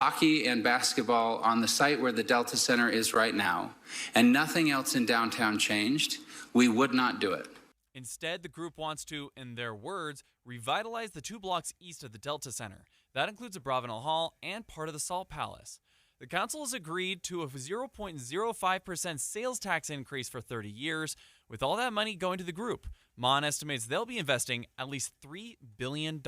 Hockey and basketball on the site where the Delta Center is right now, and nothing else in downtown changed, we would not do it. Instead, the group wants to, in their words, revitalize the 2 blocks east of the Delta Center. That includes a Bravenel Hall and part of the Salt Palace. The council has agreed to a 0.05% sales tax increase for 30 years, with all that money going to the group. Mon estimates they'll be investing at least $3 billion.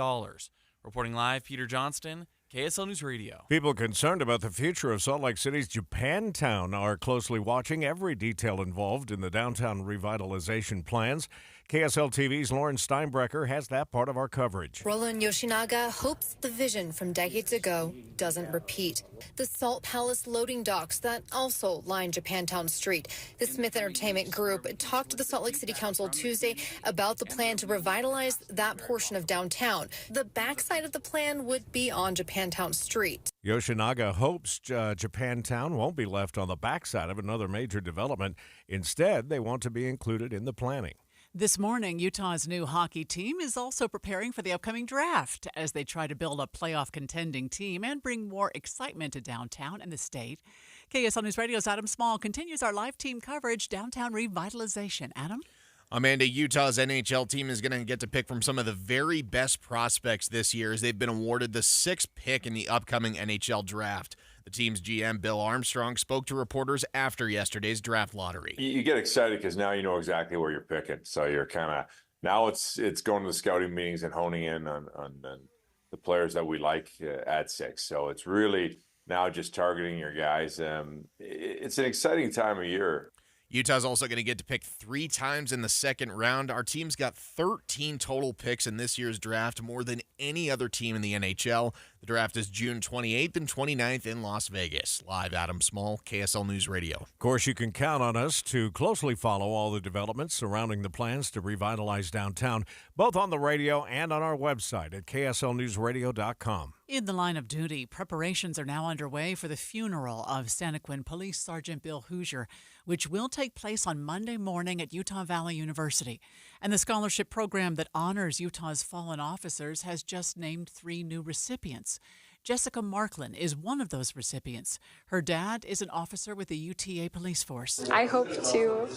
Reporting live, Peter Johnston, KSL News Radio. People concerned about the future of Salt Lake City's Japantown are closely watching every detail involved in the downtown revitalization plans. KSL TV's Lauren Steinbrecher has that part of our coverage. Roland Yoshinaga hopes the vision from decades ago doesn't repeat. The Salt Palace loading docks that also line Japantown Street. The Smith Entertainment Group talked to the Salt Lake City Council Tuesday about the plan to revitalize that portion of downtown. The backside of the plan would be on Japantown Street. Yoshinaga hopes Japantown won't be left on the backside of another major development. Instead, they want to be included in the planning. This morning, Utah's new hockey team is also preparing for the upcoming draft as they try to build a playoff contending team and bring more excitement to downtown and the state. KSL News Radio's Adam Small continues our live team coverage, Downtown Revitalization. Adam? Amanda, Utah's NHL team is going to get to pick from some of the very best prospects this year as they've been awarded the 6th pick in the upcoming NHL draft. The team's GM, Bill Armstrong, spoke to reporters after yesterday's draft lottery. You get excited because now you know exactly where you're picking. So you're kind of, now it's going to the scouting meetings and honing in on the players that we like at 6. So it's really now just targeting your guys. It's an exciting time of year. Utah's also going to get to pick 3 times in the second round. Our team's got 13 total picks in this year's draft, more than any other team in the NHL. The draft is June 28th and 29th in Las Vegas. Live, Adam Small, KSL News Radio. Of course, you can count on us to closely follow all the developments surrounding the plans to revitalize downtown, both on the radio and on our website at kslnewsradio.com. In the line of duty, preparations are now underway for the funeral of Santaquin Police Sergeant Bill Hoosier, which will take place on Monday morning at Utah Valley University. And the scholarship program that honors Utah's fallen officers has just named 3 new recipients. Jessica Marklin is one of those recipients. Her dad is an officer with the UTA police force. I hope to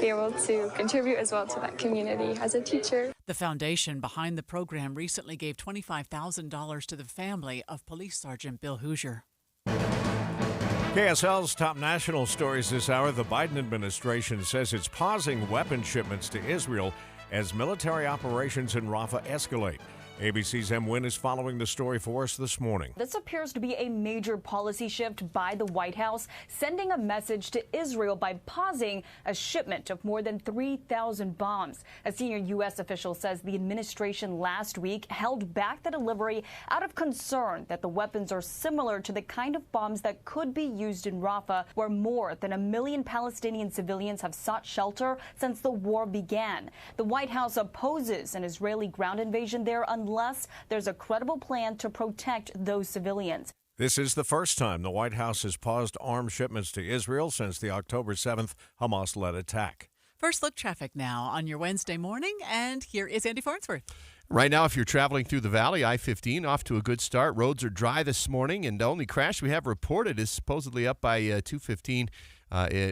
be able to contribute as well to that community as a teacher. The foundation behind the program recently gave $25,000 to the family of Police Sergeant Bill Hoosier. KSL's top national stories this hour. The Biden administration says it's pausing weapon shipments to Israel as military operations in Rafah escalate. ABC's M. Wynn is following the story for us this morning. This appears to be a major policy shift by the White House, sending a message to Israel by pausing a shipment of more than 3,000 bombs. A senior U.S. official says the administration last week held back the delivery out of concern that the weapons are similar to the kind of bombs that could be used in Rafah, where more than 1 million Palestinian civilians have sought shelter since the war began. The White House opposes an Israeli ground invasion there unless there's a credible plan to protect those civilians. This is the first time the White House has paused arms shipments to Israel since the October 7th Hamas-led attack. First look traffic now on your Wednesday morning, and here is Andy Farnsworth. Right now, if you're traveling through the valley, I-15 off to a good start. Roads are dry this morning, and the only crash we have reported is supposedly up by 215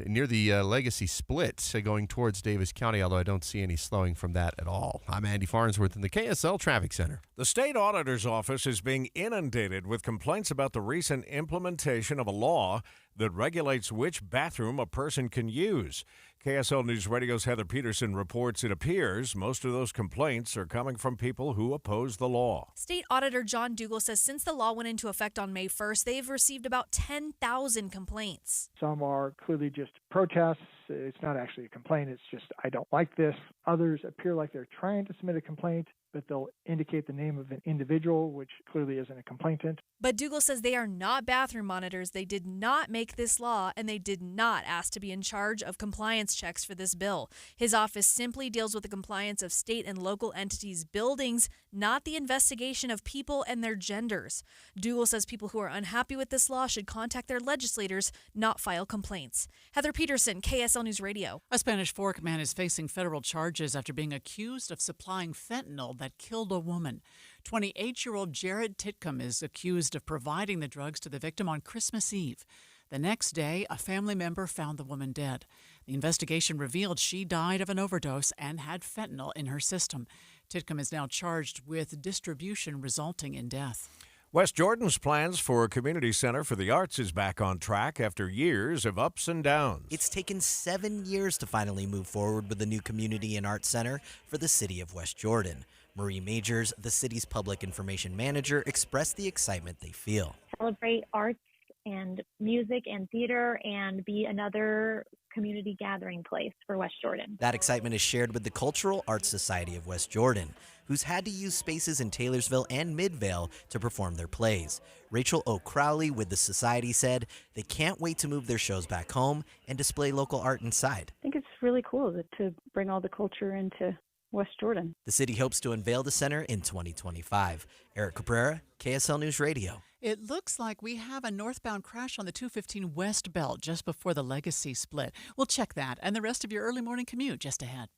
near the Legacy Split going towards Davis County, although I don't see any slowing from that at all. I'm Andy Farnsworth in the KSL Traffic Center. The state auditor's office is being inundated with complaints about the recent implementation of a law that regulates which bathroom a person can use. KSL News Radio's Heather Peterson reports it appears most of those complaints are coming from people who oppose the law. State Auditor John Dougal says since the law went into effect on May 1st, they've received about 10,000 complaints. Some are clearly just protests. It's not actually a complaint. It's just, I don't like this. Others appear like they're trying to submit a complaint, but they'll indicate the name of an individual, which clearly isn't a complainant. But Dougal says they are not bathroom monitors. They did not make this law, and they did not ask to be in charge of compliance checks for this bill. His office simply deals with the compliance of state and local entities' buildings, not the investigation of people and their genders. Dougal says people who are unhappy with this law should contact their legislators, not file complaints. Heather Peterson, KSL News Radio. A Spanish Fork man is facing federal charges after being accused of supplying fentanyl that killed a woman. 28-year-old Jared Titcomb is accused of providing the drugs to the victim on Christmas Eve. The next day, a family member found the woman dead. The investigation revealed she died of an overdose and had fentanyl in her system. Titcomb is now charged with distribution resulting in death. West Jordan's plans for a community center for the arts is back on track after years of ups and downs. It's taken 7 years to finally move forward with the new community and arts center for the city of West Jordan. Marie Majors, the city's public information manager, expressed the excitement they feel. Celebrate arts and music and theater and be another community gathering place for West Jordan. That excitement is shared with the Cultural Arts Society of West Jordan, who's had to use spaces in Taylorsville and Midvale to perform their plays. Rachel O'Crowley with the society said they can't wait to move their shows back home and display local art inside. I think it's really cool to bring all the culture into West Jordan. The city hopes to unveil the center in 2025. Eric Cabrera, KSL News Radio. It looks like we have a northbound crash on the 215 West Belt just before the Legacy split. We'll check that and the rest of your early morning commute just ahead.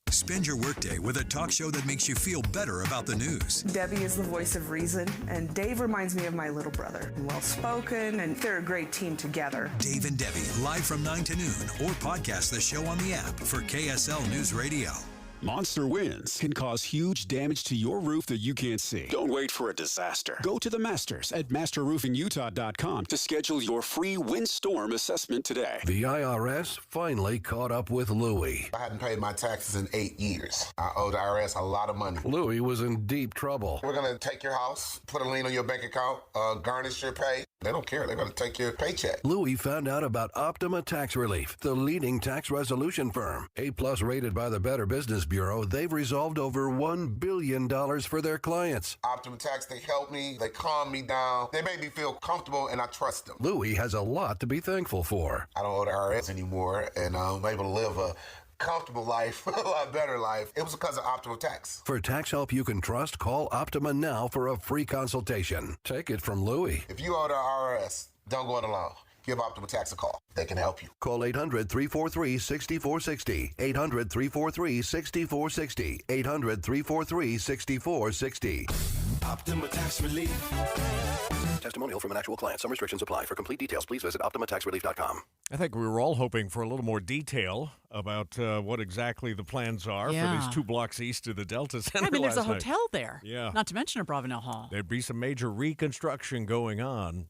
Spend your workday with a talk show that makes you feel better about the news. Debbie is the voice of reason, and Dave reminds me of my little brother. Well-spoken, and they're a great team together. Dave and Debbie, live from 9 to noon, or podcast the show on the app for KSL News Radio. Monster winds can cause huge damage to your roof that you can't see. Don't wait for a disaster. Go to the Masters at masterroofingutah.com to schedule your free windstorm assessment today. The IRS finally caught up with Louie. I hadn't paid my taxes in 8 years. I owed the IRS a lot of money. Louie was in deep trouble. We're going to take your house, put a lien on your bank account, garnish your pay. They don't care. They're going to take your paycheck. Louie found out about Optima Tax Relief, the leading tax resolution firm. A-plus rated by the Better Business Bureau, they've resolved over $1 billion for their clients. Optima Tax, they help me, they calm me down, they make me feel comfortable, and I trust them. Louie has a lot to be thankful for. I don't owe the IRS anymore, and I'm able to live a comfortable life, a lot better life. It was because of Optima Tax. For tax help you can trust, call Optima now for a free consultation. Take it from Louie. If you owe the IRS, don't go it alone. Give Optima Tax a call. They can help you. Call 800-343-6460. 800-343-6460. 800-343-6460. Optima Tax Relief. Testimonial from an actual client. Some restrictions apply. For complete details, please visit OptimaTaxRelief.com. I think we were all hoping for a little more detail about what exactly the plans are for these 2 blocks east of the Delta Center. I mean, there's a night. hotel there. Yeah. Not to mention a Bravenel Hall. There'd be some major reconstruction going on.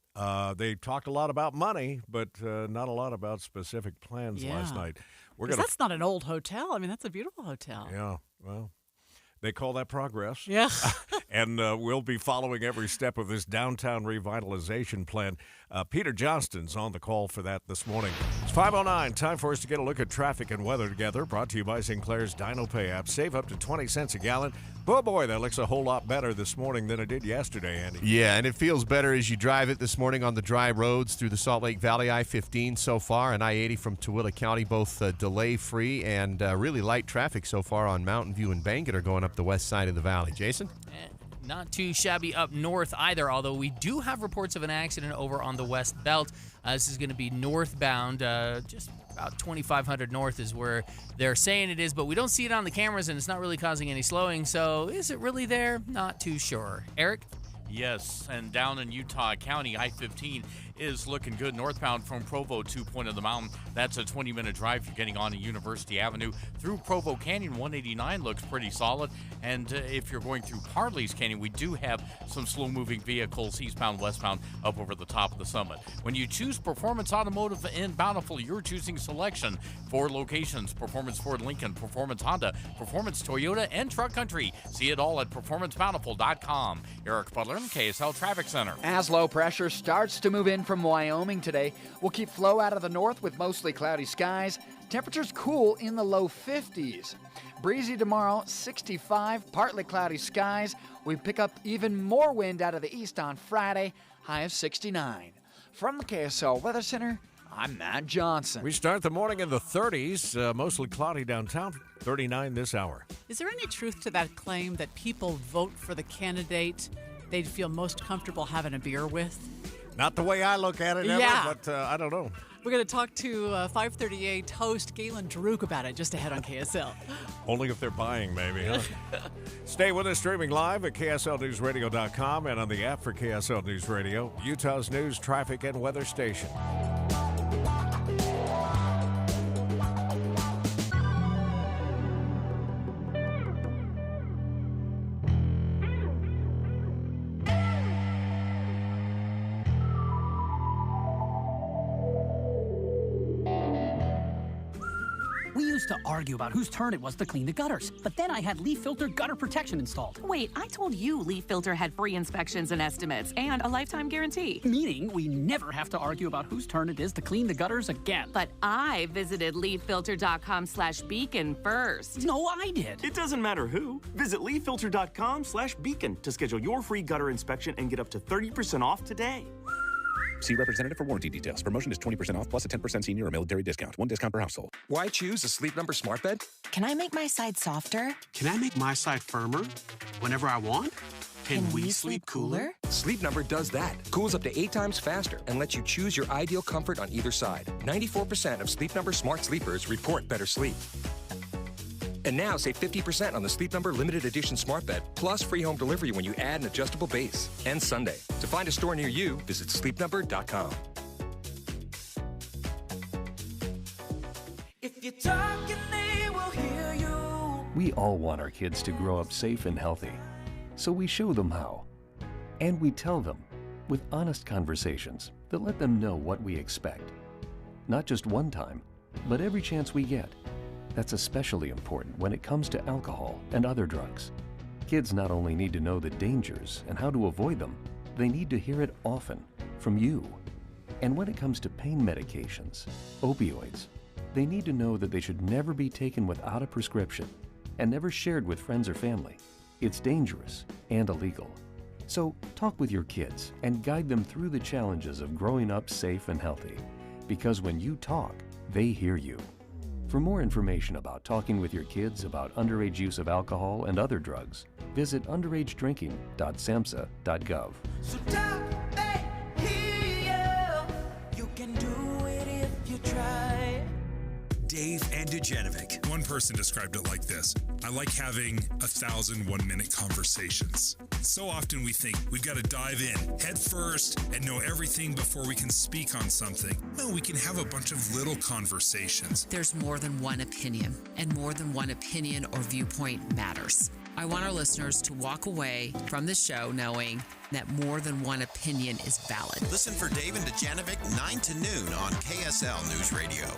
They talked a lot about money, but not a lot about specific plans last night. That's not an old hotel. I mean, that's a beautiful hotel. Yeah, well, they call that progress. Yeah. And we'll be following every step of this downtown revitalization plan. Peter Johnston's on the call for that this morning. It's 5:09. Time for us to get a look at traffic and weather together. Brought to you by Sinclair's Dino Pay app. Save up to 20 cents a gallon. Oh, boy, that looks a whole lot better this morning than it did yesterday, Andy. Yeah, and it feels better as you drive it this morning on the dry roads through the Salt Lake Valley. I-15 so far, and I-80 from Tooele County, both delay-free and really light traffic so far on Mountain View and Banquet are going up the west side of the valley. Jason? Not too shabby up north either, although we do have reports of an accident over on the West Belt. This is going to be northbound, just about 2,500 north is where they're saying it is, but we don't see it on the cameras, and it's not really causing any slowing, so is it really there? Not too sure. Eric? Yes, and down in Utah County, I-15 is looking good northbound from Provo to Point of the Mountain. That's a 20-minute drive. You're getting on to University Avenue. Through Provo Canyon, 189 looks pretty solid. And if you're going through Parley's Canyon, we do have some slow-moving vehicles eastbound, westbound, up over the top of the summit. When you choose Performance Automotive in Bountiful, you're choosing selection. 4 locations: Performance Ford Lincoln, Performance Honda, Performance Toyota, and Truck Country. See it all at performancebountiful.com. Eric Butler, KSL Traffic Center. As low pressure starts to move in from Wyoming today, we'll keep flow out of the north with mostly cloudy skies. Temperatures cool in the low 50s. Breezy tomorrow, 65, partly cloudy skies. We pick up even more wind out of the east on Friday, high of 69. From the KSL Weather Center, I'm Matt Johnson. We start the morning in the 30s, mostly cloudy downtown, 39 this hour. Is there any truth to that claim that people vote for the candidate they'd feel most comfortable having a beer with? Not the way I look at it ever, but I don't know. We're going to talk to 538 host Galen Druk about it just ahead on KSL. Only if they're buying, maybe, huh? Stay with us streaming live at KSLNewsRadio.com and on the app for KSL News Radio, Utah's news, traffic, and weather station. We used to argue about whose turn it was to clean the gutters, but then I had leaf filter gutter protection installed. Wait, I told you Leaf Filter had free inspections and estimates and a lifetime guarantee. Meaning we never have to argue about whose turn it is to clean the gutters again. But I visited leaffilter.com/beacon first. No, I did. It doesn't matter who. Visit leaffilter.com/beacon to schedule your free gutter inspection and get up to 30% off today. See representative for warranty details. Promotion is 20% off plus a 10% senior or military discount. One discount per household. Why choose a Sleep Number smart bed? Can I make my side softer? Can I make my side firmer whenever I want? Can we sleep cooler? Sleep Number does that. Cools up to 8 times faster and lets you choose your ideal comfort on either side. 94% of Sleep Number smart sleepers report better sleep. And now save 50% on the Sleep Number limited edition smart bed, plus free home delivery when you add an adjustable base. And Sunday. To find a store near you, visit sleepnumber.com. If you're talking, they will hear you. We all want our kids to grow up safe and healthy. So we show them how. And we tell them with honest conversations that let them know what we expect. Not just one time, but every chance we get. That's especially important when it comes to alcohol and other drugs. Kids not only need to know the dangers and how to avoid them, they need to hear it often from you. And when it comes to pain medications, opioids, they need to know that they should never be taken without a prescription and never shared with friends or family. It's dangerous and illegal. So talk with your kids and guide them through the challenges of growing up safe and healthy. Because when you talk, they hear you. For more information about talking with your kids about underage use of alcohol and other drugs, visit underagedrinking.samhsa.gov. So talk, they hear you. You can do it if you try. Dave and Dujanovic. One person described it like this: I like having 1,000 one-minute conversations. So often we think we've got to dive in head first and know everything before we can speak on something. No, we can have a bunch of little conversations. There's more than one opinion, and more than one opinion or viewpoint matters. I want our listeners to walk away from the show knowing that more than one opinion is valid. Listen for Dave and Dujanovic 9 to noon on KSL News Radio.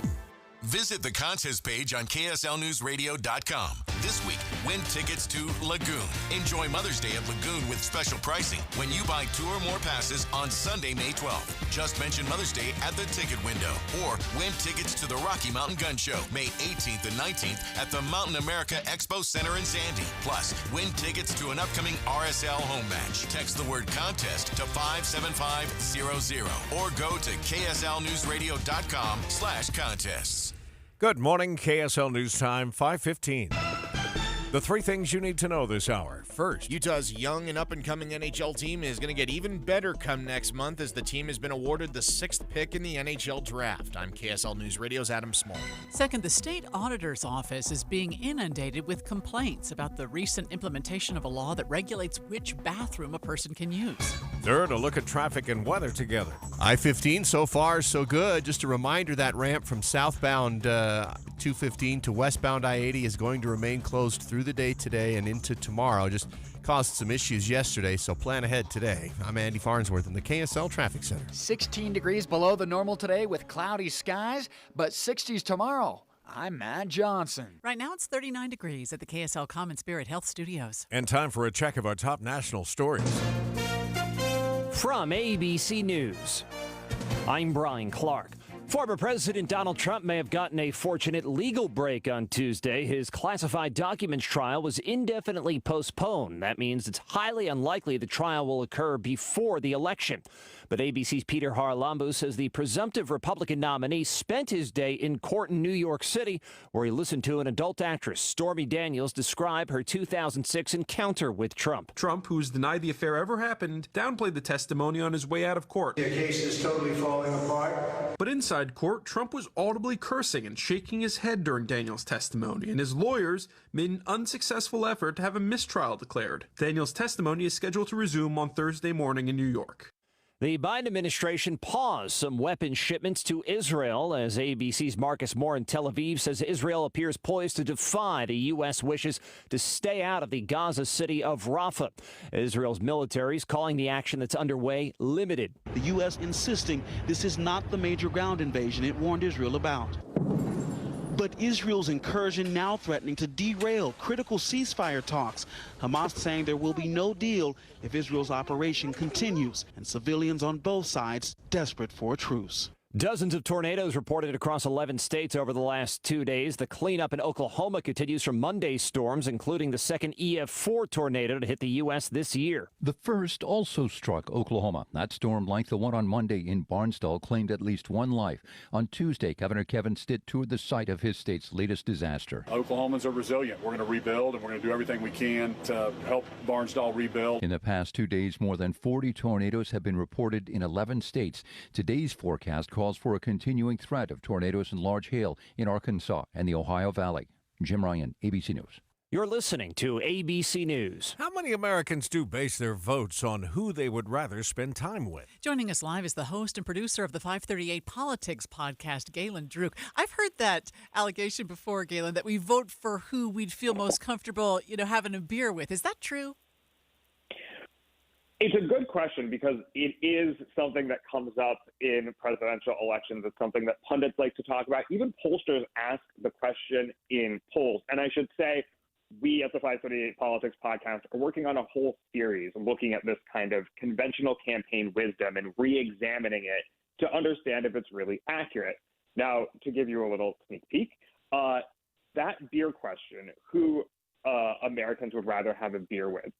Visit the contest page on KSLNewsRadio.com. This week, win tickets to Lagoon. Enjoy Mother's Day at Lagoon with special pricing when you buy 2 or more passes on Sunday, May 12th. Just mention Mother's Day at the ticket window. Or win tickets to the Rocky Mountain Gun Show, May 18th and 19th at the Mountain America Expo Center in Sandy. Plus, win tickets to an upcoming RSL home match. Text the word contest to 57500 or go to KSLNewsRadio.com/contests. Good morning, KSL News Time, 5:15. The 3 things you need to know this hour. First, Utah's young and up-and-coming NHL team is going to get even better come next month as the team has been awarded the 6th pick in the NHL draft. I'm KSL News Radio's Adam Small. Second, the state auditor's office is being inundated with complaints about the recent implementation of a law that regulates which bathroom a person can use. Third, a look at traffic and weather together. I-15 so far so good. Just a reminder that ramp from southbound 215 to westbound I-80 is going to remain closed through the day today and into tomorrow. Just caused some issues yesterday, so plan ahead today. I'm Andy Farnsworth in the KSL Traffic Center. 16 degrees below the normal today with cloudy skies, but 60s tomorrow. I'm Matt Johnson. Right now it's 39 degrees at the KSL Common Spirit Health Studios. And time for a check of our top national stories. From ABC News, I'm Brian Clark. Former President Donald Trump may have gotten a fortunate legal break on Tuesday. His classified documents trial was indefinitely postponed. That means it's highly unlikely the trial will occur before the election. But ABC's Peter Harlambu says the presumptive Republican nominee spent his day in court in New York City, where he listened to an adult actress, Stormy Daniels, describe her 2006 encounter with Trump. Trump, who's denied the affair ever happened, downplayed the testimony on his way out of court. The case is totally falling apart. But inside inside court, Trump was audibly cursing and shaking his head during Daniels' testimony, and his lawyers made an unsuccessful effort to have a mistrial declared. Daniels' testimony is scheduled to resume on Thursday morning in New York. The Biden administration paused some weapons shipments to Israel as ABC's Marcus Moore in Tel Aviv says Israel appears poised to defy the U.S. wishes to stay out of the Gaza city of Rafah. Israel's military is calling the action that's underway limited. The U.S. insisting this is not the major ground invasion it warned Israel about. But Israel's incursion now threatening to derail critical ceasefire talks. Hamas saying there will be no deal if Israel's operation continues, and civilians on both sides desperate for a truce. Dozens of tornadoes reported across 11 states over the last 2 days. The cleanup in Oklahoma continues from Monday's storms, including the second EF4 tornado to hit the U.S. this year. The first also struck Oklahoma. That storm, like the one on Monday in Barnsdall, claimed at least one life. On Tuesday, Governor Kevin Stitt toured the site of his state's latest disaster. Oklahomans are resilient. We're going to rebuild, and we're going to do everything we can to help Barnsdall rebuild. In the past 2 days, more than 40 tornadoes have been reported in 11 states. Today's forecast calls for a continuing threat of tornadoes and large hail in Arkansas and the Ohio Valley. Jim Ryan, ABC News. You're listening to ABC News. How many Americans do base their votes on who they would rather spend time with? Joining us live is the host and producer of the 538 Politics podcast, Galen Druk. I've heard that allegation before, Galen, that we vote for who we'd feel most comfortable, having a beer with. Is that true? It's a good question because it is something that comes up in presidential elections. It's something that pundits like to talk about. Even pollsters ask the question in polls. And I should say, we at the 538 Politics podcast are working on a whole series looking at this kind of conventional campaign wisdom and re-examining it to understand if it's really accurate. Now, to give you a little sneak peek, that beer question, who Americans would rather have a beer with,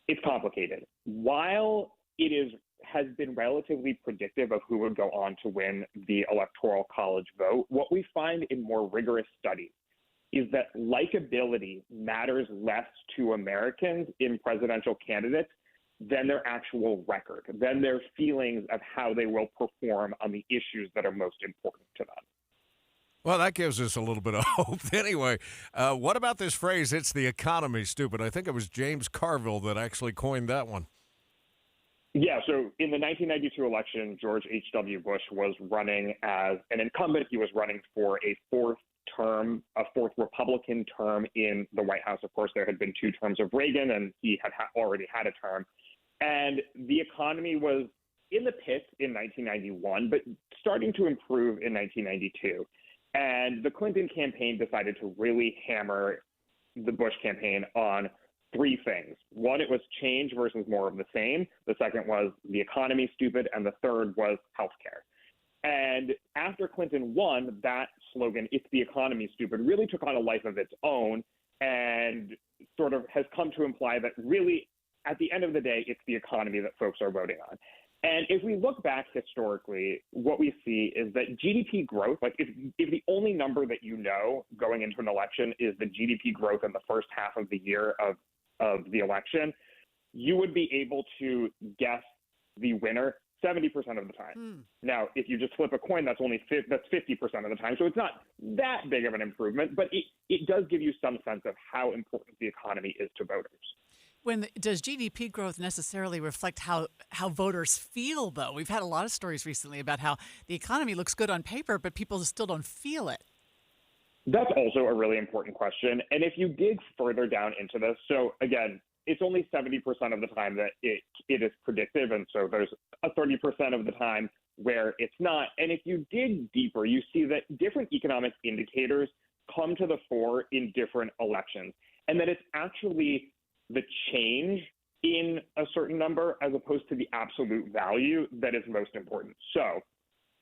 it's complicated. While it has been relatively predictive of who would go on to win the Electoral College vote, what we find in more rigorous studies is that likability matters less to Americans in presidential candidates than their actual record, than their feelings of how they will perform on the issues that are most important to them. Well, that gives us a little bit of hope. Anyway, what about this phrase, "It's the economy, stupid"? I think it was James Carville that actually coined that one. Yeah, so in the 1992 election, George H.W. Bush was running as an incumbent. He was running for a fourth Republican term in the White House. Of course, there had been 2 terms of Reagan, and he had already had a term. And the economy was in the pits in 1991, but starting to improve in 1992. And the Clinton campaign decided to really hammer the Bush campaign on 3 things. One, it was change versus more of the same. The second was the economy stupid. And the third was healthcare. And after Clinton won, that slogan, "It's the economy stupid," really took on a life of its own and sort of has come to imply that really, at the end of the day, it's the economy that folks are voting on. And if we look back historically, what we see is that GDP growth, like if the only number that you know going into an election is the GDP growth in the first half of the year of the election, you would be able to guess the winner 70% of the time. Now, if you just flip a coin, that's 50% of the time. So it's not that big of an improvement, but it does give you some sense of how important the economy is to voters. Does GDP growth necessarily reflect how voters feel, though? We've had a lot of stories recently about how the economy looks good on paper, but people still don't feel it. That's also a really important question. And if you dig further down into this, so again, it's only 70% of the time that it is predictive. And so there's a 30% of the time where it's not. And if you dig deeper, you see that different economic indicators come to the fore in different elections, and that it's actually the change in a certain number as opposed to the absolute value that is most important. So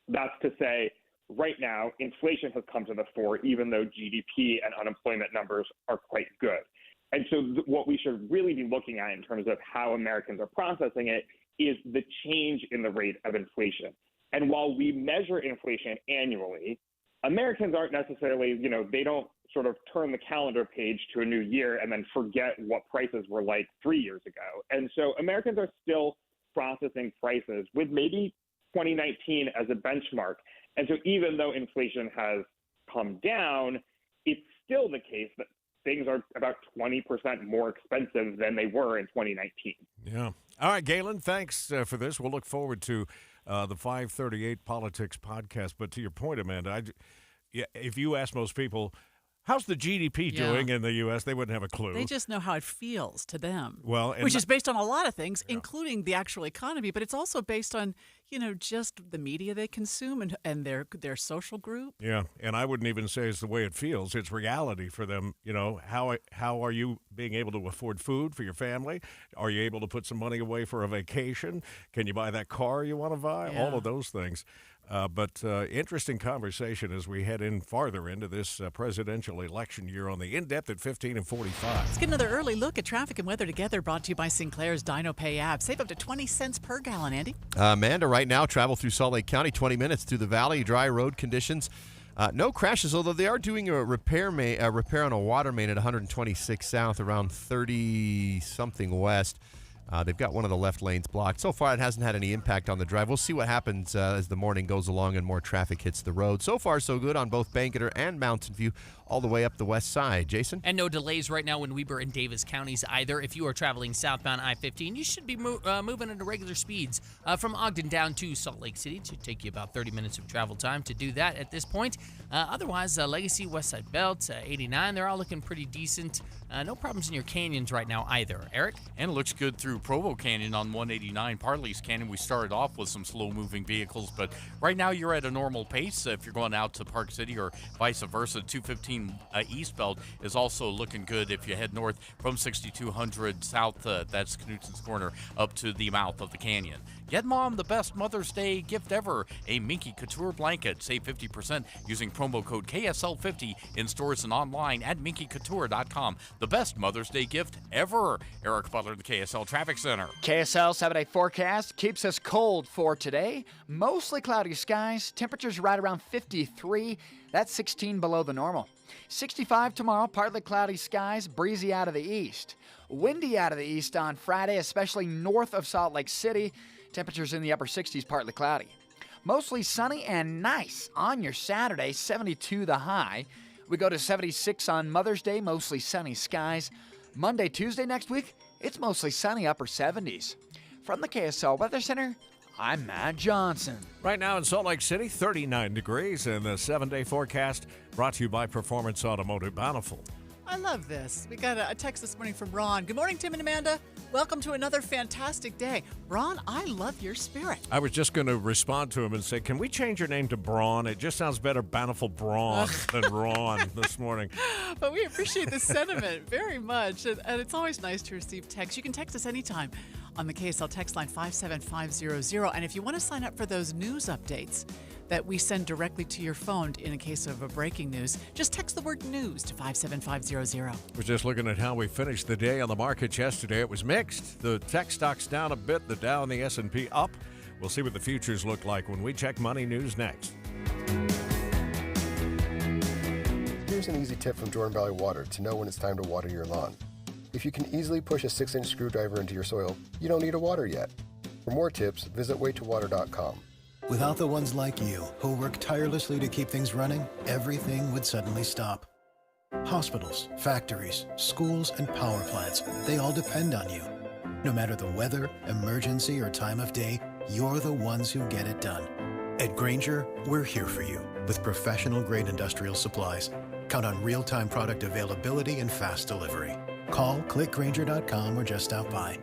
that's to say, right now, inflation has come to the fore, even though GDP and unemployment numbers are quite good. And so what we should really be looking at in terms of how Americans are processing it is the change in the rate of inflation. And while we measure inflation annually, Americans aren't necessarily, they don't sort of turn the calendar page to a new year and then forget what prices were like 3 years ago. And so Americans are still processing prices with maybe 2019 as a benchmark. And so even though inflation has come down, it's still the case that things are about 20% more expensive than they were in 2019. Yeah. All right, Galen, thanks for this. We'll look forward to the 538 Politics podcast. But to your point, Amanda, if you ask most people, how's the GDP doing in the U.S., they wouldn't have a clue. They just know how it feels to them, well, which is based on a lot of things, including the actual economy, but it's also based on, just the media they consume and their social group. Yeah, and I wouldn't even say it's the way it feels. It's reality for them. How are you being able to afford food for your family? Are you able to put some money away for a vacation? Can you buy that car you want to buy? Yeah. All of those things. But interesting conversation as we head in farther into this presidential election year on the In-Depth at 15 and 45. Let's get another early look at traffic and weather together, brought to you by Sinclair's Dino Pay app. Save up to 20 cents per gallon, Andy. Amanda, right now, travel through Salt Lake County, 20 minutes through the valley, dry road conditions. No crashes, although they are doing a repair on a water main at 126 South, around 30-something west. They've got one of the left lanes blocked. So far, it hasn't had any impact on the drive. We'll see what happens as the morning goes along and more traffic hits the road. So far, so good on both Bangerter and Mountain View, all the way up the west side. Jason? And no delays right now in Weber and Davis counties either. If you are traveling southbound I-15, you should be moving at regular speeds from Ogden down to Salt Lake City. It should take you about 30 minutes of travel time to do that at this point. Otherwise, Legacy, West Side Belt, 89, they're all looking pretty decent. No problems in your canyons right now either. Eric? And it looks good through Provo Canyon on 189. Parley's Canyon, we started off with some slow-moving vehicles, but right now you're at a normal pace. If you're going out to Park City or vice versa, 215 eastbound is also looking good if you head north from 6200 south, that's Knutson's Corner, up to the mouth of the canyon. Get Mom the best Mother's Day gift ever, a Minky Couture blanket. Save 50% using promo code KSL50 in stores and online at minkycouture.com. The best Mother's Day gift ever. Eric Butler, the KSL Traffic Center. KSL 7-day forecast keeps us cold for today. Mostly cloudy skies. Temperatures right around 53. That's 16 below the normal. 65 tomorrow, partly cloudy skies, breezy out of the east. Windy out of the east on Friday, especially north of Salt Lake City. Temperatures in the upper 60s, partly cloudy. Mostly sunny and nice on your Saturday, 72 the high. We go to 76 on Mother's Day, mostly sunny skies. Monday, Tuesday next week, it's mostly sunny, upper 70s. From the KSL Weather Center, I'm Matt Johnson. Right now in Salt Lake City, 39 degrees, and the 7-day forecast brought to you by Performance Automotive Bountiful. I love this. We got a text this morning from Ron. Good morning, Tim and Amanda. Welcome to another fantastic day. Ron, I love your spirit. I was just going to respond to him and say, can we change your name to Braun? It just sounds better, Bountiful Braun, than Ron this morning. But we appreciate the sentiment very much. And it's always nice to receive text. You can text us anytime on the KSL text line 57500. And if you want to sign up for those news updates that we send directly to your phone in a case of a breaking news, just text the word news to 57500. We're just looking at how we finished the day on the markets yesterday. It was mixed. The tech stocks down a bit, the Dow and the S&P up. We'll see what the futures look like when we check Money News next. Here's an easy tip from Jordan Valley Water to know when it's time to water your lawn. If you can easily push a 6-inch screwdriver into your soil, you don't need to water yet. For more tips, visit waytowater.com. Without the ones like you, who work tirelessly to keep things running, everything would suddenly stop. Hospitals, factories, schools, and power plants, they all depend on you. No matter the weather, emergency, or time of day, you're the ones who get it done. At Grainger, we're here for you with professional-grade industrial supplies. Count on real-time product availability and fast delivery. Call, clickgrainger.com, or just stop by.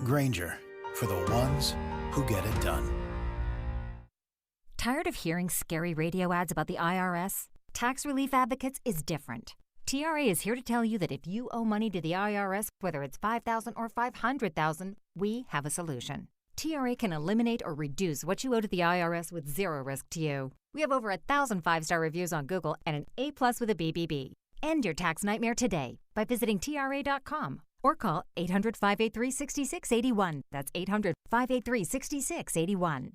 Grainger, for the ones who get it done. Tired of hearing scary radio ads about the IRS? Tax Relief Advocates is different. TRA is here to tell you that if you owe money to the IRS, whether it's $5,000 or $500,000, we have a solution. TRA can eliminate or reduce what you owe to the IRS with zero risk to you. We have over 1,000 5-star reviews on Google and an A+ with a BBB. End your tax nightmare today by visiting TRA.com or call 800-583-6681. That's 800-583-6681.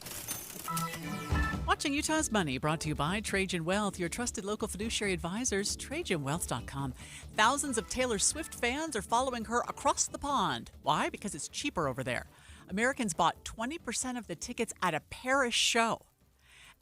Watching Utah's Money, brought to you by Trajan Wealth, your trusted local fiduciary advisors, TrajanWealth.com. Thousands of Taylor Swift fans are following her across the pond. Why? Because it's cheaper over there. Americans bought 20% of the tickets at a Paris show.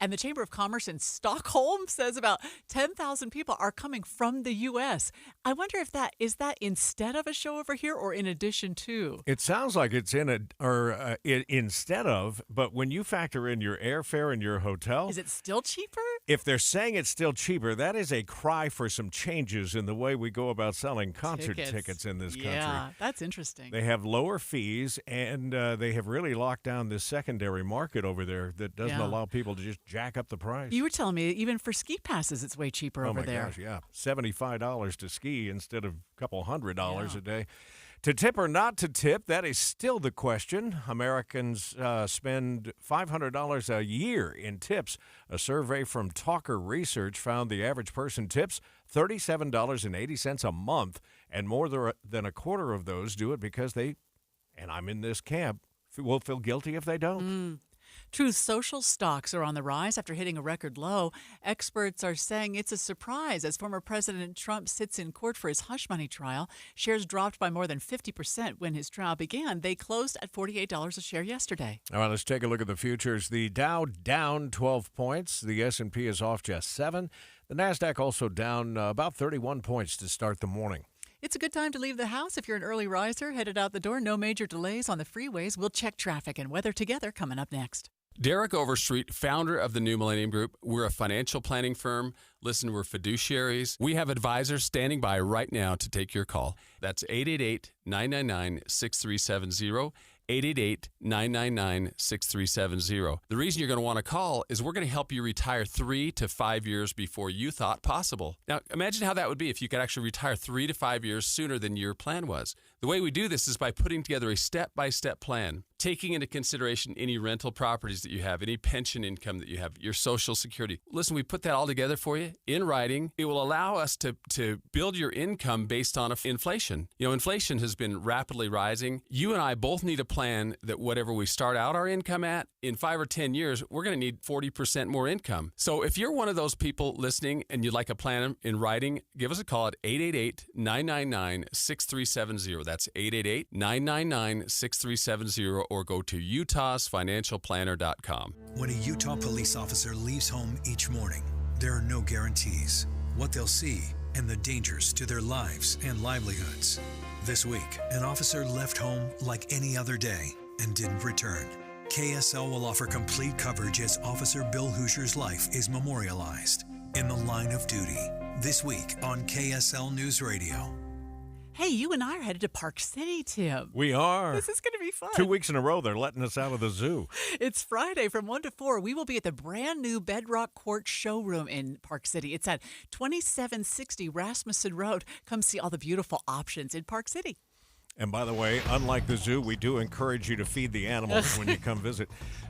And the Chamber of Commerce in Stockholm says about 10,000 people are coming from the U.S. I wonder if that is instead of a show over here or in addition to? It sounds like it's instead of, but when you factor in your airfare and your hotel, Is it still cheaper? if they're saying it's still cheaper, that is a cry for some changes in the way we go about selling concert tickets in this country. Yeah, that's interesting. They have lower fees, and they have really locked down this secondary market over there that doesn't allow people to just jack up the price. You were telling me even for ski passes, it's way cheaper over there. Oh, my gosh, yeah. $75 to ski instead of a couple $100 a day. To tip or not to tip, that is still the question. Americans spend $500 a year in tips. A survey from Talker Research found the average person tips $37.80 a month, and more than a quarter of those do it because they, and I'm in this camp, will feel guilty if they don't. Truth Social stocks are on the rise after hitting a record low. Experts are saying it's a surprise as former President Trump sits in court for his hush money trial. Shares dropped by more than 50% when his trial began. They closed at $48 a share yesterday. All right, let's take a look at the futures. The Dow down 12 points. The S&P is off just 7. The NASDAQ also down about 31 points to start the morning. It's a good time to leave the house if you're an early riser. Headed out the door, no major delays on the freeways. We'll check traffic and weather together coming up next. Derek Overstreet, founder of the New Millennium Group. We're a financial planning firm. Listen, we're fiduciaries. We have advisors standing by right now to take your call. That's 888-999-6370. 888-999-6370. The reason you're going to want to call is we're going to help you retire 3 to 5 years before you thought possible. Now, imagine how that would be if you could actually retire 3 to 5 years sooner than your plan was. The way we do this is by putting together a step-by-step plan, taking into consideration any rental properties that you have, any pension income that you have, your Social Security. Listen, we put that all together for you in writing. It will allow us to build your income based on inflation. You know, inflation has been rapidly rising. You and I both need a plan that whatever we start out our income at, in 5 or 10 years, we're going to need 40% more income. So if you're one of those people listening and you'd like a plan in writing, give us a call at 888-999-6370. That's 888-999-6370, or go to utahsfinancialplanner.com. When a Utah police officer leaves home each morning, there are no guarantees what they'll see and the dangers to their lives and livelihoods. This week, an officer left home like any other day and didn't return. KSL will offer complete coverage as Officer Bill Hoosier's life is memorialized in the line of duty this week on KSL News Radio. Hey, you and I are headed to Park City, Tim. We are. This is going to be fun. 2 weeks in a row, they're letting us out of the zoo. It's Friday from 1 to 4. We will be at the brand new Bedrock Court showroom in Park City. It's at 2760 Rasmussen Road. Come see all the beautiful options in Park City. And by the way, unlike the zoo, we do encourage you to feed the animals when you come visit.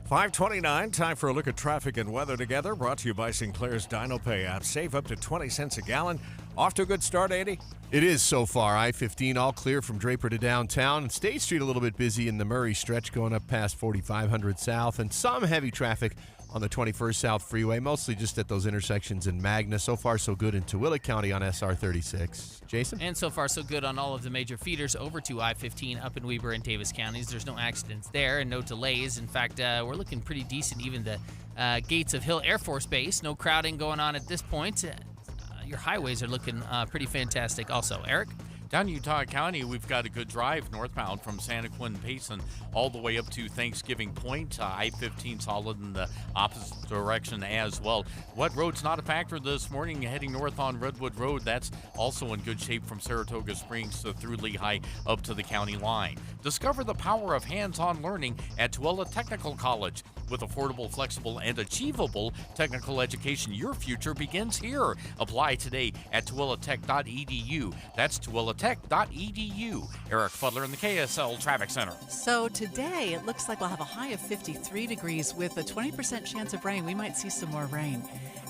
5:29, time for a look at traffic and weather together. Brought to you by Sinclair's Dino Pay app. Save up to 20 cents a gallon. Off to a good start, 80? It is so far. I-15 all clear from Draper to downtown. State Street a little bit busy in the Murray stretch going up past 4500 South. And some heavy traffic on the 21st South Freeway, mostly just at those intersections in Magna. So far, so good in Tooele County on SR 36. Jason? And so far, so good on all of the major feeders over to I-15 up in Weber and Davis counties. There's no accidents there and no delays. In fact, we're looking pretty decent. Even the gates of Hill Air Force Base, no crowding going on at this point. Your highways are looking pretty fantastic also. Eric? Down in Utah County, we've got a good drive northbound from Santaquin Payson all the way up to Thanksgiving Point. I-15 solid in the opposite direction as well. What road's not a factor this morning? Heading north on Redwood Road, that's also in good shape from Saratoga Springs through Lehigh up to the county line. Discover the power of hands-on learning at Tooele Technical College. With affordable, flexible, and achievable technical education, your future begins here. Apply today at tooeletech.edu. That's tooeletech.edu. Eric Fuddler in the KSL Traffic Center. So today, it looks like we'll have a high of 53 degrees with a 20% chance of rain. We might see some more rain.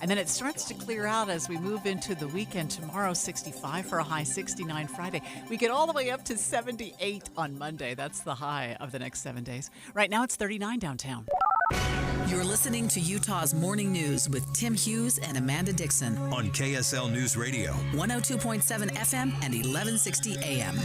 And then it starts to clear out as we move into the weekend. Tomorrow, 65 for a high, 69 Friday. We get all the way up to 78 on Monday. That's the high of the next 7 days. Right now, it's 39 downtown. You're listening to Utah's Morning News with Tim Hughes and Amanda Dixon on KSL News Radio, 102.7 FM and 1160 AM.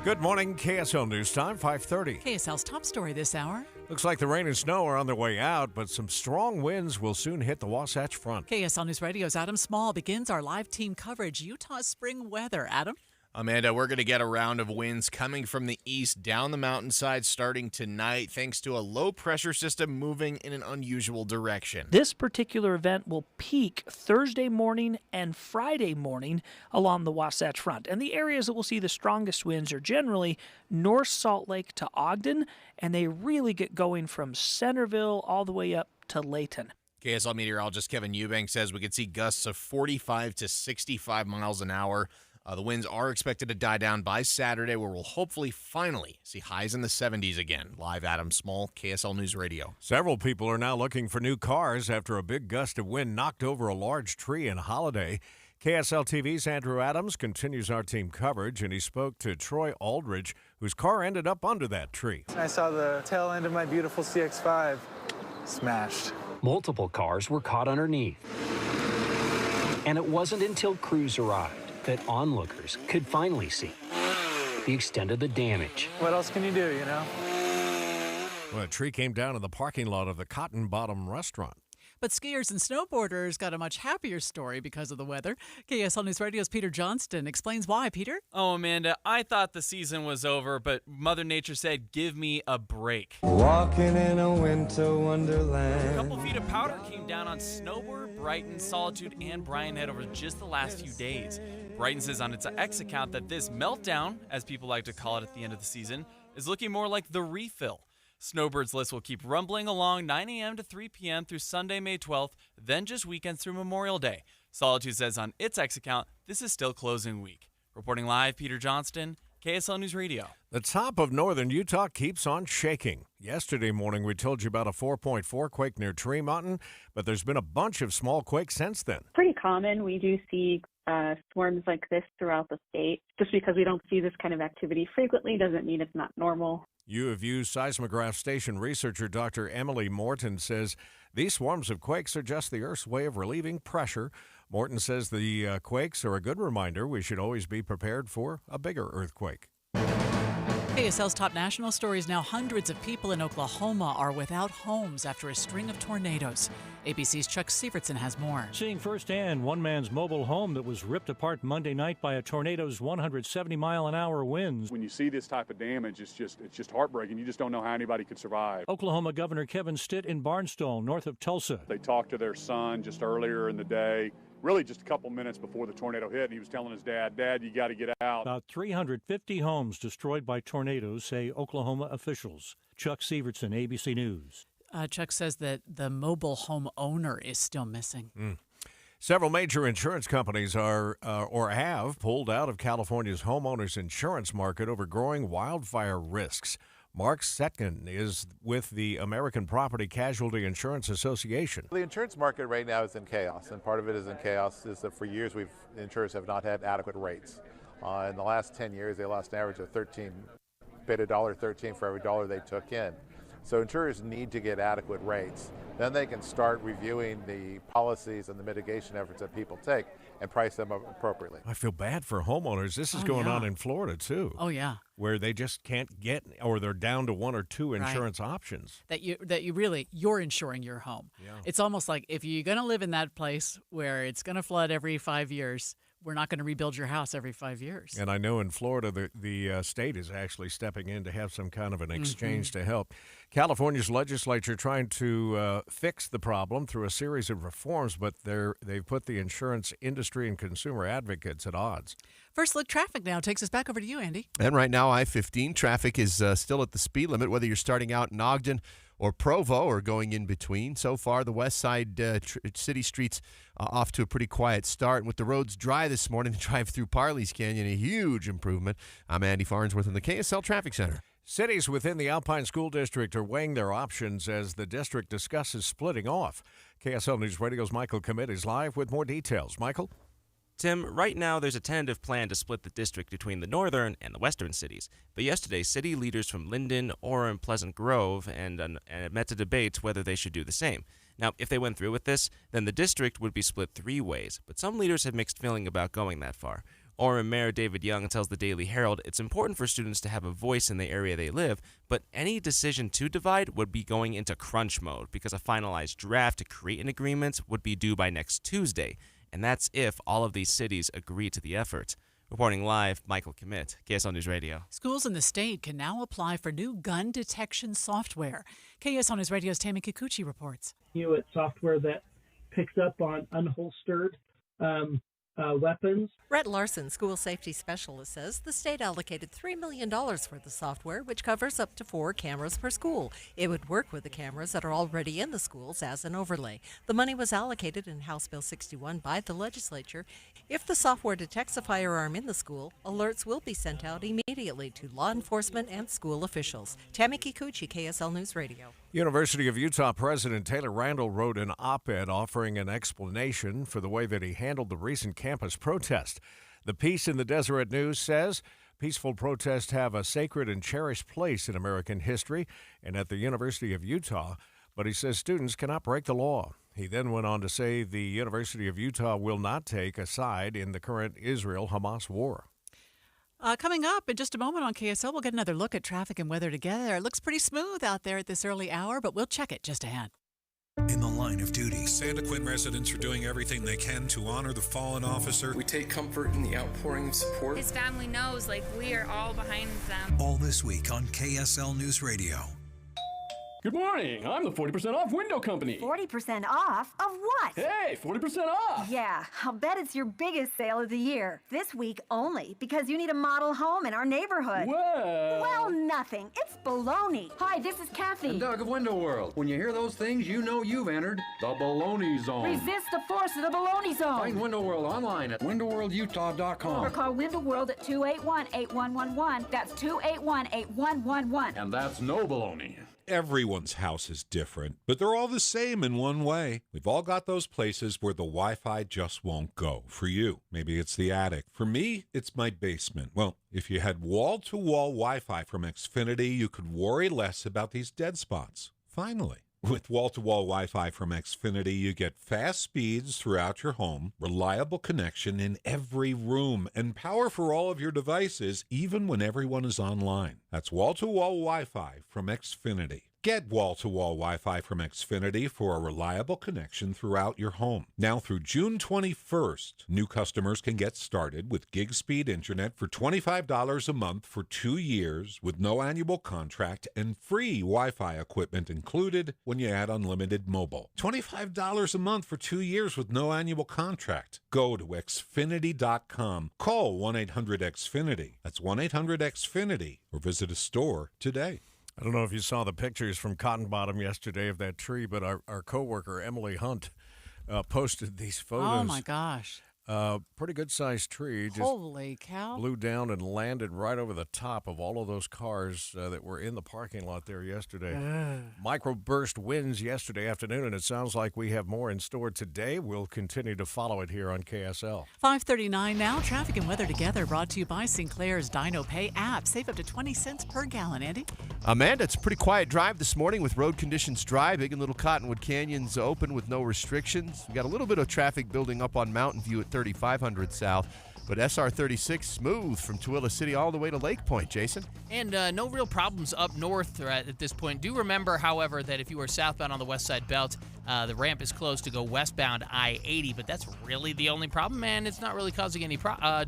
Good morning, KSL News Time, 5:30. KSL's top story this hour. Looks like the rain and snow are on their way out, but some strong winds will soon hit the Wasatch Front. KSL News Radio's Adam Small begins our live team coverage. Utah's spring weather. Adam? Amanda, we're going to get a round of winds coming from the east down the mountainside starting tonight, thanks to a low-pressure system moving in an unusual direction. This particular event will peak Thursday morning and Friday morning along the Wasatch Front. And the areas that will see the strongest winds are generally North Salt Lake to Ogden, and they really get going from Centerville all the way up to Layton. KSL meteorologist Kevin Eubank says we could see gusts of 45 to 65 miles an hour. The winds are expected to die down by Saturday, where we'll hopefully finally see highs in the 70s again. Live, Adam Small, KSL News Radio. Several people are now looking for new cars after a big gust of wind knocked over a large tree in Holiday. KSL TV's Andrew Adams continues our team coverage, and he spoke to Troy Aldridge, whose car ended up under that tree. I saw the tail end of my beautiful CX-5 smashed. Multiple cars were caught underneath. And it wasn't until crews arrived that onlookers could finally see the extent of the damage. What else can you do, you know? Well, a tree came down in the parking lot of the Cotton Bottom restaurant. But skiers and snowboarders got a much happier story because of the weather. KSL News Radio's Peter Johnston explains why. Peter? Oh, Amanda, I thought the season was over, but Mother Nature said, give me a break. Walking in a winter wonderland. A couple feet of powder came down on Snowbird, Brighton, Solitude, and Bryan Head over just the last few days. Brighton says on its X account that this meltdown, as people like to call it at the end of the season, is looking more like the refill. Snowbird's list will keep rumbling along 9 a.m. to 3 p.m. through Sunday, May 12th, then just weekends through Memorial Day. Solitude says on its X account, this is still closing week. Reporting live, Peter Johnston, KSL News Radio. The top of northern Utah keeps on shaking. Yesterday morning, we told you about a 4.4 quake near Tree Mountain, but there's been a bunch of small quakes since then. Pretty common. We do see swarms like this throughout the state. Just because we don't see this kind of activity frequently doesn't mean it's not normal. U of U seismograph station researcher Dr. Emily Morton says these swarms of quakes are just the Earth's way of relieving pressure. Morton says the quakes are a good reminder we should always be prepared for a bigger earthquake. KSL's top national stories now. Hundreds of people in Oklahoma are without homes after a string of tornadoes. ABC's Chuck Sievertson has more. Seeing firsthand one man's mobile home that was ripped apart Monday night by a tornado's 170-mile-an-hour winds. When you see this type of damage, it's just heartbreaking. You just don't know how anybody could survive. Oklahoma Governor Kevin Stitt in Barnstable, north of Tulsa. They talked to their son just earlier in the day, really just a couple minutes before the tornado hit, and he was telling his dad, you got to get out. About 350 homes destroyed by tornadoes, say Oklahoma officials. Chuck Sievertson, ABC News. Chuck says that the mobile home owner is still missing. Several major insurance companies are or have pulled out of California's homeowners insurance market over growing wildfire risks. Mark Setkin is with the American Property Casualty Insurance Association. The insurance market right now is in chaos, and part of it is in chaos is that for years insurers have not had adequate rates. In the last 10 years, they lost an average of paid $1.13 for every dollar they took in. So insurers need to get adequate rates. Then they can start reviewing the policies and the mitigation efforts that people take and price them appropriately. I feel bad for homeowners. This is going on in Florida, too. Oh, yeah. Where they just can't get, or they're down to one or two insurance options. You're insuring your home. Yeah. It's almost like if you're going to live in that place where it's going to flood every 5 years, we're not going to rebuild your house every 5 years. And I know in Florida, the state is actually stepping in to have some kind of an exchange to help. California's legislature trying to fix the problem through a series of reforms, but they've put the insurance industry and consumer advocates at odds. First Look Traffic now takes us back over to you, Andy. And right now, I-15 traffic is still at the speed limit, whether you're starting out in Ogden or Provo or going in between. So far, the west side city streets off to a pretty quiet start. And with the roads dry this morning, the drive through Parley's Canyon, a huge improvement. I'm Andy Farnsworth in the KSL Traffic Center. Cities within the Alpine School District are weighing their options as the district discusses splitting off. KSL News Radio's Michael Commit is live with more details. Michael? Tim, right now there's a tentative plan to split the district between the northern and the western cities. But yesterday, city leaders from Linden, Orem, Pleasant Grove, and met to debate whether they should do the same. Now, if they went through with this, then the district would be split three ways. But some leaders have mixed feeling about going that far. Orem Mayor David Young tells the Daily Herald it's important for students to have a voice in the area they live, but any decision to divide would be going into crunch mode because a finalized draft to create an agreement would be due by next Tuesday, and that's if all of these cities agree to the effort. Reporting live, Michael Commute, KSL News Radio. Schools in the state can now apply for new gun detection software. KSL News Radio's Tammy Kikuchi reports. It's software that picks up on unholstered weapons. Rhett Larson, school safety specialist, says the state allocated $3 million for the software, which covers up to 4 cameras per school. It would work with the cameras that are already in the schools as an overlay. The money was allocated in House Bill 61 by the legislature. If the software detects a firearm in the school, alerts will be sent out immediately to law enforcement and school officials. Tammy Kikuchi, KSL News Radio. University of Utah President Taylor Randall wrote an op-ed offering an explanation for the way that he handled the recent campus protest. The piece in the Deseret News says peaceful protests have a sacred and cherished place in American history and at the University of Utah, but he says students cannot break the law. He then went on to say the University of Utah will not take a side in the current Israel-Hamas war. Coming up in just a moment on KSL, we'll get another look at traffic and weather together. It looks pretty smooth out there at this early hour, but we'll check it just ahead. In the line of duty, Santaquin residents are doing everything they can to honor the fallen officer. We take comfort in the outpouring of support. His family knows, we are all behind them. All this week on KSL News Radio. Good morning. I'm the 40% off window company. 40% off? Of what? Hey, 40% off. Yeah, I'll bet it's your biggest sale of the year. This week only, because you need a model home in our neighborhood. Well, nothing. It's baloney. Hi, this is Kathy. I'm Doug of Window World. When you hear those things, you know you've entered the baloney zone. Resist the force of the baloney zone. Find Window World online at windowworldutah.com. Or call Window World at 281-8111. That's 281-8111. And that's no baloney. Everyone's house is different, but they're all the same in one way. We've all got those places where the Wi-Fi just won't go. For you, maybe it's the attic. For me, it's my basement. Well, if you had wall-to-wall Wi-Fi from Xfinity, you could worry less about these dead spots. Finally. With wall-to-wall Wi-Fi from Xfinity, you get fast speeds throughout your home, reliable connection in every room, and power for all of your devices, even when everyone is online. That's wall-to-wall Wi-Fi from Xfinity. Get wall-to-wall Wi-Fi from Xfinity for a reliable connection throughout your home. Now through June 21st, new customers can get started with gig speed internet for $25 a month for 2 years with no annual contract and free Wi-Fi equipment included when you add unlimited mobile. $25 a month for 2 years with no annual contract. Go to Xfinity.com. Call 1-800-XFINITY. That's 1-800-XFINITY or visit a store today. I don't know if you saw the pictures from Cotton Bottom yesterday of that tree, but our coworker Emily Hunt posted these photos. Oh, my gosh. Pretty good-sized tree. Just Holy cow. blew down and landed right over the top of all of those cars that were in the parking lot there yesterday. Microburst winds yesterday afternoon, and it sounds like we have more in store today. We'll continue to follow it here on KSL. 5:39 now. Traffic and weather together brought to you by Sinclair's Dino Pay app. Save up to 20 cents per gallon, Andy. Amanda, it's a pretty quiet drive this morning with road conditions dry. Big and Little Cottonwood Canyons open with no restrictions. We got a little bit of traffic building up on Mountain View at 3500 South, but SR 36 smooth from Tooele City all the way to Lake Point. Jason? And no real problems up north at this point. Do remember, however, that if you are southbound on the West Side Belt, the ramp is closed to go westbound I-80, but that's really the only problem, and it's not really causing any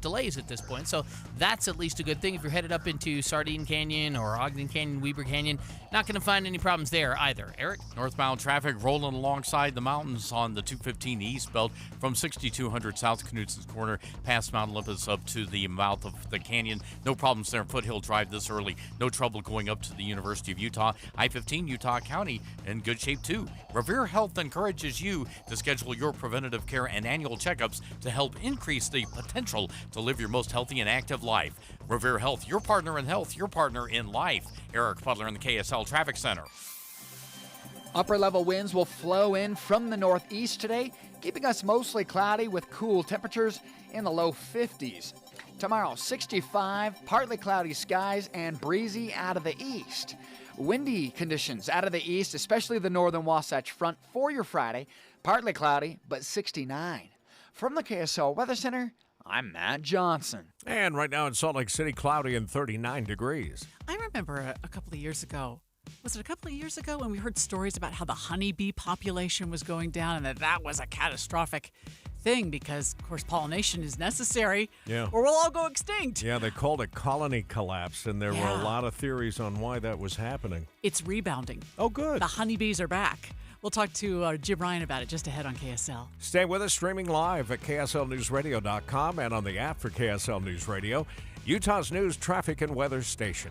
delays at this point. So that's at least a good thing. If you're headed up into Sardine Canyon or Ogden Canyon, Weber Canyon, not going to find any problems there either. Eric? Northbound traffic rolling alongside the mountains on the 215 East Belt from 6200 South Knutson's Corner past Mount Olympus up to the mouth of the canyon. No problems there. Foothill Drive this early. No trouble going up to the University of Utah. I-15 Utah County in good shape too. Revere Health encourages you to schedule your preventative care and annual checkups to help increase the potential to live your most healthy and active life. Revere Health, your partner in health, your partner in life. Eric Butler in the KSL Traffic Center. Upper-level winds will flow in from the northeast today, keeping us mostly cloudy with cool temperatures in the low 50s. Tomorrow, 65, partly cloudy skies and breezy out of the east. Windy conditions out of the east, especially the northern Wasatch Front for your Friday. Partly cloudy, but 69. From the KSL Weather Center, I'm Matt Johnson. And right now in Salt Lake City, cloudy and 39 degrees. I remember a couple of years ago. Was it a couple of years ago when we heard stories about how the honeybee population was going down and that was a catastrophic thing because, of course, pollination is necessary or we'll all go extinct. Yeah, they called it colony collapse, and there were a lot of theories on why that was happening. It's rebounding. Oh, good. The honeybees are back. We'll talk to Jim Ryan about it just ahead on KSL. Stay with us, streaming live at KSLNewsRadio.com and on the app for KSL News Radio, Utah's news, traffic, and weather station.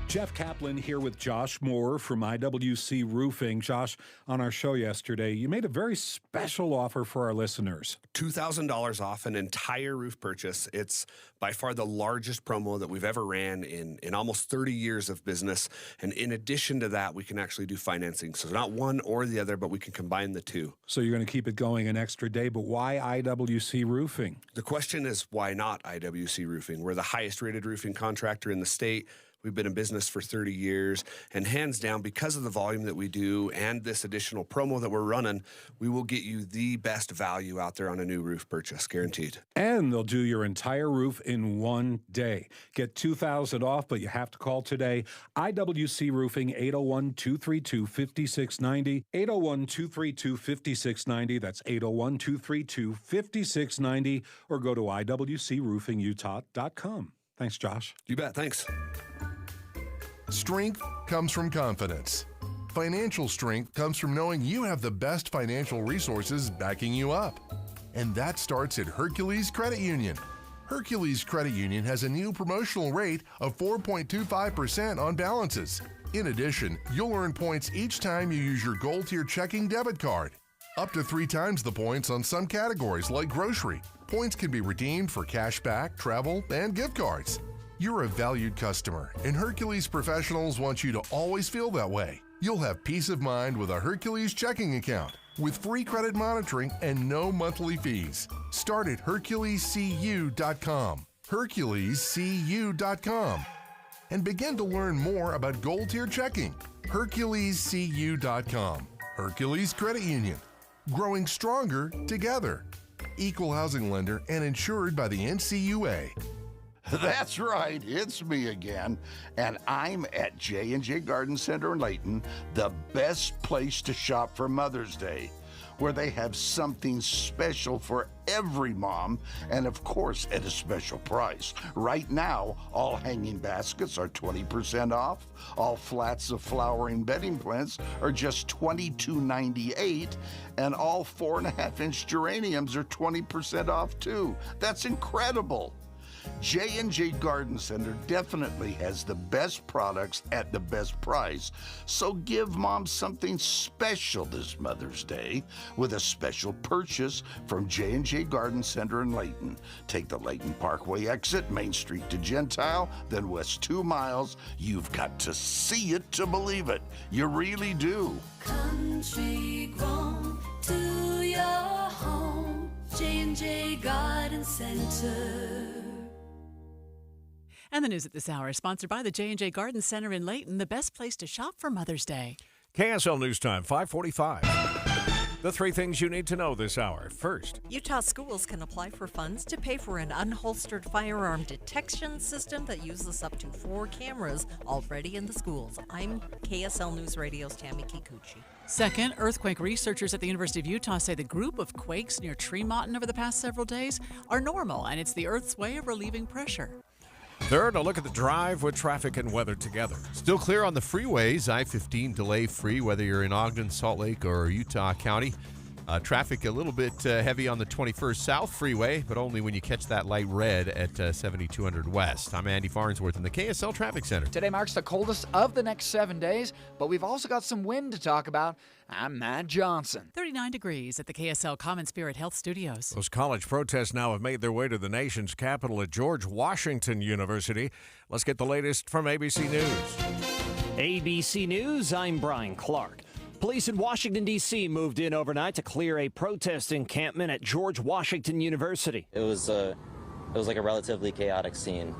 Jeff Kaplan here with Josh Moore from IWC Roofing. Josh, on our show yesterday, you made a very special offer for our listeners. $2,000 off an entire roof purchase. It's by far the largest promo that we've ever ran in almost 30 years of business. And in addition to that, we can actually do financing. So not one or the other, but we can combine the two. So you're going to keep it going an extra day, but why IWC Roofing? The question is, why not IWC Roofing? We're the highest rated roofing contractor in the state. We've been in business for 30 years, and hands down, because of the volume that we do and this additional promo that we're running, we will get you the best value out there on a new roof purchase, guaranteed. And they'll do your entire roof in one day. Get $2,000 off, but you have to call today. IWC Roofing, 801-232-5690, 801-232-5690. That's 801-232-5690, or go to IWCRoofingUtah.com. Thanks, Josh. You bet. Thanks. Strength comes from confidence. Financial strength comes from knowing you have the best financial resources backing you up. And that starts at Hercules Credit Union. Hercules Credit Union has a new promotional rate of 4.25% on balances. In addition, you'll earn points each time you use your Gold Tier checking debit card. Up to 3 times the points on some categories like grocery. Points can be redeemed for cash back, travel, and gift cards. You're a valued customer, and Hercules professionals want you to always feel that way. You'll have peace of mind with a Hercules checking account with free credit monitoring and no monthly fees. Start at HerculesCU.com. HerculesCU.com. And begin to learn more about Gold Tier checking. HerculesCU.com. Hercules Credit Union. Growing stronger together. Equal housing lender and insured by the NCUA. That's right, it's me again, and I'm at J&J Garden Center in Layton, the best place to shop for Mother's Day, where they have something special for every mom, and of course at a special price. Right now, all hanging baskets are 20% off, all flats of flowering bedding plants are just $22.98, and all 4.5-inch geraniums are 20% off too. That's incredible. J&J Garden Center definitely has the best products at the best price. So give mom something special this Mother's Day with a special purchase from J&J Garden Center in Layton. Take the Layton Parkway exit, Main Street to Gentile, then west 2 miles. You've got to see it to believe it. You really do. Country grown to your home, J&J Garden Center. And the news at this hour is sponsored by the J&J Garden Center in Layton, the best place to shop for Mother's Day. KSL News Time, 5:45. The 3 things you need to know this hour. First, Utah schools can apply for funds to pay for an unholstered firearm detection system that uses up to 4 cameras already in the schools. I'm KSL News Radio's Tammy Kikuchi. Second, earthquake researchers at the University of Utah say the group of quakes near Tremonton over the past several days are normal, and it's the Earth's way of relieving pressure. Third, a look at the drive with traffic and weather together. Still clear on the freeways, I-15 delay free, whether you're in Ogden, Salt Lake, or Utah County. Traffic a little bit heavy on the 21st South Freeway, but only when you catch that light red at 7200 West. I'm Andy Farnsworth in the KSL Traffic Center. Today marks the coldest of the next 7 days, but we've also got some wind to talk about. I'm Matt Johnson. 39 degrees at the KSL Common Spirit Health Studios. Those college protests now have made their way to the nation's capital at George Washington University. Let's get the latest from ABC News. ABC News, I'm Brian Clark. Police in Washington, D.C. moved in overnight to clear a protest encampment at George Washington University. It was like a relatively chaotic scene.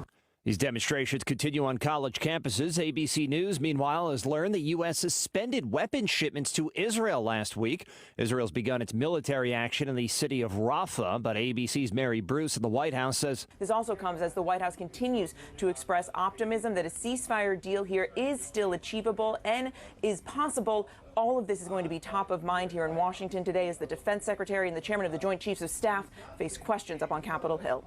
These demonstrations continue on college campuses. ABC News, meanwhile, has learned the U.S. suspended weapons shipments to Israel last week. Israel's begun its military action in the city of Rafah, but ABC's Mary Bruce in the White House says this also comes as the White House continues to express optimism that a ceasefire deal here is still achievable and is possible. All of this is going to be top of mind here in Washington today as the defense secretary and the chairman of the Joint Chiefs of Staff face questions up on Capitol Hill.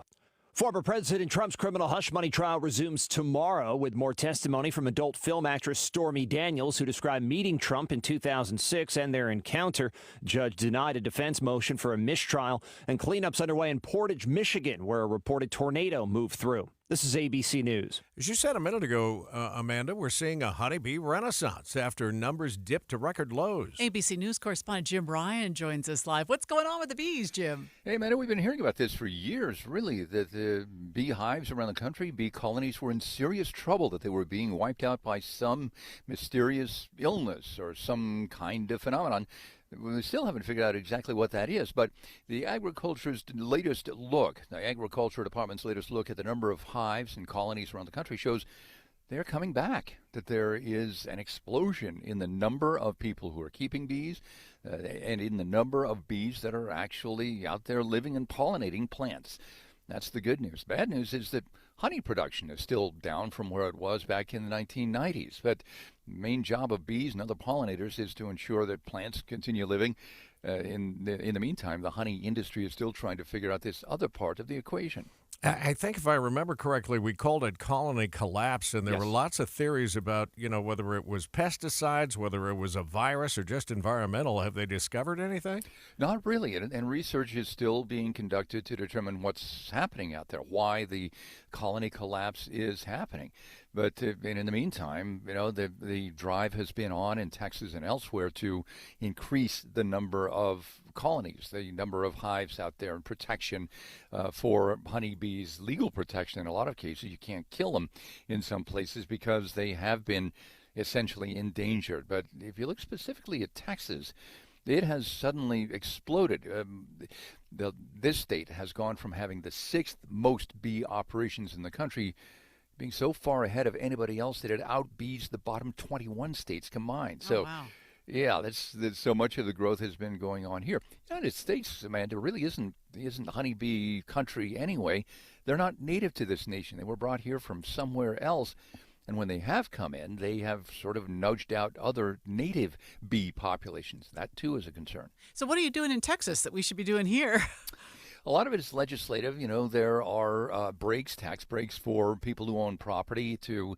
Former President Trump's criminal hush money trial resumes tomorrow with more testimony from adult film actress Stormy Daniels, who described meeting Trump in 2006 and their encounter. Judge denied a defense motion for a mistrial, and cleanups underway in Portage, Michigan, where a reported tornado moved through. This is ABC News. As you said a minute ago, Amanda, we're seeing a honeybee renaissance after numbers dipped to record lows. ABC News correspondent Jim Ryan joins us live. What's going on with the bees, Jim? Hey, Amanda, we've been hearing about this for years, really, that the beehives around the country, bee colonies, were in serious trouble, that they were being wiped out by some mysterious illness or some kind of phenomenon. We still haven't figured out exactly what that is, but the Agriculture Department's latest look at the number of hives and colonies around the country shows they're coming back, that there is an explosion in the number of people who are keeping bees and in the number of bees that are actually out there living and pollinating plants. That's the good news. Bad news is that honey production is still down from where it was back in the 1990s. But the main job of bees and other pollinators is to ensure that plants continue living. In the meantime, the honey industry is still trying to figure out this other part of the equation. I think if I remember correctly, we called it colony collapse, and there were lots of theories about, whether it was pesticides, whether it was a virus, or just environmental. Have they discovered anything? Not really, and research is still being conducted to determine what's happening out there, why the colony collapse is happening. But in the meantime, the drive has been on in Texas and elsewhere to increase the number of colonies, the number of hives out there, and protection for honeybees, legal protection in a lot of cases. You can't kill them in some places because they have been essentially endangered. But if you look specifically at Texas, it has suddenly exploded. This state has gone from having the 6th most bee operations in the country, being so far ahead of anybody else that it outbees the bottom 21 states combined. Oh, wow. Yeah, that's so much of the growth has been going on here. The United States, Amanda, really isn't honeybee country anyway. They're not native to this nation. They were brought here from somewhere else. And when they have come in, they have sort of nudged out other native bee populations. That, too, is a concern. So what are you doing in Texas that we should be doing here? A lot of it is legislative. There are tax breaks for people who own property to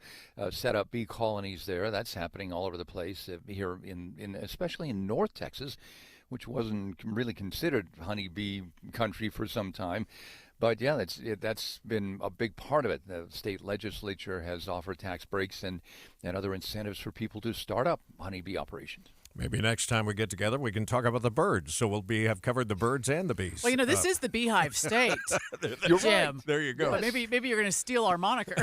set up bee colonies there. That's happening all over the place here, especially in North Texas, which wasn't really considered honeybee country for some time. But yeah, that's been a big part of it. The state legislature has offered tax breaks and other incentives for people to start up honeybee operations. Maybe next time we get together, we can talk about the birds. So we'll have covered the birds and the bees. Well, this is the beehive state. You're Jim. Right. There you go. Yes. Maybe you're going to steal our moniker.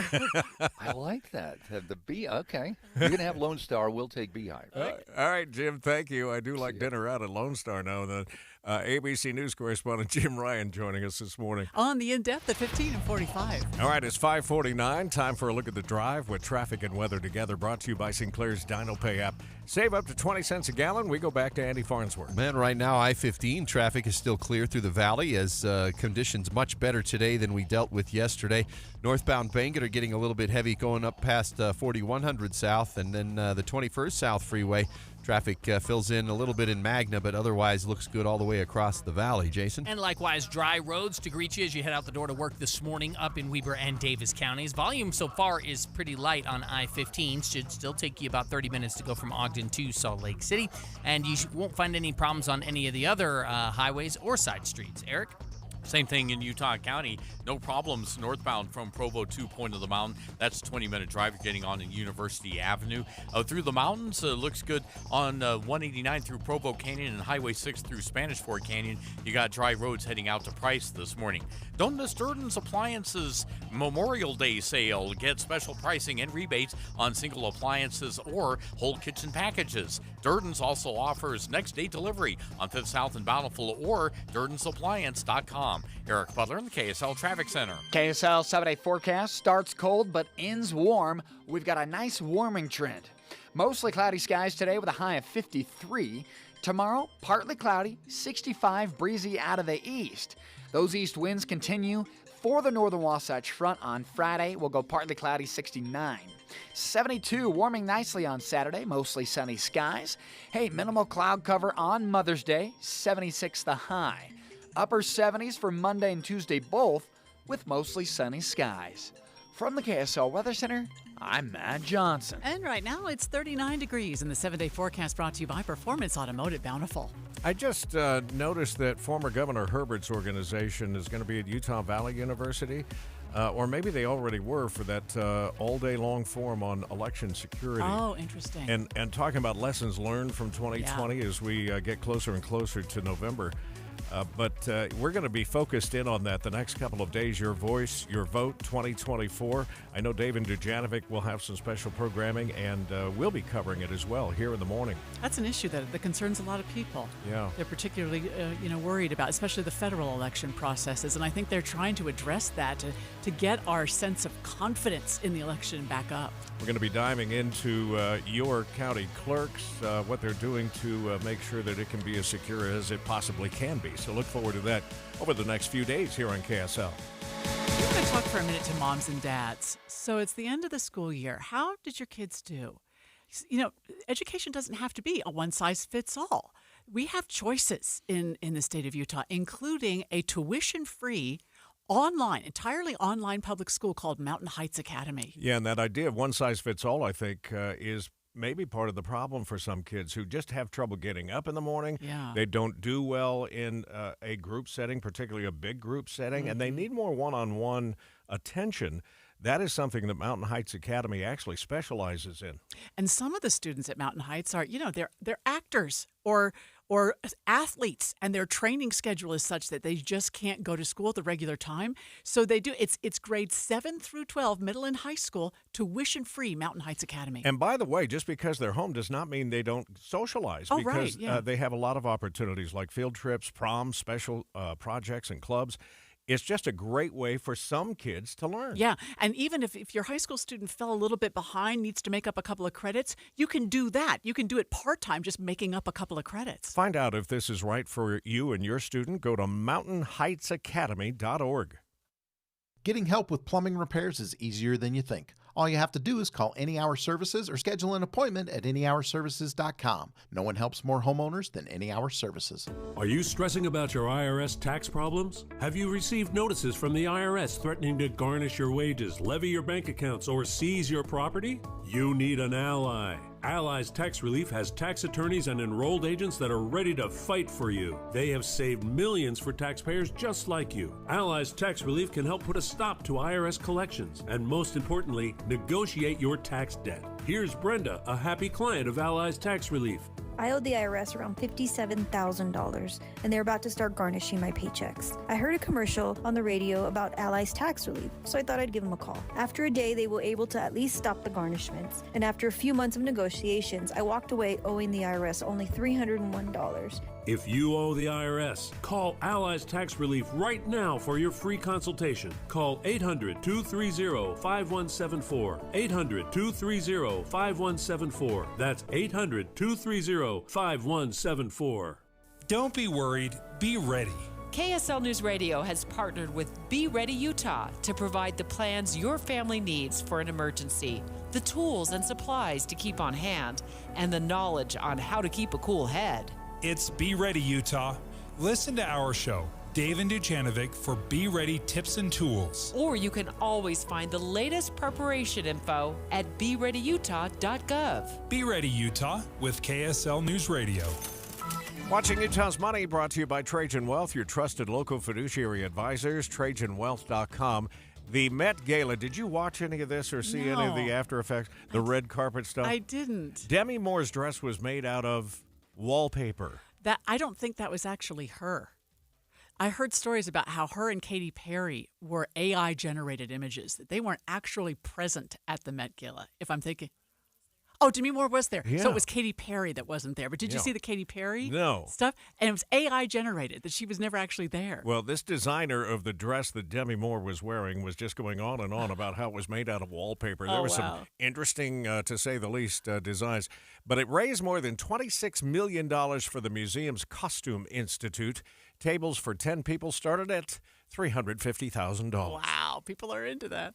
I like that. The bee. Okay, you're going to have Lone Star. We'll take beehive. All right, Jim. Thank you. I do like dinner out at Lone Star now. The ABC News correspondent Jim Ryan joining us this morning. On the In-Depth at 15 and 45. All right, it's 5:49. Time for a look at the drive with traffic and weather together. Brought to you by Sinclair's Dino Pay app. Save up to 20 cents a gallon. We go back to Andy Farnsworth. Man, right now, I-15 traffic is still clear through the valley as conditions much better today than we dealt with yesterday. Northbound Bangor are getting a little bit heavy going up past 4100 South, and then the 21st South Freeway. Traffic fills in a little bit in Magna, but otherwise looks good all the way across the valley. Jason? And likewise, dry roads to greet you as you head out the door to work this morning up in Weber and Davis counties. Volume so far is pretty light on I-15. Should still take you about 30 minutes to go from Ogden to Salt Lake City. And you won't find any problems on any of the other highways or side streets. Eric? Same thing in Utah County. No problems northbound from Provo to Point of the Mountain. That's a 20-minute drive you're getting on in University Avenue. Through the mountains, looks good on 189 through Provo Canyon and Highway 6 through Spanish Fort Canyon. You got dry roads heading out to Price this morning. Don't miss Durden's Appliances Memorial Day sale. Get special pricing and rebates on single appliances or whole kitchen packages. Durden's also offers next-day delivery on 5th South and Bountiful or Durden'sAppliance.com. Eric Butler in the KSL Traffic Center. KSL 7-day forecast starts cold but ends warm. We've got a nice warming trend. Mostly cloudy skies today with a high of 53. Tomorrow, partly cloudy, 65, breezy out of the east. Those east winds continue for the northern Wasatch Front on Friday. We'll go partly cloudy, 69. 72, warming nicely on Saturday, mostly sunny skies. Hey, minimal cloud cover on Mother's Day, 76 the high. Upper 70s for Monday and Tuesday both, with mostly sunny skies. From the KSL Weather Center, I'm Matt Johnson. And right now it's 39 degrees in the 7-day forecast brought to you by Performance Automotive Bountiful. I just noticed that former Governor Herbert's organization is going to be at Utah Valley University. Or maybe they already were for that all-day-long forum on election security. Oh, interesting. And talking about lessons learned from 2020 as we get closer and closer to November. But we're going to be focused in on that the next couple of days. Your Voice, Your Vote 2024. I know Dave and Dujanovic will have some special programming, and we'll be covering it as well here in the morning. That's an issue that concerns a lot of people. Yeah. They're particularly worried about, especially the federal election processes. And I think they're trying to address that to get our sense of confidence in the election back up. We're going to be diving into your county clerks, what they're doing to make sure that it can be as secure as it possibly can be. So look forward to that over the next few days here on KSL. We're going to talk for a minute to moms and dads. So it's the end of the school year. How did your kids do? You know, education doesn't have to be a one-size-fits-all. We have choices in the state of Utah, including a tuition-free entirely online public school called Mountain Heights Academy. Yeah, and that idea of one size fits all, I think, is maybe part of the problem for some kids who just have trouble getting up in the morning. Yeah. They don't do well in a group setting, particularly a big group setting, and they need more one-on-one attention. That is something that Mountain Heights Academy actually specializes in. And some of the students at Mountain Heights are, they're actors or athletes, and their training schedule is such that they just can't go to school at the regular time. So they do. It's grades 7 through 12, middle and high school, tuition-free Mountain Heights Academy. And by the way, just because they're home does not mean they don't socialize. Oh, because right, yeah. They have a lot of opportunities like field trips, proms, special projects, and clubs. It's just a great way for some kids to learn. Yeah, and even if your high school student fell a little bit behind, needs to make up a couple of credits, you can do that. You can do it part-time, just making up a couple of credits. Find out if this is right for you and your student. Go to mountainheightsacademy.org. Getting help with plumbing repairs is easier than you think. All you have to do is call Any Hour Services or schedule an appointment at anyhourservices.com. No one helps more homeowners than Any Hour Services. Are you stressing about your IRS tax problems? Have you received notices from the IRS threatening to garnish your wages, levy your bank accounts, or seize your property? You need an ally. Allies Tax Relief has tax attorneys and enrolled agents that are ready to fight for you. They have saved millions for taxpayers just like you. Allies Tax Relief can help put a stop to IRS collections and, most importantly, negotiate your tax debt. Here's Brenda, a happy client of Allies Tax Relief. I owed the IRS around $57,000, and they're about to start garnishing my paychecks. I heard a commercial on the radio about Allies Tax Relief, so I thought I'd give them a call. After a day, they were able to at least stop the garnishments, and after a few months of negotiations, I walked away owing the IRS only $301. If you owe the IRS, call Allies Tax Relief right now for your free consultation. Call 800-230-5174. 800-230-5174. That's 800-230-5174. Don't be worried, be ready. KSL News Radio has partnered with Be Ready Utah to provide the plans your family needs for an emergency, the tools and supplies to keep on hand, and the knowledge on how to keep a cool head. It's Be Ready Utah. Listen to our show, Dave and Dujanovic, for Be Ready tips and tools. Or you can always find the latest preparation info at BeReadyUtah.gov. Be Ready Utah with KSL News Radio. Watching Utah's Money, brought to you by Trajan Wealth, your trusted local fiduciary advisors, TrajanWealth.com. The Met Gala, did you watch any of this or see any of the after effects, the red carpet stuff? I didn't. Demi Moore's dress was made out of wallpaper. I don't think that was actually her. I heard stories about how her and Katy Perry were AI-generated images, that they weren't actually present at the Met Gala, if I'm thinking. Oh, Demi Moore was there. Yeah. So it was Katy Perry that wasn't there. But did you Yeah. see the Katy Perry No. stuff? And it was AI generated, that she was never actually there. Well, this designer of the dress that Demi Moore was wearing was just going on and on about how it was made out of wallpaper. There Oh, was wow. some interesting, to say the least, designs. But it raised more than $26 million for the museum's Costume Institute. Tables for 10 people started at $350,000. Wow, people are into that.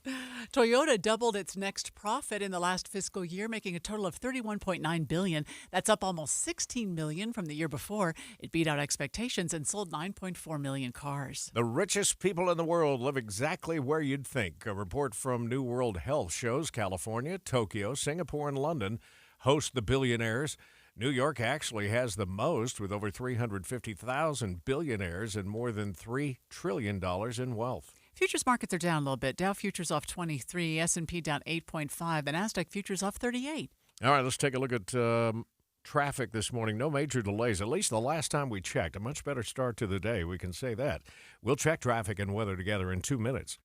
Toyota doubled its next profit in the last fiscal year, making a total of $31.9 billion. That's up almost $16 million from the year before. It beat out expectations and sold 9.4 million cars. The richest people in the world live exactly where you'd think. A report from New World Health shows California, Tokyo, Singapore, and London host the billionaires. New York actually has the most, with over 350,000 billionaires and more than $3 trillion in wealth. Futures markets are down a little bit. Dow futures off 23, S&P down 8.5, and NASDAQ futures off 38. All right, let's take a look at traffic this morning. No major delays, at least the last time we checked. A much better start to the day, we can say that. We'll check traffic and weather together in 2 minutes.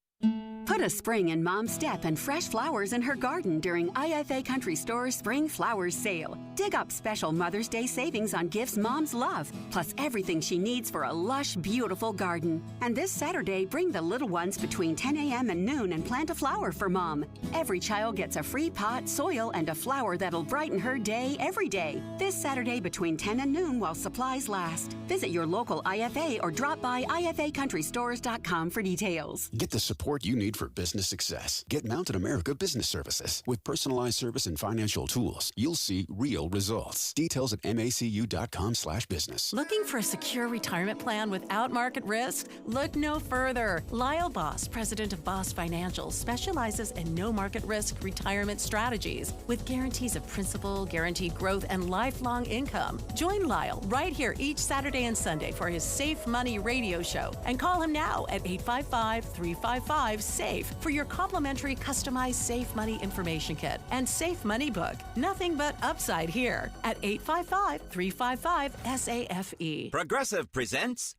Put a spring in Mom's step and fresh flowers in her garden during IFA Country Store's Spring Flowers Sale. Dig up special Mother's Day savings on gifts moms love, plus everything she needs for a lush, beautiful garden. And this Saturday, bring the little ones between 10 a.m. and noon and plant a flower for Mom. Every child gets a free pot, soil, and a flower that'll brighten her day every day. This Saturday between 10 and noon while supplies last. Visit your local IFA or drop by ifacountrystores.com for details. Get the support you need for business success. Get Mountain America Business Services. With personalized service and financial tools, you'll see real results. Details at macu.com/business. Looking for a secure retirement plan without market risk? Look no further. Lyle Boss, president of Boss Financial, specializes in no market risk retirement strategies with guarantees of principal, guaranteed growth, and lifelong income. Join Lyle right here each Saturday and Sunday for his Safe Money radio show, and call him now at 855-355-SAFE for your complimentary customized Safe Money information kit and Safe Money book. Nothing but upside here at 855-355-SAFE. Progressive presents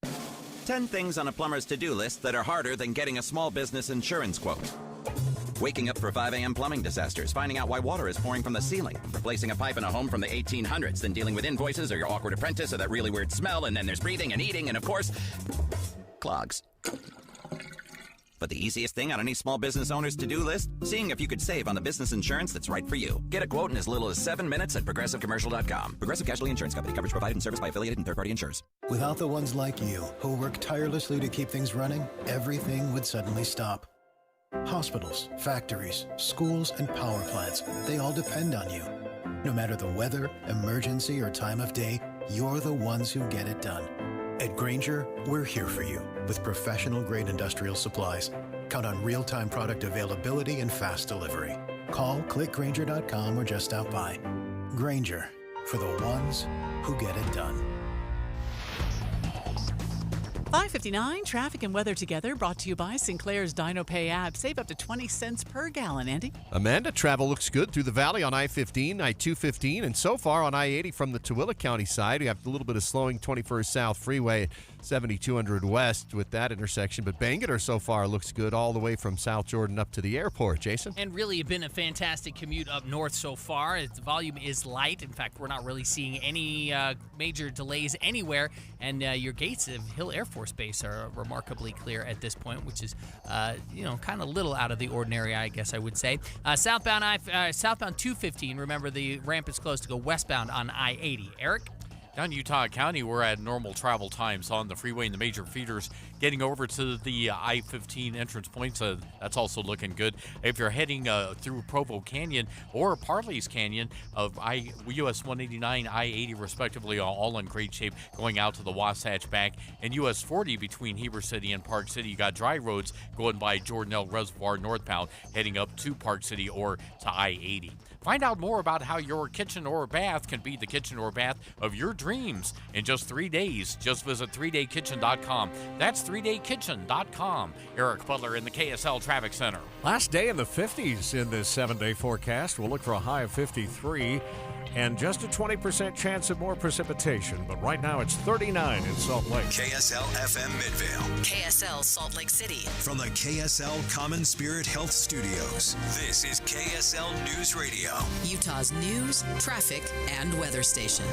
10 things on a plumber's to-do list that are harder than getting a small business insurance quote. Waking up for 5 a.m. plumbing disasters, finding out why water is pouring from the ceiling, replacing a pipe in a home from the 1800s, then dealing with invoices or your awkward apprentice or that really weird smell, and then there's breathing and eating and, of course, clogs. But the easiest thing on any small business owner's to-do list? Seeing if you could save on the business insurance that's right for you. Get a quote in as little as 7 minutes at ProgressiveCommercial.com. Progressive Casualty Insurance Company. Coverage provided and serviced by affiliated and third-party insurers. Without the ones like you, who work tirelessly to keep things running, everything would suddenly stop. Hospitals, factories, schools, and power plants, they all depend on you. No matter the weather, emergency, or time of day, you're the ones who get it done. At Grainger, we're here for you with professional-grade industrial supplies. Count on real-time product availability and fast delivery. Call, click Grainger.com, or just stop by. Grainger, for the ones who get it done. 5:59, traffic and weather together, brought to you by Sinclair's DinoPay app. Save up to 20 cents per gallon, Andy. Amanda, travel looks good through the valley on I-15, I-215, and so far on I-80 from the Tooele County side. We have a little bit of slowing 21st South Freeway, 7200 West with that intersection. But Bangor so far looks good all the way from South Jordan up to the airport. Jason? And really been a fantastic commute up north so far. The volume is light. In fact, we're not really seeing any major delays anywhere. And your gates of Hill Air Force Base are remarkably clear at this point, which is, kind of little out of the ordinary, I guess I would say. Southbound 215, remember the ramp is closed to go westbound on I-80. Eric? Down in Utah County, we're at normal travel times on the freeway and the major feeders. Getting over to the I-15 entrance points, that's also looking good. If you're heading through Provo Canyon or Parley's Canyon of US 189, I-80 respectively, are all in great shape going out to the Wasatch Bank. And US 40 between Heber City and Park City, you got dry roads going by Jordanelle Reservoir northbound, heading up to Park City or to I-80. Find out more about how your kitchen or bath can be the kitchen or bath of your dreams in just 3 days. Just visit 3daykitchen.com. That's 3daykitchen.com. Eric Butler in the KSL Traffic Center. Last day in the 50s in this 7-day forecast. We'll look for a high of 53. and just a 20% chance of more precipitation. But right now it's 39 in Salt Lake. KSL FM Midvale. KSL Salt Lake City. From the KSL Common Spirit Health Studios, this is KSL News Radio. Utah's news, traffic, and weather station.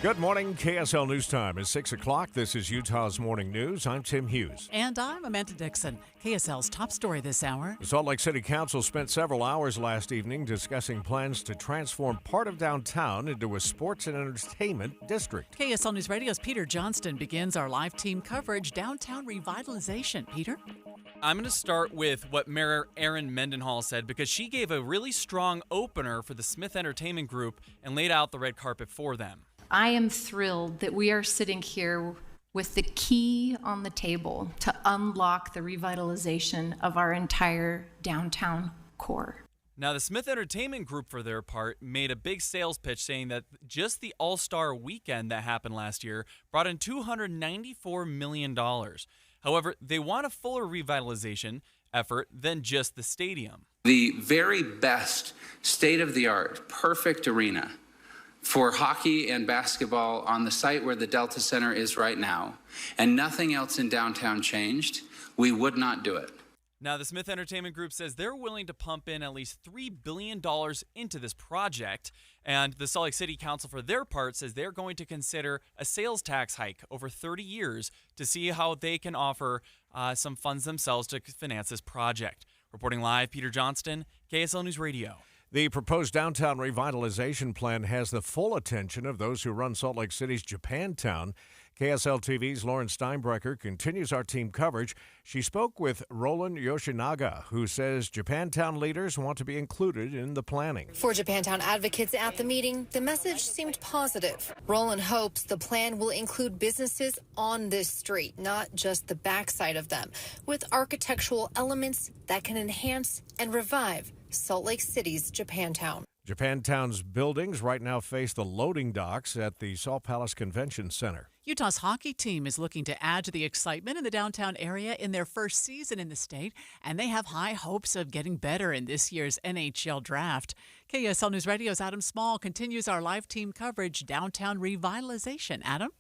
Good morning. KSL News Time is 6 o'clock. This is Utah's Morning News. I'm Tim Hughes. And I'm Amanda Dixon. KSL's top story this hour. The Salt Lake City Council spent several hours last evening discussing plans to transform part of downtown into a sports and entertainment district. KSL News Radio's Peter Johnston begins our live team coverage, Downtown Revitalization. Peter? I'm going to start with what Mayor Erin Mendenhall said, because she gave a really strong opener for the Smith Entertainment Group and laid out the red carpet for them. I am thrilled that we are sitting here with the key on the table to unlock the revitalization of our entire downtown core. Now, the Smith Entertainment Group, for their part, made a big sales pitch saying that just the All-Star Weekend that happened last year brought in $294 million. However, they want a fuller revitalization effort than just the stadium. The very best, state-of-the-art, perfect arena for hockey and basketball on the site where the Delta Center is right now, and nothing else in downtown changed, we would not do it. Now, the Smith Entertainment Group says they're willing to pump in at least $3 billion into this project, and the Salt Lake City Council, for their part, says they're going to consider a sales tax hike over 30 years to see how they can offer some funds themselves to finance this project. Reporting live, Peter Johnston, KSL News Radio. The proposed downtown revitalization plan has the full attention of those who run Salt Lake City's Japantown. KSL TV's Lauren Steinbrecher continues our team coverage. She spoke with Roland Yoshinaga, who says Japantown leaders want to be included in the planning. For Japantown advocates at the meeting, the message seemed positive. Roland hopes the plan will include businesses on this street, not just the backside of them, with architectural elements that can enhance and revive Salt Lake City's Japantown. Japantown's buildings right now face the loading docks at the Salt Palace Convention Center. Utah's hockey team is looking to add to the excitement in the downtown area in their first season in the state, and they have high hopes of getting better in this year's NHL draft. KSL News Radio's Adam Small continues our live team coverage, Downtown Revitalization. Adam?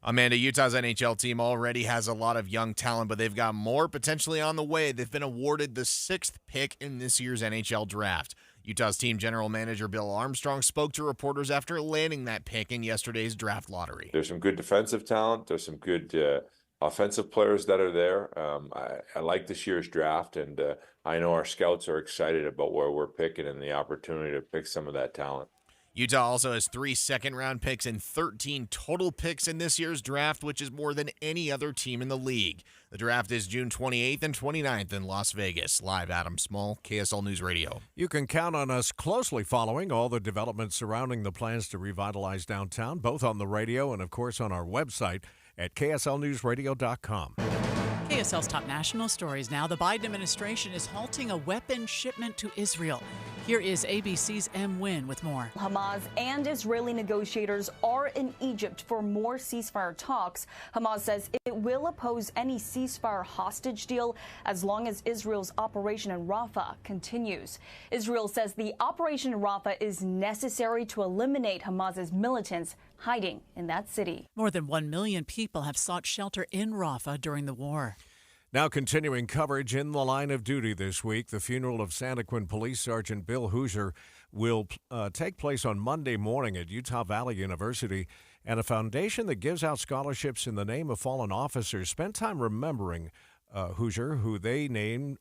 Amanda, Utah's NHL team already has a lot of young talent, but they've got more potentially on the way. They've been awarded the 6th pick in this year's NHL draft. Utah's team general manager Bill Armstrong spoke to reporters after landing that pick in yesterday's draft lottery. There's some good defensive talent. There's some good offensive players that are there. I like this year's draft, and I know our scouts are excited about where we're picking and the opportunity to pick some of that talent. Utah also has 3 second-round picks and 13 total picks in this year's draft, which is more than any other team in the league. The draft is June 28th and 29th in Las Vegas. Live, Adam Small, KSL News Radio. You can count on us closely following all the developments surrounding the plans to revitalize downtown, both on the radio and, of course, on our website at kslnewsradio.com. KSL's top national stories now. The Biden administration is halting a weapon shipment to Israel. Here is ABC's M. Wynn with more. Hamas and Israeli negotiators are in Egypt for more ceasefire talks. Hamas says it will oppose any ceasefire hostage deal as long as Israel's operation in Rafah continues. Israel says the operation in Rafah is necessary to eliminate Hamas's militants hiding in that city. More than 1 million people have sought shelter in Rafah during the war. Now continuing coverage in the line of duty this week, the funeral of Santaquin Police Sergeant Bill Hoosier will take place on Monday morning at Utah Valley University, and a foundation that gives out scholarships in the name of fallen officers spent time remembering Hoosier, who they named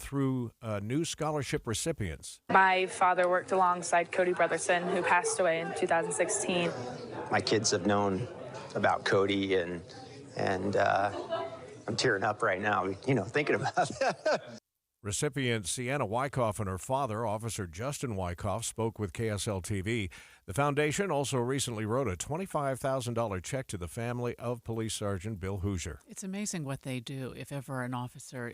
through new scholarship recipients. My father worked alongside Cody Brotherson, who passed away in 2016. My kids have known about Cody, and I'm tearing up right now, thinking about it. Recipient Sienna Wyckoff and her father, Officer Justin Wyckoff, spoke with KSL TV. The foundation also recently wrote a $25,000 check to the family of Police Sergeant Bill Hoosier. It's amazing what they do. If ever an officer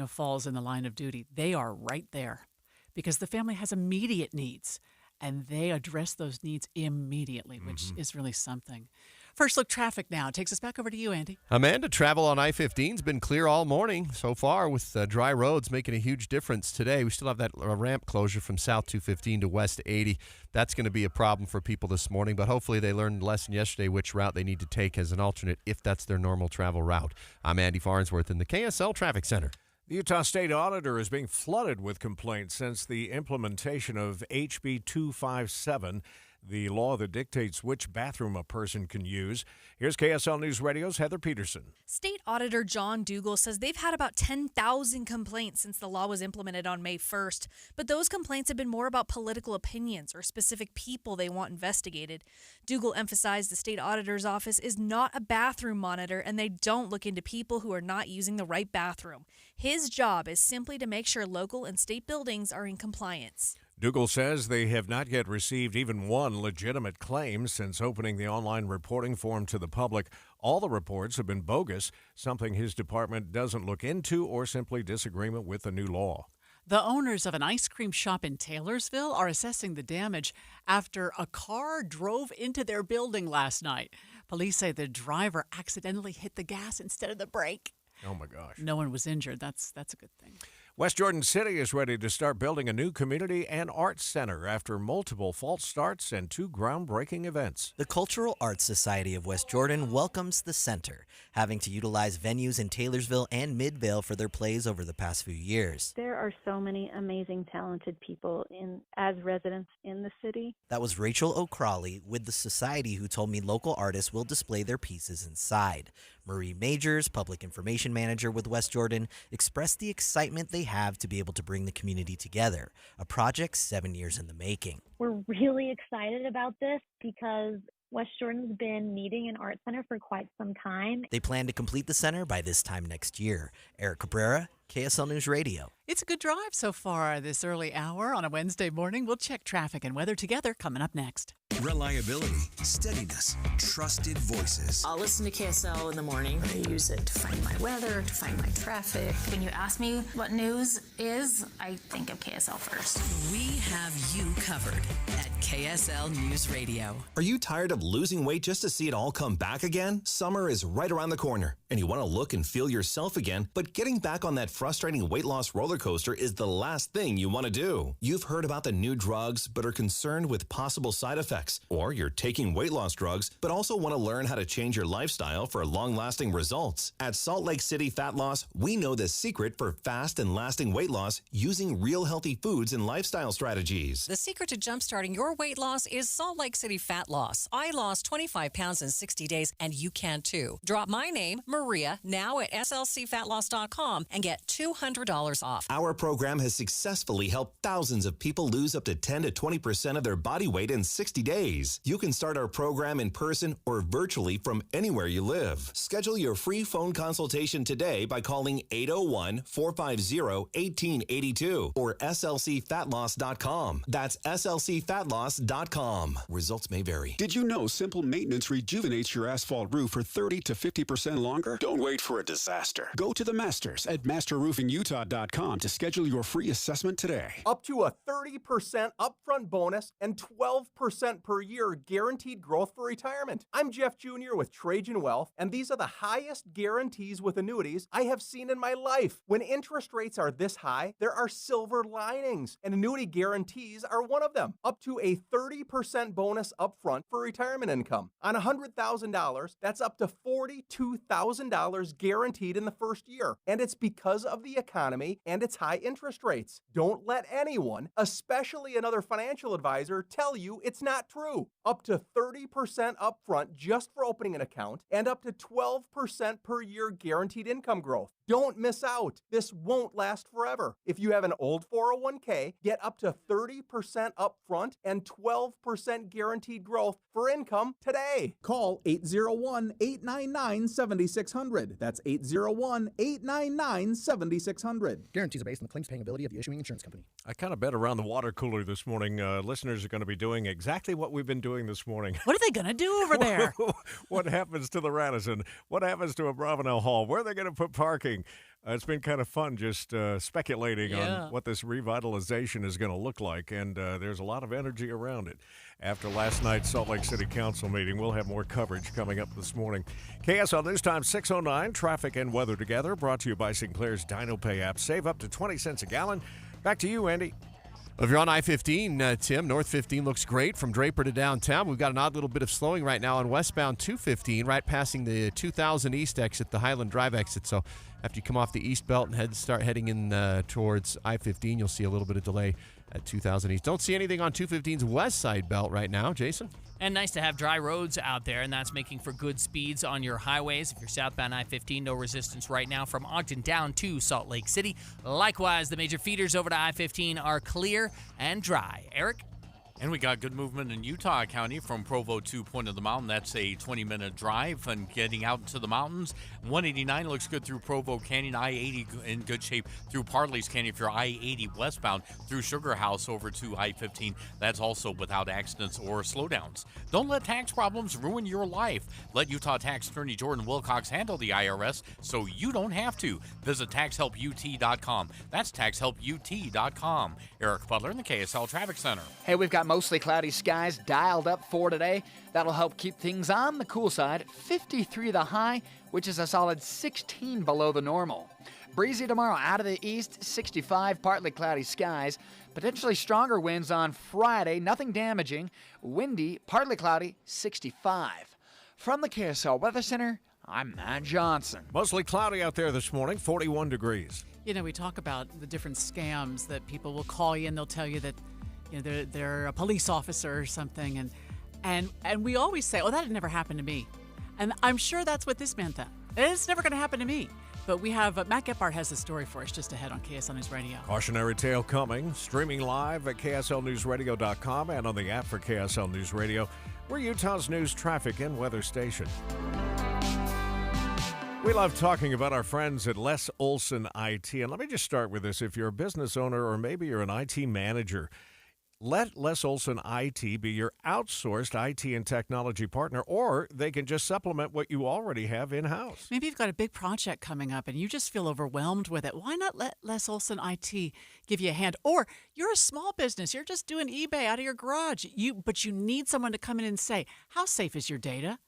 falls in the line of duty, they are right there because the family has immediate needs, and they address those needs immediately, which is really something. First look traffic now takes us back over to you, Andy. Amanda, travel on I-15 has been clear all morning so far with dry roads making a huge difference today. We still have that ramp closure from South 215 to West 80. That's going to be a problem for people this morning, but hopefully they learned a lesson yesterday which route they need to take as an alternate if that's their normal travel route. I'm Andy Farnsworth in the KSL Traffic Center. The Utah State Auditor is being flooded with complaints since the implementation of HB 257, the law that dictates which bathroom a person can use. Here's KSL News Radio's Heather Peterson. State Auditor John Dougal says they've had about 10,000 complaints since the law was implemented on May 1st. But those complaints have been more about political opinions or specific people they want investigated. Dougal emphasized the state auditor's office is not a bathroom monitor and they don't look into people who are not using the right bathroom. His job is simply to make sure local and state buildings are in compliance. Dougal says they have not yet received even one legitimate claim since opening the online reporting form to the public. All the reports have been bogus, something his department doesn't look into or simply disagreement with the new law. The owners of an ice cream shop in Taylorsville are assessing the damage after a car drove into their building last night. Police say the driver accidentally hit the gas instead of the brake. Oh, my gosh. No one was injured. That's a good thing. West Jordan City is ready to start building a new community and arts center after multiple false starts and 2 groundbreaking events. The Cultural Arts Society of West Jordan welcomes the center, having to utilize venues in Taylorsville and Midvale for their plays over the past few years. There are so many amazing, talented people as residents in the city. That was Rachel O'Crawley with the society who told me local artists will display their pieces inside. Marie Majors, Public Information Manager with West Jordan, expressed the excitement they have to be able to bring the community together, a project 7 years in the making. We're really excited about this because West Jordan's been needing an art center for quite some time. They plan to complete the center by this time next year. Eric Cabrera, KSL News Radio. It's a good drive so far this early hour on a Wednesday morning. We'll check traffic and weather together coming up next. Reliability, steadiness, trusted voices. I'll listen to KSL in the morning. I use it to find my weather, to find my traffic. When you ask me what news is, I think of KSL first. We have you covered at KSL News Radio. Are you tired of losing weight just to see it all come back again? Summer is right around the corner, and you want to look and feel yourself again, but getting back on that frustrating weight loss roller coaster is the last thing you want to do. You've heard about the new drugs, but are concerned with possible side effects. Or you're taking weight loss drugs, but also want to learn how to change your lifestyle for long-lasting results. At Salt Lake City Fat Loss, we know the secret for fast and lasting weight loss using real healthy foods and lifestyle strategies. The secret to jumpstarting your weight loss is Salt Lake City Fat Loss. I lost 25 pounds in 60 days, and you can too. Drop my name, Maria, now at slcfatloss.com and get $200 off. Our program has successfully helped thousands of people lose up to 10 to 20% of their body weight in 60 days. You can start our program in person or virtually from anywhere you live. Schedule your free phone consultation today by calling 801-450-1882 or slcfatloss.com. That's slcfatloss.com. Results may vary. Did you know simple maintenance rejuvenates your asphalt roof for 30 to 50% longer? Don't wait for a disaster. Go to the Masters at masterroofingutah.com to schedule your free assessment today. Up to a 30% upfront bonus and 12% per year guaranteed growth for retirement. I'm Jeff Jr. with Trajan Wealth, and these are the highest guarantees with annuities I have seen in my life. When interest rates are this high, there are silver linings, and annuity guarantees are one of them. Up to a 30% bonus upfront for retirement income. On $100,000, that's up to $42,000 guaranteed in the first year. And it's because of the economy and its high interest rates. Don't let anyone, especially another financial advisor, tell you it's not true. Up to 30% upfront just for opening an account and up to 12% per year guaranteed income growth. Don't miss out. This won't last forever. If you have an old 401k, get up to 30% upfront and 12% guaranteed growth for income today. Call 801-899-7600. That's 801-899-7600. Guarantees are based on the claims paying ability of the issuing insurance company. I kind of bet around the water cooler this morning. Listeners are going to be doing exactly what we've been doing this morning. What are they going to do over there? What happens to the Radisson? What happens to a Bravenel Hall? Where are they going to put parking? saying. It's been kind of fun just speculating on what this revitalization is going to look like, and there's a lot of energy around it. After last night's Salt Lake City Council meeting, we'll have more coverage coming up this morning. KSL News Time 6:09, traffic and weather together, brought to you by Sinclair's Dino Pay app. Save up to 20 cents a gallon. Back to you, Andy. If you're on I-15, Tim, North 15 looks great from Draper to downtown. We've got an odd little bit of slowing right now on westbound 215, right passing the 2000 East exit, the Highland Drive exit. So after you come off the East Belt and start heading in towards I-15, you'll see a little bit of delay at 2000 East. Don't see anything on 215's west side belt right now. Jason? And nice to have dry roads out there, and that's making for good speeds on your highways. If you're southbound I-15, no resistance right now from Ogden down to Salt Lake City. Likewise, the major feeders over to I-15 are clear and dry. Eric? And we got good movement in Utah County from Provo to Point of the Mountain. That's a 20-minute drive and getting out into the mountains. 189 looks good through Provo Canyon. I-80 in good shape through Parley's Canyon. If you're I-80 westbound through Sugar House over to I-15, that's also without accidents or slowdowns. Don't let tax problems ruin your life. Let Utah Tax Attorney Jordan Wilcox handle the IRS so you don't have to. Visit taxhelput.com. That's taxhelput.com. Eric Butler in the KSL Traffic Center. Hey, we've got mostly cloudy skies dialed up for today. That'll help keep things on the cool side. 53 the high, which is a solid 16 below the normal. Breezy tomorrow out of the east, 65, partly cloudy skies. Potentially stronger winds on Friday, nothing damaging. Windy, partly cloudy, 65. From the KSL Weather Center, I'm Matt Johnson. Mostly cloudy out there this morning, 41 degrees. You know, we talk about the different scams that people will call you and they'll tell you that they're a police officer or something, and we always say, "Oh, that had never happened to me," and I'm sure that's what this meant. That it's never going to happen to me. But we have Matt Gephardt has the story for us just ahead on KSL News Radio. Cautionary tale coming, streaming live at KSLNewsRadio.com and on the app for KSL News Radio. We're Utah's news, traffic, and weather station. We love talking about our friends at Les Olson IT, and let me just start with this: if you're a business owner or maybe you're an IT manager, let Les Olson IT be your outsourced IT and technology partner, or they can just supplement what you already have in-house. Maybe you've got a big project coming up and you just feel overwhelmed with it. Why not let Les Olson IT give you a hand? Or you're a small business. You're just doing eBay out of your garage. But you need someone to come in and say, how safe is your data?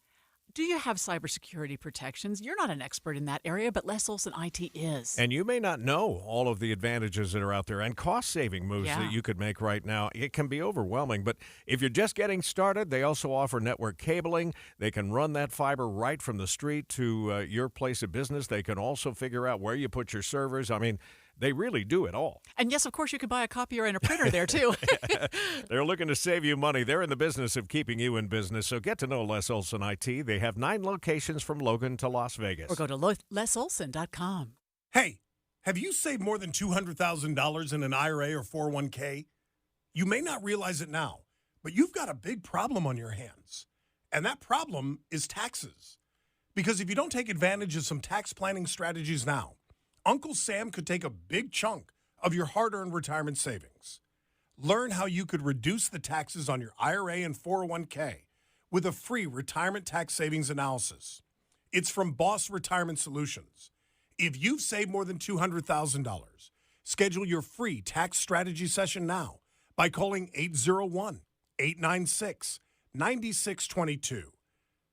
Do you have cybersecurity protections? You're not an expert in that area, but Les Olson IT is. And you may not know all of the advantages that are out there and cost-saving moves that you could make right now. It can be overwhelming, but if you're just getting started, they also offer network cabling. They can run that fiber right from the street to your place of business. They can also figure out where you put your servers. I mean, they really do it all. And yes, of course, you could buy a copier and a printer there, too. They're looking to save you money. They're in the business of keeping you in business. So get to know Les Olson IT. They have 9 locations from Logan to Las Vegas. Or go to lesolson.com. Hey, have you saved more than $200,000 in an IRA or 401k? You may not realize it now, but you've got a big problem on your hands. And that problem is taxes. Because if you don't take advantage of some tax planning strategies now, Uncle Sam could take a big chunk of your hard-earned retirement savings. Learn how you could reduce the taxes on your IRA and 401k with a free retirement tax savings analysis. It's from Boss Retirement Solutions. If you've saved more than $200,000, schedule your free tax strategy session now by calling 801-896-9622.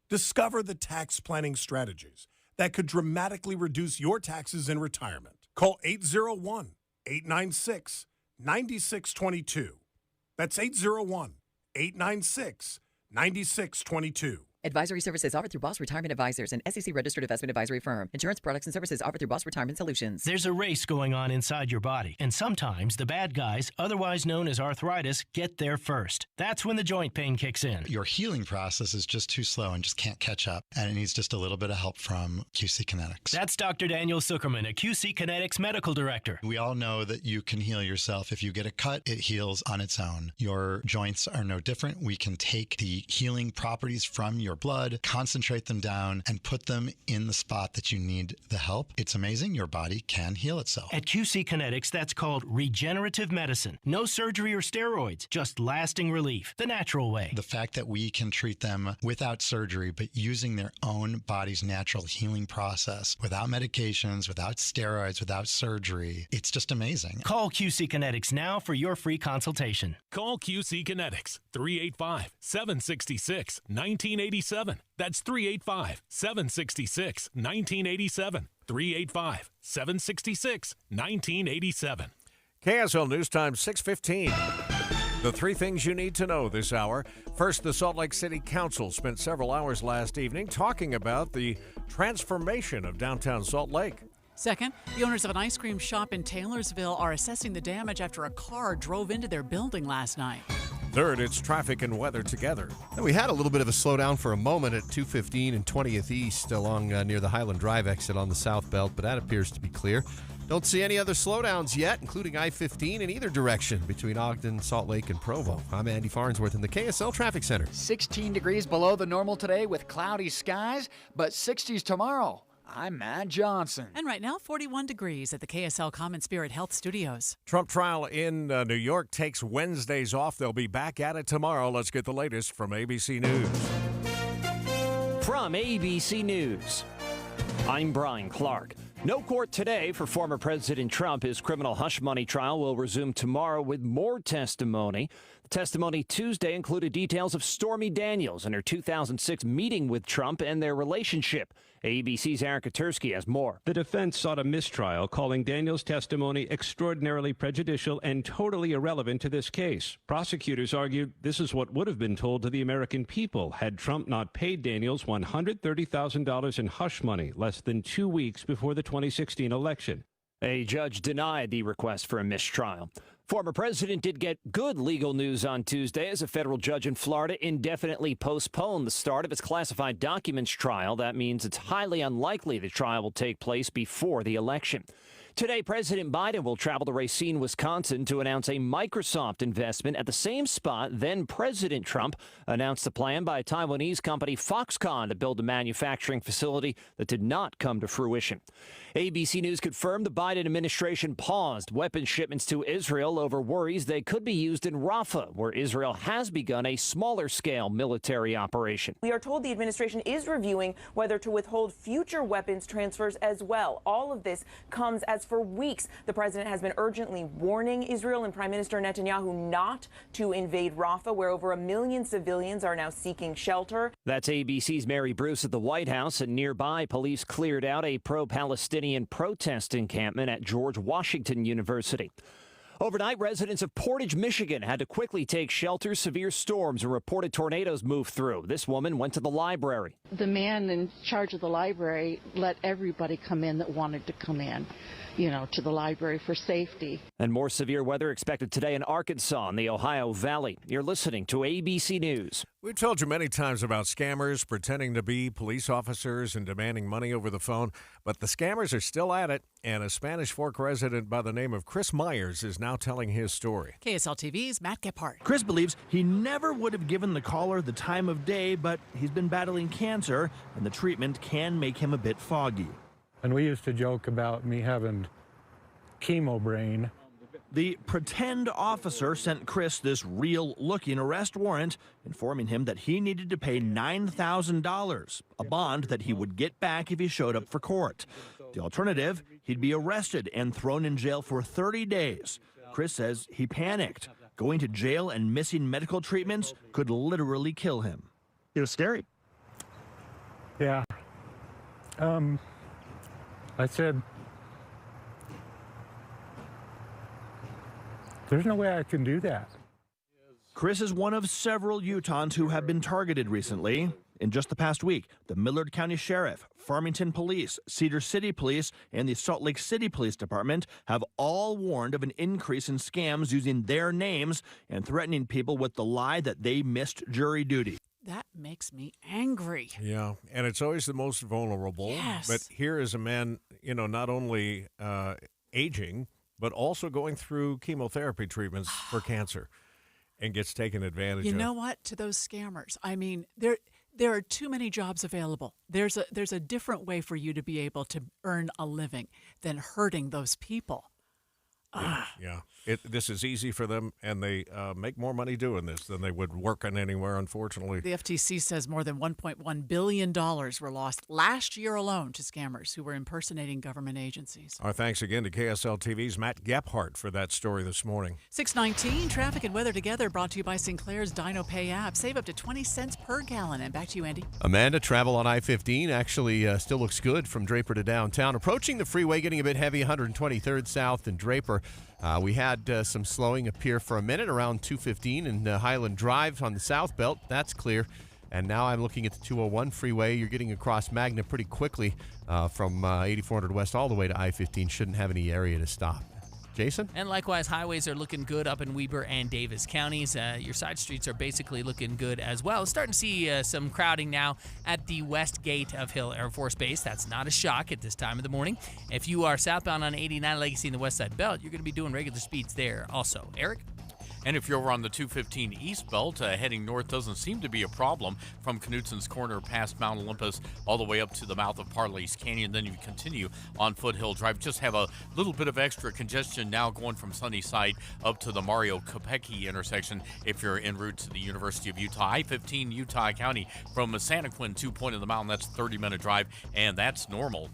Discover the tax planning strategies that could dramatically reduce your taxes in retirement. Call 801-896-9622. That's 801-896-9622. Advisory services offered through Boss Retirement Advisors, an SEC-registered investment advisory firm. Insurance products and services offered through Boss Retirement Solutions. There's a race going on inside your body, and sometimes the bad guys, otherwise known as arthritis, get there first. That's when the joint pain kicks in. Your healing process is just too slow and just can't catch up, and it needs just a little bit of help from QC Kinetics. That's Dr. Daniel Zuckerman, a QC Kinetics medical director. We all know that you can heal yourself. If you get a cut, it heals on its own. Your joints are no different. We can take the healing properties from your your blood, concentrate them down, and put them in the spot that you need the help. It's amazing. Your body can heal itself. At QC Kinetics, that's called regenerative medicine. No surgery or steroids, just lasting relief, the natural way. The fact that we can treat them without surgery, but using their own body's natural healing process, without medications, without steroids, without surgery, it's just amazing. Call QC Kinetics now for your free consultation. Call QC Kinetics, 385-766-1987. That's 385-766-1987. 385-766-1987. KSL News Time, 6:15. The three things you need to know this hour. First, the Salt Lake City Council spent several hours last evening talking about the transformation of downtown Salt Lake. Second, the owners of an ice cream shop in Taylorsville are assessing the damage after a car drove into their building last night. Third, it's traffic and weather together. And we had a little bit of a slowdown for a moment at 215 and 20th East along near the Highland Drive exit on the South Belt, but that appears to be clear. Don't see any other slowdowns yet, including I-15 in either direction between Ogden, Salt Lake, and Provo. I'm Andy Farnsworth in the KSL Traffic Center. 16 degrees below the normal today with cloudy skies, but 60s tomorrow. I'm Matt Johnson. And right now, 41 degrees at the KSL Common Spirit Health Studios. Trump trial in New York takes Wednesdays off. They'll be back at it tomorrow. Let's get the latest from ABC News. From ABC News, I'm Brian Clark. No court today for former President Trump. His criminal hush money trial will resume tomorrow with more testimony. The testimony Tuesday included details of Stormy Daniels and her 2006 meeting with Trump and their relationship. ABC's Erica Tursky has more. The defense sought a mistrial, calling Daniels' testimony extraordinarily prejudicial and totally irrelevant to this case. Prosecutors argued this is what would have been told to the American people had Trump not paid Daniels $130,000 in hush money less than 2 weeks before the 2016 election. A judge denied the request for a mistrial. Former president did get good legal news on Tuesday as a federal judge in Florida indefinitely postponed the start of its classified documents trial. That means it's highly unlikely the trial will take place before the election. Today, President Biden will travel to Racine, Wisconsin to announce a Microsoft investment at the same spot then President Trump announced the plan by Taiwanese company Foxconn to build a manufacturing facility that did not come to fruition. ABC News confirmed the Biden administration paused weapons shipments to Israel over worries they could be used in Rafah, where Israel has begun a smaller-scale military operation. We are told the administration is reviewing whether to withhold future weapons transfers as well. All of this comes as for weeks the president has been urgently warning Israel and Prime Minister Netanyahu not to invade Rafah, where over 1 million civilians are now seeking shelter. That's ABC's Mary Bruce at the White House, and nearby police cleared out a pro-Palestinian protest encampment at George Washington University. Overnight, residents of Portage, Michigan had to quickly take shelter. Severe storms and reported tornadoes moved through. This woman went to the library. The man in charge of the library let everybody come in that wanted to come in, to the library for safety. And more severe weather expected today in Arkansas and the Ohio Valley. You're listening to ABC News. We've told you many times about scammers pretending to be police officers and demanding money over the phone, but the scammers are still at it, and a Spanish Fork resident by the name of Chris Myers is now telling his story. KSL TV's Matt Gephardt. Chris believes he never would have given the caller the time of day, but he's been battling cancer, and the treatment can make him a bit foggy. And we used to joke about me having chemo brain. The pretend officer sent Chris this real-looking arrest warrant, informing him that he needed to pay $9,000, a bond that he would get back if he showed up for court. The alternative, he'd be arrested and thrown in jail for 30 days. Chris says he panicked. Going to jail and missing medical treatments could literally kill him. It was scary. Yeah. I said, there's no way I can do that. Chris is one of several Utahns who have been targeted recently. In just the past week, the Millard County Sheriff, Farmington Police, Cedar City Police, and the Salt Lake City Police Department have all warned of an increase in scams using their names and threatening people with the lie that they missed jury duty. That makes me angry. Yeah, and it's always the most vulnerable. Yes. But here is a man, not only aging, but also going through chemotherapy treatments for cancer and gets taken advantage of. You know what? To those scammers, There are too many jobs available. There's a different way for you to be able to earn a living than hurting those people. Yeah. This is easy for them, and they make more money doing this than they would working anywhere, unfortunately. The FTC says more than $1.1 billion were lost last year alone to scammers who were impersonating government agencies. Our thanks again to KSL TV's Matt Gephardt for that story this morning. 6:19, traffic and weather together, brought to you by Sinclair's Dino Pay app. Save up to 20 cents per gallon. And back to you, Andy. Amanda, travel on I-15 actually still looks good from Draper to downtown. Approaching the freeway, getting a bit heavy, 123rd South and Draper. We had some slowing appear for a minute around 215 and Highland Drive on the South Belt. That's clear. And now I'm looking at the 201 freeway. You're getting across Magna pretty quickly from 8400 West all the way to I-15. Shouldn't have any area to stop. Jason? And likewise, highways are looking good up in Weber and Davis counties. Your side streets are basically looking good as well. Starting to see some crowding now at the west gate of Hill Air Force Base. That's not a shock at this time of the morning. If you are southbound on 89 Legacy in the West Side Belt, you're going to be doing regular speeds there also. Eric? And if you're over on the 215 East Belt, heading north doesn't seem to be a problem from Knutson's Corner past Mount Olympus all the way up to the mouth of Parley's Canyon. Then you continue on Foothill Drive. Just have a little bit of extra congestion now going from Sunnyside up to the Mario Kopecki intersection if you're en route to the University of Utah. I-15 Utah County from Santaquin to Point of the Mountain, that's a 30-minute drive, and that's normal.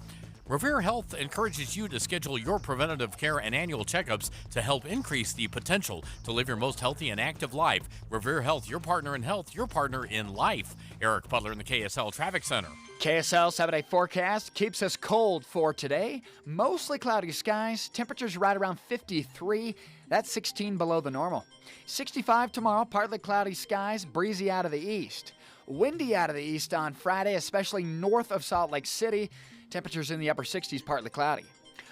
Revere Health encourages you to schedule your preventative care and annual checkups to help increase the potential to live your most healthy and active life. Revere Health, your partner in health, your partner in life. Eric Butler in the KSL Traffic Center. KSL 7-day forecast keeps us cold for today. Mostly cloudy skies, temperatures right around 53. That's 16 below the normal. 65 tomorrow, partly cloudy skies, breezy out of the east. Windy out of the east on Friday, especially north of Salt Lake City. Temperatures in the upper 60s, partly cloudy.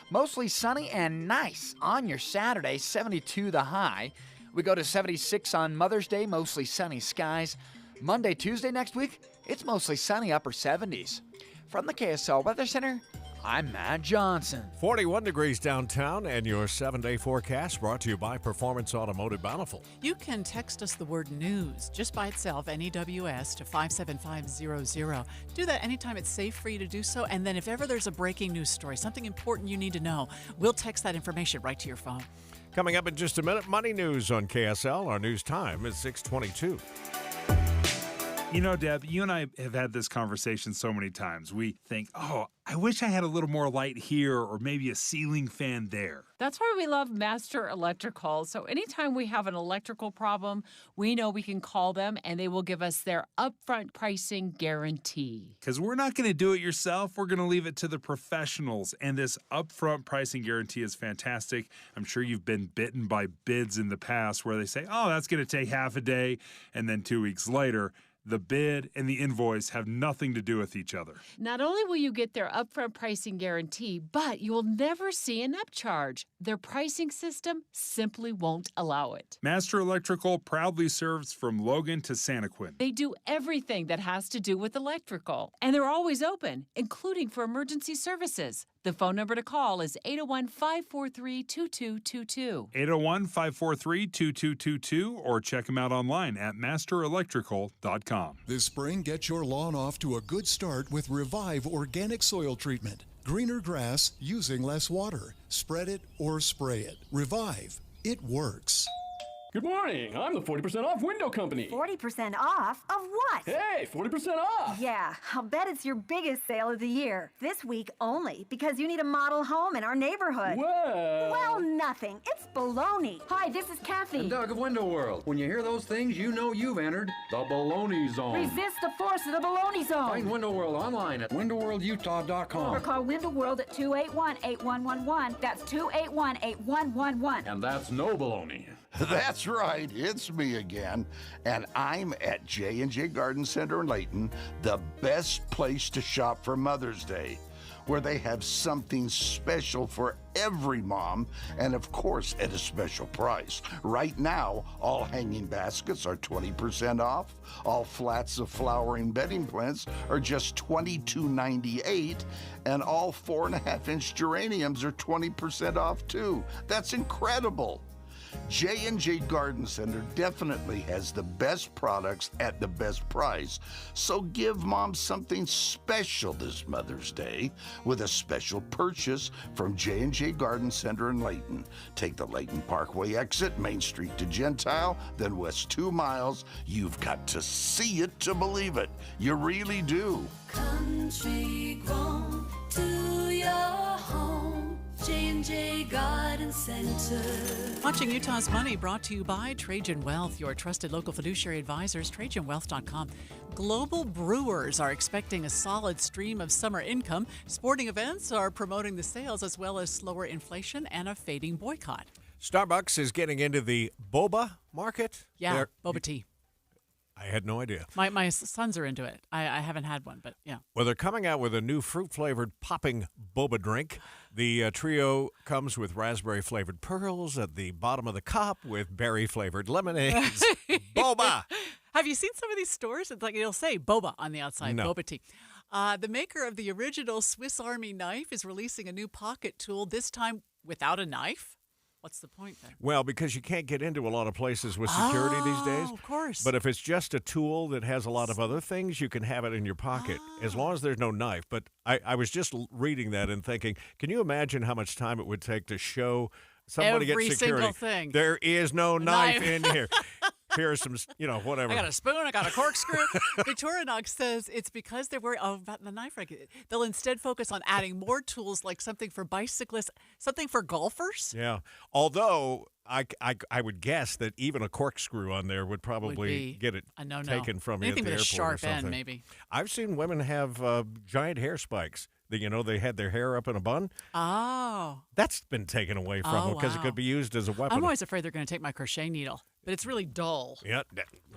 Mostly sunny and nice on your Saturday, 72 the high. We go to 76 on Mother's Day, mostly sunny skies. Monday, Tuesday next week, it's mostly sunny, upper 70s. From the KSL Weather Center, I'm Matt Johnson. 41 degrees downtown, and your 7-day forecast brought to you by Performance Automotive Bountiful. You can text us the word news just by itself, NEWS, to 57500. Do that anytime it's safe for you to do so. And then if ever there's a breaking news story, something important you need to know, we'll text that information right to your phone. Coming up in just a minute, money news on KSL. Our news time is 6:22. You know, Deb, you and I have had this conversation so many times. We think, oh, I wish I had a little more light here or maybe a ceiling fan there. That's why we love Master Electrical. So anytime we have an electrical problem, we know we can call them and they will give us their upfront pricing guarantee. Because we're not going to do it yourself. We're going to leave it to the professionals. And this upfront pricing guarantee is fantastic. I'm sure you've been bitten by bids in the past where they say, oh, that's going to take half a day. And then 2 weeks later, the bid and the invoice have nothing to do with each other. Not only will you get their upfront pricing guarantee, but you will never see an upcharge. Their pricing system simply won't allow it. Master Electrical proudly serves from Logan to Santaquin. They do everything that has to do with electrical, and they're always open, including for emergency services. The phone number to call is 801-543-2222. 801-543-2222, or check them out online at masterelectrical.com. This spring, get your lawn off to a good start with Revive Organic Soil Treatment. Greener grass using less water. Spread it or spray it. Revive. It works. Good morning. I'm the 40% off window company. 40% off? Of what? Hey, 40% off! Yeah, I'll bet it's your biggest sale of the year. This week only, because you need a model home in our neighborhood. Well, nothing. It's baloney. Hi, this is Kathy. And Doug of Window World. When you hear those things, you know you've entered the baloney zone. Resist the force of the baloney zone. Find Window World online at windowworldutah.com. Or call Window World at 281-8111. That's 281-8111. And that's no baloney. That's right, it's me again, and I'm at J&J Garden Center in Layton, the best place to shop for Mother's Day, where they have something special for every mom, and of course at a special price. Right now, all hanging baskets are 20% off, all flats of flowering bedding plants are just $22.98, and all 4.5-inch geraniums are 20% off too. That's incredible. J&J Garden Center definitely has the best products at the best price. So give Mom something special this Mother's Day with a special purchase from J&J Garden Center in Layton. Take the Layton Parkway exit, Main Street to Gentile, then west 2 miles. You've got to see it to believe it. You really do. Country grown to your home. J&J Garden Center. Watching Utah's Money brought to you by Trajan Wealth, your trusted local fiduciary advisors, TrajanWealth.com. Global brewers are expecting a solid stream of summer income. Sporting events are promoting the sales as well as slower inflation and a fading boycott. Starbucks is getting into the boba market. Yeah, boba tea. I had no idea. My sons are into it. I haven't had one, but yeah. Well, they're coming out with a new fruit-flavored popping boba drink. The trio comes with raspberry-flavored pearls at the bottom of the cup with berry-flavored lemonades. Boba! Have you seen some of these stores? It's like it'll say boba on the outside, No. boba tea. The maker of the original Swiss Army knife is releasing a new pocket tool, this time without a knife. What's the point there? Well, because you can't get into a lot of places with security these days. Of course. But if it's just a tool that has a lot of other things, you can have it in your pocket as long as there's no knife. But I was just reading that and thinking, can you imagine how much time it would take to show somebody Every get security? single thing. There is no knife in here. Here's some, whatever. I got a spoon, I got a corkscrew. Victorinox says it's because they're worried about the knife racket. They'll instead focus on adding more tools like something for bicyclists, something for golfers. Yeah. Although I would guess that even a corkscrew on there would probably get it taken from you at Anything the with a airport sharp or something. end, maybe. I've seen women have giant hair spikes. They had their hair up in a bun. Oh. That's been taken away from them because it could be used as a weapon. I'm always afraid they're going to take my crochet needle, but it's really dull. Yeah,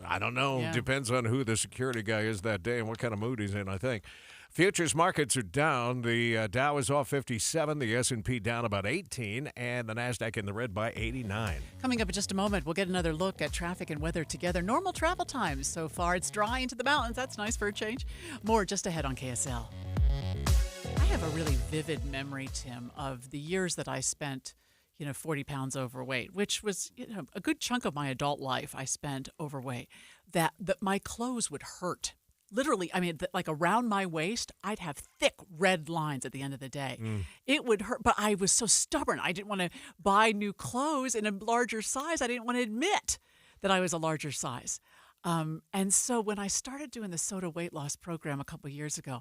I don't know. Yeah. Depends on who the security guy is that day and what kind of mood he's in, I think. Futures markets are down. The Dow is off 57, the S&P down about 18, and the NASDAQ in the red by 89. Coming up in just a moment, we'll get another look at traffic and weather together. Normal travel times so far. It's dry into the mountains. That's nice for a change. More just ahead on KSL. I have a really vivid memory, Tim, of the years that I spent 40 pounds overweight, which was a good chunk of my adult life I spent overweight, that my clothes would hurt. Literally, like around my waist, I'd have thick red lines at the end of the day. It would hurt, but I was so stubborn. I didn't want to buy new clothes in a larger size. I didn't want to admit that I was a larger size. And so when I started doing the Soda weight loss program a couple years ago,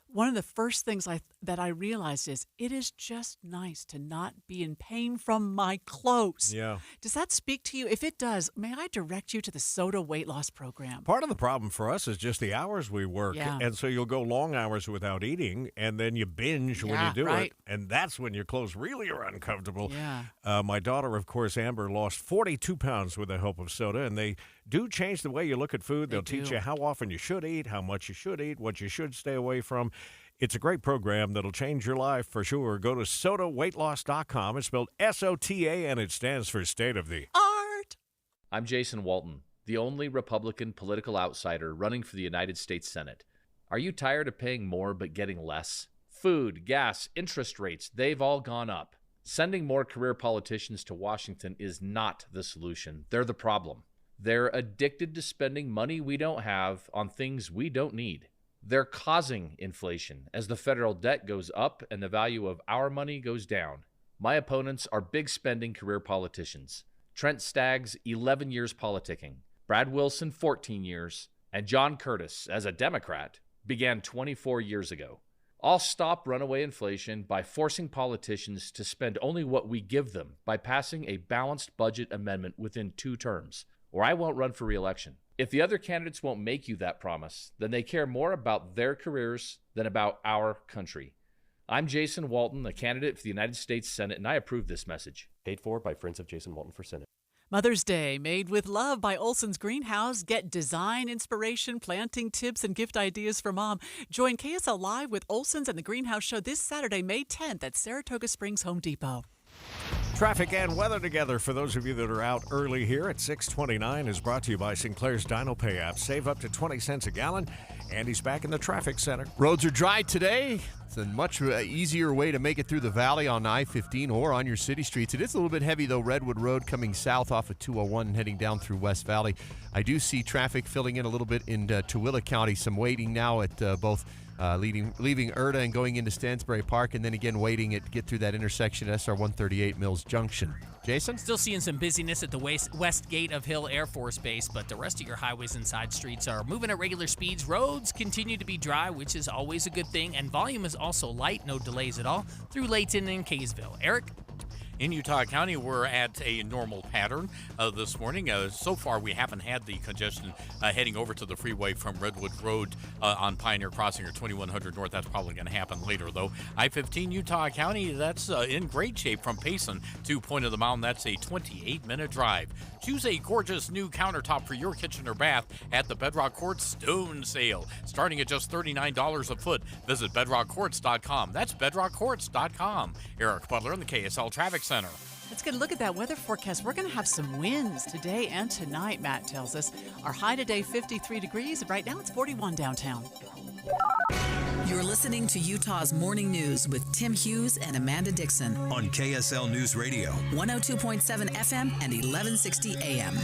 one of the first things that I realized is it is just nice to not be in pain from my clothes. Yeah. Does that speak to you? If it does, may I direct you to the Soda weight loss program? Part of the problem for us is just the hours we work. Yeah. And so you'll go long hours without eating, and then you binge when you do it. And that's when your clothes really are uncomfortable. Yeah. My daughter, of course, Amber, lost 42 pounds with the help of Soda, and they do change the way you look at food. They'll teach you how often you should eat, how much you should eat, what you should stay away from. It's a great program that'll change your life for sure. Go to sodaweightloss.com. It's spelled SOTA, and it stands for State of the Art. I'm Jason Walton, the only Republican political outsider running for the United States Senate. Are you tired of paying more but getting less? Food, gas, interest rates, they've all gone up. Sending more career politicians to Washington is not the solution. They're the problem. They're addicted to spending money we don't have on things we don't need. They're causing inflation as the federal debt goes up and the value of our money goes down. My opponents are big spending career politicians. Trent Staggs, 11 years politicking. Brad Wilson, 14 years. And John Curtis, as a Democrat, began 24 years ago. I'll stop runaway inflation by forcing politicians to spend only what we give them by passing a balanced budget amendment within 2 terms, or I won't run for re-election. If the other candidates won't make you that promise, then they care more about their careers than about our country. I'm Jason Walton, a candidate for the United States Senate, and I approve this message. Paid for by Friends of Jason Walton for Senate. Mother's Day, made with love by Olson's Greenhouse. Get design, inspiration, planting tips, and gift ideas for mom. Join KSL Live with Olson's and the Greenhouse Show this Saturday, May 10th at Saratoga Springs Home Depot. Traffic and weather together for those of you that are out early here at 6:29 is brought to you by Sinclair's Dino Pay app. Save up to 20 cents a gallon. Andy's back in the traffic center. Roads are dry today. It's a much easier way to make it through the valley on I-15 or on your city streets. It is a little bit heavy, though, Redwood Road coming south off of 201 and heading down through West Valley. I do see traffic filling in a little bit in Tooele County. Some waiting now at both leaving Erda and going into Stansbury Park, and then again waiting to get through that intersection at SR 138 Mills Junction. Jason? Still seeing some busyness at the west gate of Hill Air Force Base, but the rest of your highways and side streets are moving at regular speeds. Roads continue to be dry, which is always a good thing, and volume is also light, no delays at all, through Layton and Kaysville. Eric? In Utah County, we're at a normal pattern this morning. So far, we haven't had the congestion heading over to the freeway from Redwood Road on Pioneer Crossing or 2100 North. That's probably going to happen later, though. I-15 Utah County, that's in great shape from Payson to Point of the Mountain. That's a 28-minute drive. Choose a gorgeous new countertop for your kitchen or bath at the Bedrock Quartz Stone Sale, starting at just $39 a foot. Visit bedrockquartz.com. That's bedrockquartz.com. Eric Butler in the KSL Traffic Center. Let's get a look at that weather forecast. We're going to have some winds today and tonight, Matt tells us. Our high today, 53 degrees. Right now, it's 41 downtown. You're listening to Utah's Morning News with Tim Hughes and Amanda Dixon on KSL News Radio, 102.7 FM and 1160 AM.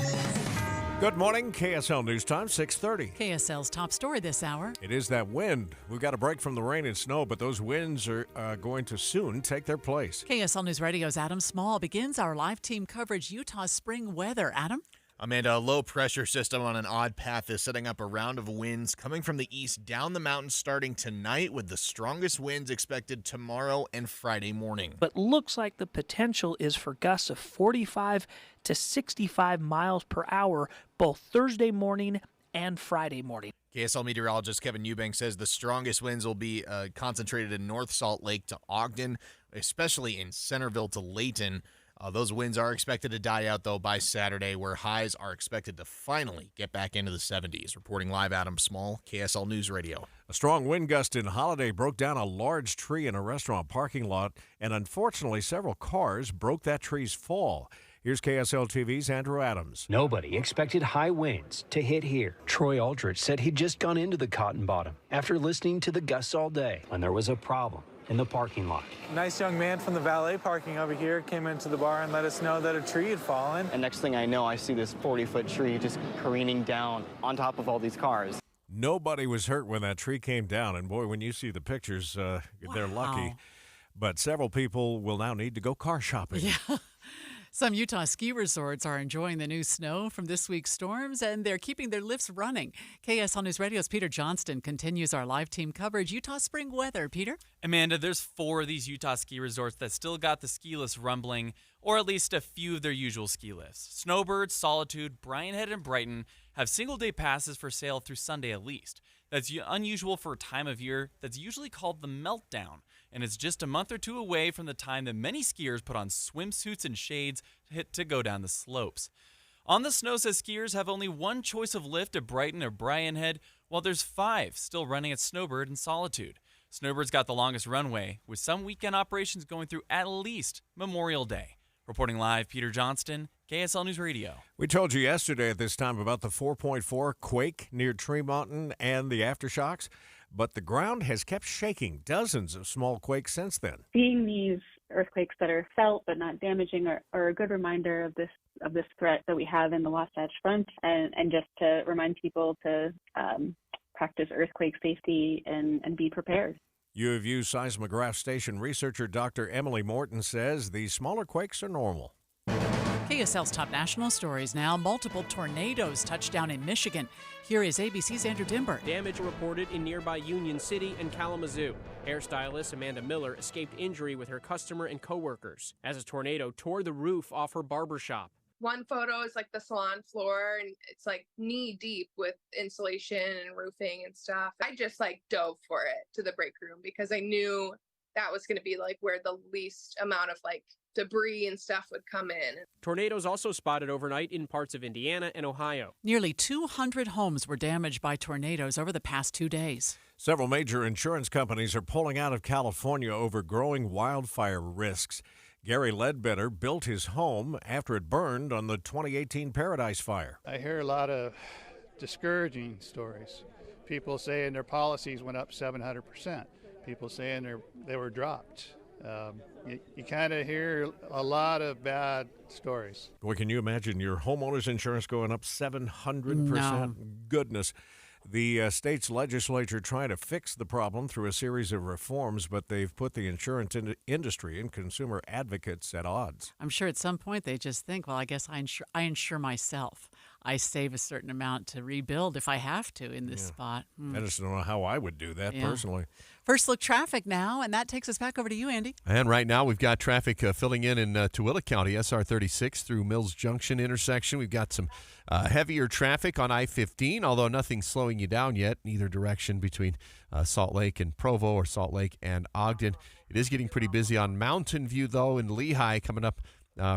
Good morning, KSL News Time, 6:30. KSL's top story this hour. It is that wind. We've got a break from the rain and snow, but those winds are going to soon take their place. KSL News Radio's Adam Small begins our live team coverage Utah's spring weather. Adam? Amanda, a low-pressure system on an odd path is setting up a round of winds coming from the east down the mountain starting tonight, with the strongest winds expected tomorrow and Friday morning. But looks like the potential is for gusts of 45 to 65 miles per hour both Thursday morning and Friday morning. KSL meteorologist Kevin Eubank says the strongest winds will be concentrated in North Salt Lake to Ogden, especially in Centerville to Layton. Those winds are expected to die out, though, by Saturday, where highs are expected to finally get back into the 70s. Reporting live, Adam Small, KSL News Radio. A strong wind gust in Holiday broke down a large tree in a restaurant parking lot, and unfortunately, several cars broke that tree's fall. Here's KSL TV's Andrew Adams. Nobody expected high winds to hit here. Troy Aldrich said he'd just gone into the Cotton Bottom after listening to the gusts all day when there was a problem in the parking lot. Nice young man from the valet parking over here came into the bar and let us know that a tree had fallen. And next thing I know, I see this 40-foot tree just careening down on top of all these cars. Nobody was hurt when that tree came down, and boy, when you see the pictures, they're lucky. But several people will now need to go car shopping. Yeah. Some Utah ski resorts are enjoying the new snow from this week's storms, and they're keeping their lifts running. KSL News Radio's Peter Johnston continues our live team coverage. Utah spring weather. Peter? Amanda, there's 4 of these Utah ski resorts that still got the ski lifts rumbling, or at least a few of their usual ski lifts. Snowbird, Solitude, Bryan Head, and Brighton have single-day passes for sale through Sunday at least. That's unusual for a time of year that's usually called the meltdown, and it's just a month or two away from the time that many skiers put on swimsuits and shades to go down the slopes. On the snow, says skiers have only one choice of lift at Brighton or Bryan Head, while there's 5 still running at Snowbird and Solitude. Snowbird's got the longest runway, with some weekend operations going through at least Memorial Day. Reporting live, Peter Johnston, KSL News Radio. We told you yesterday at this time about the 4.4 quake near Tree Mountain and the aftershocks, but the ground has kept shaking. Dozens of small quakes since then. Seeing these earthquakes that are felt but not damaging are a good reminder of this threat that we have in the Wasatch Front, and just to remind people to practice earthquake safety and be prepared. U of U seismograph station researcher Dr. Emily Morton says these smaller quakes are normal. KSL's top national stories now. Multiple tornadoes touched down in Michigan. Here is ABC's Andrew Dimber. Damage reported in nearby Union City and Kalamazoo. Hairstylist Amanda Miller escaped injury with her customer and coworkers as a tornado tore the roof off her barbershop. One photo is like the salon floor, and it's like knee deep with insulation and roofing and stuff. I just dove for it to the break room because I knew that was going to be where the least amount of debris and stuff would come in. Tornadoes also spotted overnight in parts of Indiana and Ohio. Nearly 200 homes were damaged by tornadoes over the past 2 days. Several major insurance companies are pulling out of California over growing wildfire risks. Gary Ledbetter built his home after it burned on the 2018 Paradise Fire. I hear a lot of discouraging stories. People saying their policies went up 700%. people saying they were dropped. You kind of hear a lot of bad stories. Well, can you imagine your homeowner's insurance going up 700%? No. Goodness. The state's legislature trying to fix the problem through a series of reforms, but they've put the insurance industry and consumer advocates at odds. I'm sure at some point they just think, well, I guess I insure myself. I save a certain amount to rebuild if I have to in this spot. I just don't know how I would do that personally. First look traffic now, and that takes us back over to you, Andy. And right now we've got traffic filling in Tooele County, SR 36 through Mills Junction intersection. We've got some heavier traffic on I-15, although nothing slowing you down yet in either direction between Salt Lake and Provo or Salt Lake and Ogden. It is getting pretty busy on Mountain View, though, in Lehigh coming up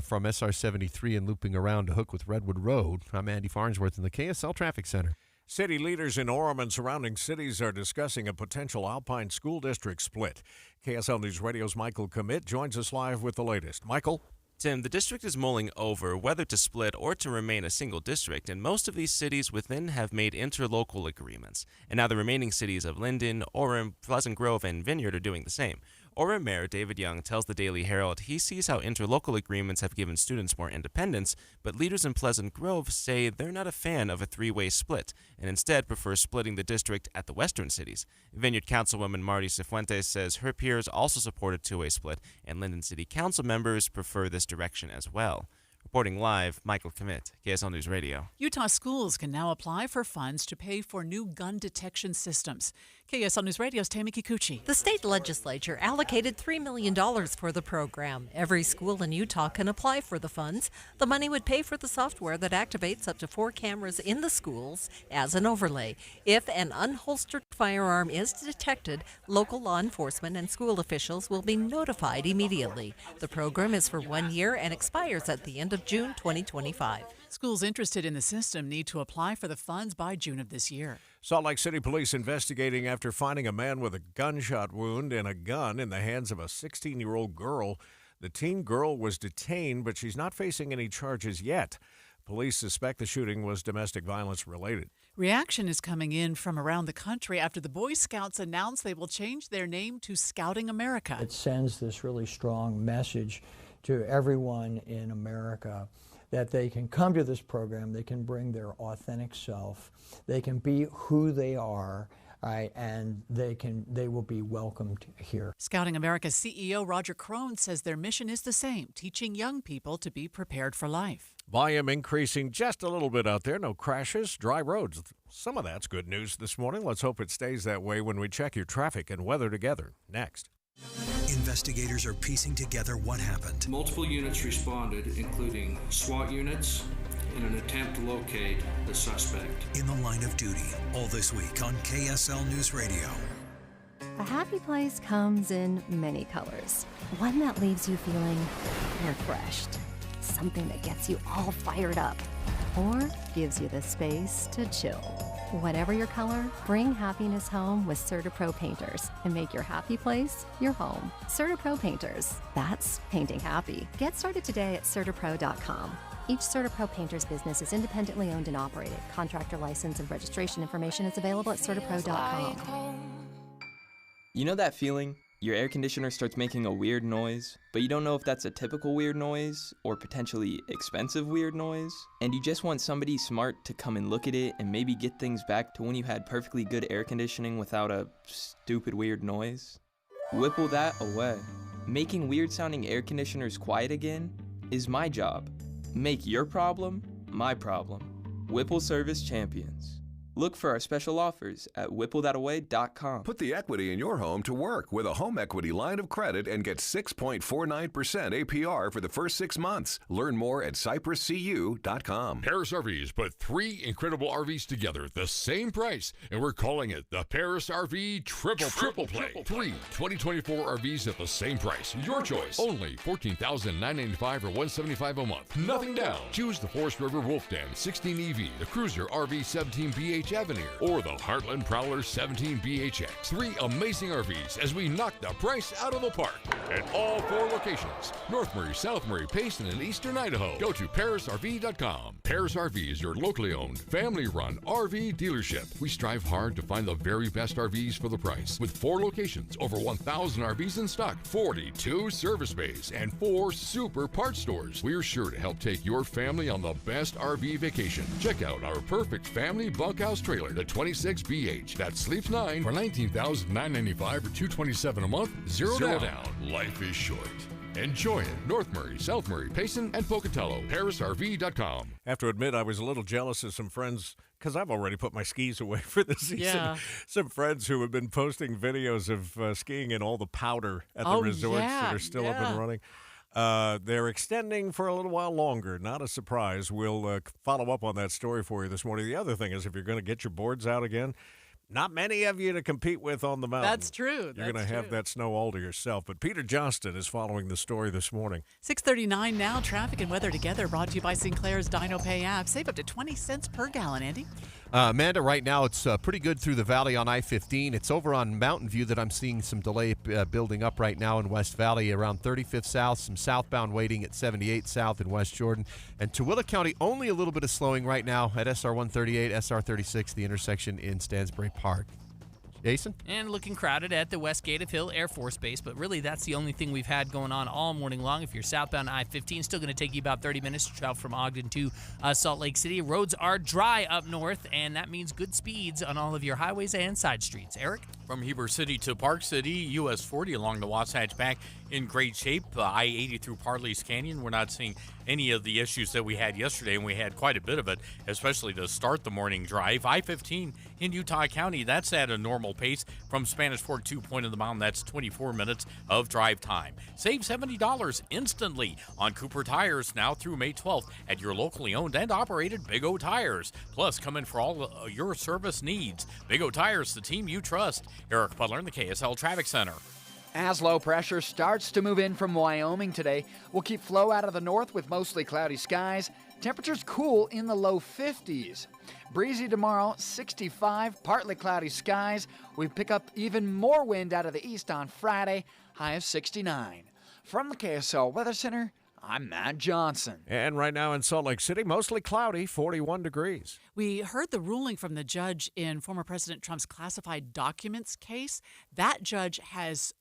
from SR 73 and looping around to hook with Redwood Road. I'm Andy Farnsworth in the KSL Traffic Center. City leaders in Orem and surrounding cities are discussing a potential Alpine School District split. KSL News Radio's Michael Commute joins us live with the latest. Michael? Tim, the district is mulling over whether to split or to remain a single district, and most of these cities within have made interlocal agreements. And now the remaining cities of Linden, Orem, Pleasant Grove, and Vineyard are doing the same. Orem Mayor David Young tells the Daily Herald he sees how interlocal agreements have given students more independence, but leaders in Pleasant Grove say they're not a fan of a three-way split and instead prefer splitting the district at the western cities. Vineyard Councilwoman Marty Cifuentes says her peers also support a two-way split, and Linden City Council members prefer this direction as well. Reporting live, Michael Commute, KSL News Radio. Utah schools can now apply for funds to pay for new gun detection systems. KSL News Radio's Tammy Kikuchi. The state legislature allocated $3 million for the program. Every school in Utah can apply for the funds. The money would pay for the software that activates up to 4 cameras in the schools as an overlay. If an unholstered firearm is detected, local law enforcement and school officials will be notified immediately. The program is for 1 year and expires at the end of June 2025. Schools interested in the system need to apply for the funds by June of this year. Salt Lake City police investigating after finding a man with a gunshot wound and a gun in the hands of a 16-year-old girl. The teen girl was detained, but she's not facing any charges yet. Police suspect the shooting was domestic violence related. Reaction is coming in from around the country after the Boy Scouts announced they will change their name to Scouting America. It sends this really strong message to everyone in America that they can come to this program, they can bring their authentic self, they can be who they are, right, and they will be welcomed here. Scouting America CEO Roger Crone says their mission is the same, teaching young people to be prepared for life. Volume increasing just a little bit out there. No crashes, dry roads. Some of that's good news this morning. Let's hope it stays that way when we check your traffic and weather together. Next. Investigators are piecing together what happened. Multiple units responded, including SWAT units, in an attempt to locate the suspect. In the line of duty, all this week on KSL News Radio. A happy place comes in many colors. One that leaves you feeling refreshed. Something that gets you all fired up. Or gives you the space to chill. Whatever your color, bring happiness home with CertaPro Painters and make your happy place your home. CertaPro Painters, that's painting happy. Get started today at CertaPro.com. Each CertaPro Painters business is independently owned and operated. Contractor license and registration information is available at CertaPro.com. You know that feeling? Your air conditioner starts making a weird noise, but you don't know if that's a typical weird noise or potentially expensive weird noise, and you just want somebody smart to come and look at it and maybe get things back to when you had perfectly good air conditioning without a stupid weird noise? Whipple that away. Making weird sounding air conditioners quiet again is my job. Make your problem my problem. Whipple Service Champions. Look for our special offers at whipplethataway.com. Put the equity in your home to work with a home equity line of credit and get 6.49% APR for the first 6 months. Learn more at cypresscu.com. Paris RVs put 3 incredible RVs together at the same price, and we're calling it the Paris RV Triple Play. 3 2024 RVs at the same price. Your choice. Only $14,995 or $175 a month. Nothing down. Choose the Forest River Wolf Den 16 EV, the Cruiser RV 17 BH Avenir, or the Heartland Prowler 17BHX. 3 amazing RVs as we knock the price out of the park at all 4 locations: North Murray, South Murray, Payson, and Eastern Idaho. Go to ParisRV.com. Paris RV is your locally owned, family-run RV dealership. We strive hard to find the very best RVs for the price. With 4 locations, over 1,000 RVs in stock, 42 service bays, and 4 super parts stores, we're sure to help take your family on the best RV vacation. Check out our perfect family bunkhouse trailer, the 26BH, that sleeps 9 for $19,995 or $227 a month, zero down. Life is short. Enjoy it. North Murray, South Murray, Payson, and Pocatello. ParisRV.com. I have to admit, I was a little jealous of some friends because I've already put my skis away for the season. Yeah. Some friends who have been posting videos of skiing in all the powder at the resorts that are still up and running. They're extending for a little while longer. Not a surprise. We'll follow up on that story for you this morning. The other thing is, if you're going to get your boards out again, not many of you to compete with on the mountain. That's true. You're going to have that snow all to yourself. But Peter Johnston is following the story this morning. 6:39 now. Traffic and weather together brought to you by Sinclair's Dino Pay app. Save up to 20 cents per gallon, Andy. Amanda, right now it's pretty good through the valley on I-15. It's over on Mountain View that I'm seeing some delay building up right now in West Valley around 35th South, some southbound waiting at 78 South in West Jordan. And Tooele County, only a little bit of slowing right now at SR 138, SR 36, the intersection in Stansbury Park. Jason? And looking crowded at the West Gate of Hill Air Force Base, but really that's the only thing we've had going on all morning long. If you're southbound I-15, still going to take you about 30 minutes to travel from Ogden to Salt Lake City. Roads are dry up north, and that means good speeds on all of your highways and side streets. Eric? From Heber City to Park City, US 40 along the Wasatch Back in great shape. I-80 through Parley's Canyon. We're not seeing any of the issues that we had yesterday, and we had quite a bit of it, especially to start the morning drive. I-15 in Utah County, that's at a normal pace. From Spanish Fork to Point of the Mountain, that's 24 minutes of drive time. Save $70 instantly on Cooper Tires now through May 12th at your locally owned and operated Big O Tires. Plus, come in for all your service needs. Big O Tires, the team you trust. Eric Butler in the KSL Traffic Center. As low pressure starts to move in from Wyoming today, we'll keep flow out of the north with mostly cloudy skies. Temperatures cool in the low 50s. Breezy tomorrow, 65, partly cloudy skies. We pick up even more wind out of the east on Friday, high of 69. From the KSL Weather Center, I'm Matt Johnson. And right now in Salt Lake City, mostly cloudy, 41 degrees. We heard the ruling from the judge in former President Trump's classified documents case. That judge has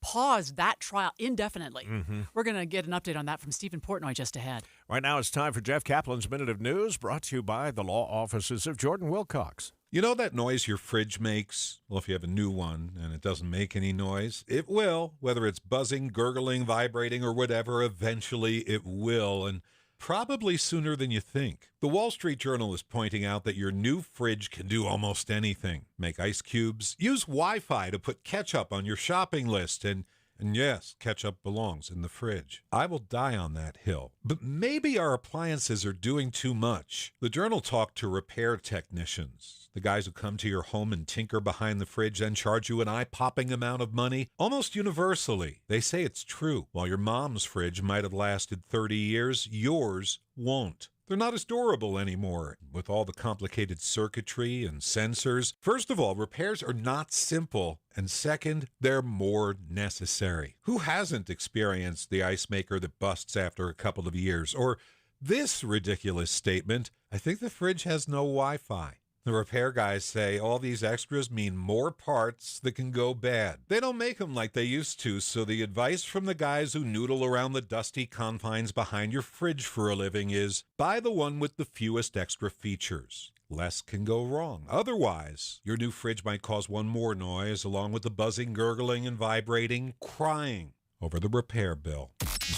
paused that trial indefinitely. We're going to get an update on that from Stephen Portnoy just ahead. Right now it's time for Jeff Kaplan's Minute of News, brought to you by the law offices of Jordan Wilcox. You know that noise your fridge makes? Well, if you have a new one and it doesn't make any noise, it will. Whether it's buzzing, gurgling, vibrating, or whatever, eventually it will, and probably sooner than you think. The Wall Street Journal is pointing out that your new fridge can do almost anything. Make ice cubes, use Wi-Fi to put ketchup on your shopping list, and yes, ketchup belongs in the fridge. I will die on that hill. But maybe our appliances are doing too much. The Journal talked to repair technicians, the guys who come to your home and tinker behind the fridge and charge you an eye-popping amount of money. Almost universally, they say it's true. While your mom's fridge might have lasted 30 years, yours won't. They're not as durable anymore, with all the complicated circuitry and sensors. First of all, repairs are not simple, and second, they're more necessary. Who hasn't experienced the ice maker that busts after a couple of years? Or this ridiculous statement, I think the fridge has no Wi-Fi. The repair guys say all these extras mean more parts that can go bad. They don't make them like they used to, so the advice from the guys who noodle around the dusty confines behind your fridge for a living is, buy the one with the fewest extra features. Less can go wrong. Otherwise, your new fridge might cause one more noise, along with the buzzing, gurgling, and vibrating, crying over the repair bill.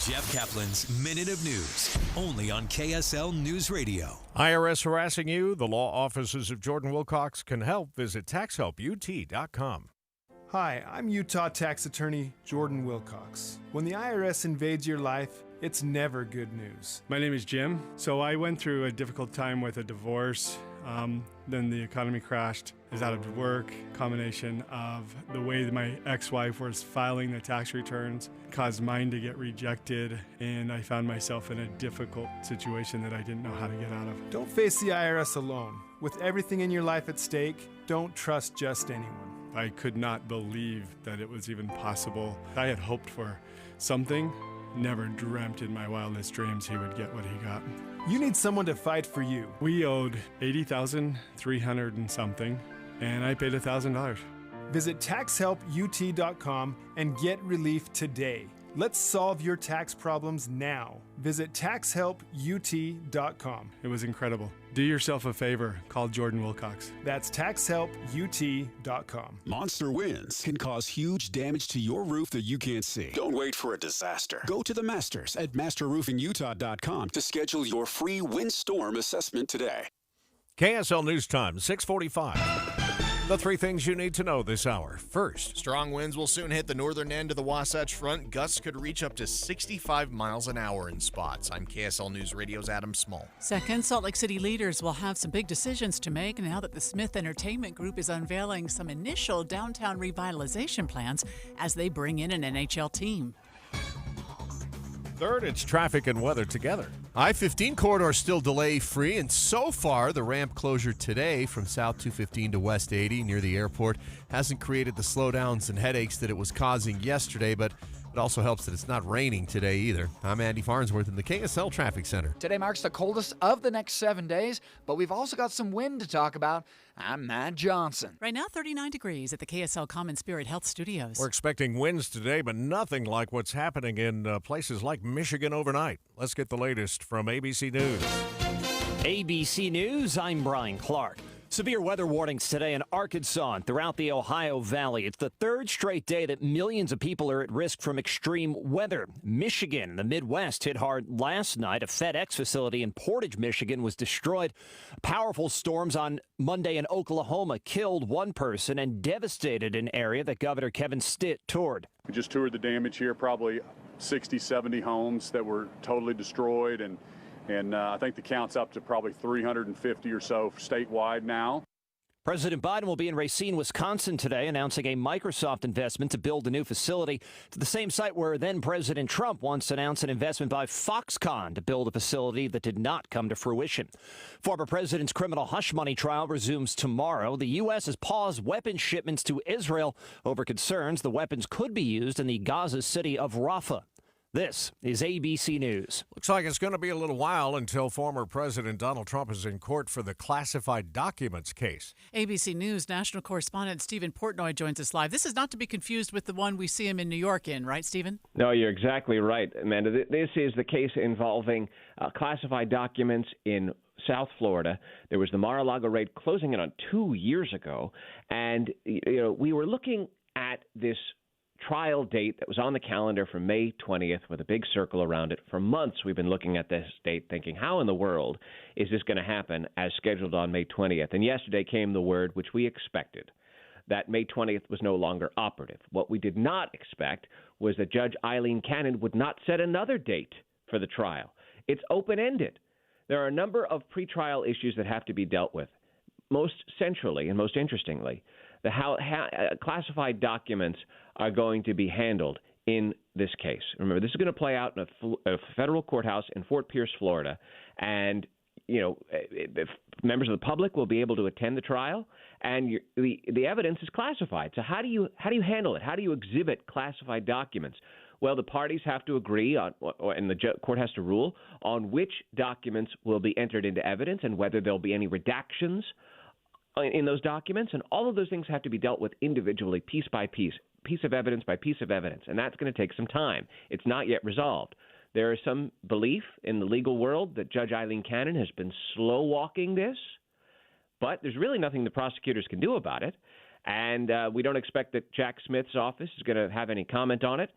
Jeff Kaplan's Minute of News, only on KSL News Radio. IRS harassing you? The law offices of Jordan Wilcox can help. Visit taxhelput.com. Hi, I'm Utah tax attorney Jordan Wilcox. When the IRS invades your life, it's never good news. My name is Jim. So I went through a difficult time with a divorce. Then the economy crashed. I was out of work. Combination of the way that my ex-wife was filing the tax returns caused mine to get rejected, and I found myself in a difficult situation that I didn't know how to get out of. Don't face the IRS alone. With everything in your life at stake, don't trust just anyone. I could not believe that it was even possible. I had hoped for something. Never dreamt in my wildest dreams he would get what he got. You need someone to fight for you. We owed $80,300 and something, and I paid $1,000. Visit taxhelput.com and get relief today. Let's solve your tax problems now. Visit taxhelput.com. It was incredible. Do yourself a favor. Call Jordan Wilcox. That's taxhelput.com. Monster winds can cause huge damage to your roof that you can't see. Don't wait for a disaster. Go to the Masters at masterroofingutah.com to schedule your free windstorm assessment today. KSL News Time, 6:45. The three things you need to know this hour. First, strong winds will soon hit the northern end of the Wasatch Front. Gusts could reach up to 65 miles an hour in spots. I'm KSL News Radio's Adam Small. Second, Salt Lake City leaders will have some big decisions to make now that the Smith Entertainment Group is unveiling some initial downtown revitalization plans as they bring in an NHL team. Third, it's traffic and weather together. I-15 corridor still delay-free, and so far the ramp closure today from South 215 to West 80 near the airport hasn't created the slowdowns and headaches that it was causing yesterday, but it also helps that it's not raining today either. I'm Andy Farnsworth in the KSL Traffic Center. Today marks the coldest of the next 7 days, but we've also got some wind to talk about. I'm Matt Johnson. Right now, 39 degrees at the KSL Common Spirit Health Studios. We're expecting winds today, but nothing like what's happening in places like Michigan overnight. Let's get the latest from ABC News. ABC News, I'm Brian Clark. Severe weather warnings today in Arkansas and throughout the Ohio Valley. It's the third straight day that millions of people are at risk from extreme weather. Michigan and the Midwest hit hard last night. A FedEx facility in Portage, Michigan was destroyed. Powerful storms on Monday in Oklahoma killed one person and devastated an area that Governor Kevin Stitt toured. We just toured the damage here, probably 60, 70 homes that were totally destroyed, and I think the count's up to probably 350 or so statewide now. President Biden will be in Racine, Wisconsin today, announcing a Microsoft investment to build a new facility to the same site where then President Trump once announced an investment by Foxconn to build a facility that did not come to fruition. Former president's criminal hush money trial resumes tomorrow. The U.S. has paused weapons shipments to Israel over concerns the weapons could be used in the Gaza city of Rafah. This is ABC News. Looks like it's going to be a little while until former President Donald Trump is in court for the classified documents case. ABC News national correspondent Stephen Portnoy joins us live. This is not to be confused with the one we see him in New York in, right, Stephen? No, you're exactly right, Amanda. This is the case involving classified documents in South Florida. There was the Mar-a-Lago raid closing in on 2 years ago, and we were looking at this trial date that was on the calendar for May 20th with a big circle around it. For months, we've been looking at this date thinking, how in the world is this going to happen as scheduled on May 20th? And yesterday came the word, which we expected, that May 20th was no longer operative. What we did not expect was that Judge Eileen Cannon would not set another date for the trial. It's open-ended. There are a number of pretrial issues that have to be dealt with. Most centrally and most interestingly, how classified documents are going to be handled in this case. Remember, this is going to play out in a federal courthouse in Fort Pierce, Florida, and members of the public will be able to attend the trial, and the evidence is classified. So how do you handle it? How do you exhibit classified documents? Well, the parties have to agree on, and the court has to rule on which documents will be entered into evidence and whether there'll be any redactions in those documents, and all of those things have to be dealt with individually, piece by piece of evidence by piece of evidence, and that's going to take some time. It's not yet resolved. There is some belief in the legal world that Judge Eileen Cannon has been slow-walking this, but there's really nothing the prosecutors can do about it, and we don't expect that Jack Smith's office is going to have any comment on it,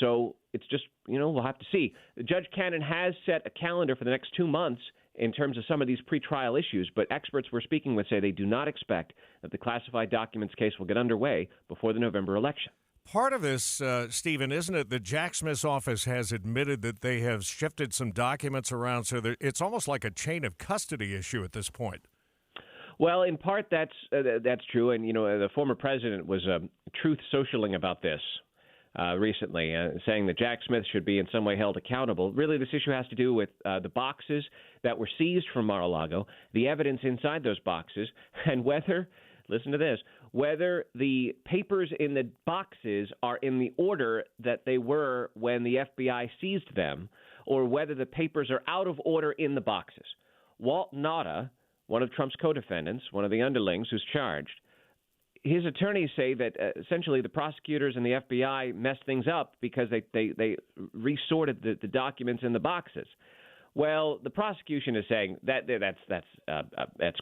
so it's just, we'll have to see. Judge Cannon has set a calendar for the next 2 months in terms of some of these pretrial issues, but experts we're speaking with say they do not expect that the classified documents case will get underway before the November election. Part of this, Stephen, isn't it that Jack Smith's office has admitted that they have shifted some documents around so that it's almost like a chain of custody issue at this point? Well, in part, that's true. And, the former president was truth socialing about this recently, saying that Jack Smith should be in some way held accountable. Really, this issue has to do with the boxes that were seized from Mar-a-Lago, the evidence inside those boxes, and whether, listen to this, whether the papers in the boxes are in the order that they were when the FBI seized them, or whether the papers are out of order in the boxes. Walt Nauta, one of Trump's co-defendants, one of the underlings who's charged, his attorneys say that essentially the prosecutors and the FBI messed things up because they resorted the documents in the boxes. Well, the prosecution is saying that's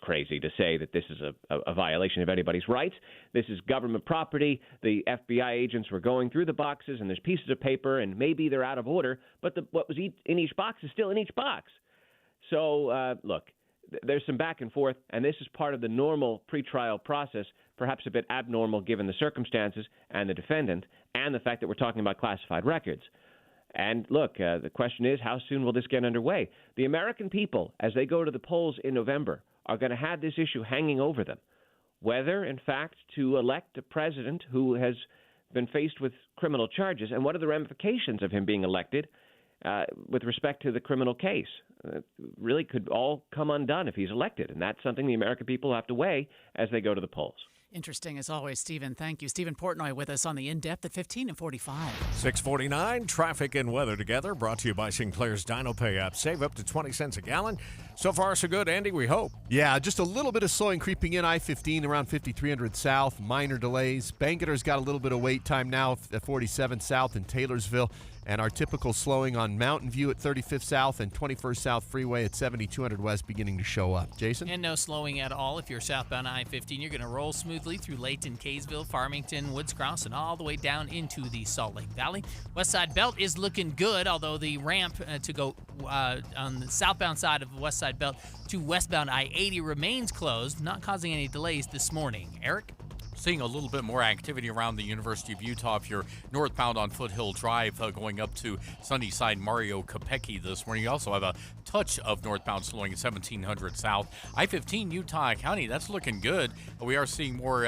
crazy to say that this is a violation of anybody's rights. This is government property. The FBI agents were going through the boxes, and there's pieces of paper, and maybe they're out of order, but what was in each box is still in each box. So, look, there's some back and forth, and this is part of the normal pretrial process, perhaps a bit abnormal given the circumstances and the defendant and the fact that we're talking about classified records. And look, the question is, how soon will this get underway? The American people, as they go to the polls in November, are going to have this issue hanging over them. Whether, in fact, to elect a president who has been faced with criminal charges, and what are the ramifications of him being elected with respect to the criminal case? Really could all come undone if he's elected, and that's something the American people have to weigh as they go to the polls. Interesting as always, Stephen. Thank you. Stephen Portnoy with us on the In-Depth at 15 and 45. 6:49, traffic and weather together, brought to you by Sinclair's Dino Pay app. Save up to 20 cents a gallon. So far, so good, Andy, we hope. Yeah, just a little bit of slowing creeping in I-15 around 5300 south, minor delays. Bangerter's got a little bit of wait time now at 47 south in Taylorsville. And our typical slowing on Mountain View at 35th South and 21st South Freeway at 7200 West beginning to show up. Jason? And no slowing at all if you're southbound I-15. You're going to roll smoothly through Layton, Kaysville, Farmington, Woods Cross, and all the way down into the Salt Lake Valley. West Side Belt is looking good, although the ramp to go on the southbound side of the West Side Belt to westbound I-80 remains closed, not causing any delays this morning. Eric? Seeing a little bit more activity around the University of Utah if you're northbound on Foothill Drive going up to Sunnyside Mario Capecchi this morning. You also have a touch of northbound slowing at 1700 south. I-15 Utah County, that's looking good. We are seeing more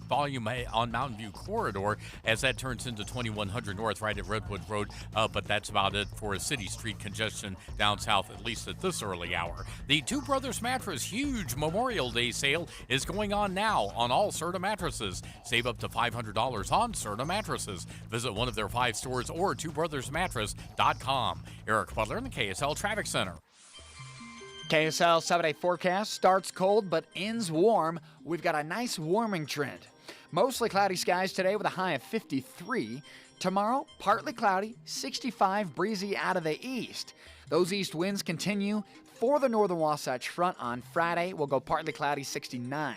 volume on Mountain View Corridor as that turns into 2100 North right at Redwood Road, but that's about it for a city street congestion down south, at least at this early hour. The Two Brothers Mattress huge Memorial Day sale is going on now on all Serta mattresses. Save up to $500 on Serta mattresses. Visit one of their 5 stores or twobrothersmattress.com. Eric Butler in the KSL Traffic Center. KSL 7-day forecast starts cold but ends warm. We've got a nice warming trend. Mostly cloudy skies today with a high of 53. Tomorrow, partly cloudy, 65, breezy out of the east. Those east winds continue for the northern Wasatch Front on Friday. We'll go partly cloudy, 69.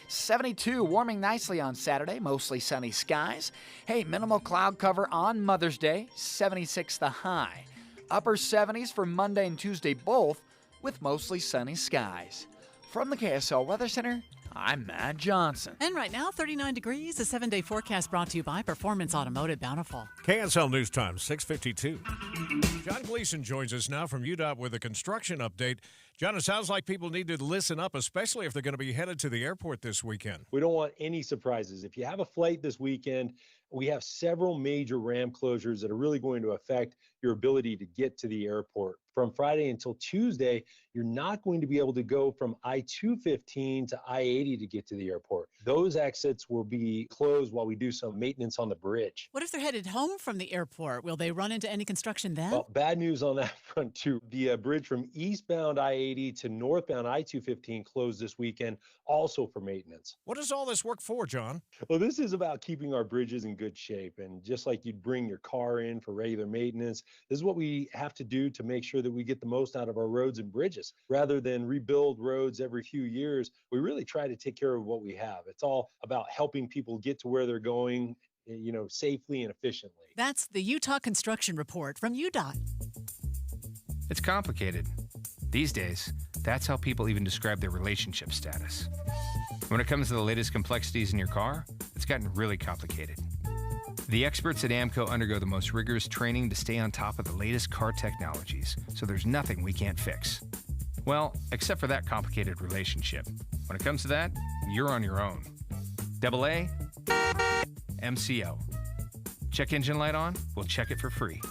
72, warming nicely on Saturday, mostly sunny skies. Hey, minimal cloud cover on Mother's Day, 76 the high. Upper 70s for Monday and Tuesday both, with mostly sunny skies. From the KSL Weather Center, I'm Matt Johnson. And right now, 39 degrees. A 7-day forecast brought to you by Performance Automotive Bountiful. KSL News Time, 6:52. John Gleason joins us now from UDOT with a construction update. John, it sounds like people need to listen up, especially if they're going to be headed to the airport this weekend. We don't want any surprises. If you have a flight this weekend, we have several major ramp closures that are really going to affect your ability to get to the airport. From Friday until Tuesday, you're not going to be able to go from I-215 to I-80 to get to the airport. Those exits will be closed while we do some maintenance on the bridge. What if they're headed home from the airport? Will they run into any construction then? Well, bad news on that front, too. The bridge from eastbound I-80 to northbound I-215 closed this weekend, also for maintenance. What does all this work for, John? Well, this is about keeping our bridges in good shape. And just like you'd bring your car in for regular maintenance, this is what we have to do to make sure that we get the most out of our roads and bridges. Rather than rebuild roads every few years, we really try to take care of what we have. It's all about helping people get to where they're going, safely and efficiently. That's the Utah Construction Report from UDOT. It's complicated. These days, that's how people even describe their relationship status. When it comes to the latest complexities in your car, it's gotten really complicated. The experts at AMCO undergo the most rigorous training to stay on top of the latest car technologies, so there's nothing we can't fix. Well, except for that complicated relationship. When it comes to that, you're on your own. AA, MCO. Check engine light on? We'll check it for free.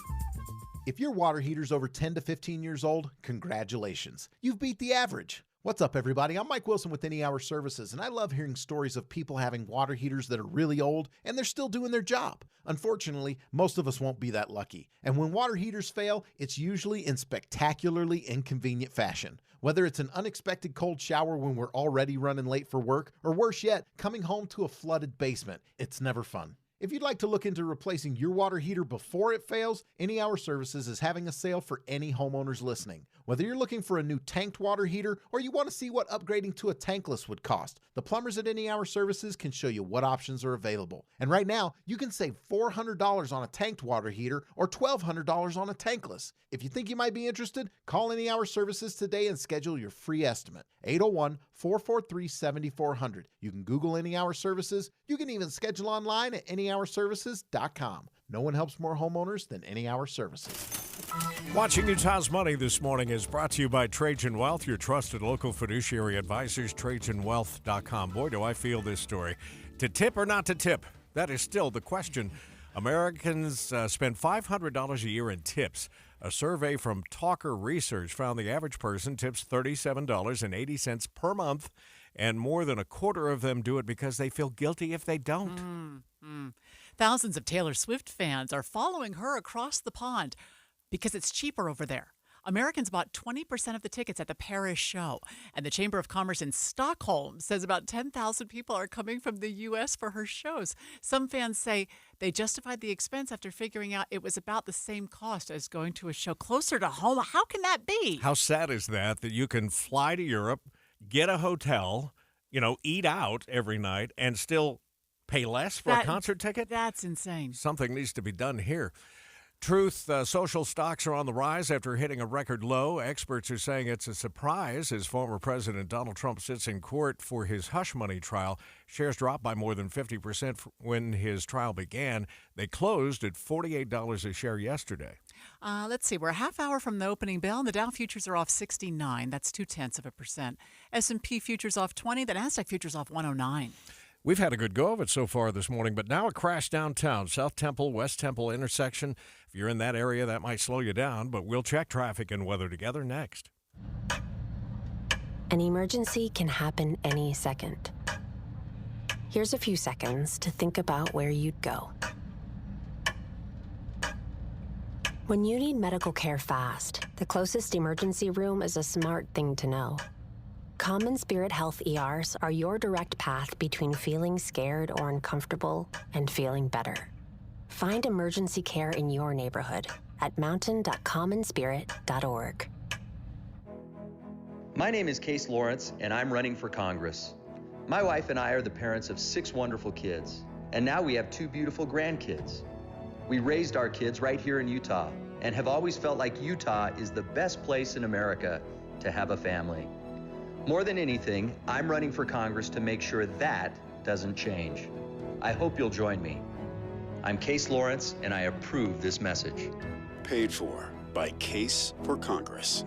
If your water heater's over 10 to 15 years old, congratulations. You've beat the average. What's up, everybody? I'm Mike Wilson with Any Hour Services, and I love hearing stories of people having water heaters that are really old and they're still doing their job. Unfortunately, most of us won't be that lucky. And when water heaters fail, it's usually in spectacularly inconvenient fashion. Whether it's an unexpected cold shower when we're already running late for work, or worse yet, coming home to a flooded basement, it's never fun. If you'd like to look into replacing your water heater before it fails, Any Hour Services is having a sale for any homeowners listening. Whether you're looking for a new tanked water heater or you want to see what upgrading to a tankless would cost, the plumbers at Any Hour Services can show you what options are available. And right now, you can save $400 on a tanked water heater or $1,200 on a tankless. If you think you might be interested, call Any Hour Services today and schedule your free estimate. 801-443-7400. You can Google Any Hour Services. You can even schedule online at anyhourservices.com. No one helps more homeowners than Any Hour Services. Watching Utah's Money this morning is brought to you by Trajan Wealth, your trusted local fiduciary advisors, TrajanWealth.com. Boy, do I feel this story. To tip or not to tip? That is still the question. Americans spend $500 a year in tips. A survey from Talker Research found the average person tips $37.80 per month, and more than a quarter of them do it because they feel guilty if they don't. Thousands of Taylor Swift fans are following her across the pond because it's cheaper over there. Americans bought 20% of the tickets at the Paris show, and the Chamber of Commerce in Stockholm says about 10,000 people are coming from the U.S. for her shows. Some fans say they justified the expense after figuring out it was about the same cost as going to a show closer to home. How can that be? How sad is that you can fly to Europe, get a hotel, eat out every night, and still pay less for a concert ticket? That's insane. Something needs to be done here. Truth social stocks are on the rise after hitting a record low. Experts are saying it's a surprise as former President Donald Trump sits in court for his hush money trial. Shares dropped by more than 50% when his trial began. They closed at $48 a share yesterday. Let's see. We're a half hour from the opening bell, and the Dow futures are off 69. That's 0.2%. S&P futures off 20. The Nasdaq futures off 109. We've had a good go of it so far this morning, but now a crash downtown, South Temple, West Temple intersection. If you're in that area, that might slow you down, but we'll check traffic and weather together next. An emergency can happen any second. Here's a few seconds to think about where you'd go. When you need medical care fast, the closest emergency room is a smart thing to know. Common Spirit Health ERs are your direct path between feeling scared or uncomfortable and feeling better. Find emergency care in your neighborhood at mountain.commonspirit.org. My name is Case Lawrence, and I'm running for Congress. My wife and I are the parents of 6 wonderful kids, and now we have 2 beautiful grandkids. We raised our kids right here in Utah and have always felt like Utah is the best place in America to have a family. More than anything, I'm running for Congress to make sure that doesn't change. I hope you'll join me. I'm Case Lawrence, and I approve this message. Paid for by Case for Congress.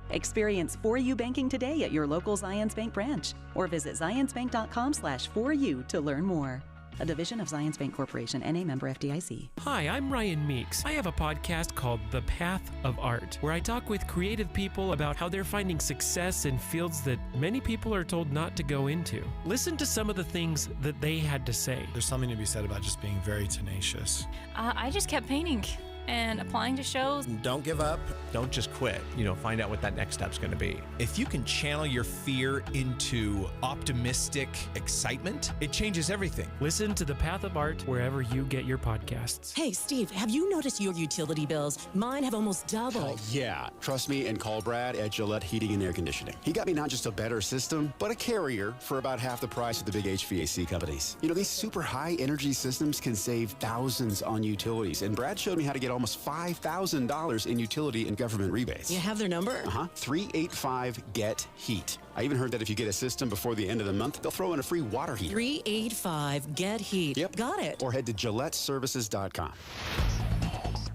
Experience 4U banking today at your local Zions Bank branch or visit zionsbank.com/4U to learn more. A division of Zions Bank Corporation, N.A. member FDIC. Hi, I'm Ryan Meeks. I have a podcast called The Path of Art, where I talk with creative people about how they're finding success in fields that many people are told not to go into. Listen to some of the things that they had to say. There's something to be said about just being very tenacious. I just kept painting and applying to shows. Don't give up. Don't just quit. Find out what that next step's going to be. If you can channel your fear into optimistic excitement, it changes everything. Listen to The Path of Art wherever you get your podcasts. Hey, Steve, have you noticed your utility bills? Mine have almost doubled. Yeah, trust me and call Brad at Gillette Heating and Air Conditioning. He got me not just a better system, but a carrier for about half the price of the big HVAC companies. These super high energy systems can save thousands on utilities, and Brad showed me how to get almost $5,000 in utility and government rebates. You have their number? 385-GET-HEAT. I even heard that if you get a system before the end of the month, they'll throw in a free water heater. 385-GET-HEAT. Yep. Got it. Or head to GilletteServices.com.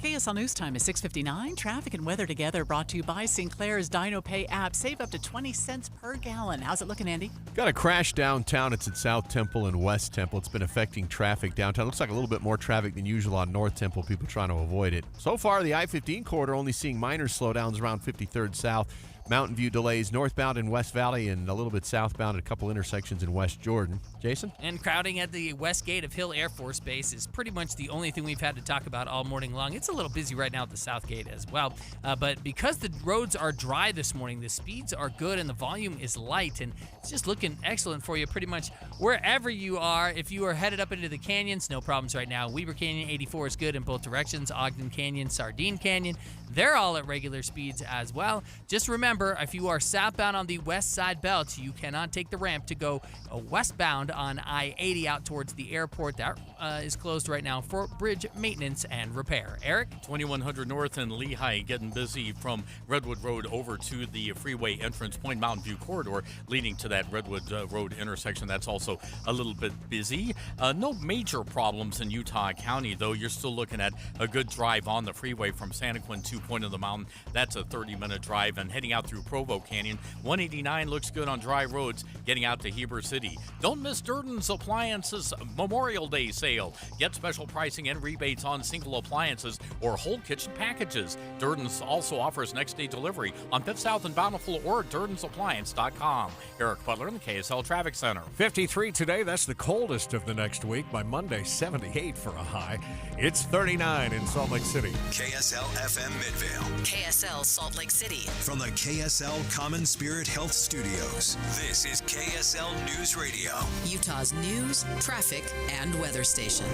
KSL News Time is 6:59. Traffic and weather together brought to you by Sinclair's Dino Pay app. Save up to 20 cents per gallon. How's it looking, Andy? Got a crash downtown. It's at South Temple and West Temple. It's been affecting traffic downtown. Looks like a little bit more traffic than usual on North Temple. People trying to avoid it. So far, the I-15 corridor only seeing minor slowdowns around 53rd South. Mountain View delays northbound in West Valley and a little bit southbound at a couple intersections in West Jordan. Jason? And crowding at the west gate of Hill Air Force Base is pretty much the only thing we've had to talk about all morning long. It's a little busy right now at the south gate as well. But because the roads are dry this morning, the speeds are good and the volume is light. And it's just looking excellent for you pretty much wherever you are. If you are headed up into the canyons, no problems right now. Weber Canyon 84 is good in both directions. Ogden Canyon, Sardine Canyon, they're all at regular speeds as well. Just remember, if you are southbound on the west side belt, you cannot take the ramp to go westbound on I-80 out towards the airport. That is closed right now for bridge maintenance and repair. Eric? 2100 North and Lehigh getting busy from Redwood Road over to the freeway entrance point, Mountain View corridor leading to that Redwood Road intersection. That's also a little bit busy. No major problems in Utah County, though. You're still looking at a good drive on the freeway from Santaquin to Point of the Mountain. That's a 30-minute drive. And heading out through Provo Canyon, 189 looks good on dry roads getting out to Heber City. Don't miss Durden's Appliances Memorial Day sale. Get special pricing and rebates on single appliances or whole kitchen packages. Durden's also offers next-day delivery on 5th South and Bountiful or DurdensAppliance.com. Eric Butler in the KSL Traffic Center. 53 today. That's the coldest of the next week. By Monday, 78 for a high. It's 39 in Salt Lake City. KSL FM Midvale. KSL Salt Lake City. From the KSL Common Spirit Health Studios, this is KSL News Radio. Utah's news, traffic, and weather station.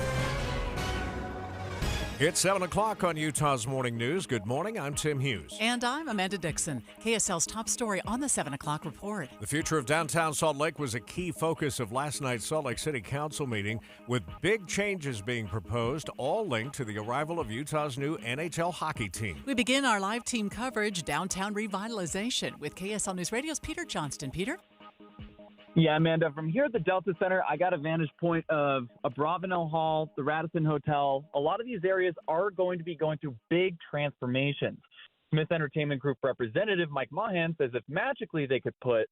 It's 7 o'clock on Utah's Morning News. Good morning. I'm Tim Hughes. And I'm Amanda Dixon. KSL's top story on the 7 o'clock report. The future of downtown Salt Lake was a key focus of last night's Salt Lake City Council meeting, with big changes being proposed, all linked to the arrival of Utah's new NHL hockey team. We begin our live team coverage, Downtown Revitalization, with KSL News Radio's Peter Johnston. Peter? Yeah, Amanda, from here at the Delta Center, I got a vantage point of a Bravenel Hall, the Radisson Hotel. A lot of these areas are going to be going through big transformations. Smith Entertainment Group representative Mike Mahan says if magically they could put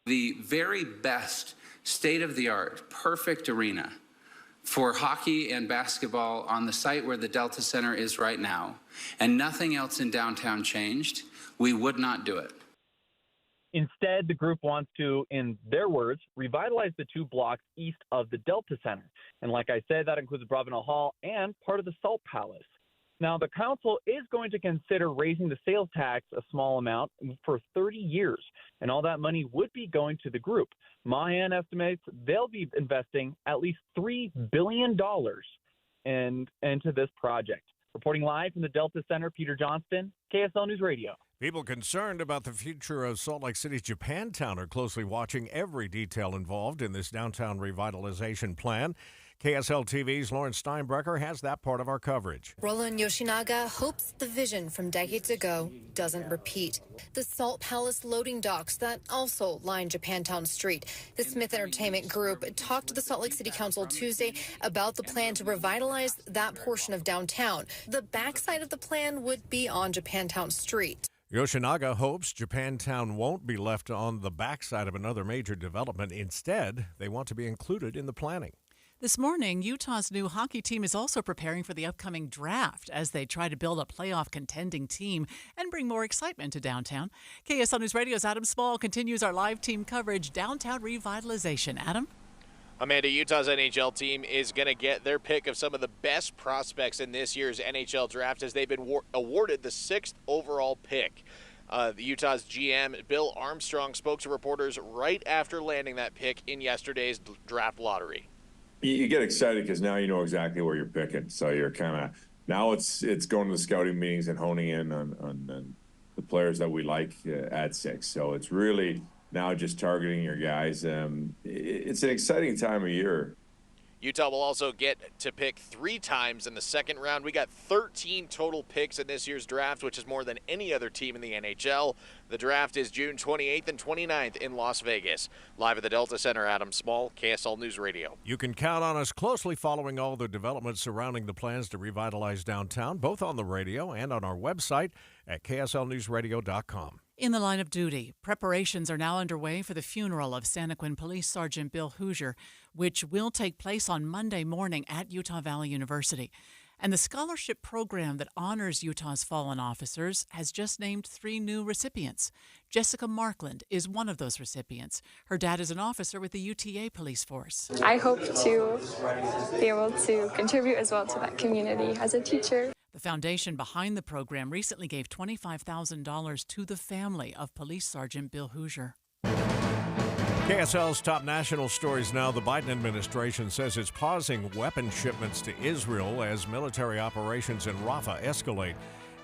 the very best state-of-the-art, perfect arena for hockey and basketball on the site where the Delta Center is right now, and nothing else in downtown changed, we would not do it. Instead, the group wants to, in their words, revitalize the 2 blocks east of the Delta Center. And like I said, that includes Bravenel Hall and part of the Salt Palace. Now, the council is going to consider raising the sales tax a small amount for 30 years, and all that money would be going to the group. Mahan estimates they'll be investing at least $3 billion into this project. Reporting live from the Delta Center, Peter Johnston, KSL News Radio. People concerned about the future of Salt Lake City's Japantown are closely watching every detail involved in this downtown revitalization plan. KSL TV's Lauren Steinbrecher has that part of our coverage. Roland Yoshinaga hopes the vision from decades ago doesn't repeat. The Salt Palace loading docks that also line Japantown Street. The Smith Entertainment Group talked to the Salt Lake City Council Tuesday about the plan to revitalize that portion of downtown. The backside of the plan would be on Japantown Street. Yoshinaga hopes Japantown won't be left on the backside of another major development. Instead, they want to be included in the planning. This morning, Utah's new hockey team is also preparing for the upcoming draft as they try to build a playoff contending team and bring more excitement to downtown. KSL News Radio's Adam Small continues our live team coverage, Downtown Revitalization. Adam? Amanda, Utah's NHL team is going to get their pick of some of the best prospects in this year's NHL draft as they've been awarded the 6th overall pick. The Utah's GM, Bill Armstrong, spoke to reporters right after landing that pick in yesterday's draft lottery. You get excited because now you know exactly where you're picking. So you're kind of now it's going to the scouting meetings and honing in on the players that we like at 6. So it's really now just targeting your guys. It's an exciting time of year. Utah will also get to pick 3 times in the second round. We got 13 total picks in this year's draft, which is more than any other team in the NHL. The draft is June 28th and 29th in Las Vegas. Live at the Delta Center, Adam Small, KSL News Radio. You can count on us closely following all the developments surrounding the plans to revitalize downtown, both on the radio and on our website at kslnewsradio.com. In the line of duty, preparations are now underway for the funeral of Santaquin Police Sergeant Bill Hoosier, which will take place on Monday morning at Utah Valley University. And the scholarship program that honors Utah's fallen officers has just named 3 new recipients. Jessica Markland is one of those recipients. Her dad is an officer with the UTA police force. I hope to be able to contribute as well to that community as a teacher. The foundation behind the program recently gave $25,000 to the family of Police Sergeant Bill Hoosier. KSL's top national stories now. The Biden administration says it's pausing weapon shipments to Israel as military operations in Rafah escalate.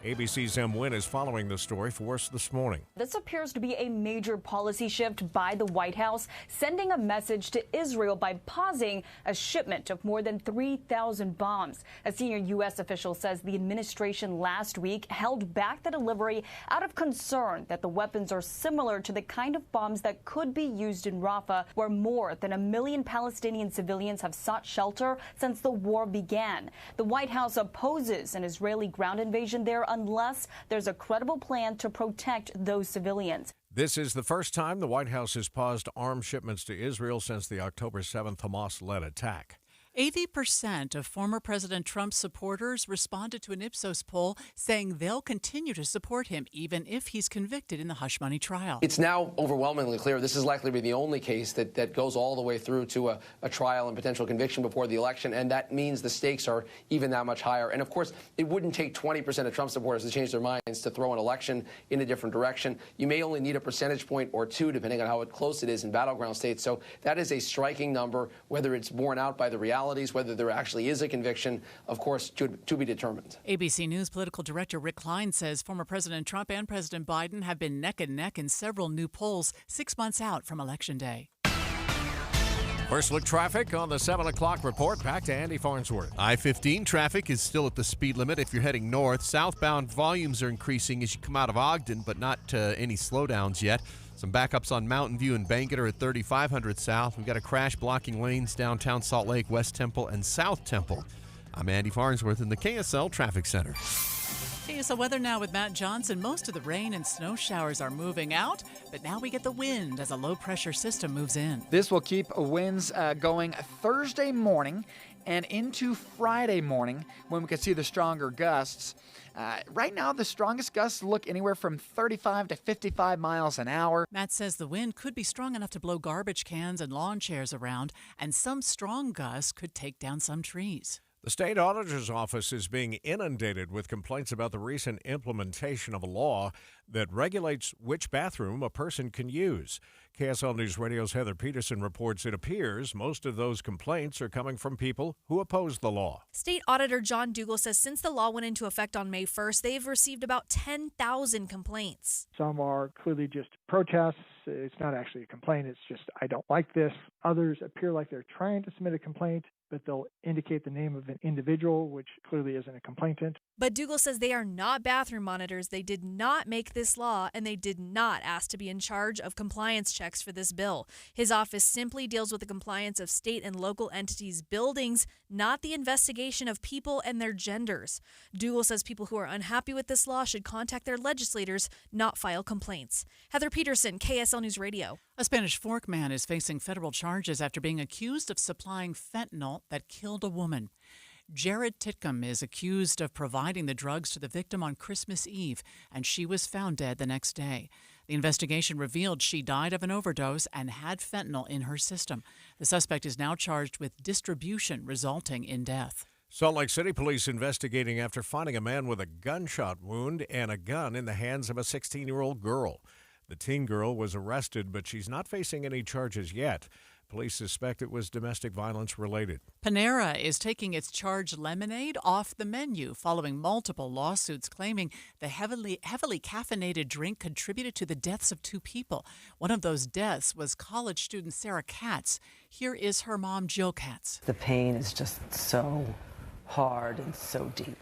ABC's M. Wynn is following the story for us this morning. This appears to be a major policy shift by the White House, sending a message to Israel by pausing a shipment of more than 3,000 bombs. A senior U.S. official says the administration last week held back the delivery out of concern that the weapons are similar to the kind of bombs that could be used in Rafah, where more than 1 million Palestinian civilians have sought shelter since the war began. The White House opposes an Israeli ground invasion there unless there's a credible plan to protect those civilians. This is the first time the White House has paused arms shipments to Israel since the October 7th Hamas-led attack. 80% of former President Trump's supporters responded to an Ipsos poll saying they'll continue to support him even if he's convicted in the hush money trial. It's now overwhelmingly clear this is likely to be the only case that goes all the way through to a trial and potential conviction before the election, and that means the stakes are even that much higher. And, of course, it wouldn't take 20% of Trump supporters to change their minds to throw an election in a different direction. You may only need a percentage point or 2, depending on how close it is in battleground states. So that is a striking number, whether it's borne out by the reality, whether there actually is a conviction, of course, to be determined. ABC News political director Rick Klein says former President Trump and President Biden have been neck and neck in several new polls 6 months out from Election Day. First look traffic on the 7 o'clock report. Back to Andy Farnsworth. I-15 traffic is still at the speed limit if you're heading north. Southbound volumes are increasing as you come out of Ogden, but not any slowdowns yet. Some backups on Mountain View and Bangerter at 3500 South. We've got a crash blocking lanes downtown Salt Lake, West Temple, and South Temple. I'm Andy Farnsworth in the KSL Traffic Center. KSL weather now with Matt Johnson. Most of the rain and snow showers are moving out, but now we get the wind as a low-pressure system moves in. This will keep winds going Thursday morning and into Friday morning when we can see the stronger gusts. Right now, the strongest gusts look anywhere from 35 to 55 miles an hour. Matt says the wind could be strong enough to blow garbage cans and lawn chairs around, and some strong gusts could take down some trees. The state auditor's office is being inundated with complaints about the recent implementation of a law that regulates which bathroom a person can use. KSL News Radio's Heather Peterson reports it appears most of those complaints are coming from people who oppose the law. State Auditor John Dougal says since the law went into effect on May 1st, they've received about 10,000 complaints. Some are clearly just protests. It's not actually a complaint. It's just, I don't like this. Others appear like they're trying to submit a complaint, but they'll indicate the name of an individual, which clearly isn't a complainant. But Dougal says they are not bathroom monitors. They did not make this law, and they did not ask to be in charge of compliance checks for this bill. His office simply deals with the compliance of state and local entities' buildings, not the investigation of people and their genders. Dougal says people who are unhappy with this law should contact their legislators, not file complaints. Heather Peterson, KSL News Radio. A Spanish Fork man is facing federal charges after being accused of supplying fentanyl that killed a woman. Jared Titcomb is accused of providing the drugs to the victim on Christmas Eve, and she was found dead the next day. The investigation revealed she died of an overdose and had fentanyl in her system. The suspect is now charged with distribution resulting in death. Salt Lake City police investigating after finding a man with a gunshot wound and a gun in the hands of a 16-year-old girl. The teen girl was arrested, but she's not facing any charges yet. Police suspect it was domestic violence related. Panera is taking its charged lemonade off the menu following multiple lawsuits claiming the heavily caffeinated drink contributed to the deaths of 2 people. One of those deaths was college student Sarah Katz. Here is her mom, Jill Katz. The pain is just so hard and so deep.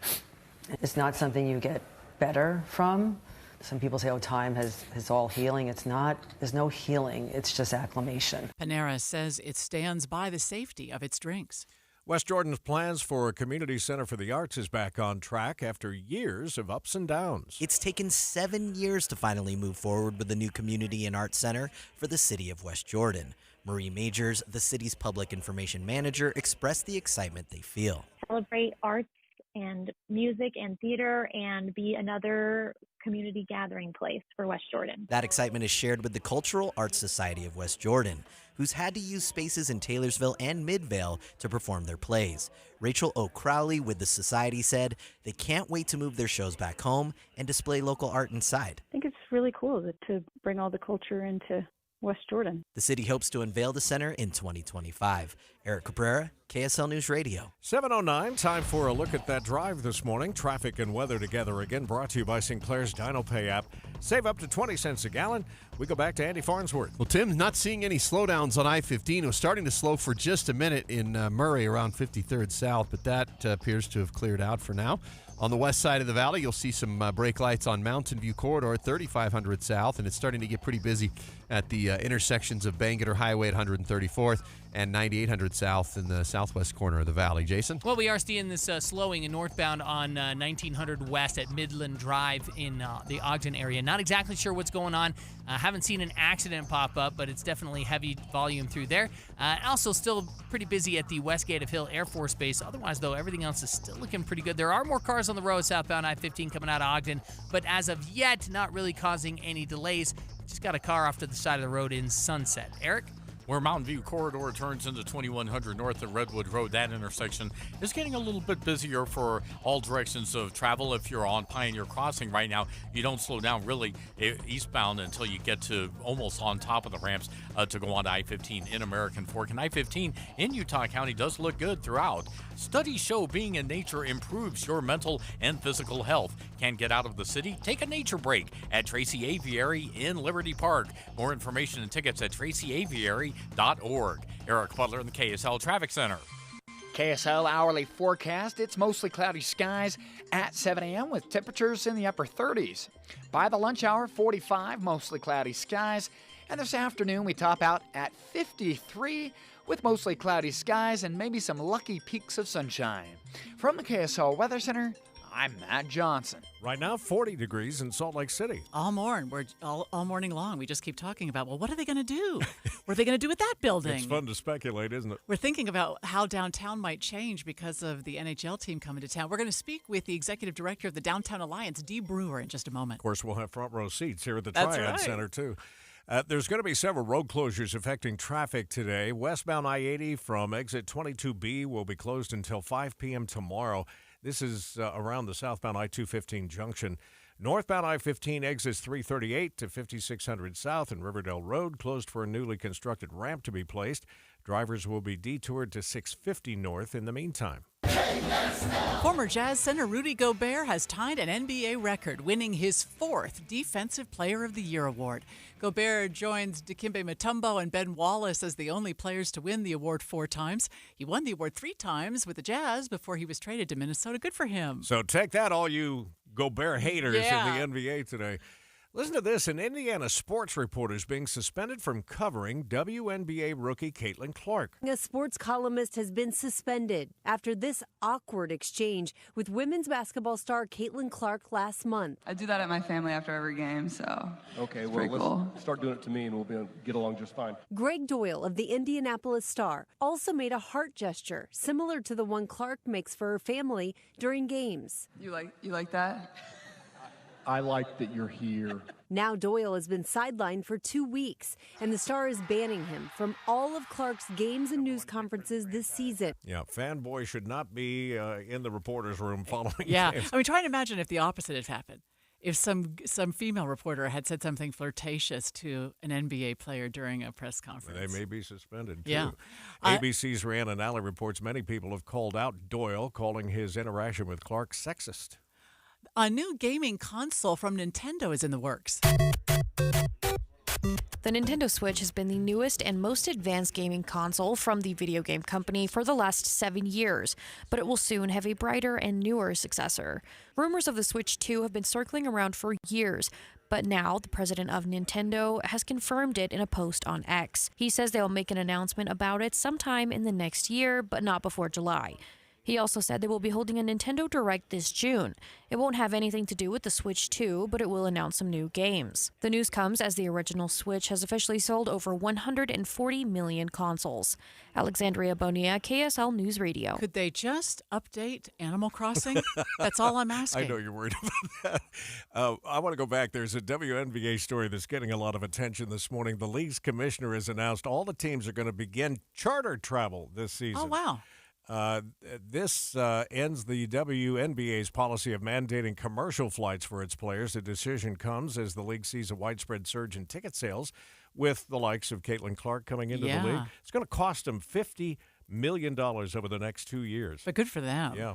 It's not something you get better from. Some people say, time is all healing. It's not. There's no healing. It's just acclimation. Panera says it stands by the safety of its drinks. West Jordan's plans for a community center for the arts is back on track after years of ups and downs. It's taken 7 years to finally move forward with the new community and arts center for the city of West Jordan. Marie Majors, the city's public information manager, expressed the excitement they feel. Celebrate arts and music and theater and be another community gathering place for West Jordan. That excitement is shared with the Cultural Arts Society of West Jordan, who's had to use spaces in Taylorsville and Midvale to perform their plays. Rachel O'Crowley with the society said they can't wait to move their shows back home and display local art inside. I think it's really cool to bring all the culture into West Jordan. The city hopes to unveil the center in 2025. Eric Cabrera, KSL News Radio. 7:09, time for a look at that drive this morning. Traffic and weather together again, brought to you by Sinclair's DinoPay app. Save up to 20 cents a gallon. We go back to Andy Farnsworth. Well, Tim, not seeing any slowdowns on I-15. It was starting to slow for just a minute in Murray around 53rd South, but that appears to have cleared out for now. On the west side of the valley, you'll see some brake lights on Mountain View Corridor, 3500 South, and it's starting to get pretty busy at the intersections of Bangerter Highway at 134th and 9800 South in the southwest corner of the valley. Jason? Well, we are seeing this slowing in northbound on 1900 West at Midland Drive in the Ogden area. Not exactly sure what's going on. Haven't seen an accident pop up, but it's definitely heavy volume through there. Also still pretty busy at the west gate of Hill Air Force Base. Otherwise, though, everything else is still looking pretty good. There are more cars on the road southbound I-15 coming out of Ogden, but as of yet, not really causing any delays. Just got a car off to the side of the road in Sunset. Eric? Where Mountain View Corridor turns into 2100 north of Redwood Road, that intersection is getting a little bit busier for all directions of travel. If you're on Pioneer Crossing right now, you don't slow down really eastbound until you get to almost on top of the ramps to go on to I-15 in American Fork. And I-15 in Utah County does look good throughout. Studies show being in nature improves your mental and physical health. Can't get out of the city? Take a nature break at Tracy Aviary in Liberty Park. More information and tickets at tracyaviary.org. Eric Butler in the KSL Traffic Center. KSL hourly forecast. It's mostly cloudy skies at 7 a.m. with temperatures in the upper 30s. By the lunch hour, 45, mostly cloudy skies. And this afternoon, we top out at 53 with mostly cloudy skies and maybe some lucky peaks of sunshine. From the KSL Weather Center, I'm Matt Johnson. Right now, 40 degrees in Salt Lake City. All morning long, we just keep talking about, well, what are they going to do? What are they going to do with that building? It's fun to speculate, isn't it? We're thinking about how downtown might change because of the NHL team coming to town. We're going to speak with the executive director of the Downtown Alliance, Dee Brewer, in just a moment. Of course, we'll have front row seats here at the That's Triad right. Center, too. There's going to be several road closures affecting traffic today. Westbound I-80 from exit 22B will be closed until 5 p.m. tomorrow. This is around the southbound I-215 junction. Northbound I-15 exits 338 to 5600 South and Riverdale Road closed for a newly constructed ramp to be placed. Drivers will be detoured to 650 North in the meantime. Former Jazz center Rudy Gobert has tied an NBA record, winning his 4th Defensive Player of the Year award. Gobert joins Dikembe Mutombo and Ben Wallace as the only players to win the award 4 times. He won the award 3 times with the Jazz before he was traded to Minnesota. Good for him. So take that, all you Gobert haters in the NBA today. Listen to this. An Indiana sports reporter is being suspended from covering WNBA rookie Caitlin Clark. A sports columnist has been suspended after this awkward exchange with women's basketball star Caitlin Clark last month. I do that at my family after every game, so okay, it's well, pretty cool. Let's start doing it to me and we'll get along just fine. Greg Doyle of the Indianapolis Star also made a heart gesture similar to the one Clark makes for her family during games. You like that? I like that you're here. Now Doyle has been sidelined for 2 weeks, and the Star is banning him from all of Clark's games and news conferences this season. Yeah, fanboy should not be in the reporter's room following Yeah, games. I mean, try and imagine if the opposite had happened. if some female reporter had said something flirtatious to an NBA player during a press conference. They may be suspended, too. Yeah. ABC's Rhiannon Alley reports many people have called out Doyle, calling his interaction with Clark sexist. A new gaming console from Nintendo is in the works. The Nintendo Switch has been the newest and most advanced gaming console from the video game company for the last 7 years, but it will soon have a brighter and newer successor. Rumors of the Switch 2 have been circling around for years, but now the president of Nintendo has confirmed it in a post on X. He says they'll make an announcement about it sometime in the next year, but not before July. He also said they will be holding a Nintendo Direct this June. It won't have anything to do with the Switch 2, but it will announce some new games. The news comes as the original Switch has officially sold over 140 million consoles. Alexandria Bonilla, KSL News Radio. Could they just update Animal Crossing? That's all I'm asking. I know you're worried about that. I want to go back. There's a WNBA story that's getting a lot of attention this morning. The league's commissioner has announced all the teams are going to begin charter travel this season. Oh, wow. This ends the WNBA's policy of mandating commercial flights for its players. The decision comes as the league sees a widespread surge in ticket sales with the likes of Caitlin Clark coming into the league. It's going to cost them $50 million over the next 2 years. But good for them. Yeah.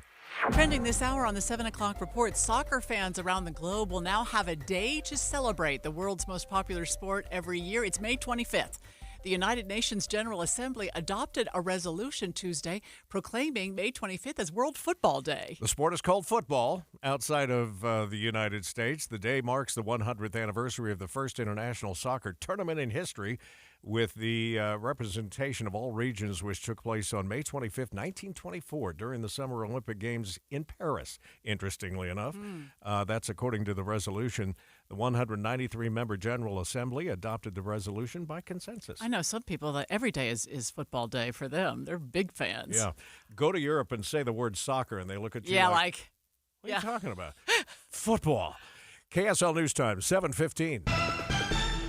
Trending this hour on the 7 o'clock report, soccer fans around the globe will now have a day to celebrate the world's most popular sport every year. It's May 25th. The United Nations General Assembly adopted a resolution Tuesday proclaiming May 25th as World Football Day. The sport is called football outside of the United States. The day marks the 100th anniversary of the first international soccer tournament in history, with the representation of all regions, which took place on May 25th, 1924, during the Summer Olympic Games in Paris, interestingly enough. That's according to the resolution. The 193-member General Assembly adopted the resolution by consensus. I know some people that every day is football day for them. They're big fans. Yeah. Go to Europe and say the word soccer, and they look at you like what are you talking about? Football. KSL News Time, 7:15.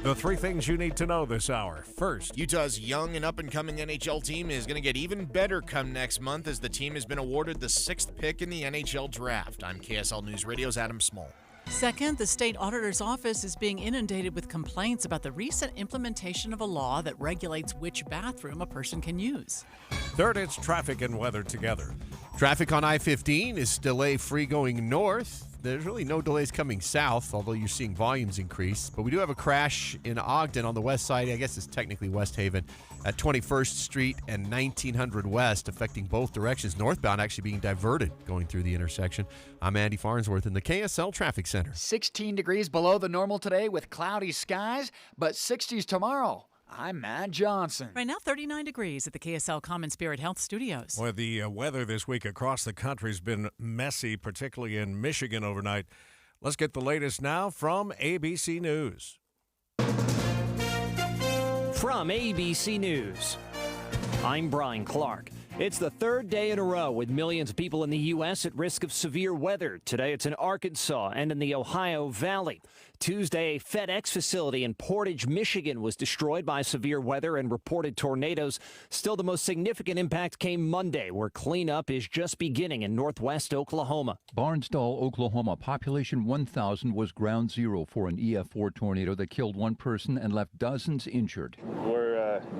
The three things you need to know this hour. First, Utah's young and up-and-coming NHL team is going to get even better come next month as the team has been awarded the 6th pick in the NHL draft. I'm KSL News Radio's Adam Small. Second, the state auditor's office is being inundated with complaints about the recent implementation of a law that regulates which bathroom a person can use. Third, it's traffic and weather together. Traffic on I-15 is delay-free going north. There's really no delays coming south, although you're seeing volumes increase. But we do have a crash in Ogden on the west side. I guess it's technically West Haven at 21st Street and 1900 West, affecting both directions. Northbound actually being diverted going through the intersection. I'm Andy Farnsworth in the KSL Traffic Center. 16 degrees below the normal today with cloudy skies, but 60s tomorrow. I'm Matt Johnson. Right now, 39 degrees at the KSL Common Spirit Health Studios. Boy, the weather this week across the country has been messy, particularly in Michigan overnight. Let's get the latest now from ABC News. From ABC News, I'm Brian Clark. It's the third day in a row with millions of people in the U.S. at risk of severe weather. Today it's in Arkansas and in the Ohio Valley. Tuesday, a FedEx facility in Portage, Michigan was destroyed by severe weather and reported tornadoes. Still, the most significant impact came Monday, where cleanup is just beginning in northwest Oklahoma. Barnsdall, Oklahoma, population 1,000 was ground zero for an EF4 tornado that killed one person and left dozens injured. We're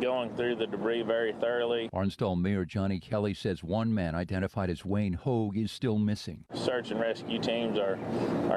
going through the debris very thoroughly. Barnsdall Mayor Johnny Kelly says one man identified as Wayne Hogue is still missing. Search and rescue teams are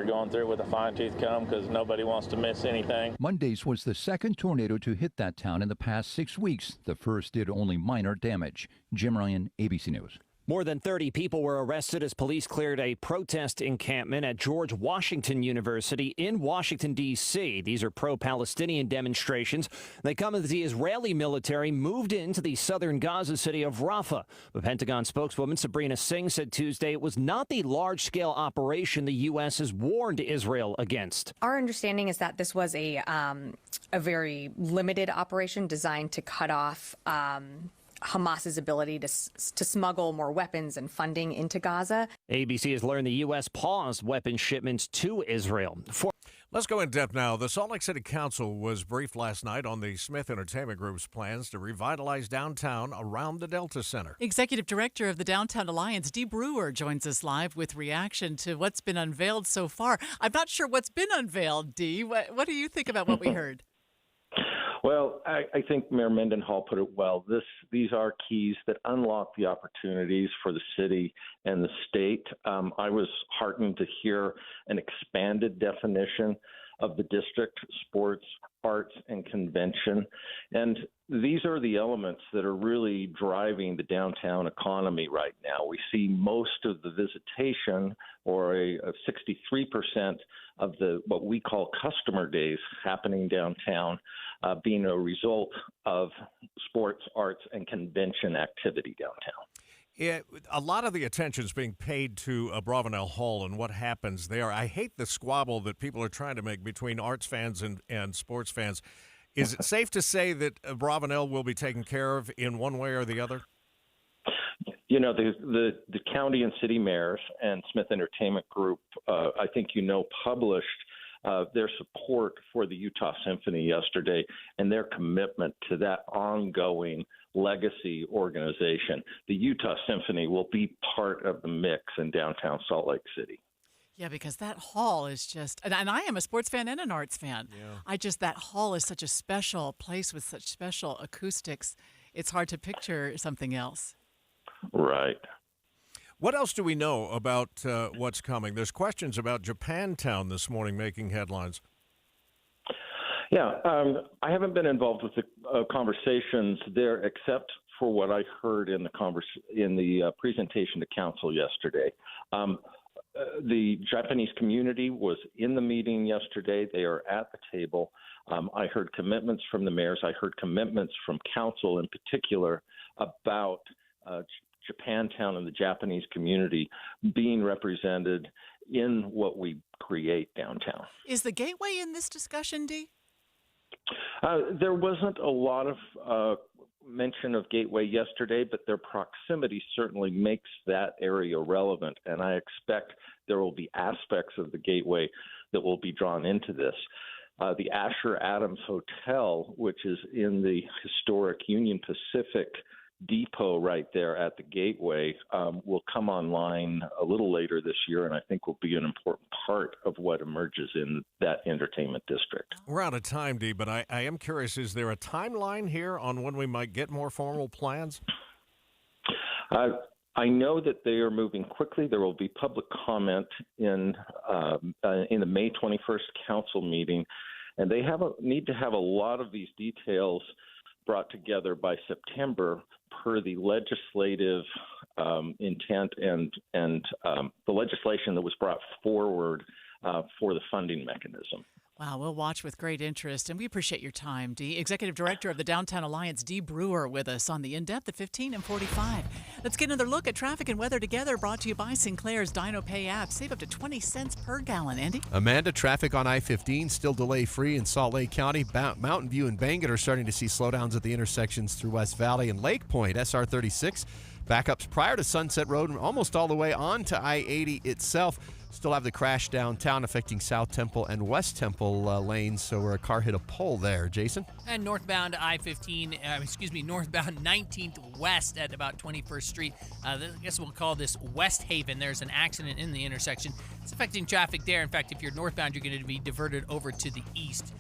going through with a fine-tooth comb because nobody wants to miss anything. Monday's was the second tornado to hit that town in the past 6 weeks. The first did only minor damage. Jim Ryan, ABC News. More than 30 people were arrested as police cleared a protest encampment at George Washington University in Washington, D.C. These are pro-Palestinian demonstrations. They come as the Israeli military moved into the southern Gaza city of Rafah. The Pentagon spokeswoman Sabrina Singh said Tuesday it was not the large-scale operation the U.S. has warned Israel against. Our understanding is that this was a very limited operation designed to cut off Hamas's ability to smuggle more weapons and funding into Gaza. ABC has learned the U.S. paused weapons shipments to Israel. Let's go in depth now. The Salt Lake City Council was briefed last night on the Smith Entertainment Group's plans to revitalize downtown around the Delta Center. Executive Director of the Downtown Alliance, Dee Brewer, joins us live with reaction to what's been unveiled so far. I'm not sure what's been unveiled, Dee. What do you think about what we heard? Well, I think Mayor Mendenhall put it well. These are keys that unlock the opportunities for the city and the state. I was heartened to hear an expanded definition of the district: sports, arts, and convention. And these are the elements that are really driving the downtown economy right now. We see most of the visitation, or a 63% of the what we call customer days happening downtown, being a result of sports, arts, and convention activity downtown. A lot of the attention is being paid to Bravenel Hall and what happens there. I hate the squabble that people are trying to make between arts fans and sports fans. Is it safe to say that Bravenel will be taken care of in one way or the other? You know, the county and city mayors and Smith Entertainment Group, I think published their support for the Utah Symphony yesterday and their commitment to that ongoing legacy organization. The Utah Symphony will be part of the mix in downtown Salt Lake City. Yeah, because that hall is just, and I am a sports fan and an arts fan. Yeah. That hall is such a special place with such special acoustics. It's hard to picture something else. Right. What else do we know about what's coming? There's questions about Japantown this morning making headlines. Yeah, I haven't been involved with the conversations there, except for what I heard in the presentation to council yesterday. The Japanese community was in the meeting yesterday. They are at the table. I heard commitments from the mayors. I heard commitments from council in particular about Japantown and the Japanese community being represented in what we create downtown. Is the Gateway in this discussion, Dee? There wasn't a lot of mention of Gateway yesterday, but their proximity certainly makes that area relevant, and I expect there will be aspects of the Gateway that will be drawn into this. The Asher Adams Hotel, which is in the historic Union Pacific depot right there at the Gateway, will come online a little later this year, and I think will be an important part of what emerges in that entertainment district. We're out of time, Dee, but I am curious, is there a timeline here on when we might get more formal plans? I know that they are moving quickly. There will be public comment in the May 21st council meeting, and they need to have a lot of these details brought together by September per the legislative intent and the legislation that was brought forward for the funding mechanism. Wow, we'll watch with great interest, and we appreciate your time, Dee. Executive Director of the Downtown Alliance, Dee Brewer, with us on the In-Depth at 15 and 45. Let's get another look at traffic and weather together, brought to you by Sinclair's Dino Pay app. Save up to 20 cents per gallon. Andy? Amanda, traffic on I-15 still delay-free in Salt Lake County. Mountain View and Bangor are starting to see slowdowns at the intersections through West Valley and Lake Point. SR 36 backups prior to Sunset Road and almost all the way on to I-80 itself. Still have the crash downtown affecting South Temple and West Temple lanes, so where a car hit a pole there. Jason? And northbound northbound 19th West at about 21st Street. I guess we'll call this West Haven. There's an accident in the intersection. It's affecting traffic there. In fact, if you're northbound, you're going to be diverted over to the east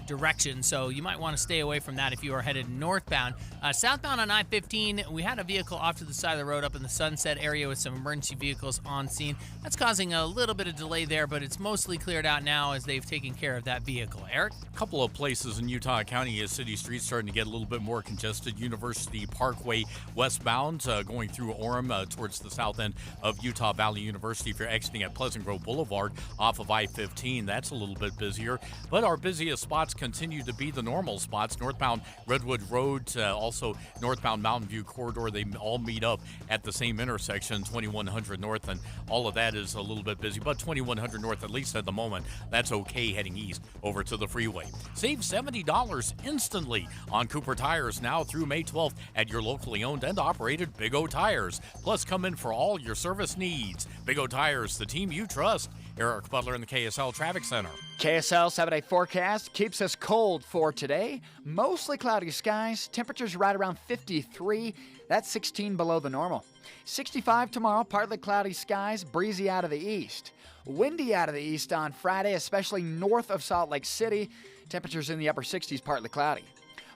direction, so you might want to stay away from that if you are headed northbound. Southbound on I-15, we had a vehicle off to the side of the road up in the Sunset area with some emergency vehicles on scene. That's causing a little bit of delay there, but it's mostly cleared out now as they've taken care of that vehicle. Eric? A couple of places in Utah County, city streets starting to get a little bit more congested. University Parkway westbound, going through Orem towards the south end of Utah Valley University. If you're exiting at Pleasant Grove Boulevard off of I-15, that's a little bit busier, but our busiest spots continue to be the normal spots. Northbound Redwood Road, also northbound Mountain View corridor, they all meet up at the same intersection, 2100 North, and all of that is a little bit busy, but 2100 North, at least at the moment, that's okay heading east over to the freeway. Save $70 instantly on Cooper Tires now through May 12th at your locally owned and operated Big O Tires. Plus, come in for all your service needs. Big O Tires, the team you trust. Eric Butler in the KSL Traffic Center. KSL 7-day forecast keeps us cold for today. Mostly cloudy skies. Temperatures right around 53. That's 16 below the normal. 65 tomorrow. Partly cloudy skies. Breezy out of the east. Windy out of the east on Friday, especially north of Salt Lake City. Temperatures in the upper 60s. Partly cloudy.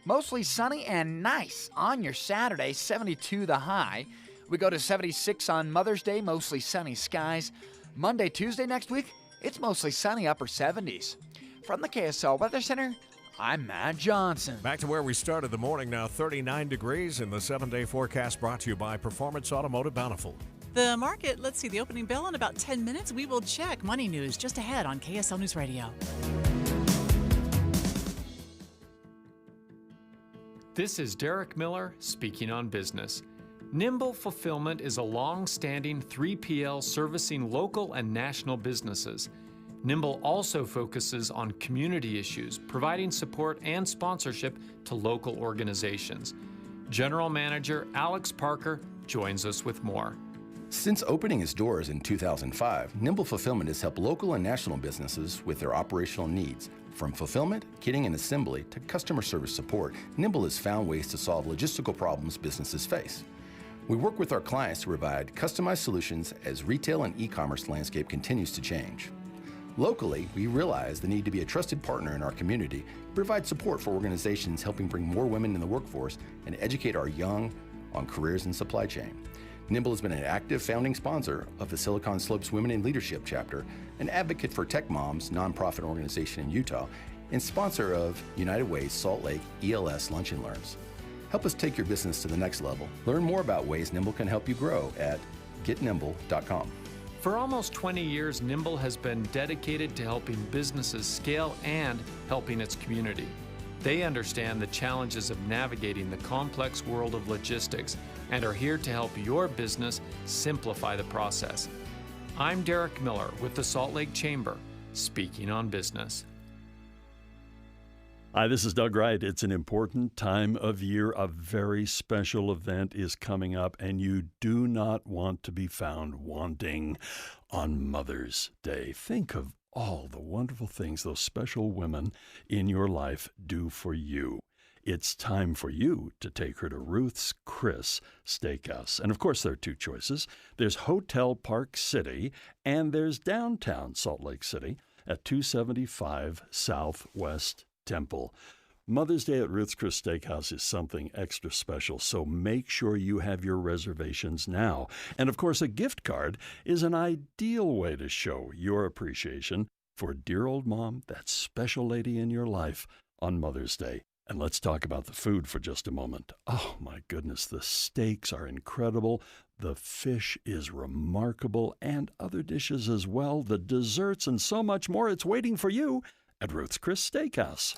Mostly sunny and nice on your Saturday. 72 the high. We go to 76 on Mother's Day. Mostly sunny skies. Monday, Tuesday next week, it's mostly sunny, upper 70s. From the KSL Weather Center, I'm Matt Johnson. Back to where we started the morning now, 39 degrees in the 7-day forecast brought to you by Performance Automotive Bountiful. The market, let's see, the opening bell in about 10 minutes. We will check money news just ahead on KSL News Radio. This is Derek Miller speaking on business. Nimble Fulfillment is a long-standing 3PL servicing local and national businesses. Nimble also focuses on community issues, providing support and sponsorship to local organizations. General Manager Alex Parker joins us with more. Since opening its doors in 2005, Nimble Fulfillment has helped local and national businesses with their operational needs. From fulfillment, kitting, and assembly to customer service support, Nimble has found ways to solve logistical problems businesses face. We work with our clients to provide customized solutions as retail and e-commerce landscape continues to change. Locally, we realize the need to be a trusted partner in our community, provide support for organizations helping bring more women in the workforce, and educate our young on careers in supply chain. Nimble has been an active founding sponsor of the Silicon Slopes Women in Leadership chapter, an advocate for Tech Moms nonprofit organization in Utah, and sponsor of United Way's Salt Lake ELS Lunch and Learns. Help us take your business to the next level. Learn more about ways Nimble can help you grow at getnimble.com. For almost 20 years, Nimble has been dedicated to helping businesses scale and helping its community. They understand the challenges of navigating the complex world of logistics and are here to help your business simplify the process. I'm Derek Miller with the Salt Lake Chamber, speaking on business. Hi, this is Doug Wright. It's an important time of year. A very special event is coming up, and you do not want to be found wanting on Mother's Day. Think of all the wonderful things those special women in your life do for you. It's time for you to take her to Ruth's Chris Steakhouse. And of course, there are two choices. There's Hotel Park City, and there's downtown Salt Lake City at 275 Southwest Temple. Mother's Day at Ruth's Chris Steakhouse is something extra special, so make sure you have your reservations now. And of course, a gift card is an ideal way to show your appreciation for dear old mom, that special lady in your life, on Mother's Day. And let's talk about the food for just a moment. Oh my goodness, the steaks are incredible. The fish is remarkable, and other dishes as well, the desserts and so much more. It's waiting for you at Ruth's Chris Steakhouse.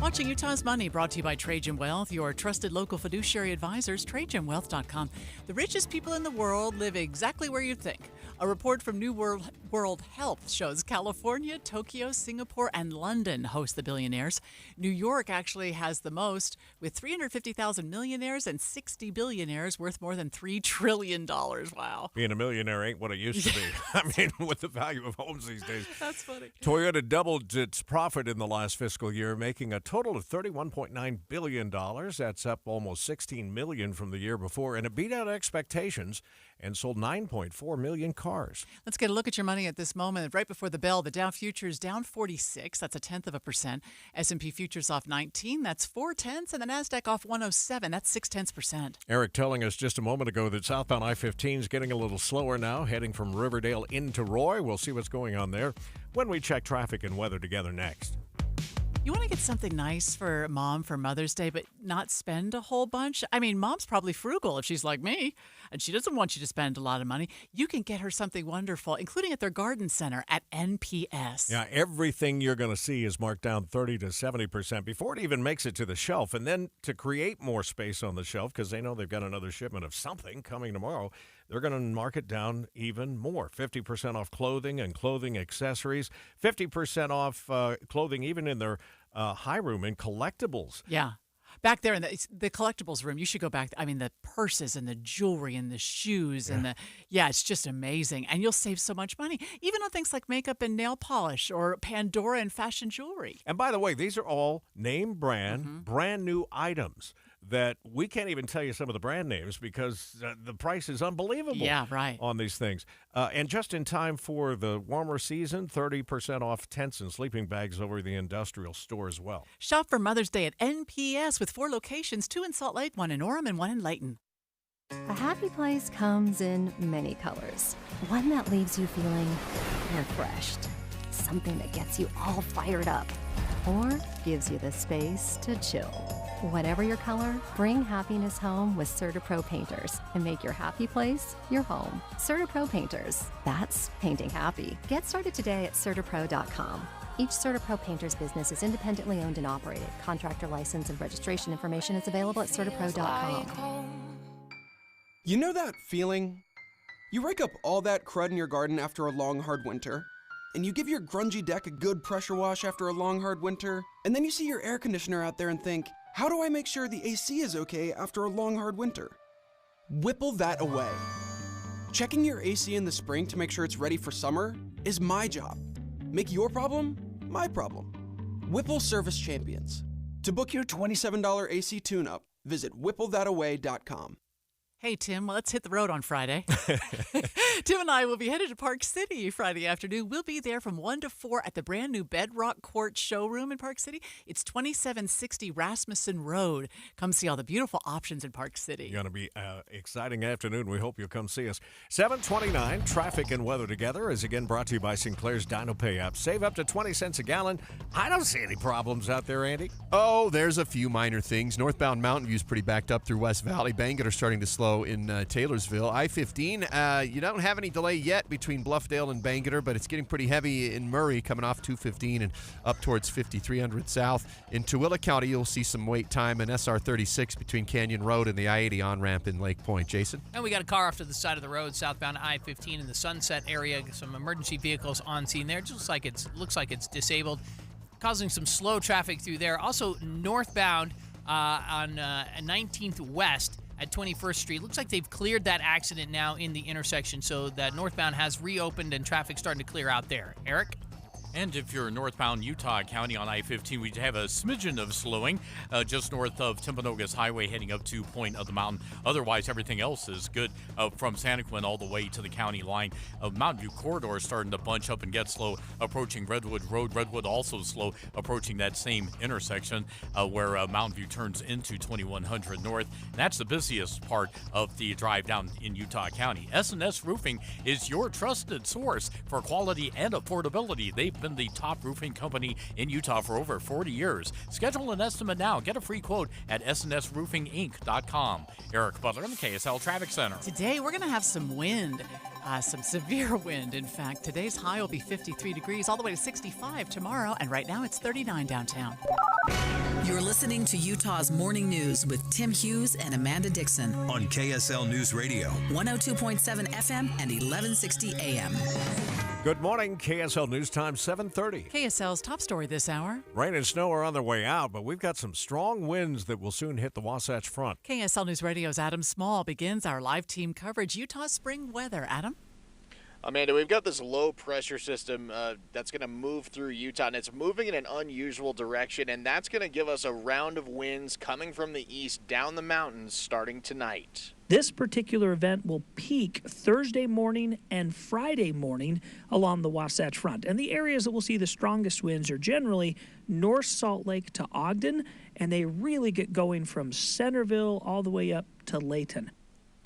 Watching Utah's Money, brought to you by Trajan Wealth, your trusted local fiduciary advisors, TrajanWealth.com. The richest people in the world live exactly where you'd think. A report from New World Health shows California, Tokyo, Singapore, and London host the billionaires. New York actually has the most, with 350,000 millionaires and 60 billionaires worth more than $3 trillion. Wow. Being a millionaire ain't what it used to be. I mean, with the value of homes these days. That's funny. Toyota doubled its profit in the last fiscal year, making a total of $31.9 billion. That's up almost $16 million from the year before, and it beat out expectations and sold 9.4 million cars. Let's get a look at your money at this moment. Right before the bell, the Dow futures down 46. That's 0.1%. S&P futures off 19. That's 0.4. And the Nasdaq off 107. That's 0.6%. Eric telling us just a moment ago that southbound I-15 is getting a little slower now, heading from Riverdale into Roy. We'll see what's going on there when we check traffic and weather together next. You want to get something nice for mom for Mother's Day, but not spend a whole bunch? I mean, mom's probably frugal if she's like me, and she doesn't want you to spend a lot of money. You can get her something wonderful, including at their garden center at NPS. Yeah, everything you're going to see is marked down 30 to 70% before it even makes it to the shelf. And then to create more space on the shelf, because they know they've got another shipment of something coming tomorrow, they're going to mark it down even more. 50% off clothing and clothing accessories, 50% off clothing even in their high room and collectibles. Yeah. Back there in the collectibles room, you should go back. I mean, the purses and the jewelry and the shoes and it's just amazing. And you'll save so much money, even on things like makeup and nail polish or Pandora and fashion jewelry. And by the way, these are all name brand, brand new items that we can't even tell you some of the brand names because the price is unbelievable. Yeah, right. On these things. And just in time for the warmer season, 30% off tents and sleeping bags over the industrial store as well. Shop for Mother's Day at NPS with 4 locations, 2 in Salt Lake, 1 in Orem, and 1 in Layton. A happy place comes in many colors. One that leaves you feeling refreshed. Something that gets you all fired up. Or gives you the space to chill. Whatever your color, bring happiness home with CertaPro Painters and make your happy place your home. CertaPro Painters. That's painting happy. Get started today at CertaPro.com. Each CertaPro Painters business is independently owned and operated. Contractor license and registration information is available at CertaPro.com. You know that feeling? You rake up all that crud in your garden after a long, hard winter, and you give your grungy deck a good pressure wash after a long, hard winter, and then you see your air conditioner out there and think, how do I make sure the AC is okay after a long, hard winter? Whipple that away. Checking your AC in the spring to make sure it's ready for summer is my job. Make your problem my problem. Whipple Service Champions. To book your $27 AC tune-up, visit whipplethataway.com. Hey, Tim, let's hit the road on Friday. Tim and I will be headed to Park City Friday afternoon. We'll be there from 1 to 4 at the brand new Bedrock Court showroom in Park City. It's 2760 Rasmussen Road. Come see all the beautiful options in Park City. Going to be an exciting afternoon. We hope you'll come see us. 7:29, traffic and weather together is again brought to you by Sinclair's Dino Pay app. Save up to 20 cents a gallon. I don't see any problems out there, Andy. Oh, there's a few minor things. Northbound Mountain View's pretty backed up through West Valley. Bangor starting to slow in Taylorsville. I-15, you don't have any delay yet between Bluffdale and Bangor, but it's getting pretty heavy in Murray coming off 215 and up towards 5300 South. In Tooele County, you'll see some wait time in SR 36 between Canyon Road and the I-80 on-ramp in Lake Point. Jason? And we got a car off to the side of the road, southbound I-15 in the Sunset area. Some emergency vehicles on scene there. It looks like it's disabled, causing some slow traffic through there. Also, northbound on 19th West at 21st Street. Looks like they've cleared that accident now in the intersection, so that northbound has reopened and traffic's starting to clear out there. Eric? And if you're northbound Utah County on I-15, we have a smidgen of slowing just north of Timpanogos Highway heading up to Point of the Mountain. Otherwise, everything else is good from Santaquin all the way to the county line. Mountain View Corridor is starting to bunch up and get slow approaching Redwood Road. Redwood also slow approaching that same intersection where Mountain View turns into 2100 North. And that's the busiest part of the drive down in Utah County. S&S Roofing is your trusted source for quality and affordability. They've been the top roofing company in Utah for over 40 years. Schedule an estimate now. Get a free quote at snsroofinginc.com. Eric Butler in the KSL Traffic Center. Today, we're going to have some wind, some severe wind. In fact, today's high will be 53 degrees, all the way to 65 tomorrow, and right now it's 39 downtown. You're listening to Utah's Morning News with Tim Hughes and Amanda Dixon on KSL News Radio, 102.7 FM and 1160 AM. Good morning, KSL News Time, 7:30. KSL's top story this hour. Rain and snow are on their way out, but we've got some strong winds that will soon hit the Wasatch Front. KSL News Radio's Adam Small begins our live team coverage. Utah spring weather. Adam? Amanda, we've got this low pressure system that's going to move through Utah, and it's moving in an unusual direction, and that's going to give us a round of winds coming from the east down the mountains starting tonight. This particular event will peak Thursday morning and Friday morning along the Wasatch Front. And the areas that will see the strongest winds are generally North Salt Lake to Ogden, and they really get going from Centerville all the way up to Layton.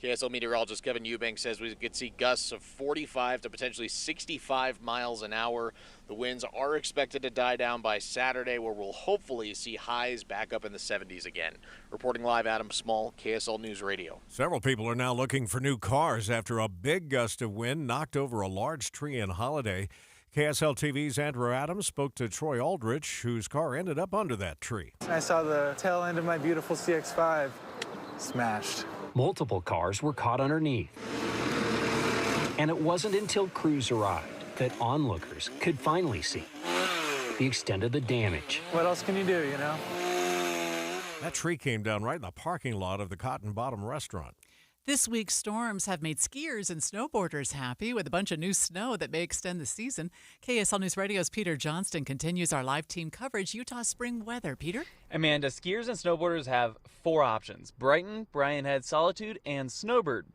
KSL meteorologist Kevin Eubank says we could see gusts of 45 to potentially 65 miles an hour. The winds are expected to die down by Saturday, where we'll hopefully see highs back up in the 70s again. Reporting live, Adam Small, KSL News Radio. Several people are now looking for new cars after a big gust of wind knocked over a large tree in Holiday. KSL TV's Andrew Adams spoke to Troy Aldrich, whose car ended up under that tree. I saw the tail end of my beautiful CX-5 smashed. Multiple cars were caught underneath. And it wasn't until crews arrived that onlookers could finally see the extent of the damage. What else can you do, you know? That tree came down right in the parking lot of the Cotton Bottom restaurant. This week's storms have made skiers and snowboarders happy with a bunch of new snow that may extend the season. KSL News Radio's Peter Johnston continues our live team coverage, Utah spring weather. Peter? Amanda, skiers and snowboarders have 4 options: Brighton, Brian Head, Solitude, and Snowbird.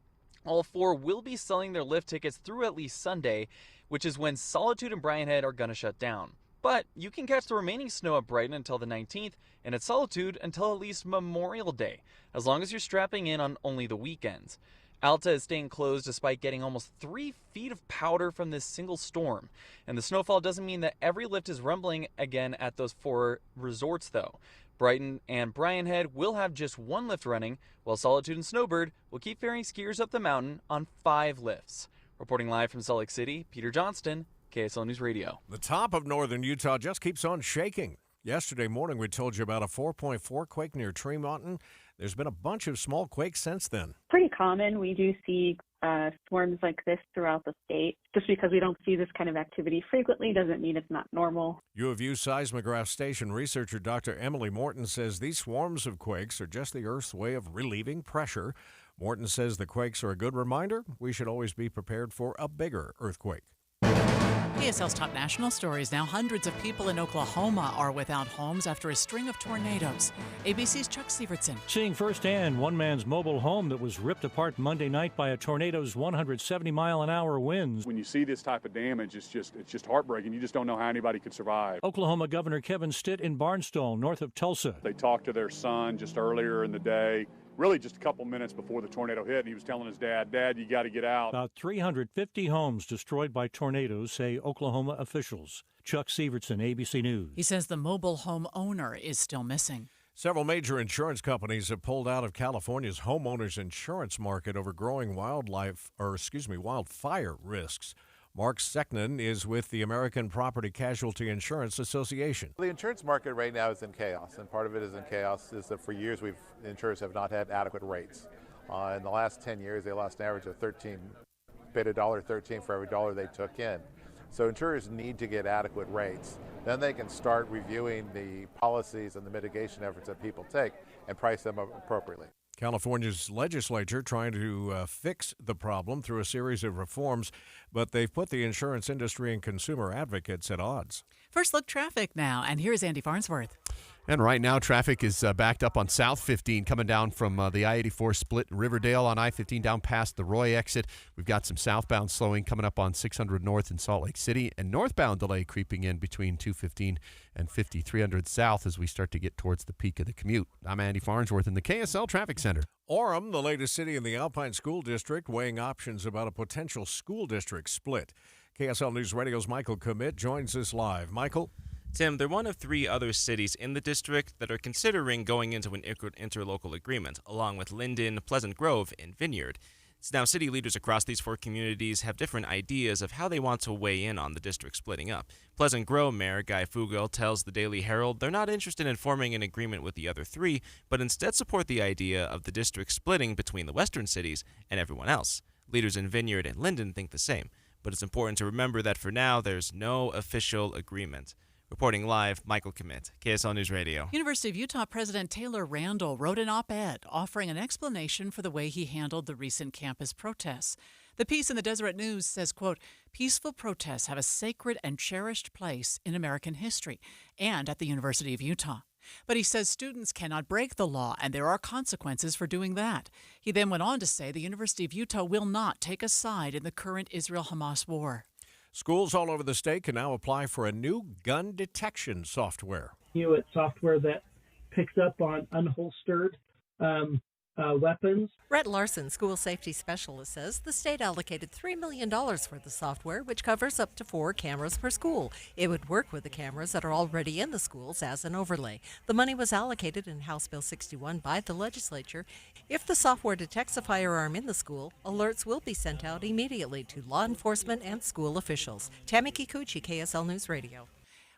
All 4 will be selling their lift tickets through at least Sunday, which is when Solitude and Brian Head are going to shut down. But you can catch the remaining snow at Brighton until the 19th and at Solitude until at least Memorial Day, as long as you're strapping in on only the weekends. Alta is staying closed despite getting almost 3 feet of powder from this single storm. And the snowfall doesn't mean that every lift is rumbling again at those 4 resorts, though. Brighton and Brian Head will have just 1 lift running, while Solitude and Snowbird will keep ferrying skiers up the mountain on 5 lifts. Reporting live from Salt Lake City, Peter Johnston, KSL News Radio. The top of northern Utah just keeps on shaking. Yesterday morning, we told you about a 4.4 quake near Tree Mountain. There's been a bunch of small quakes since then. Pretty common. We do see storms like this throughout the state. Just because we don't see this kind of activity frequently doesn't mean it's not normal. U of U seismograph station researcher Dr. Emily Morton says these swarms of quakes are just the Earth's way of relieving pressure. Morton says the quakes are a good reminder we should always be prepared for a bigger earthquake. KSL's top national stories now. Hundreds of people in Oklahoma are without homes after a string of tornadoes. ABC's Chuck Sievertson. Seeing firsthand one man's mobile home that was ripped apart Monday night by a tornado's 170-mile-an-hour winds. When you see this type of damage, it's just heartbreaking. You just don't know how anybody could survive. Oklahoma Governor Kevin Stitt in Barnstable, north of Tulsa. They talked to their son just earlier in the day, really just a couple minutes before the tornado hit, and he was telling his dad, "Dad, you got to get out." About 350 homes destroyed by tornadoes, say Oklahoma officials. Chuck Sievertson, ABC News. He says the mobile home owner is still missing. Several major insurance companies have pulled out of California's homeowners insurance market over growing wildfire risks. Mark Seknan is with the American Property Casualty Insurance Association. The insurance market right now is in chaos, and part of it is in chaos is that for years insurers have not had adequate rates. In the last 10 years, they lost an average of paid $1.13 for every dollar they took in. So insurers need to get adequate rates. Then they can start reviewing the policies and the mitigation efforts that people take and price them appropriately. California's legislature trying to fix the problem through a series of reforms, but they've put the insurance industry and consumer advocates at odds. First look traffic now, and here's Andy Farnsworth. And right now, traffic is backed up on South 15 coming down from the I-84 split in Riverdale on I-15 down past the Roy exit. We've got some southbound slowing coming up on 600 North in Salt Lake City, and northbound delay creeping in between 215 and 5300 South as we start to get towards the peak of the commute. I'm Andy Farnsworth in the KSL Traffic Center. Orem, the latest city in the Alpine School District, weighing options about a potential school district split. KSL News Radio's Michael Commit joins us live. Michael? Tim, they're one of 3 other cities in the district that are considering going into an interlocal agreement, along with Linden, Pleasant Grove, and Vineyard. Now, city leaders across these 4 communities have different ideas of how they want to weigh in on the district splitting up. Pleasant Grove Mayor Guy Fugel tells the Daily Herald they're not interested in forming an agreement with the other 3, but instead support the idea of the district splitting between the western cities and everyone else. Leaders in Vineyard and Linden think the same, but it's important to remember that for now, there's no official agreement. Reporting live, Michael Commit, KSL News Radio. University of Utah President Taylor Randall wrote an op-ed offering an explanation for the way he handled the recent campus protests. The piece in the Deseret News says, quote, "Peaceful protests have a sacred and cherished place in American history and at the University of Utah." But he says students cannot break the law, and there are consequences for doing that. He then went on to say the University of Utah will not take a side in the current Israel-Hamas war. Schools all over the state can now apply for a new gun detection software. It's software that picks up on unholstered weapons. Rhett Larson, school safety specialist, says the state allocated $3 million for the software, which covers up to 4 cameras per school. It would work with the cameras that are already in the schools as an overlay. The money was allocated in House Bill 61 by the legislature. If the software detects a firearm in the school, alerts will be sent out immediately to law enforcement and school officials. Tammy Kikuchi, KSL News Radio.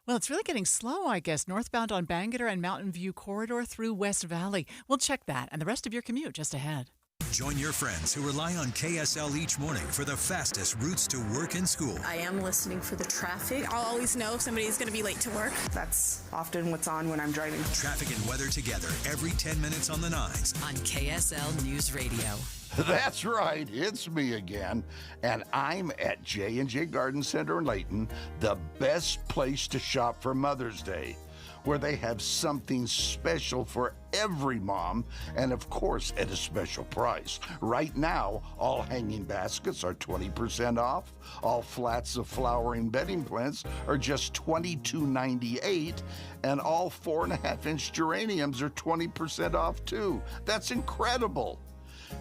Well, it's really getting slow, I guess, northbound on Bangerter and Mountain View Corridor through West Valley. We'll check that and the rest of your commute just ahead. Join your friends who rely on KSL each morning for the fastest routes to work and school. I am listening for the traffic. I'll always know if somebody's going to be late to work. That's often what's on when I'm driving. Traffic and weather together every 10 minutes on the 9s. On KSL News Radio. That's right, it's me again, and I'm at J&J Garden Center in Layton, the best place to shop for Mother's Day, where they have something special for every mom, and of course at a special price. Right now, all hanging baskets are 20% off, all flats of flowering bedding plants are just $22.98, and all 4.5-inch geraniums are 20% off too. That's incredible.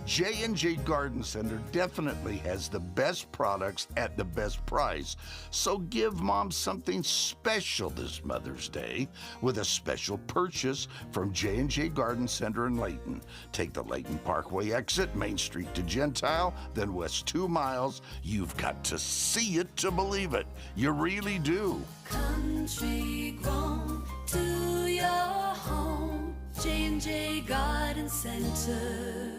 J&J Garden Center definitely has the best products at the best price. So give mom something special this Mother's Day with a special purchase from J&J Garden Center in Layton. Take the Layton Parkway exit, Main Street to Gentile, then west 2 miles. You've got to see it to believe it. You really do. Country grown to your home, J&J Garden Center.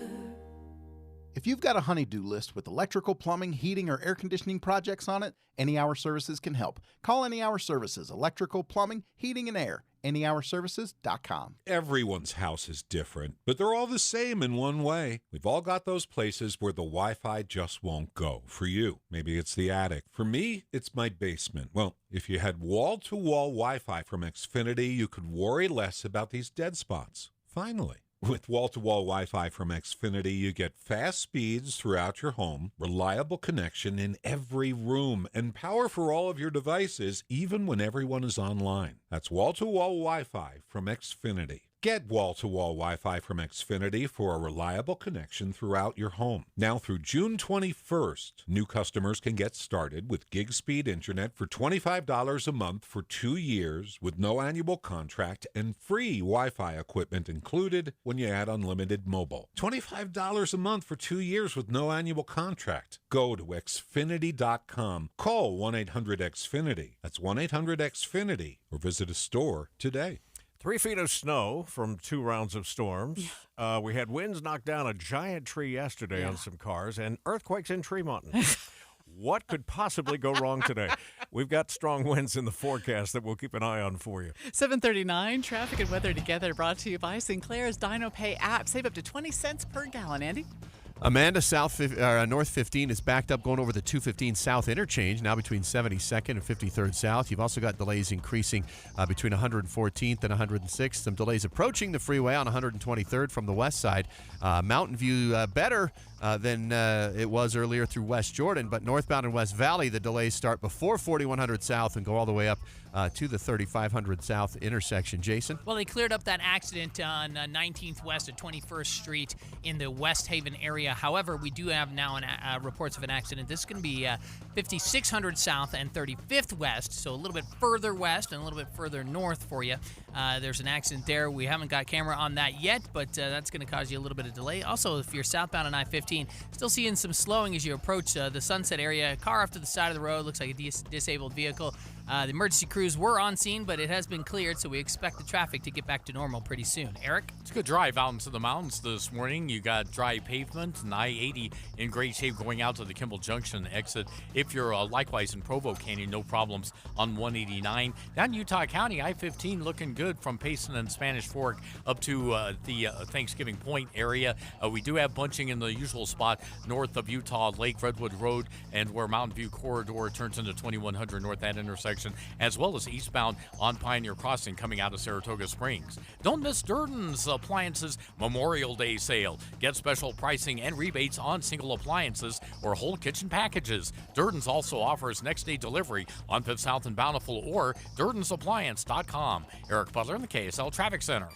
If you've got a honey-do list with electrical, plumbing, heating, or air conditioning projects on it, Any Hour Services can help. Call Any Hour Services, electrical, plumbing, heating, and air. anyhourservices.com. Everyone's house is different, but they're all the same in one way. We've all got those places where the Wi-Fi just won't go. For you, maybe it's the attic. For me, it's my basement. Well, if you had wall-to-wall Wi-Fi from Xfinity, you could worry less about these dead spots. Finally. With wall-to-wall Wi-Fi from Xfinity, you get fast speeds throughout your home, reliable connection in every room, and power for all of your devices, even when everyone is online. That's wall-to-wall Wi-Fi from Xfinity. Get wall-to-wall Wi-Fi from Xfinity for a reliable connection throughout your home. Now through June 21st, new customers can get started with gig speed internet for $25 a month for 2 years with no annual contract and free Wi-Fi equipment included when you add unlimited mobile. $25 a month for 2 years with no annual contract. Go to Xfinity.com. Call 1-800-XFINITY. That's 1-800-XFINITY or visit a store today. 3 feet of snow from 2 rounds of storms. We had winds knock down a giant tree yesterday on some cars and earthquakes in Tree Mountain. What could possibly go wrong today? We've got strong winds in the forecast that we'll keep an eye on for you. 7:39, traffic and weather together brought to you by Sinclair's DinoPay app. Save up to 20 cents per gallon, Andy. Amanda, North 15 is backed up going over the 215 South interchange, now between 72nd and 53rd South. You've also got delays increasing between 114th and 106th. Some delays approaching the freeway on 123rd from the west side. Mountain View better than it was earlier through West Jordan, but northbound and West Valley, the delays start before 4100 South and go all the way up to the 3500 South intersection. Jason? Well, they cleared up that accident on 19th West at 21st Street in the West Haven area. However, we do have now reports of an accident. This is going to be 5600 South and 35th West, so a little bit further west and a little bit further north for you. There's an accident there. We haven't got camera on that yet, but that's going to cause you a little bit of delay. Also, if you're southbound on I-15, still seeing some slowing as you approach the Sunset area. A car off to the side of the road, looks like a disabled vehicle. The emergency crews were on scene, but it has been cleared, so we expect the traffic to get back to normal pretty soon. Eric? It's a good drive out into the mountains this morning. You got dry pavement and I-80 in great shape going out to the Kimball Junction exit. If you're likewise in Provo Canyon, no problems on 189. Down Utah County, I-15 looking good from Payson and Spanish Fork up to the Thanksgiving Point area. We do have bunching in the usual spot north of Utah, Lake Redwood Road, and where Mountain View Corridor turns into 2100 north that intersection, as well as eastbound on Pioneer Crossing coming out of Saratoga Springs. Don't miss Durden's Appliances Memorial Day sale. Get special pricing and rebates on single appliances or whole kitchen packages. Durden's also offers next-day delivery on 5th South and Bountiful or DurdensAppliance.com. Eric Butler in the KSL Traffic Center.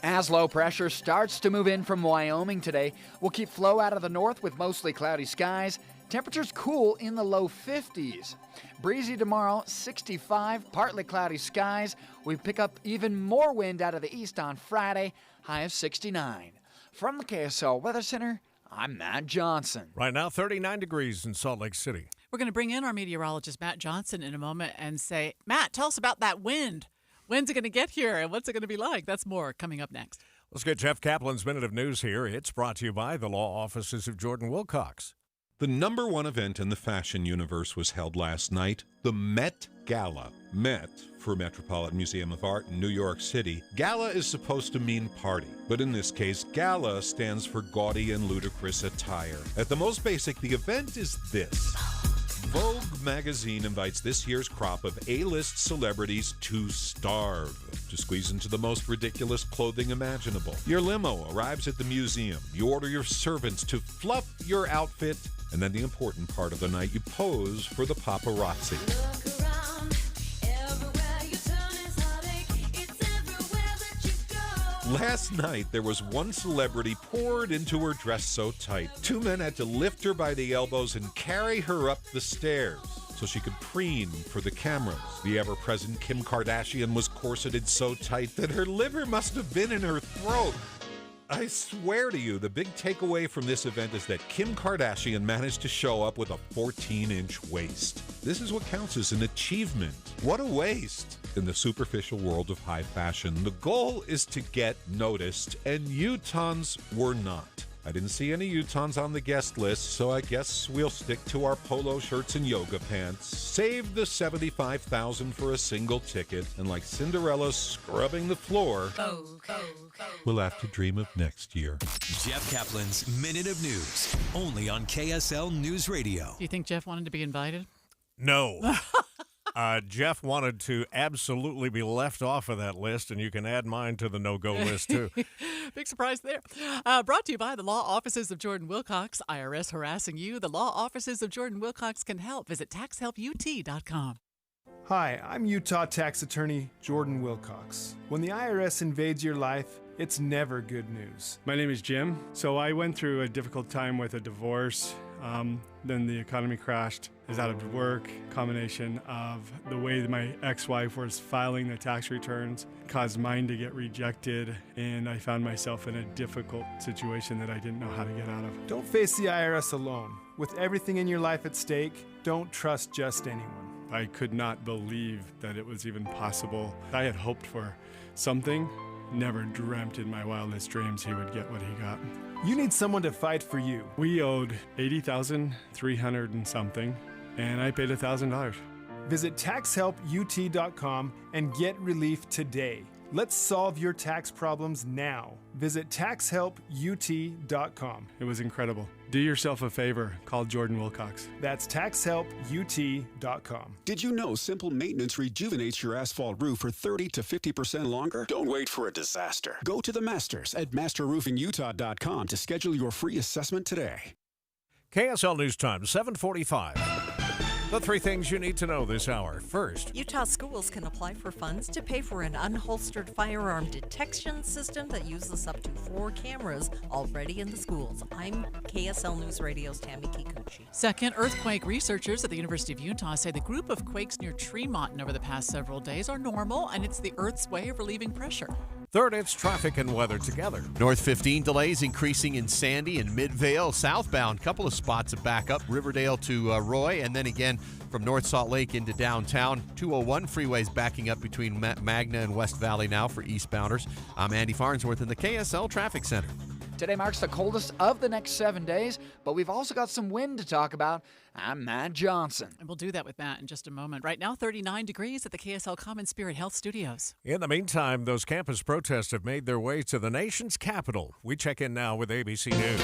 As low pressure starts to move in from Wyoming today, we'll keep flow out of the north with mostly cloudy skies. Temperatures cool in the low 50s. Breezy tomorrow, 65, partly cloudy skies. We pick up even more wind out of the east on Friday, high of 69. From the KSL Weather Center, I'm Matt Johnson. Right now, 39 degrees in Salt Lake City. We're going to bring in our meteorologist, Matt Johnson, in a moment and say, Matt, tell us about that wind. When's it going to get here and what's it going to be like? That's more coming up next. Let's get Jeff Kaplan's Minute of News here. It's brought to you by the law offices of Jordan Wilcox. The number one event in the fashion universe was held last night, the Met Gala. Met, for Metropolitan Museum of Art in New York City. Gala is supposed to mean party, but in this case, gala stands for gaudy and ludicrous attire. At the most basic, the event is this. Vogue magazine invites this year's crop of A-list celebrities to starve, to squeeze into the most ridiculous clothing imaginable. Your limo arrives at the museum. You order your servants to fluff your outfit, and then the important part of the night, you pose for the paparazzi. Last night, there was one celebrity poured into her dress so tight. Two men had to lift her by the elbows and carry her up the stairs so she could preen for the cameras. The ever-present Kim Kardashian was corseted so tight that her liver must have been in her throat. I swear to you, the big takeaway from this event is that Kim Kardashian managed to show up with a 14-inch waist. This is what counts as an achievement. What a waist! In the superficial world of high fashion, the goal is to get noticed, and Utahns were not. I didn't see any Utahns on the guest list, so I guess we'll stick to our polo shirts and yoga pants, save the $75,000 for a single ticket, and like Cinderella scrubbing the floor, we'll have to dream of next year. Jeff Kaplan's Minute of News, only on KSL News Radio. Do you think Jeff wanted to be invited? No. Jeff wanted to absolutely be left off of that list, and you can add mine to the no-go list, too. Big surprise there. Brought to you by the law offices of Jordan Wilcox. IRS harassing you. The law offices of Jordan Wilcox can help. Visit taxhelput.com. Hi, I'm Utah tax attorney Jordan Wilcox. When the IRS invades your life, it's never good news. My name is Jim. So I went through a difficult time with a divorce. Then the economy crashed. I was out of work. Combination of the way that my ex-wife was filing the tax returns caused mine to get rejected, and I found myself in a difficult situation that I didn't know how to get out of. Don't face the IRS alone. With everything in your life at stake, don't trust just anyone. I could not believe that it was even possible. I had hoped for something. Never dreamt in my wildest dreams he would get what he got. You need someone to fight for you. We owed $80,300 and something, and I paid $1,000. Visit taxhelput.com and get relief today. Let's solve your tax problems now. Visit taxhelput.com. It was incredible. Do yourself a favor. Call Jordan Wilcox. That's taxhelput.com. Did you know simple maintenance rejuvenates your asphalt roof for 30 to 50% longer? Don't wait for a disaster. Go to the masters at masterroofingutah.com to schedule your free assessment today. KSL News Time, 7:45. The three things you need to know this hour. First, Utah schools can apply for funds to pay for an unholstered firearm detection system that uses up to 4 cameras already in the schools. I'm KSL News Radio's Tammy Kikuchi. Second, earthquake researchers at the University of Utah say the group of quakes near Tremont over the past several days are normal, and it's the Earth's way of relieving pressure. Third, it's traffic and weather together. North 15 delays increasing in Sandy and Midvale. Southbound, couple of spots of backup. Riverdale to Roy, and then again from North Salt Lake into downtown. 201 freeways backing up between Magna and West Valley now for eastbounders. I'm Andy Farnsworth in the KSL Traffic Center. Today marks the coldest of the next 7 days, but we've also got some wind to talk about. I'm Matt Johnson. And we'll do that with Matt in just a moment. Right now, 39 degrees at the KSL Common Spirit Health Studios. In the meantime, those campus protests have made their way to the nation's capital. We check in now with ABC News.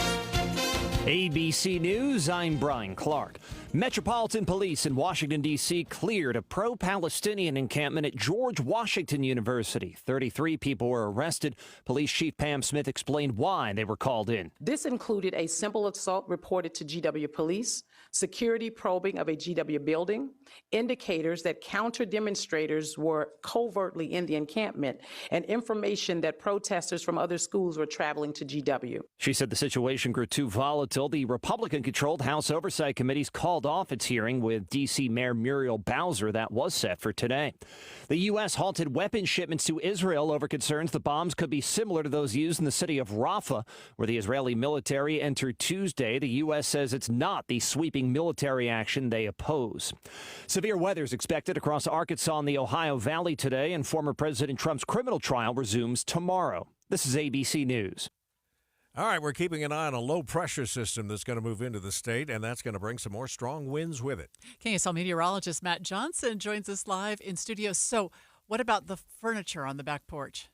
ABC News, I'm Brian Clark. Metropolitan Police in Washington, D.C. cleared a pro-Palestinian encampment at George Washington University. 33 people were arrested. Police Chief Pam Smith explained why they were called in. This included a simple assault reported to GW Police, security probing of a GW building, indicators that counter-demonstrators were covertly in the encampment, and information that protesters from other schools were traveling to GW. She said the situation grew too volatile. The Republican-controlled House Oversight Committee's called off its hearing with D.C. Mayor Muriel Bowser that was set for today. The U.S. halted weapons shipments to Israel over concerns the bombs could be similar to those used in the city of Rafah, where the Israeli military entered Tuesday. The U.S. says it's not the sweeping military action they oppose. Severe weather is expected across Arkansas and the Ohio Valley today, and former President Trump's criminal trial resumes tomorrow. This is ABC News. All right, we're keeping an eye on a low-pressure system that's going to move into the state, and that's going to bring some more strong winds with it. KSL meteorologist Matt Johnson joins us live in studio. So what about the furniture on the back porch?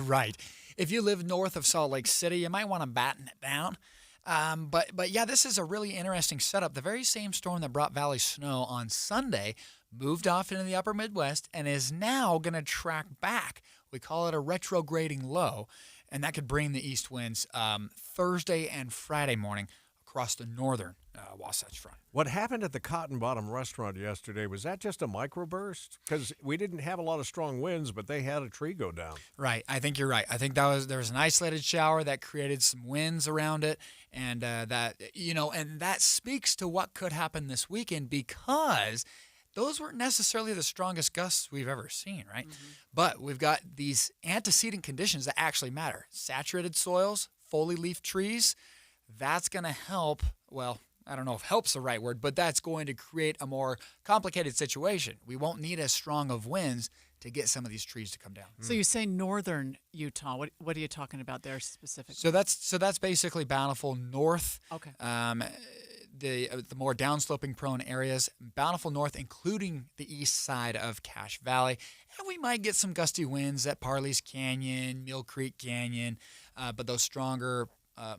Right. If you live north of Salt Lake City, you might want to batten it down. But yeah, this is a really interesting setup. The very same storm that brought valley snow on Sunday moved off into the upper Midwest and is now going to track back. We call it a retrograding low, and that could bring the east winds Thursday and Friday morning across the northern Wasatch Front. What happened at the Cotton Bottom restaurant yesterday, was that just a microburst? Because we didn't have a lot of strong winds, but they had a tree go down. Right. I think you're right. I think there was an isolated shower that created some winds around it, and that speaks to what could happen this weekend, because those weren't necessarily the strongest gusts we've ever seen, right? Mm-hmm. But we've got these antecedent conditions that actually matter. Saturated soils, foliar leaf trees, that's going to help. Well, I don't know if help's the right word, but that's going to create a more complicated situation. We won't need as strong of winds to get some of these trees to come down. So you say northern Utah. What are you talking about there specifically? So that's basically Bountiful north. Okay. The more downsloping prone areas, Bountiful North, including the east side of Cache Valley. And we might get some gusty winds at Parley's Canyon, Mill Creek Canyon, but those stronger,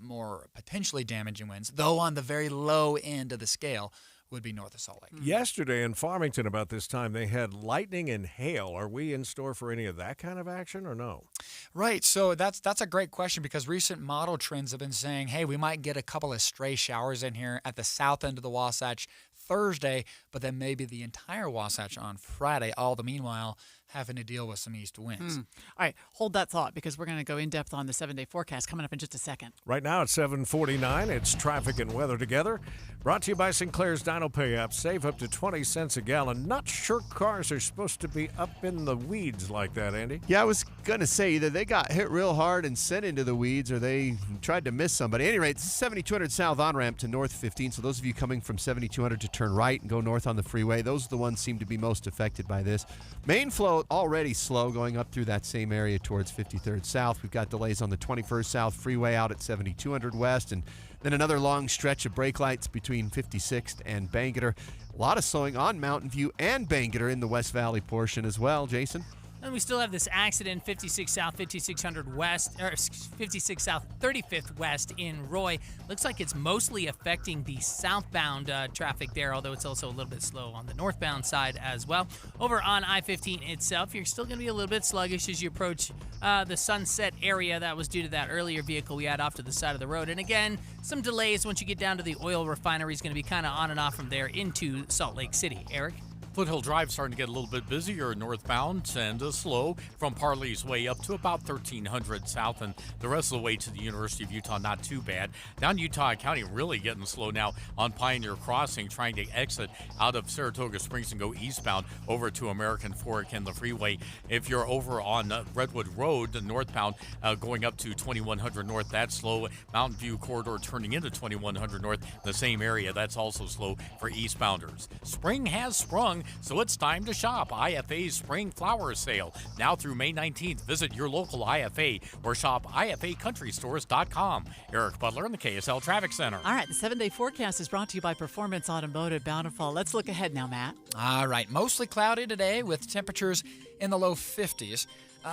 more potentially damaging winds, though on the very low end of the scale, would be north of Salt Lake. Yesterday in Farmington about this time, they had lightning and hail. Are we in store for any of that kind of action or no? Right. So that's a great question, because recent model trends have been saying, hey, we might get a couple of stray showers in here at the south end of the Wasatch Thursday, but then maybe the entire Wasatch on Friday, all the meanwhile having to deal with some east winds. All right, hold that thought, because we're going to go in depth on the 7-day forecast coming up in just a second. Right now at 7:49, it's traffic and weather together. Brought to you by Sinclair's Dino Pay app. Save up to 20 cents a gallon. Not sure cars are supposed to be up in the weeds like that, Andy. Yeah, I was going to say either they got hit real hard and sent into the weeds, or they tried to miss somebody. At any rate, 7200 south on-ramp to North 15. So those of you coming from 7200 to turn right and go north on the freeway, those are the ones seem to be most affected by this. Main flow already slow going up through that same area towards 53rd South. We've got delays on the 21st South Freeway out at 7200 West, and then another long stretch of brake lights between 56th and Bangerter. A lot of slowing on Mountain View and Bangerter in the West Valley portion as well, Jason. And we still have this accident, 56 South, 5600 West, or 56 South, 35th West in Roy. Looks like it's mostly affecting the southbound traffic there, although it's also a little bit slow on the northbound side as well. Over on I-15 itself, you're still going to be a little bit sluggish as you approach the Sunset area. That was due to that earlier vehicle we had off to the side of the road. And again, some delays once you get down to the oil refinery. Is going to be kind of on and off from there into Salt Lake City. Eric? Foothill Drive starting to get a little bit busier northbound and slow from Parley's Way up to about 1300 south, and the rest of the way to the University of Utah not too bad. Down Utah County really getting slow now on Pioneer Crossing, trying to exit out of Saratoga Springs and go eastbound over to American Fork and the freeway. If you're over on Redwood Road, the northbound going up to 2100 north, that's slow. Mountain View Corridor turning into 2100 north, the same area, that's also slow for eastbounders. Spring has sprung, so it's time to shop. IFA's Spring Flower Sale, now through May 19th. Visit your local IFA or shop IFACountryStores.com. Eric Butler in the KSL Traffic Center. All right, the 7-day forecast is brought to you by Performance Automotive Bountiful. Let's look ahead now, Matt. All right, mostly cloudy today with temperatures in the low 50s.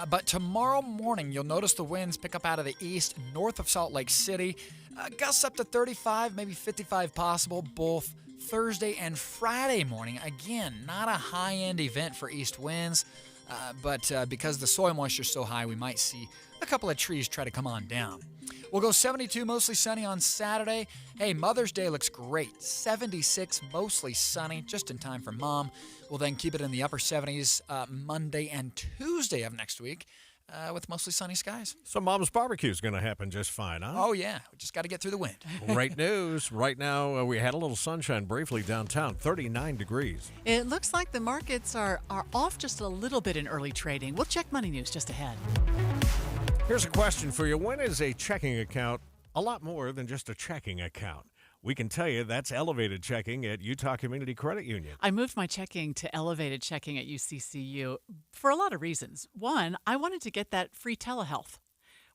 But tomorrow morning, you'll notice the winds pick up out of the east, north of Salt Lake City. Gusts up to 35, maybe 55 possible, both Thursday and Friday morning. Again, not a high-end event for east winds, but because the soil moisture is so high, we might see a couple of trees try to come on down. We'll go 72, mostly sunny on Saturday. Hey, Mother's Day looks great. 76, mostly sunny, just in time for Mom. We'll then keep it in the upper 70s Monday and Tuesday of next week. With mostly sunny skies. So Mom's barbecue is going to happen just fine, huh? Oh, yeah. We just got to get through the wind. Great news. Right now, we had a little sunshine briefly downtown, 39 degrees. It looks like the markets are off just a little bit in early trading. We'll check Money News just ahead. Here's a question for you. When is a checking account a lot more than just a checking account? We can tell you that's elevated checking at Utah Community Credit Union. I moved my checking to elevated checking at UCCU for a lot of reasons. One, I wanted to get that free telehealth.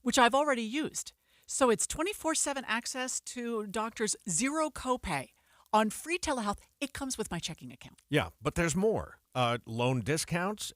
which I've already used. So it's 24/7 access to doctors, zero copay. On free telehealth, it comes with my checking account. Yeah, but there's more. Loan discounts,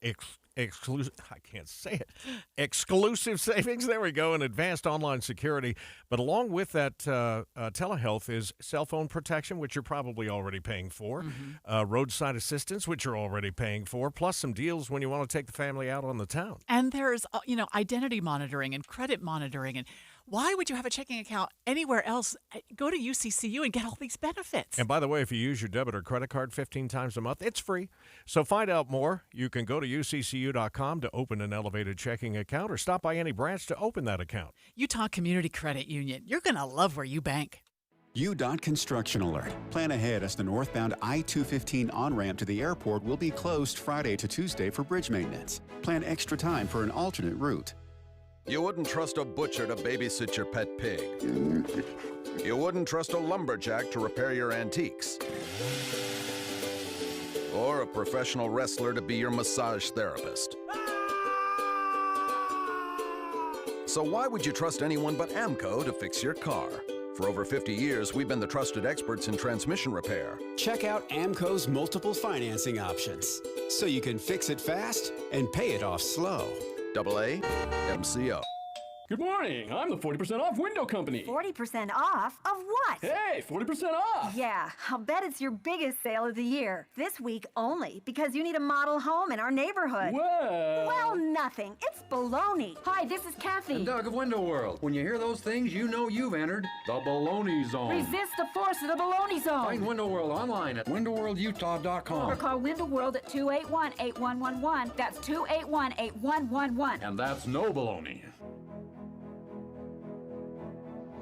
exclusive, I can't say it, exclusive savings, there we go, and advanced online security. But along with that telehealth is cell phone protection, which you're probably already paying for, roadside assistance, which you're already paying for, plus some deals when you want to take the family out on the town. And there's, identity monitoring and credit monitoring. And why would you have a checking account anywhere else? Go to UCCU and get all these benefits. And by the way, if you use your debit or credit card 15 times a month, it's free. So find out more. You can go to uccu.com to open an elevated checking account or stop by any branch to open that account. Utah Community Credit Union. You're going to love where you bank. UDOT construction alert. Plan ahead as the northbound I-215 on-ramp to the airport will be closed Friday to Tuesday for bridge maintenance. Plan extra time for an alternate route. You wouldn't trust a butcher to babysit your pet pig. You wouldn't trust a lumberjack to repair your antiques. Or a professional wrestler to be your massage therapist. So why would you trust anyone but AMCO to fix your car? For over 50 years, we've been the trusted experts in transmission repair. Check out AMCO's multiple financing options, so you can fix it fast and pay it off slow. AA MCO. Good morning. I'm the 40% off window company. 40% off? Of what? Hey, 40% off! Yeah, I'll bet it's your biggest sale of the year. This week only, because you need a model home in our neighborhood. Well, nothing. It's baloney. Hi, this is Kathy. I'm Doug of Window World. When you hear those things, you know you've entered the baloney zone. Resist the force of the baloney zone. Find Window World online at windowworldutah.com. Or call Window World at 281-8111. That's 281-8111. And that's no baloney.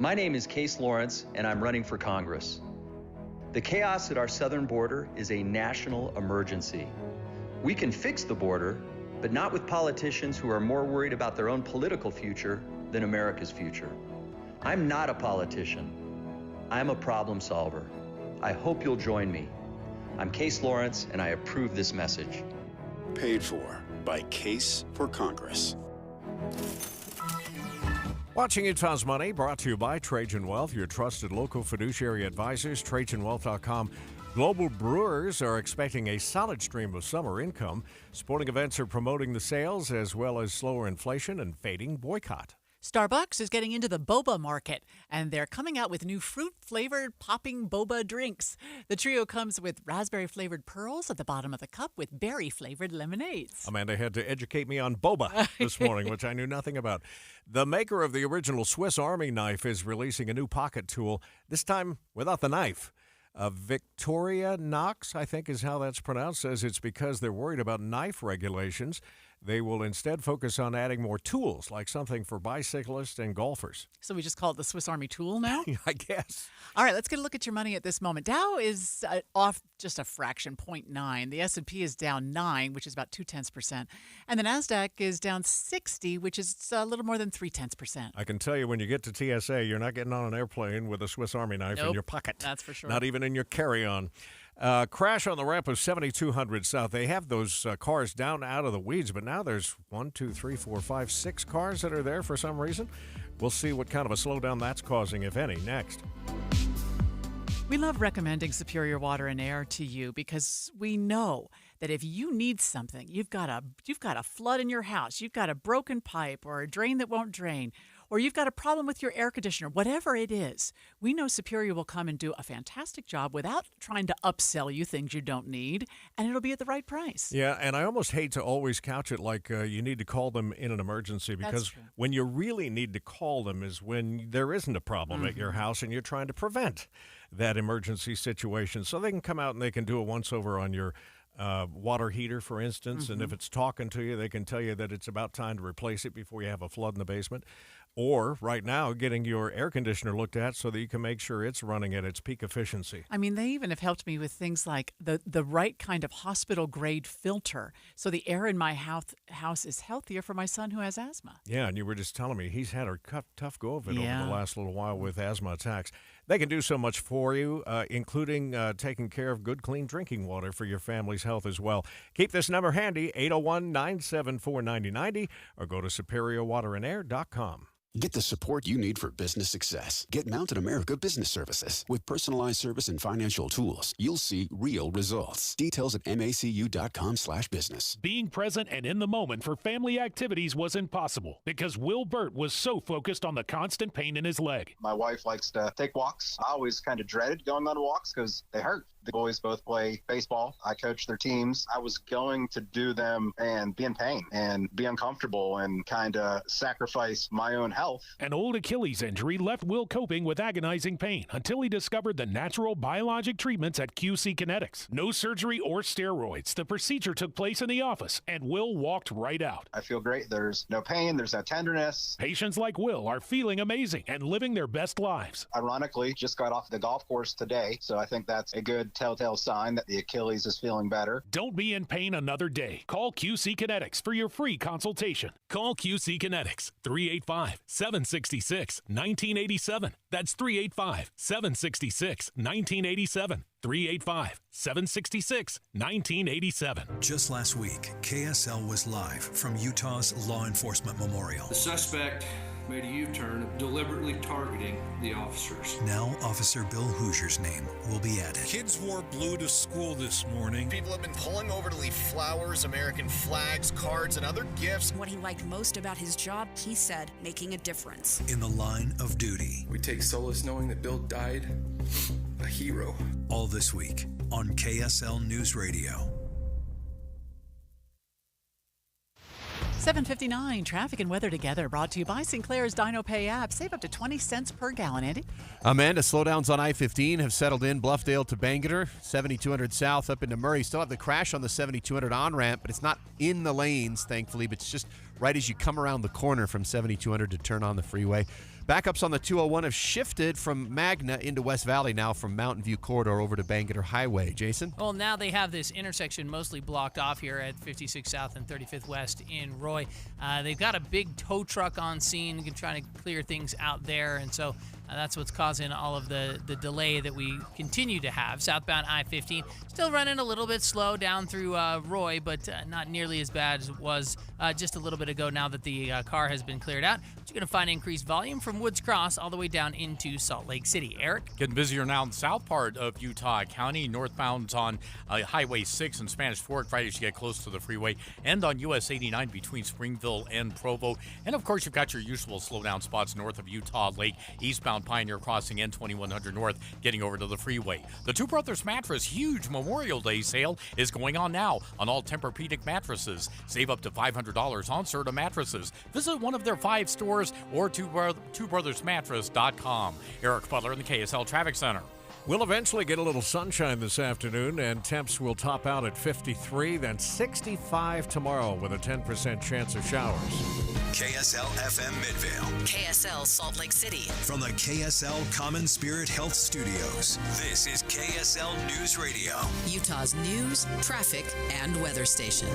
My name is Case Lawrence, and I'm running for Congress. The chaos at our southern border is a national emergency. We can fix the border, but not with politicians who are more worried about their own political future than America's future. I'm not a politician. I'm a problem solver. I hope you'll join me. I'm Case Lawrence, and I approve this message. Paid for by Case for Congress. Watching Utah's Money, brought to you by Trajan Wealth, your trusted local fiduciary advisors, TrajanWealth.com. Global brewers are expecting a solid stream of summer income. Sporting events are promoting the sales, as well as slower inflation and fading boycott. Starbucks is getting into the boba market, and they're coming out with new fruit-flavored popping boba drinks. The trio comes with raspberry-flavored pearls at the bottom of the cup with berry-flavored lemonades. Amanda had to educate me on boba this morning, which I knew nothing about. The maker of the original Swiss Army knife is releasing a new pocket tool, this time without the knife. Victoria Knox, I think is how that's pronounced, says it's because they're worried about knife regulations. They will instead focus on adding more tools, like something for bicyclists and golfers. So we just call it the Swiss Army tool now? I guess. All right, let's get a look at your money at this moment. Dow is off just a fraction, 0.9. The S&P is down 9, which is about 0.2%. And the NASDAQ is down 60, which is a little more than 0.3%. I can tell you when you get to TSA, you're not getting on an airplane with a Swiss Army knife in your pocket. That's for sure. Not even in your carry-on. Crash on the ramp of 7200 South. They have those cars down out of the weeds, but now there's 6 cars that are there for some reason. We'll see what kind of a slowdown that's causing, if any, next. We love recommending Superior Water and Air to you because we know that if you need something, you've got a flood in your house, you've got a broken pipe or a drain that won't drain, or you've got a problem with your air conditioner, whatever it is, we know Superior will come and do a fantastic job without trying to upsell you things you don't need, and it'll be at the right price. Yeah, and I almost hate to always couch it like you need to call them in an emergency, because when you really need to call them is when there isn't a problem at your house and you're trying to prevent that emergency situation. So they can come out and they can do a once-over on your water heater, for instance, and if it's talking to you, they can tell you that it's about time to replace it before you have a flood in the basement. Or, right now, getting your air conditioner looked at so that you can make sure it's running at its peak efficiency. I mean, they even have helped me with things like the right kind of hospital-grade filter, so the air in my house is healthier for my son who has asthma. Yeah, and you were just telling me he's had a tough go of it over the last little while with asthma attacks. They can do so much for you, including taking care of good, clean drinking water for your family's health as well. Keep this number handy, 801-974-9090, or go to superiorwaterandair.com. Get the support you need for business success. Get Mountain America Business Services. With personalized service and financial tools, you'll see real results. Details at macu.com/business. Being present and in the moment for family activities was impossible because Will Burt was so focused on the constant pain in his leg. My wife likes to take walks. I always kind of dreaded going on walks because they hurt. The boys both play baseball. I coach their teams. I was going to do them and be in pain and be uncomfortable and kind of sacrifice my own health. An old Achilles injury left Will coping with agonizing pain until he discovered the natural biologic treatments at QC Kinetics. No surgery or steroids. The procedure took place in the office, and Will walked right out. I feel great. There's no pain. There's no tenderness. Patients like Will are feeling amazing and living their best lives. Ironically, just got off the golf course today, so I think that's a good telltale sign that the Achilles is feeling better. Don't be in pain another day. Call QC Kinetics for your free consultation. Call QC Kinetics, 385-766-1987. That's 385-766-1987. 385-766-1987. Just last week, KSL was live from Utah's Law Enforcement Memorial. The suspect made a U-turn, deliberately targeting the officers. Now, Officer Bill Hoosier's name will be added. Kids wore blue to school this morning. People have been pulling over to leave flowers, American flags, cards, and other gifts. What he liked most about his job, he said, making a difference. In the line of duty. We take solace knowing that Bill died a hero. All this week on KSL News Radio. 7:59, traffic and weather together, brought to you by Sinclair's Dino Pay app. Save up to 20 cents per gallon, Andy. Amanda, slowdowns on I-15 have settled in. Bluffdale to Bangor, 7200 south up into Murray. Still have the crash on the 7200 on-ramp, but it's not in the lanes, thankfully, but it's just right as you come around the corner from 7200 to turn on the freeway. Backups on the 201 have shifted from Magna into West Valley now from Mountain View Corridor over to Bangor Highway. Jason? Well, now they have this intersection mostly blocked off here at 56 South and 35th West in Roy. They've got a big tow truck on scene trying to clear things out there, and so that's what's causing all of the delay that we continue to have. Southbound I-15 still running a little bit slow down through Roy, but not nearly as bad as it was just a little bit ago now that the car has been cleared out. But you're going to find increased volume from Woods Cross all the way down into Salt Lake City. Eric? Getting busier now in the south part of Utah County. Northbound on Highway 6 and Spanish Fork right as you get close to the freeway, and on US 89 between Springville and Provo. And, of course, you've got your usual slowdown spots north of Utah Lake, eastbound Pioneer crossing N2100 north, getting over to the freeway. The Two Brothers Mattress huge Memorial Day sale is going on now on all Tempur-Pedic mattresses. Save up to $500 on Serta mattresses. Visit one of their 5 stores or twobrothersmattress.com. Eric Butler in the KSL Traffic Center. We'll eventually get a little sunshine this afternoon, and temps will top out at 53, then 65 tomorrow with a 10% chance of showers. KSL FM Midvale. KSL Salt Lake City. From the KSL Common Spirit Health Studios, this is KSL News Radio. Utah's news, traffic, and weather station.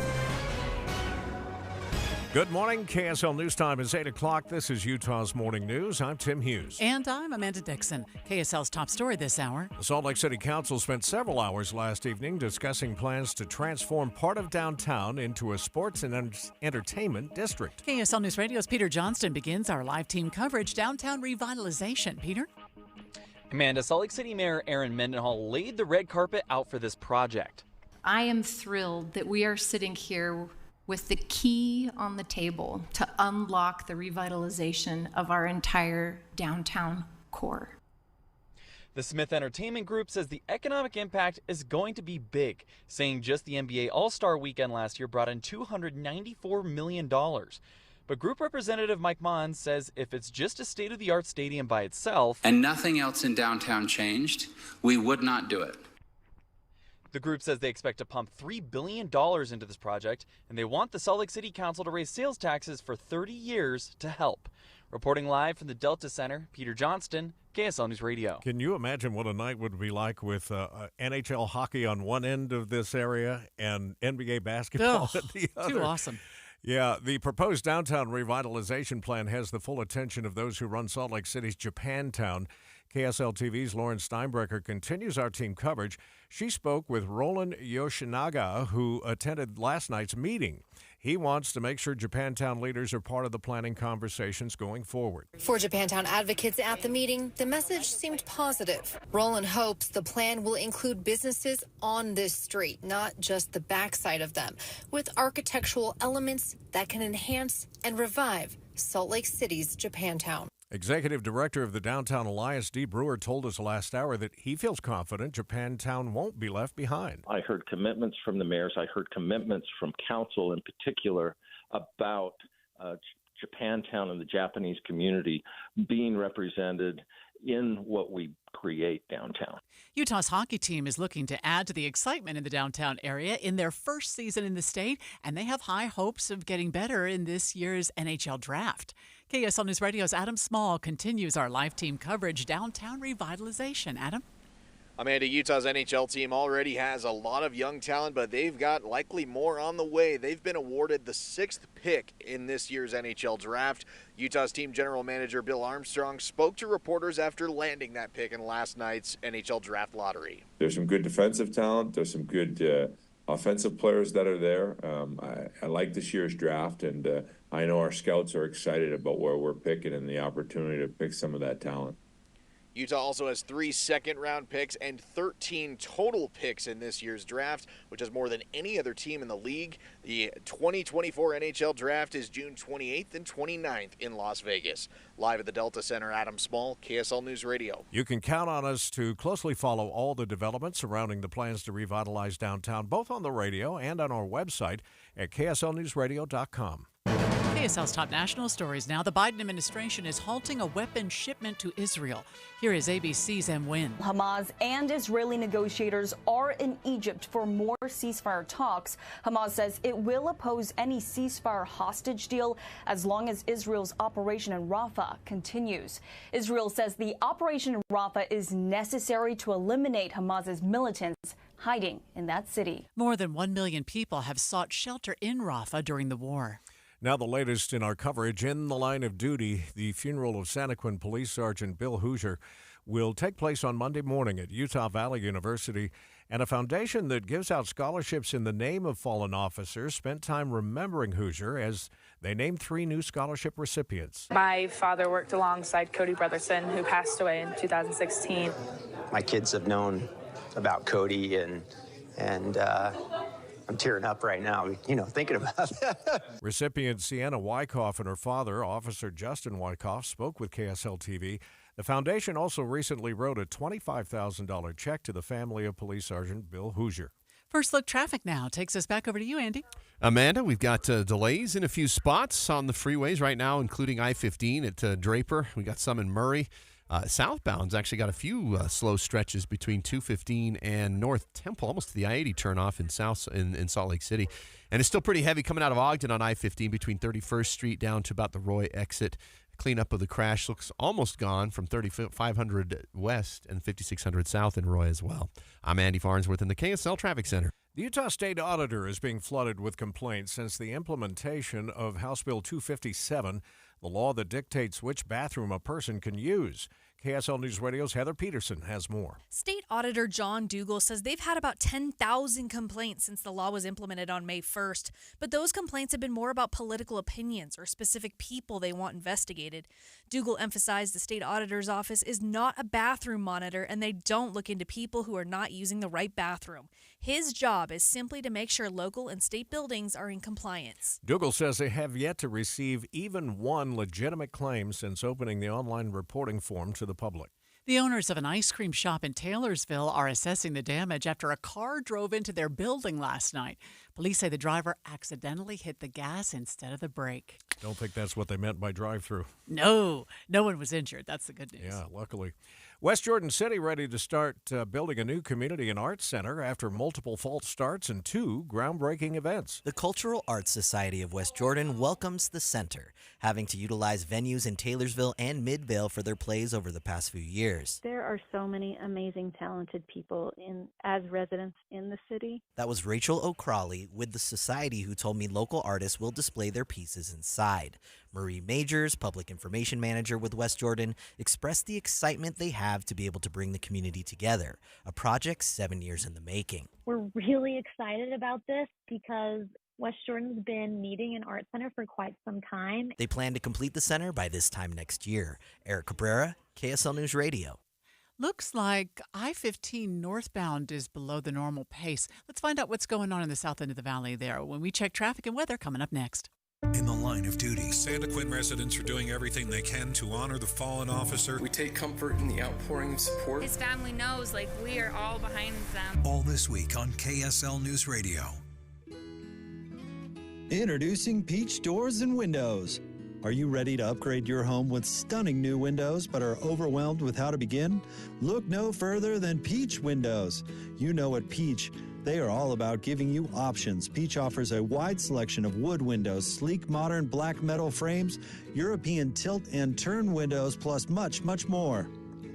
Good morning. KSL News Time is 8 o'clock. This is Utah's Morning News. I'm Tim Hughes. And I'm Amanda Dixon. KSL's top story this hour. The Salt Lake City Council spent several hours last evening discussing plans to transform part of downtown into a sports and entertainment district. KSL News Radio's Peter Johnston begins our live team coverage, Downtown Revitalization. Peter? Amanda, Salt Lake City Mayor Aaron Mendenhall laid the red carpet out for this project. I am thrilled that we are sitting here with the key on the table to unlock the revitalization of our entire downtown core. The Smith Entertainment Group says the economic impact is going to be big, saying just the NBA All-Star Weekend last year brought in $294 million. But Group Representative Mike Mon says if it's just a state-of-the-art stadium by itself, and nothing else in downtown changed, we would not do it. The group says they expect to pump $3 billion into this project, and they want the Salt Lake City Council to raise sales taxes for 30 years to help. Reporting live from the Delta Center, Peter Johnston, KSL News Radio. Can you imagine what a night would be like with NHL hockey on one end of this area and NBA basketball at the other? Too awesome. Yeah, the proposed downtown revitalization plan has the full attention of those who run Salt Lake City's Japantown. KSL TV's Lauren Steinbrecher continues our team coverage. She spoke with Roland Yoshinaga, who attended last night's meeting. He wants to make sure Japantown leaders are part of the planning conversations going forward. For Japantown advocates at the meeting, the message seemed positive. Roland hopes the plan will include businesses on this street, not just the backside of them, with architectural elements that can enhance and revive Salt Lake City's Japantown. Executive Director of the Downtown Alliance, Dee Brewer, told us last hour that he feels confident Japantown won't be left behind. I heard commitments from the mayors. I heard commitments from council in particular about Japantown and the Japanese community being represented in what we create downtown. Utah's hockey team is looking to add to the excitement in the downtown area in their first season in the state, and they have high hopes of getting better in this year's NHL draft. KSL News Radio's Adam Small continues our live team coverage, Downtown Revitalization. Adam? Amanda, Utah's NHL team already has a lot of young talent, but they've got likely more on the way. They've been awarded the 6th pick in this year's NHL draft. Utah's team general manager Bill Armstrong spoke to reporters after landing that pick in last night's NHL draft lottery. There's some good defensive talent. There's some good offensive players that are there. I like this year's draft, and I know our scouts are excited about where we're picking and the opportunity to pick some of that talent. Utah also has 3 second-round picks and 13 total picks in this year's draft, which is more than any other team in the league. The 2024 NHL draft is June 28th and 29th in Las Vegas. Live at the Delta Center, Adam Small, KSL News Radio. You can count on us to closely follow all the developments surrounding the plans to revitalize downtown, both on the radio and on our website at kslnewsradio.com. KSL's top national stories now. The Biden administration is halting a weapons shipment to Israel. Here is ABC's M. Wynn. Hamas and Israeli negotiators are in Egypt for more ceasefire talks. Hamas says it will oppose any ceasefire hostage deal as long as Israel's operation in Rafah continues. Israel says the operation in Rafah is necessary to eliminate Hamas's militants hiding in that city. More than 1 million people have sought shelter in Rafah during the war. Now the latest in our coverage. In the line of duty, the funeral of Santaquin Police Sergeant Bill Hoosier will take place on Monday morning at Utah Valley University, and a foundation that gives out scholarships in the name of fallen officers spent time remembering Hoosier as they named 3 new scholarship recipients. My father worked alongside Cody Brotherson, who passed away in 2016. My kids have known about Cody, and I'm tearing up right now, thinking about it. Recipient Sienna Wyckoff and her father, Officer Justin Wyckoff, spoke with KSL TV. The foundation also recently wrote a $25,000 check to the family of Police Sergeant Bill Hoosier. First Look Traffic now takes us back over to you, Andy. Amanda, we've got delays in a few spots on the freeways right now, including I-15 at Draper. We got some in Murray. Southbound's actually got a few slow stretches between 215 and North Temple, almost to the I-80 turnoff in Salt Lake City. And it's still pretty heavy coming out of Ogden on I-15 between 31st Street down to about the Roy exit. Cleanup of the crash looks almost gone from 3500 West and 5600 South in Roy as well. I'm Andy Farnsworth in the KSL Traffic Center. The Utah State Auditor is being flooded with complaints since the implementation of House Bill 257, the law that dictates which bathroom a person can use. KSL News Radio's Heather Peterson has more. State Auditor John Dougal says they've had about 10,000 complaints since the law was implemented on May 1st, but those complaints have been more about political opinions or specific people they want investigated. Dougal emphasized the state auditor's office is not a bathroom monitor, and they don't look into people who are not using the right bathroom. His job is simply to make sure local and state buildings are in compliance. Dougal says they have yet to receive even one legitimate claim since opening the online reporting form to the public. The owners of an ice cream shop in Taylorsville are assessing the damage after a car drove into their building last night. Police say the driver accidentally hit the gas instead of the brake. Don't think that's what they meant by drive-through. No one was injured. That's the good news. Yeah, luckily. West Jordan City ready to start building a new community and arts center after multiple false starts and 2 groundbreaking events. The Cultural Arts Society of West Jordan welcomes the center, having to utilize venues in Taylorsville and Midvale for their plays over the past few years. There are so many amazing, talented people as residents in the city. That was Rachel O'Crawley with the society who told me local artists will display their pieces inside. Marie Majors, Public Information Manager with West Jordan, expressed the excitement they have to be able to bring the community together, a project 7 years in the making. We're really excited about this because West Jordan's been needing an art center for quite some time. They plan to complete the center by this time next year. Eric Cabrera, KSL News Radio. Looks like I-15 northbound is below the normal pace. Let's find out what's going on in the south end of the valley there when we check traffic and weather coming up next. In the line of duty, Santaquin residents are doing everything they can to honor the fallen officer. We take comfort in the outpouring of support. His family knows, we are all behind them. All this week on KSL News Radio. Introducing Peach Doors and Windows. Are you ready to upgrade your home with stunning new windows but are overwhelmed with how to begin? Look no further than Peach Windows. You know at Peach, they are all about giving you options. Peach offers a wide selection of wood windows, sleek modern black metal frames, European tilt and turn windows, plus much, much more.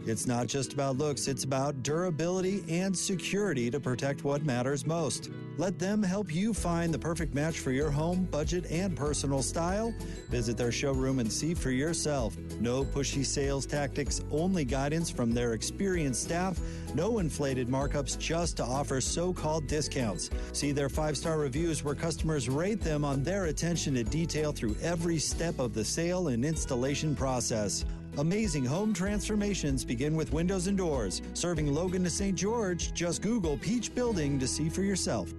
It's not just about looks, it's about durability and security to protect what matters most. Let them help you find the perfect match for your home, budget, and personal style. Visit their showroom and see for yourself. No pushy sales tactics, only guidance from their experienced staff. No inflated markups just to offer so-called discounts. See their 5-star reviews where customers rate them on their attention to detail through every step of the sale and installation process. Amazing home transformations begin with windows and doors. Serving Logan to St. George, just Google Peach Building to see for yourself.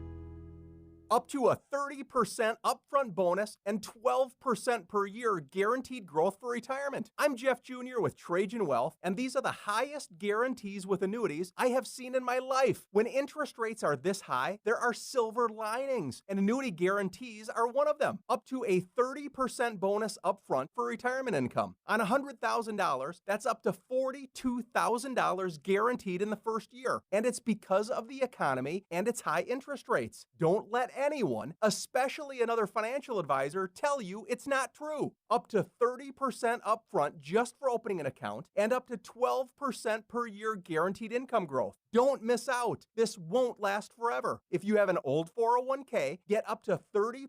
Up to a 30% upfront bonus and 12% per year guaranteed growth for retirement. I'm Jeff Jr. with Trajan Wealth, and these are the highest guarantees with annuities I have seen in my life. When interest rates are this high, there are silver linings, and annuity guarantees are one of them. Up to a 30% bonus upfront for retirement income. On $100,000, that's up to $42,000 guaranteed in the first year. And it's because of the economy and its high interest rates. Don't let anyone, especially another financial advisor, tell you it's not true. Up to 30% upfront just for opening an account and up to 12% per year guaranteed income growth. Don't miss out. This won't last forever. If you have an old 401k, get up to 30%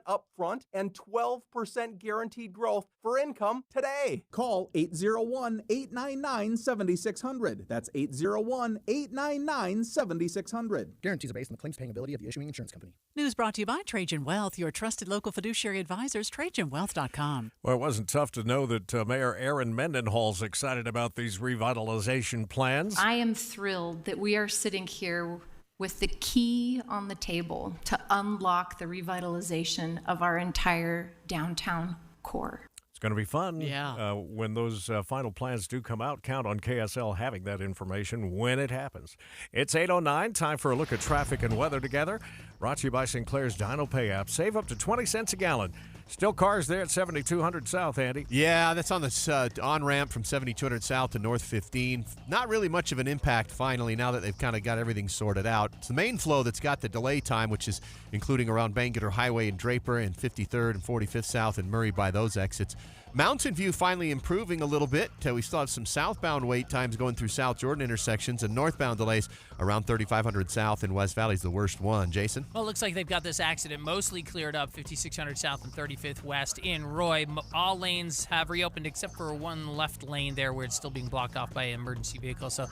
upfront and 12% guaranteed growth for income today. Call 801-899-7600. That's 801-899-7600. Guarantees are based on the claims paying ability of the issuing insurance company. News brought to you by Trajan Wealth, your trusted local fiduciary advisors, TrajanWealth.com. Well, it wasn't tough to know that Mayor Aaron Mendenhall's excited about these revitalization plans. I am thrilled that we are sitting here with the key on the table to unlock the revitalization of our entire downtown core. It's going to be fun. Yeah. When those final plans do come out, count on KSL having that information when it happens. It's 8:09. Time for a look at traffic and weather together. Brought to you by Sinclair's Dino Pay app. Save up to 20 cents a gallon. Still cars there at 7200 South, Andy. Yeah, that's on the on-ramp from 7200 South to North 15. Not really much of an impact, finally, now that they've kind of got everything sorted out. It's the main flow that's got the delay time, which is including around Bangerter Highway and Draper and 53rd and 45th South and Murray by those exits. Mountain View finally improving a little bit. We still have some southbound wait times going through South Jordan intersections and northbound delays around 3500 South and West Valley's the worst one. Jason? Well, it looks like they've got this accident mostly cleared up, 5600 South and 35th West in Roy. All lanes have reopened except for one left lane there where it's still being blocked off by an emergency vehicle. So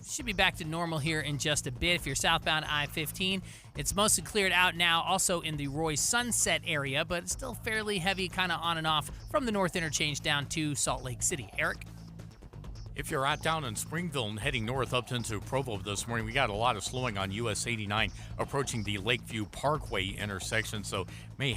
should be back to normal here in just a bit. If you're southbound I-15, it's mostly cleared out now, also in the Roy Sunset area, but it's still fairly heavy, kind of on and off from the north interchange down to Salt Lake City. Eric? If you're out down in Springville and heading north up into Provo this morning, we got a lot of slowing on US 89 approaching the Lakeview Parkway intersection, so may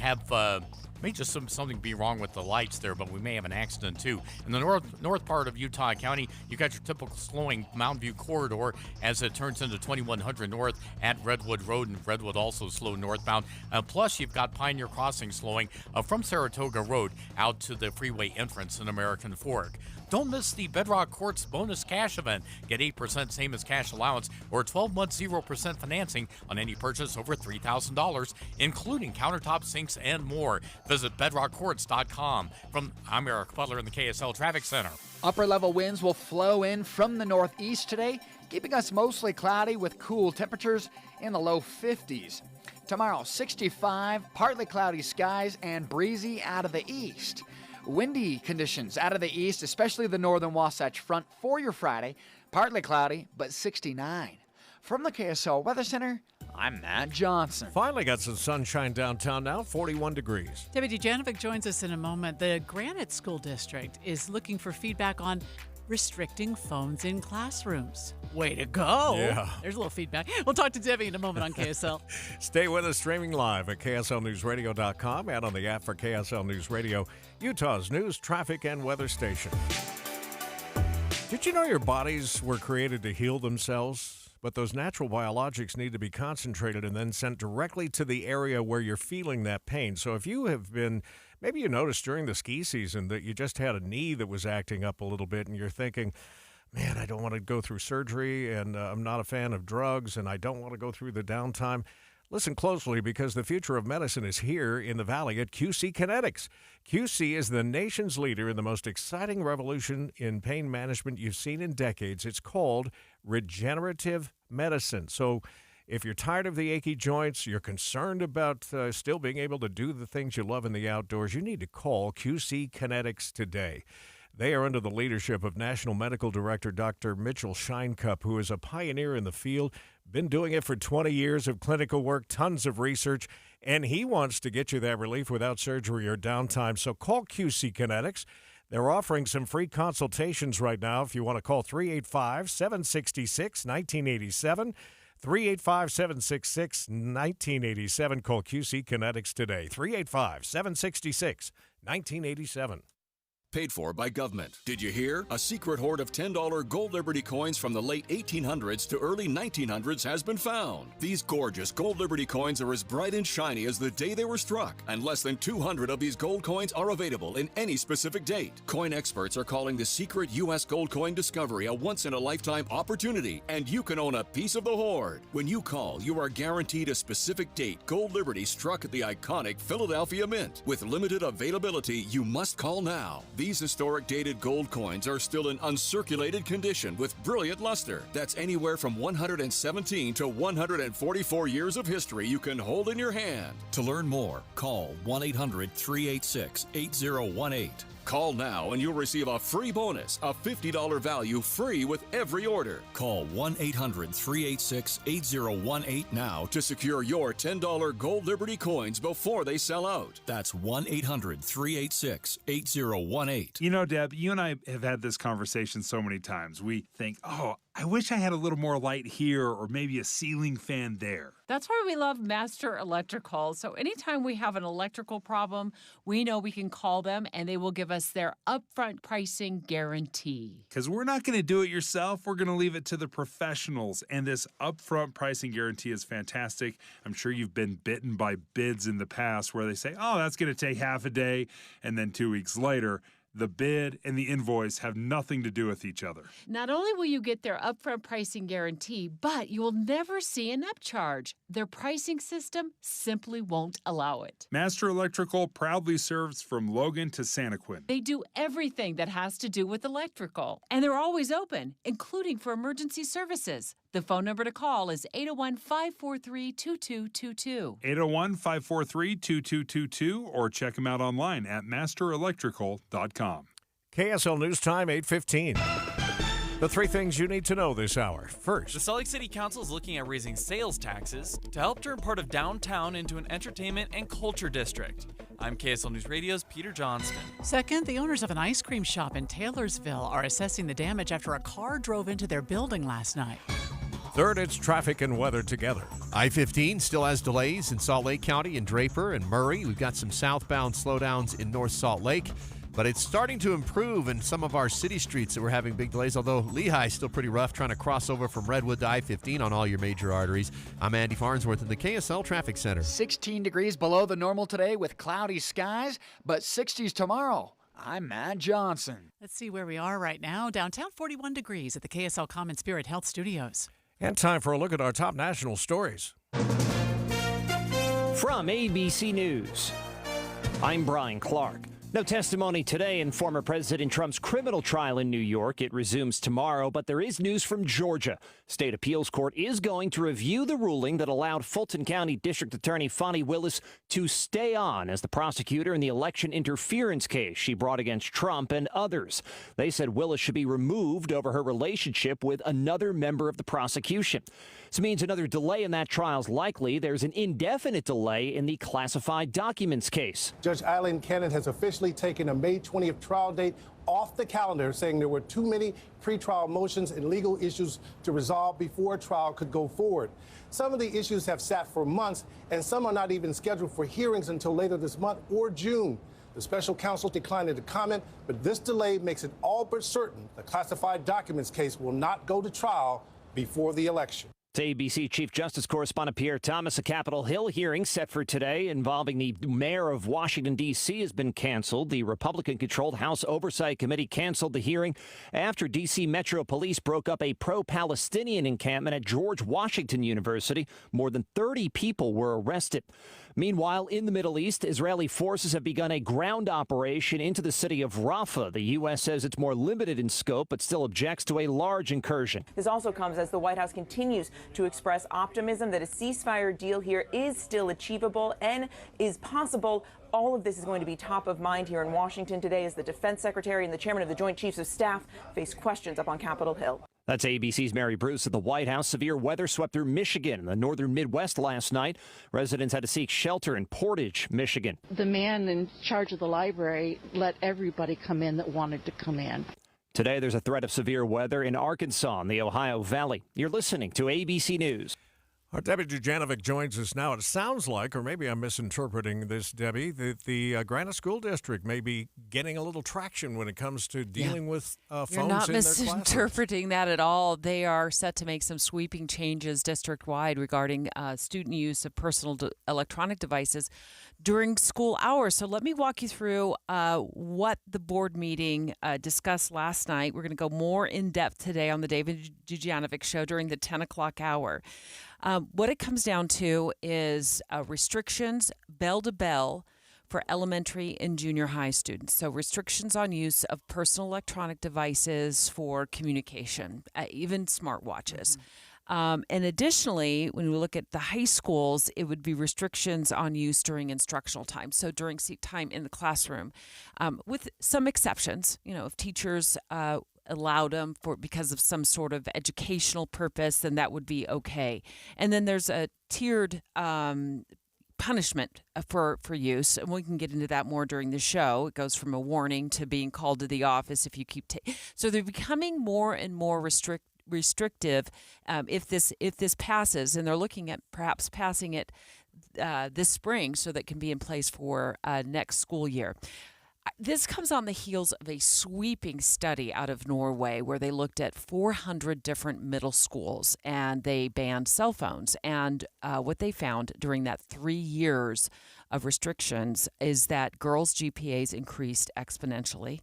just something be wrong with the lights there, but we may have an accident too. In the north part of Utah County, you got your typical slowing Mountain View corridor as it turns into 2100 north at Redwood Road, and Redwood also slow northbound. Plus, you've got Pioneer Crossing slowing from Saratoga Road out to the freeway entrance in American Fork. Don't miss the Bedrock Quartz bonus cash event. Get 8% same as cash allowance or 12 months 0% financing on any purchase over $3,000, including countertop sinks and more. Visit bedrockquartz.com. I'm Eric Butler in the KSL Traffic Center. Upper level winds will flow in from the northeast today, keeping us mostly cloudy with cool temperatures in the low 50s. Tomorrow, 65, partly cloudy skies and breezy out of the east. Windy conditions out of the east, especially the northern Wasatch Front for your Friday. Partly cloudy, but 69. From the KSL Weather Center, I'm Matt Johnson. Finally got some sunshine downtown now, 41 degrees. Debbie Dujanovic joins us in a moment. The Granite School District is looking for feedback on restricting phones in classrooms. Way to go. Yeah. There's a little feedback. We'll talk to Debbie in a moment on KSL. Stay with us streaming live at KSLNewsRadio.com and on the app for KSL News Radio, Utah's news, traffic, and weather station. Did you know your bodies were created to heal themselves? But those natural biologics need to be concentrated and then sent directly to the area where you're feeling that pain. So if you have been, maybe you noticed during the ski season that you just had a knee that was acting up a little bit and you're thinking, man, I don't want to go through surgery and I'm not a fan of drugs and I don't want to go through the downtime. Listen closely because the future of medicine is here in the Valley at QC Kinetics. QC is the nation's leader in the most exciting revolution in pain management you've seen in decades. It's called regenerative medicine. So if you're tired of the achy joints, you're concerned about still being able to do the things you love in the outdoors, you need to call QC Kinetics today. They are under the leadership of National Medical Director Dr. Mitchell Scheinkup, who is a pioneer in the field, been doing it for 20 years of clinical work, tons of research, and he wants to get you that relief without surgery or downtime. So call QC Kinetics. They're offering some free consultations right now if you want to call 385-766-1987. 385-766-1987. Call QC Kinetics today. 385-766-1987. Paid for by government. Did you hear? A secret hoard of $10 Gold Liberty coins from the late 1800s to early 1900s has been found. These gorgeous Gold Liberty coins are as bright and shiny as the day they were struck, and less than 200 of these gold coins are available in any specific date. Coin experts are calling the secret U.S. gold coin discovery a once-in-a-lifetime opportunity, and you can own a piece of the hoard. When you call, you are guaranteed a specific date Gold Liberty struck at the iconic Philadelphia Mint. With limited availability, you must call now. These historic dated gold coins are still in uncirculated condition with brilliant luster. That's anywhere from 117 to 144 years of history you can hold in your hand. To learn more, call 1-800-386-8018. Call now and you'll receive a free bonus, a $50 value free with every order. Call 1-800-386-8018 now to secure your $10 Gold Liberty coins before they sell out. That's 1-800-386-8018. You know, Deb, you and I have had this conversation so many times. We think, oh, I wish I had a little more light here or maybe a ceiling fan there. That's why we love Master Electrical. So anytime we have an electrical problem, we know we can call them and they will give us their upfront pricing guarantee. Because we're not going to do it yourself. We're going to leave it to the professionals. And this upfront pricing guarantee is fantastic. I'm sure you've been bitten by bids in the past where they say, oh, that's going to take half a day. And then 2 weeks later, the bid and the invoice have nothing to do with each other. Not only will you get their upfront pricing guarantee, but you will never see an upcharge. Their pricing system simply won't allow it. Master Electrical proudly serves from Logan to Santaquin. They do everything that has to do with electrical, and they're always open, including for emergency services. The phone number to call is 801-543-2222. 801-543-2222, or check them out online at masterelectrical.com. KSL News Time, 8:15. The three things you need to know this hour. First, the Salt Lake City Council is looking at raising sales taxes to help turn part of downtown into an entertainment and culture district. I'm KSL News Radio's Peter Johnston. Second, the owners of an ice cream shop in Taylorsville are assessing the damage after a car drove into their building last night. Third, it's traffic and weather together. I-15 still has delays in Salt Lake County and Draper and Murray. We've got some southbound slowdowns in North Salt Lake, but it's starting to improve in some of our city streets that we're having big delays, although Lehigh's still pretty rough trying to cross over from Redwood to I-15 on all your major arteries. I'm Andy Farnsworth in the KSL Traffic Center. 16 degrees below the normal today with cloudy skies, but 60s tomorrow. I'm Matt Johnson. Let's see where we are right now. Downtown, 41 degrees at the KSL Common Spirit Health Studios. And time for a look at our top national stories. From ABC News, I'm Brian Clark. No testimony today in former President Trump's criminal trial in New York. It resumes tomorrow, but there is news from Georgia. State Appeals Court is going to review the ruling that allowed Fulton County District Attorney Fani Willis to stay on as the prosecutor in the election interference case she brought against Trump and others. They said Willis should be removed over her relationship with another member of the prosecution. This means another delay in that trial is likely. There's an indefinite delay in the classified documents case. Judge Eileen Cannon has officially taken a May 20th trial date off the calendar, saying there were too many pretrial motions and legal issues to resolve before a trial could go forward. Some of the issues have sat for months, and some are not even scheduled for hearings until later this month or June. The special counsel declined to comment, but this delay makes it all but certain the classified documents case will not go to trial before the election. ABC Chief Justice correspondent Pierre Thomas, a Capitol Hill hearing set for today involving the mayor of Washington, D.C. has been canceled. The Republican-controlled House Oversight Committee canceled the hearing after D.C. Metro Police broke up a pro-Palestinian encampment at George Washington University. More than 30 people were arrested. Meanwhile, in the Middle East, Israeli forces have begun a ground operation into the city of Rafah. The U.S. says it's more limited in scope, but still objects to a large incursion. This also comes as the White House continues to express optimism that a ceasefire deal here is still achievable and is possible. All of this is going to be top of mind here in Washington today as the Defense Secretary and the Chairman of the Joint Chiefs of Staff face questions up on Capitol Hill. That's ABC's Mary Bruce at the White House. Severe weather swept through Michigan and the northern Midwest last night. Residents had to seek shelter in Portage, Michigan. The man in charge of the library let everybody come in that wanted to come in. Today, there's a threat of severe weather in Arkansas and the Ohio Valley. You're listening to ABC News. Our Debbie Dujanovic joins us now. It sounds like, or maybe I'm misinterpreting this, Debbie, that the Granite School District may be getting a little traction when it comes to dealing with phones You're not in their classrooms. misinterpreting that at all. They are set to make some sweeping changes district-wide regarding student use of personal electronic devices during school hours. So let me walk you through what the board meeting discussed last night. We're going to go more in depth today on the David Dujanovic Show during the 10 o'clock hour. What it comes down to is restrictions bell to bell for elementary and junior high students. So restrictions on use of personal electronic devices for communication, even smartwatches. And additionally, when we look at the high schools, it would be restrictions on use during instructional time. So during seat time in the classroom, with some exceptions, if teachers allowed them because of some sort of educational purpose, then that would be okay. And then there's a tiered punishment for use, and we can get into that more during the show. It goes from a warning to being called to the office if you keep so they're becoming more and more restrictive if this passes, and they're looking at perhaps passing it this spring so that it can be in place for next school year. This comes on the heels of a sweeping study out of Norway where they looked at 400 different middle schools and they banned cell phones. And what they found during that 3 years of restrictions is that girls' GPAs increased exponentially.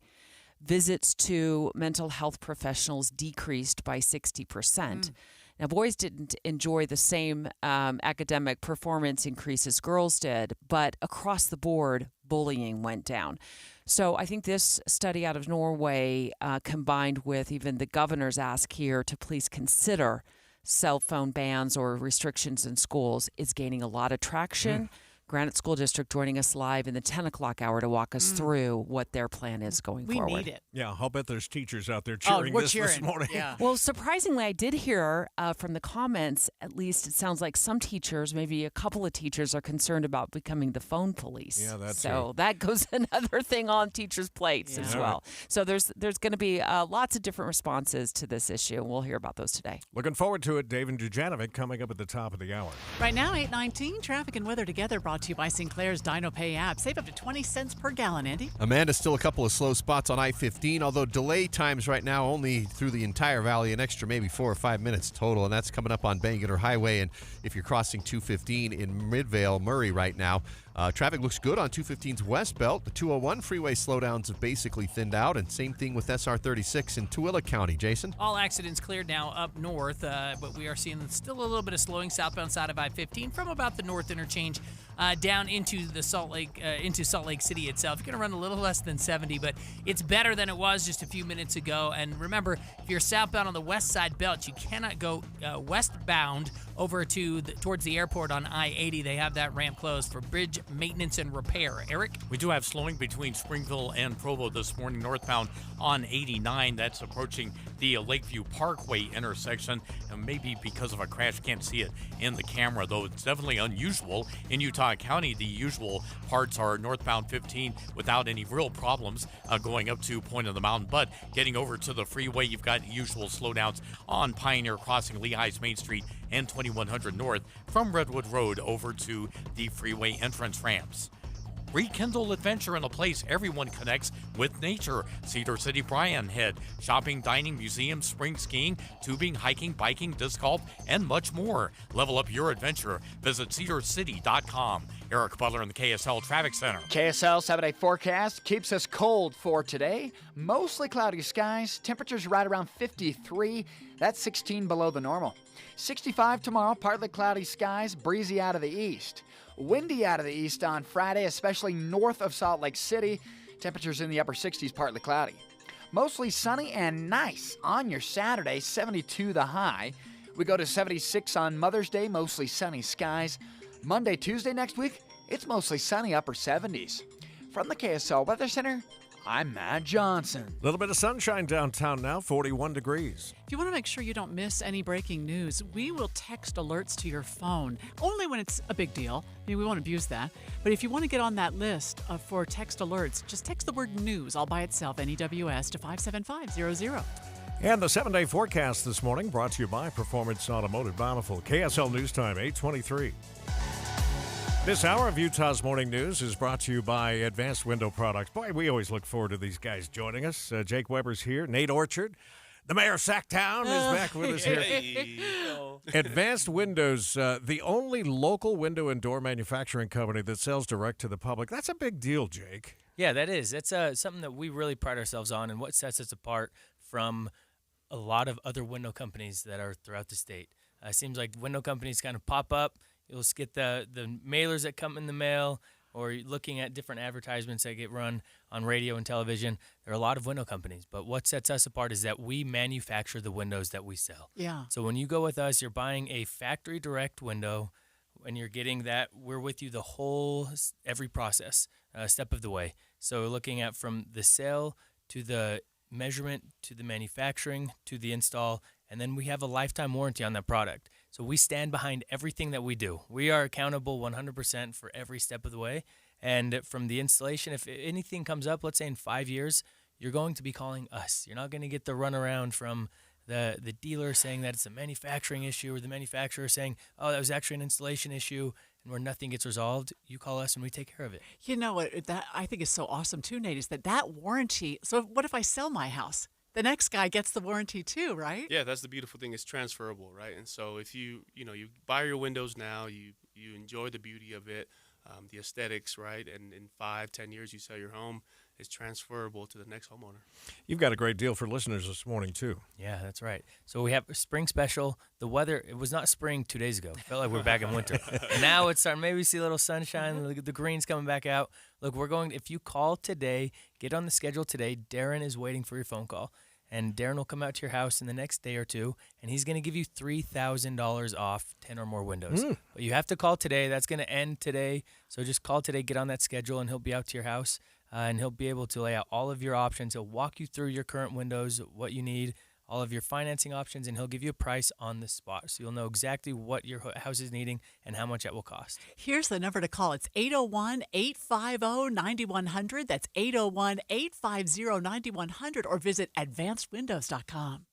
Visits to mental health professionals decreased by 60%. Now, boys didn't enjoy the same academic performance increase as girls did, but across the board, bullying went down. So I think this study out of Norway, combined with even the governor's ask here to please consider cell phone bans or restrictions in schools, is gaining a lot of traction. Granite School District joining us live in the 10 o'clock hour to walk us through what their plan is going forward. We need it. Yeah, I'll bet there's teachers out there cheering this morning. Yeah. Well, surprisingly, I did hear from the comments, at least it sounds like some teachers, maybe a couple of teachers, are concerned about becoming the phone police. Yeah, that's so that goes another thing on teachers' plates as well. So there's going to be lots of different responses to this issue, and we'll hear about those today. Looking forward to it. David Dujanovic coming up at the top of the hour. Right now, 8:19, traffic and weather together brought to you by Sinclair's Dino Pay app. Save up to 20 cents per gallon, Andy. Amanda, still a couple of slow spots on I-15, although delay times right now only through the entire valley, an extra maybe 4 or 5 minutes total, and that's coming up on Bangor Highway. And if you're crossing 215 in Midvale, Murray right now, traffic looks good on 215's west belt. The 201 freeway slowdowns have basically thinned out, and same thing with SR 36 in Tooele County. Jason? All accidents cleared now up north, but we are seeing still a little bit of slowing southbound side of I-15 from about the north interchange down into the Salt Lake City itself. You're going to run a little less than 70, but it's better than it was just a few minutes ago. And remember, if you're southbound on the west side belt, you cannot go westbound over to towards the airport on I-80. They have that ramp closed for bridge maintenance and repair. Eric? We do have slowing between Springville and Provo this morning, northbound on 89. That's approaching the Lakeview Parkway intersection, and maybe because of a crash, can't see it in the camera, though it's definitely unusual in Utah County. The usual parts are northbound 15 without any real problems going up to Point of the Mountain, but getting over to the freeway, you've got usual slowdowns on Pioneer crossing Lehigh's Main Street and 2100 North from Redwood Road over to the freeway entrance ramps. Rekindle adventure in a place everyone connects with nature. Cedar City Bryan Head. Shopping, dining, museums, spring skiing, tubing, hiking, biking, disc golf, and much more. Level up your adventure. Visit cedarcity.com. Eric Butler in the KSL Traffic Center. KSL 7-day forecast keeps us cold for today. Mostly cloudy skies. Temperatures right around 53. That's 16 below the normal. 65 tomorrow. Partly cloudy skies. Breezy out of the east. Windy out of the east on Friday, especially north of Salt Lake City. Temperatures in the upper 60s, partly cloudy. Mostly sunny and nice on your Saturday, 72 the high. We go to 76 on Mother's Day, mostly sunny skies. Monday, Tuesday next week, it's mostly sunny, upper 70s. From the KSL Weather Center, I'm Matt Johnson. A little bit of sunshine downtown now, 41 degrees. If you want to make sure you don't miss any breaking news, we will text alerts to your phone, only when it's a big deal. I mean, we won't abuse that. But if you want to get on that list for text alerts, just text the word news all by itself, NEWS, to 57500. And the 7-day forecast this morning brought to you by Performance Automotive Bountiful. KSL News Time, 8:23. This hour of Utah's Morning News is brought to you by Advanced Window Products. Boy, we always look forward to these guys joining us. Jake Weber's here. Nate Orchard, the mayor of Sacktown, is back with us here. Hey. Advanced Windows, the only local window and door manufacturing company that sells direct to the public. That's a big deal, Jake. Yeah, that is. That's something that we really pride ourselves on, and what sets us apart from a lot of other window companies that are throughout the state. It seems like window companies kind of pop up. You'll just get the mailers that come in the mail, or looking at different advertisements that get run on radio and television. There are a lot of window companies, but what sets us apart is that we manufacture the windows that we sell. Yeah. So when you go with us, you're buying a factory direct window, and you're getting that. We're with you every process, step of the way. So looking at from the sale to the measurement to the manufacturing to the install, and then we have a lifetime warranty on that product. So we stand behind everything that we do. We are accountable 100% for every step of the way. And from the installation, if anything comes up, let's say in 5 years, you're going to be calling us. You're not going to get the runaround from the dealer saying that it's a manufacturing issue, or the manufacturer saying, oh, that was actually an installation issue, and where nothing gets resolved. You call us and we take care of it. You know what that I think is so awesome too, Nate, is that warranty. So what if I sell my house? The next guy gets the warranty too, right? Yeah, that's the beautiful thing. It's transferable, right? And so if you buy your windows now, you enjoy the beauty of it, the aesthetics, right? And in 5-10 years, you sell your home, it's transferable to the next homeowner. You've got a great deal for listeners this morning, too. Yeah, that's right. So we have spring special. The weather, it was not spring 2 days ago. It felt like we're back in winter. Now it's starting, maybe we see a little sunshine, the green's coming back out. Look, if you call today, get on the schedule today, Darren is waiting for your phone call. And Darren will come out to your house in the next day or two, and he's going to give you $3,000 off 10 or more windows. But you have to call today. That's going to end today. So just call today, get on that schedule, and he'll be out to your house, and he'll be able to lay out all of your options. He'll walk you through your current windows, what you need, all of your financing options, and he'll give you a price on the spot. So you'll know exactly what your house is needing and how much it will cost. Here's the number to call. It's 801-850-9100. That's 801-850-9100, or visit advancedwindows.com.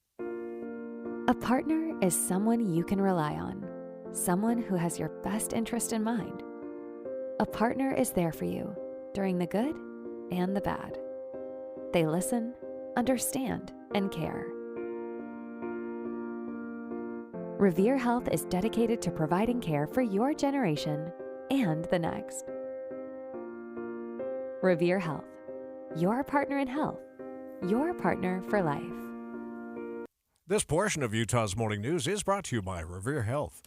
A partner is someone you can rely on, someone who has your best interest in mind. A partner is there for you during the good and the bad. They listen, understand, and care. Revere Health is dedicated to providing care for your generation and the next. Revere Health, your partner in health, your partner for life. This portion of Utah's Morning News is brought to you by Revere Health.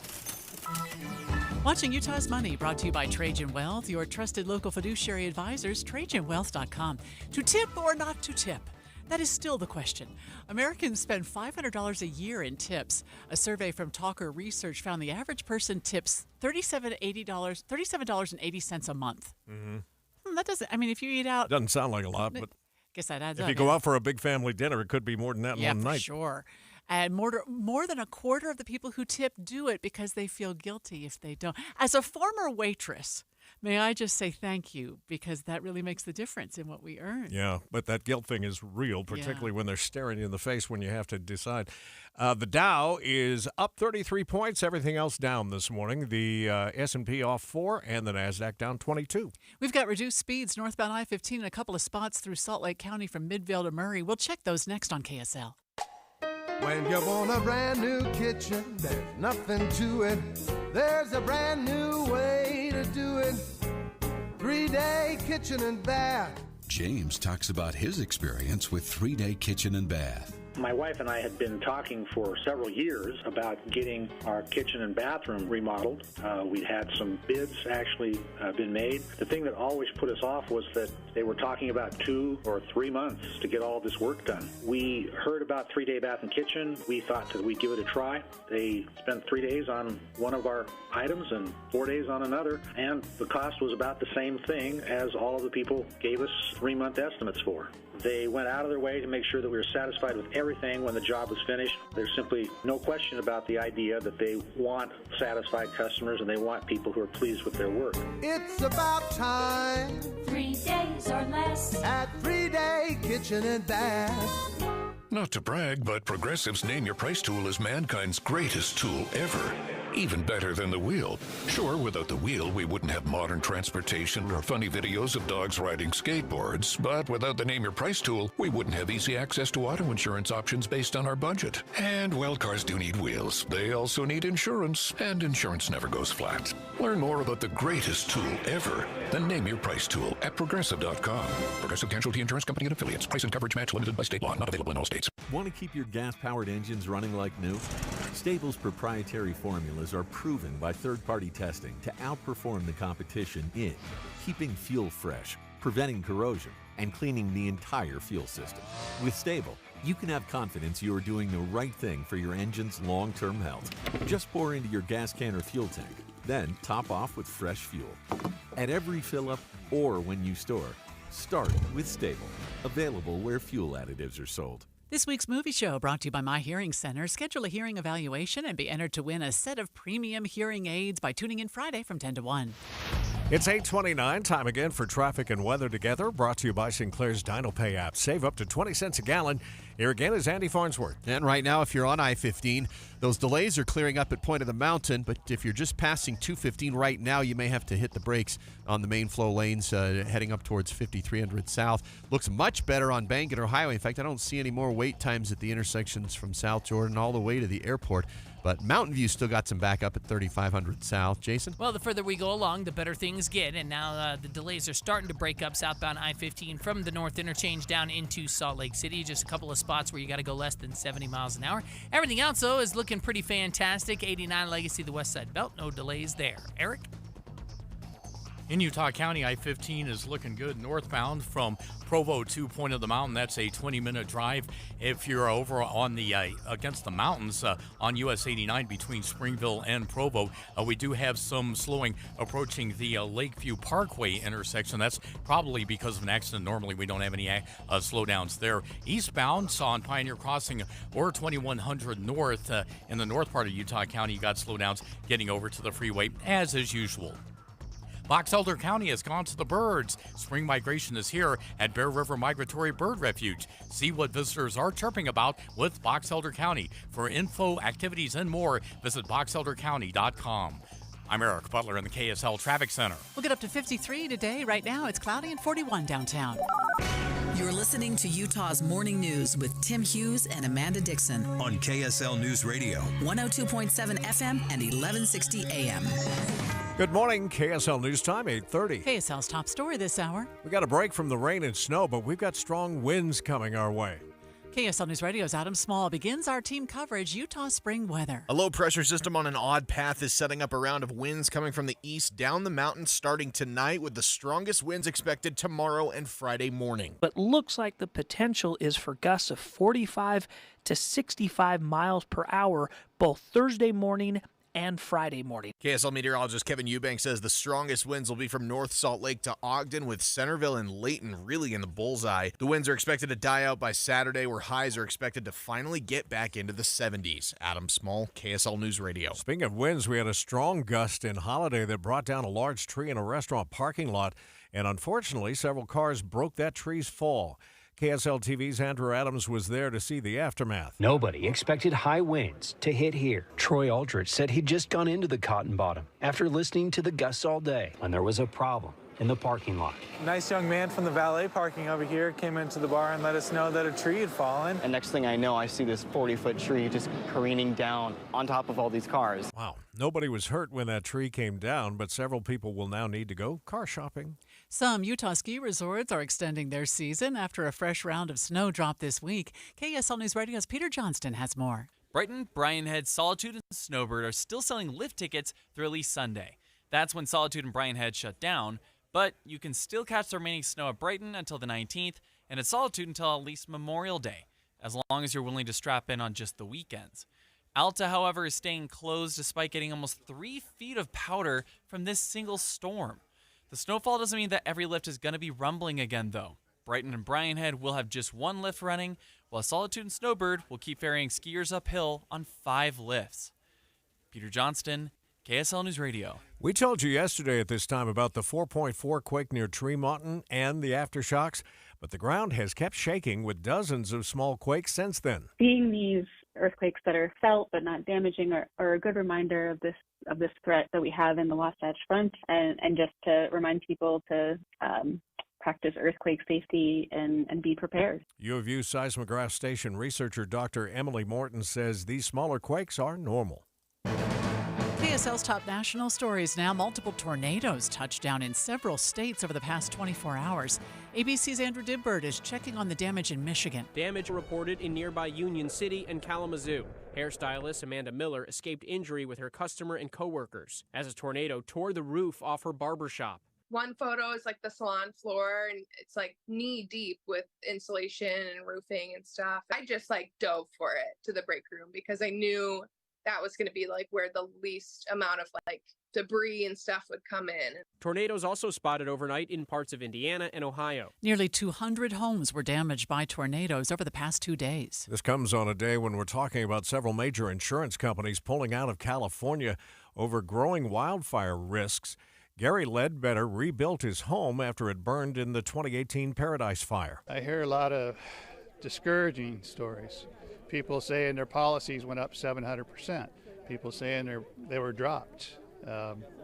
Watching Utah's Money, brought to you by Trajan Wealth, your trusted local fiduciary advisors, TrajanWealth.com. To tip or not to tip? That is still the question. Americans spend $500 a year in tips. A survey from Talker Research found the average person tips $37.80 a month. That doesn't, I mean, if you eat out... Doesn't sound like a lot, but guess that adds if up. you go out for a big family dinner, it could be more than that in one night. Yeah, for sure. And more than a quarter of the people who tip do it because they feel guilty if they don't. As a former waitress, may I just say thank you, because that really makes the difference in what we earn. Yeah, but that guilt thing is real, particularly when they're staring you in the face when you have to decide. The Dow is up 33 points. Everything else down this morning. The S&P off 4 and the NASDAQ down 22. We've got reduced speeds northbound I-15 in a couple of spots through Salt Lake County from Midvale to Murray. We'll check those next on KSL. When you want a brand new kitchen, there's nothing to it. There's a brand new way to do it. 3-day kitchen and bath. James talks about his experience with 3-day kitchen and bath. My wife and I had been talking for several years about getting our kitchen and bathroom remodeled. We'd had some bids actually been made. The thing that always put us off was that they were talking about 2 or 3 months to get all this work done. We heard about 3-day bath and kitchen. We thought that we'd give it a try. They spent 3 days on one of our items and 4 days on another, and the cost was about the same thing as all of the people gave us 3-month estimates for. They went out of their way to make sure that we were satisfied with everything when the job was finished. There's simply no question about the idea that they want satisfied customers and they want people who are pleased with their work. It's about time. 3 days or less at 3-day kitchen and bath. Not to brag, but Progressive's Name Your Price tool is mankind's greatest tool ever. Even better than the wheel. Sure, without the wheel, we wouldn't have modern transportation or funny videos of dogs riding skateboards. But without the Name Your Price tool, we wouldn't have easy access to auto insurance options based on our budget. And, well, cars do need wheels. They also need insurance, and insurance never goes flat. Learn more about the greatest tool ever, the Name Your Price tool at Progressive.com. Progressive Casualty Insurance Company and Affiliates. Price and coverage match limited by state law. Not available in all states. Want to keep your gas-powered engines running like new? Stable's proprietary formulas are proven by third-party testing to outperform the competition in keeping fuel fresh, preventing corrosion, and cleaning the entire fuel system. With Stable, you can have confidence you are doing the right thing for your engine's long-term health. Just pour into your gas can or fuel tank, then top off with fresh fuel. At every fill-up or when you store, start with Stable. Available where fuel additives are sold. This week's movie show brought to you by My Hearing Center. Schedule a hearing evaluation and be entered to win a set of premium hearing aids by tuning in Friday from 10 to 1. It's 8:29, time again for traffic and weather together, brought to you by Sinclair's DinoPay app. Save up to 20 cents a gallon. Here again is Andy Farnsworth. And right now, if you're on I-15, those delays are clearing up at Point of the Mountain, but if you're just passing 215 right now, you may have to hit the brakes on the main flow lanes heading up towards 5300 South. Looks much better on Bangerter Highway. In fact, I don't see any more wait times at the intersections from South Jordan all the way to the airport. But Mountain View still got some backup at 3500 South. Jason? Well, the further we go along, the better things get. And now the delays are starting to break up southbound I-15 from the north interchange down into Salt Lake City. Just a couple of spots where you got to go less than 70 miles an hour. Everything else, though, is looking pretty fantastic. 89 Legacy, the West Side Belt. No delays there. Eric? In Utah County, I-15 is looking good northbound from Provo to Point of the Mountain. That's a 20-minute drive. If you're over on the against the mountains on US 89 between Springville and Provo, we do have some slowing approaching the Lakeview Parkway intersection. That's probably because of an accident. Normally, we don't have any slowdowns there. Eastbound, on Pioneer Crossing or 2100 North in the north part of Utah County, you got slowdowns getting over to the freeway, as is usual. Box Elder County has gone to the birds. Spring migration is here at Bear River Migratory Bird Refuge. See what visitors are chirping about with Box Elder County. For info, activities, and more, visit boxeldercounty.com. I'm Eric Butler in the KSL Traffic Center. We'll get up to 53 today. Right now, it's cloudy and 41 downtown. You're listening to Utah's Morning News with Tim Hughes and Amanda Dixon on KSL News Radio, 102.7 FM and 1160 AM. Good morning, KSL News Time, 8:30. KSL's top story this hour. We got a break from the rain and snow, but we've got strong winds coming our way. KSL News Radio's Adam Small begins our team coverage, Utah spring weather. A low-pressure system on an odd path is setting up a round of winds coming from the east down the mountain starting tonight, with the strongest winds expected tomorrow and Friday morning. But looks like the potential is for gusts of 45 to 65 miles per hour both Thursday morning and Friday morning. KSL meteorologist Kevin Eubank says the strongest winds will be from North Salt Lake to Ogden, with Centerville and Layton really in the bullseye. The winds are expected to die out by Saturday, where highs are expected to finally get back into the 70s. Adam Small, KSL News Radio. Speaking of winds, we had a strong gust in Holiday that brought down a large tree in a restaurant parking lot, and unfortunately, several cars broke that tree's fall. KSL TV's Andrew Adams was there to see the aftermath. Nobody expected high winds to hit here. Troy Aldrich said he'd just gone into the Cotton Bottom after listening to the gusts all day when there was a problem in the parking lot. Nice young man from the valet parking over here came into the bar and let us know that a tree had fallen. And next thing I know, I see this 40-foot tree just careening down on top of all these cars. Wow. Nobody was hurt when that tree came down, but several people will now need to go car shopping. Some Utah ski resorts are extending their season after a fresh round of snow dropped this week. KSL News Radio's Peter Johnston has more. Brighton, Brian Head, Solitude, and Snowbird are still selling lift tickets through at least Sunday. That's when Solitude and Brian Head shut down, but you can still catch the remaining snow at Brighton until the 19th and at Solitude until at least Memorial Day, as long as you're willing to strap in on just the weekends. Alta, however, is staying closed despite getting almost 3 feet of powder from this single storm. The snowfall doesn't mean that every lift is going to be rumbling again, though. Brighton and Brian Head will have just 1 lift running, while Solitude and Snowbird will keep ferrying skiers uphill on 5 lifts. Peter Johnston, KSL News Radio. We told you yesterday at this time about the 4.4 quake near Tremonton and the aftershocks, but the ground has kept shaking with dozens of small quakes since then. Seeing these earthquakes that are felt but not damaging are a good reminder of this threat that we have in the Wasatch Front, and just to remind people to practice earthquake safety and be prepared. U of U seismograph station researcher Dr. Emily Morton says these smaller quakes are normal. KSL's top national stories now. Multiple tornadoes touched down in several states over the past 24 hours. ABC's Andrew Dibbert is checking on the damage in Michigan. Damage reported in nearby Union City and Kalamazoo. Hairstylist Amanda Miller escaped injury with her customer and coworkers as a tornado tore the roof off her barbershop. One photo is like the salon floor, and it's like knee deep with insulation and roofing and stuff. I just dove for it to the break room because I knew that was going to be where the least amount of debris and stuff would come in. Tornadoes also spotted overnight in parts of Indiana and Ohio. Nearly 200 homes were damaged by tornadoes over the past 2 days. This comes on a day when we're talking about several major insurance companies pulling out of California over growing wildfire risks. Gary Ledbetter rebuilt his home after it burned in the 2018 Paradise Fire. I hear a lot of discouraging stories. People saying their policies went up 700%. People saying they were dropped.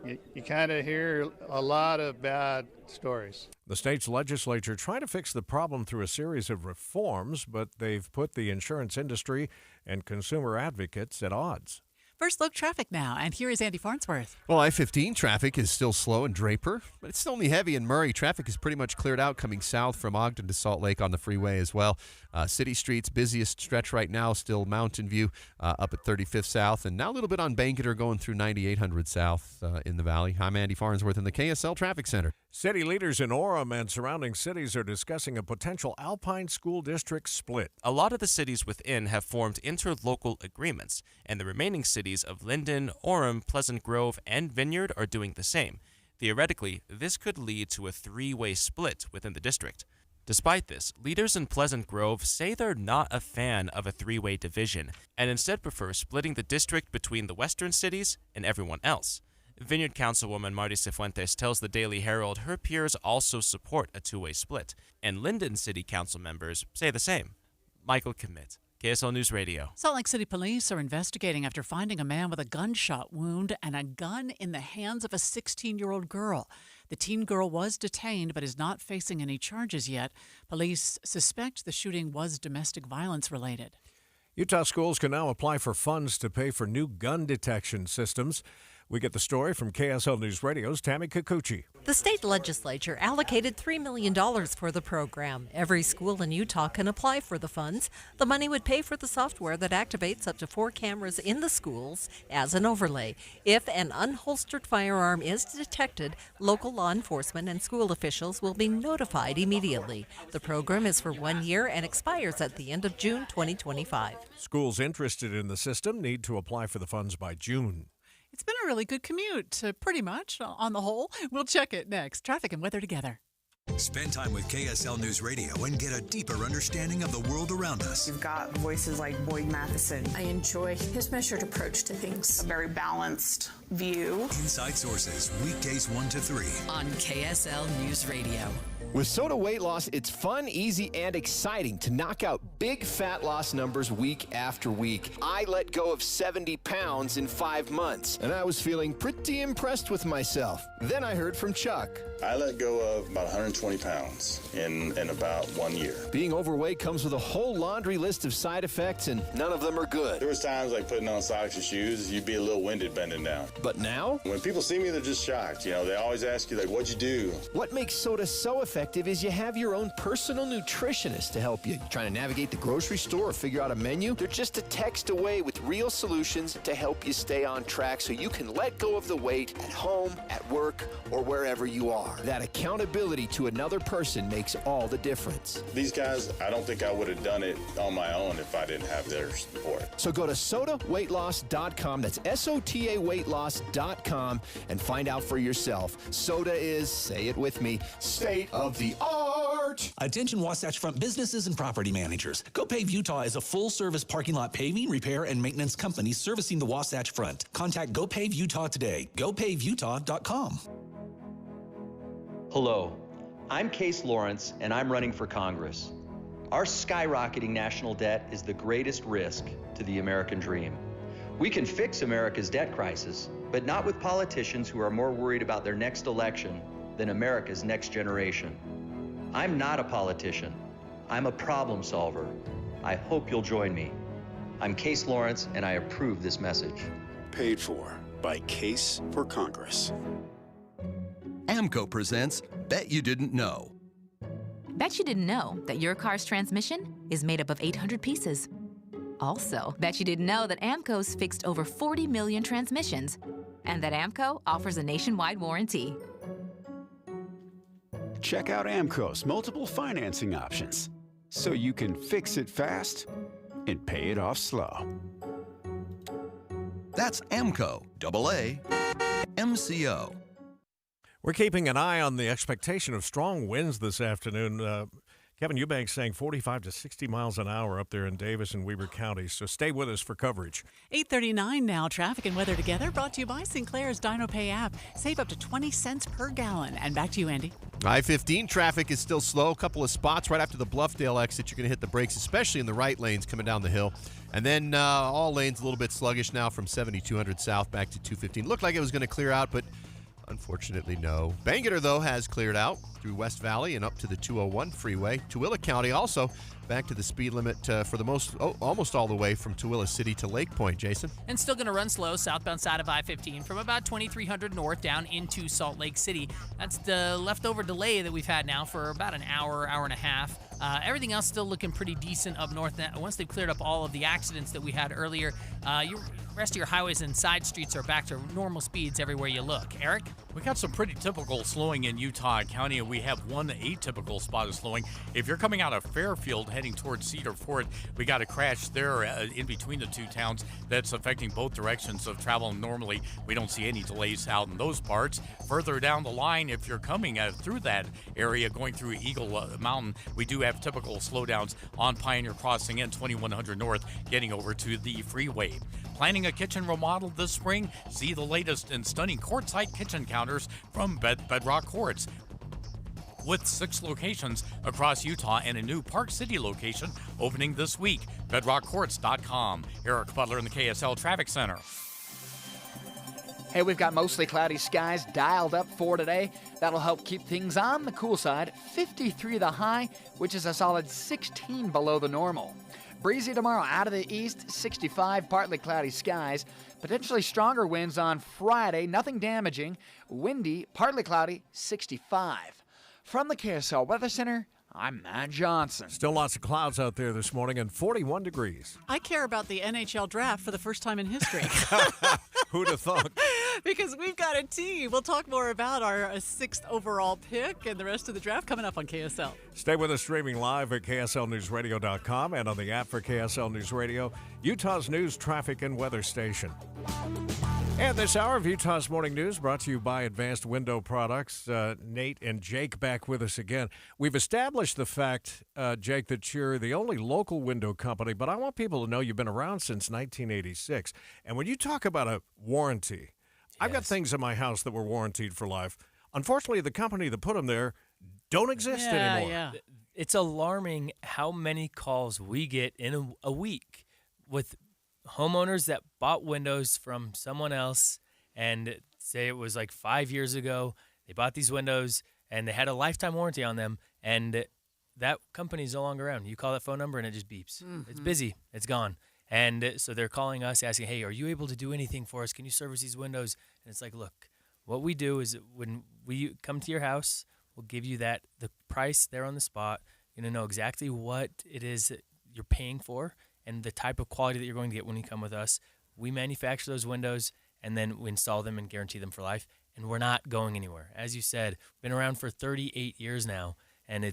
You kind of hear a lot of bad stories. The state's legislature trying to fix the problem through a series of reforms, but they've put the insurance industry and consumer advocates at odds. First look traffic now, and here is Andy Farnsworth. Well, I-15 traffic is still slow in Draper, but it's only heavy in Murray. Traffic is pretty much cleared out coming south from Ogden to Salt Lake on the freeway as well. City Street's busiest stretch right now, still Mountain View up at 35th South, and now a little bit on Banketer going through 9800 South in the valley. I'm Andy Farnsworth in the KSL Traffic Center. City leaders in Orem and surrounding cities are discussing a potential Alpine School District split. A lot of the cities within have formed interlocal agreements, and the remaining cities of Linden, Orem, Pleasant Grove, and Vineyard are doing the same. Theoretically, this could lead to a 3-way split within the district. Despite this, leaders in Pleasant Grove say they're not a fan of a 3-way division, and instead prefer splitting the district between the western cities and everyone else. Vineyard Councilwoman Marty Cifuentes tells the Daily Herald her peers also support a 2-way split, and Linden City Council members say the same. Michael Commit, KSL News Radio. Salt Lake City police are investigating after finding a man with a gunshot wound and a gun in the hands of a 16-year-old girl. The teen girl was detained but is not facing any charges yet. Police suspect the shooting was domestic violence related. Utah schools can now apply for funds to pay for new gun detection systems. We get the story from KSL News Radio's Tammy Kikuchi. The state legislature allocated $3 million for the program. Every school in Utah can apply for the funds. The money would pay for the software that activates up to 4 cameras in the schools as an overlay. If an unholstered firearm is detected, local law enforcement and school officials will be notified immediately. The program is for 1 year and expires at the end of June 2025. Schools interested in the system need to apply for the funds by June. It's been a really good commute, pretty much, on the whole. We'll check it next. Traffic and weather together. Spend time with KSL News Radio and get a deeper understanding of the world around us. You've got voices like Boyd Matheson. I enjoy his measured approach to things. A very balanced view. Inside Sources, weekdays 1 to 3. On KSL News Radio. With Soda Weight Loss, it's fun, easy, and exciting to knock out big fat loss numbers week after week. I let go of 70 pounds in 5 months, and I was feeling pretty impressed with myself. Then I heard from Chuck. I let go of about 120 pounds in about 1 year. Being overweight comes with a whole laundry list of side effects, and none of them are good. There was times like putting on socks and shoes, you'd be a little winded bending down. But now? When people see me, they're just shocked. You know, they always ask you, like, what'd you do? What makes soda so effective is you have your own personal nutritionist to help you. Trying to navigate the grocery store or figure out a menu? They're just a text away with real solutions to help you stay on track so you can let go of the weight at home, at work, or wherever you are. That accountability to another person makes all the difference. These guys, I don't think I would have done it on my own if I didn't have their support. So go to sodaweightloss.com. That's SOTA weightloss.com and find out for yourself. Soda is, say it with me, state of the art. Attention Wasatch Front businesses and property managers. GoPave Utah is a full-service parking lot paving, repair, and maintenance company servicing the Wasatch Front. Contact GoPave Utah today. GoPaveUtah.com. Hello, I'm Case Lawrence, and I'm running for Congress. Our skyrocketing national debt is the greatest risk to the American dream. We can fix America's debt crisis, but not with politicians who are more worried about their next election than America's next generation. I'm not a politician. I'm a problem solver. I hope you'll join me. I'm Case Lawrence, and I approve this message. Paid for by Case for Congress. AMCO presents Bet You Didn't Know. Bet you didn't know that your car's transmission is made up of 800 pieces. Also, bet you didn't know that AMCO's fixed over 40 million transmissions and that AMCO offers a nationwide warranty. Check out AMCO's multiple financing options so you can fix it fast and pay it off slow. That's AMCO, AA, MCO. We're keeping an eye on the expectation of strong winds this afternoon. Kevin Eubanks saying 45 to 60 miles an hour up there in Davis and Weber counties. So stay with us for coverage. 8:39 now. Traffic and weather together brought to you by Sinclair's DinoPay app. Save up to 20 cents per gallon. And back to you, Andy. I-15 traffic is still slow. A couple of spots right after the Bluffdale exit. You're going to hit the brakes, especially in the right lanes coming down the hill. And then all lanes a little bit sluggish now from 7200 south back to 215. Looked like it was going to clear out, but unfortunately, no. Bangerter, though, has cleared out through West Valley and up to the 201 freeway. Tooele County also back to the speed limit for the almost all the way from Tooele City to Lake Point. Jason? And still going to run slow southbound side of I-15 from about 2300 north down into Salt Lake City. That's the leftover delay that we've had now for about an hour, hour and a half. Everything else still looking pretty decent up north. Once they've cleared up all of the accidents that we had earlier, your rest of your highways and side streets are back to normal speeds everywhere you look. Eric? We got some pretty typical slowing in Utah County, and we have one atypical spot of slowing. If you're coming out of Fairfield heading towards Cedar Fort, we got a crash there in between the two towns that's affecting both directions of travel. Normally, we don't see any delays out in those parts. Further down the line, if you're coming through that area, going through Eagle Mountain, we do have typical slowdowns on Pioneer Crossing and 2100 North getting over to the freeway. Planning a kitchen remodel this spring? See the latest in stunning quartzite kitchen counters from Bedrock Quartz. With 6 locations across Utah and a new Park City location opening this week. BedrockQuartz.com. Eric Butler in the KSL Traffic Center. Hey, we've got mostly cloudy skies dialed up for today. That'll help keep things on the cool side. 53 the high, which is a solid 16 below the normal. Breezy tomorrow out of the east, 65, partly cloudy skies. Potentially stronger winds on Friday, nothing damaging. Windy, partly cloudy, 65. From the KSL Weather Center, I'm Matt Johnson. Still lots of clouds out there this morning and 41 degrees. I care about the NHL draft for the first time in history. Who'd have thought? Because we've got a team. We'll talk more about our 6th overall pick and the rest of the draft coming up on KSL. Stay with us streaming live at KSLNewsRadio.com and on the app for KSL News Radio, Utah's news, traffic, and weather station. And this hour of Utah's Morning News brought to you by Advanced Window Products. Nate and Jake back with us again. We've established the fact, Jake, that you're the only local window company, but I want people to know you've been around since 1986. And when you talk about a warranty, I've got things in my house that were warranted for life. Unfortunately, the company that put them there don't exist anymore. Yeah. It's alarming how many calls we get in a week with homeowners that bought windows from someone else and say it was like 5 years ago. They bought these windows and they had a lifetime warranty on them, and that company is no longer around. You call that phone number and it just beeps. Mm-hmm. It's busy. It's gone. And so they're calling us asking, hey, are you able to do anything for us? Can you service these windows? And it's like, look, what we do is when we come to your house, we'll give you the price there on the spot. You're going to know exactly what it is that you're paying for and the type of quality that you're going to get when you come with us. We manufacture those windows, and then we install them and guarantee them for life. And we're not going anywhere. As you said, we've been around for 38 years now, and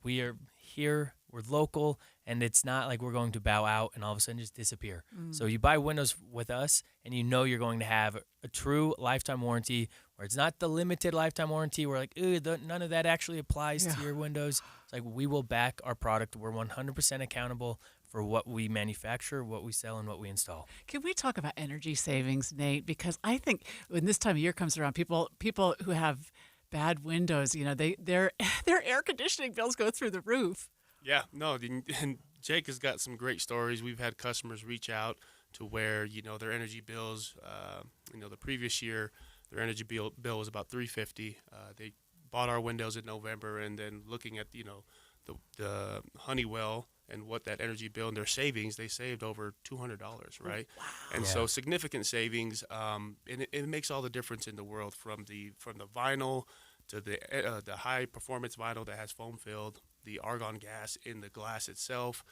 we are here. We're local, and it's not like we're going to bow out and all of a sudden just disappear. So you buy windows with us, and you know you're going to have a true lifetime warranty, where it's not the limited lifetime warranty where like, none of that actually applies to your windows. It's like we will back our product. We're 100% accountable for what we manufacture, what we sell, and what we install. Can we talk about energy savings, Nate? Because I think when this time of year comes around, people who have bad windows, their air conditioning bills go through the roof. Yeah, no, and Jake has got some great stories. We've had customers reach out to where, their energy bills, the previous year, their energy bill was about $350. They bought our windows in November, and then looking at, the Honeywell and what that energy bill and their savings, they saved over $200, right? Wow. And so significant savings, and it makes all the difference in the world, from the vinyl to the high performance vinyl that has foam filled, the argon gas in the glass itself.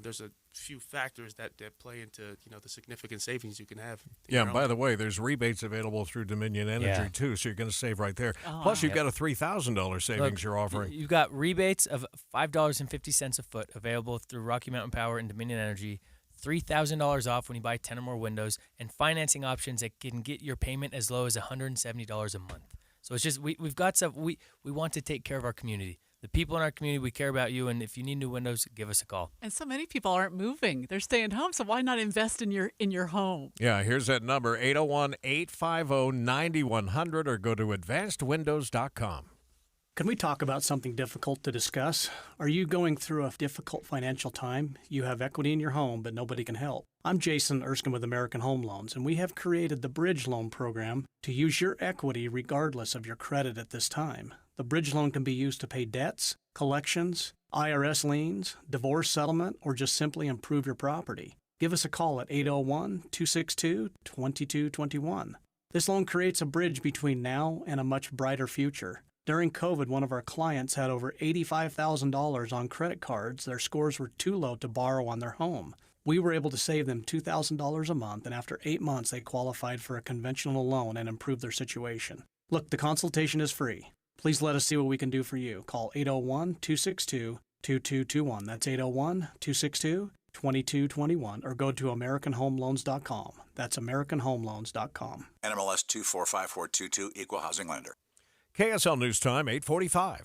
There's a few factors that play into the significant savings you can have. Yeah, and by the way, there's rebates available through Dominion Energy too, so you're going to save right there. Plus, you've got a $3,000 savings you're offering. You've got rebates of $5.50 a foot available through Rocky Mountain Power and Dominion Energy. $3,000 off when you buy 10 or more windows, and financing options that can get your payment as low as $170 a month. So it's just we've got stuff. We want to take care of our community. The people in our community, we care about you, and if you need new windows, give us a call. And so many people aren't moving. They're staying home, so why not invest in your home? Yeah, here's that number, 801-850-9100, or go to advancedwindows.com. Can we talk about something difficult to discuss? Are you going through a difficult financial time? You have equity in your home, but nobody can help. I'm Jason Erskine with American Home Loans, and we have created the Bridge Loan Program to use your equity regardless of your credit at this time. The bridge loan can be used to pay debts, collections, IRS liens, divorce settlement, or just simply improve your property. Give us a call at 801-262-2221. This loan creates a bridge between now and a much brighter future. During COVID, one of our clients had over $85,000 on credit cards. Their scores were too low to borrow on their home. We were able to save them $2,000 a month, and after 8 months, they qualified for a conventional loan and improved their situation. Look, the consultation is free. Please let us see what we can do for you. Call 801-262-2221. That's 801-262-2221. Or go to AmericanHomeLoans.com. That's AmericanHomeLoans.com. NMLS 245422, Equal Housing Lender. KSL News Time, 8:45.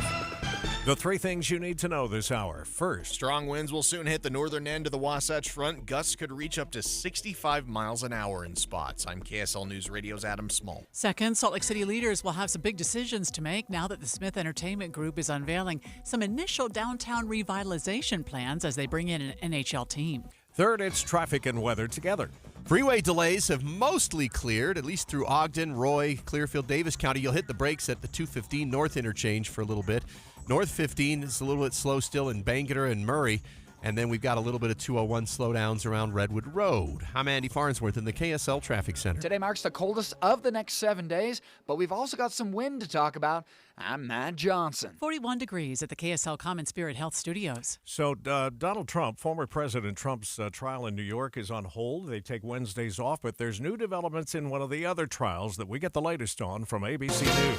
The three things you need to know this hour. First, strong winds will soon hit the northern end of the Wasatch Front. Gusts could reach up to 65 miles an hour in spots. I'm KSL News Radio's Adam Small. Second, Salt Lake City leaders will have some big decisions to make now that the Smith Entertainment Group is unveiling some initial downtown revitalization plans as they bring in an NHL team. Third, it's traffic and weather together. Freeway delays have mostly cleared, at least through Ogden, Roy, Clearfield, Davis County. You'll hit the brakes at the 215 North interchange for a little bit. North 15 is a little bit slow still in Bangerter and Murray. And then we've got a little bit of 201 slowdowns around Redwood Road. I'm Andy Farnsworth in the KSL Traffic Center. Today marks the coldest of the next 7 days, but we've also got some wind to talk about. I'm Matt Johnson. 41 degrees at the KSL Common Spirit Health Studios. So Donald Trump, former President Trump's trial in New York is on hold. They take Wednesdays off, but there's new developments in one of the other trials that we get the latest on from ABC News.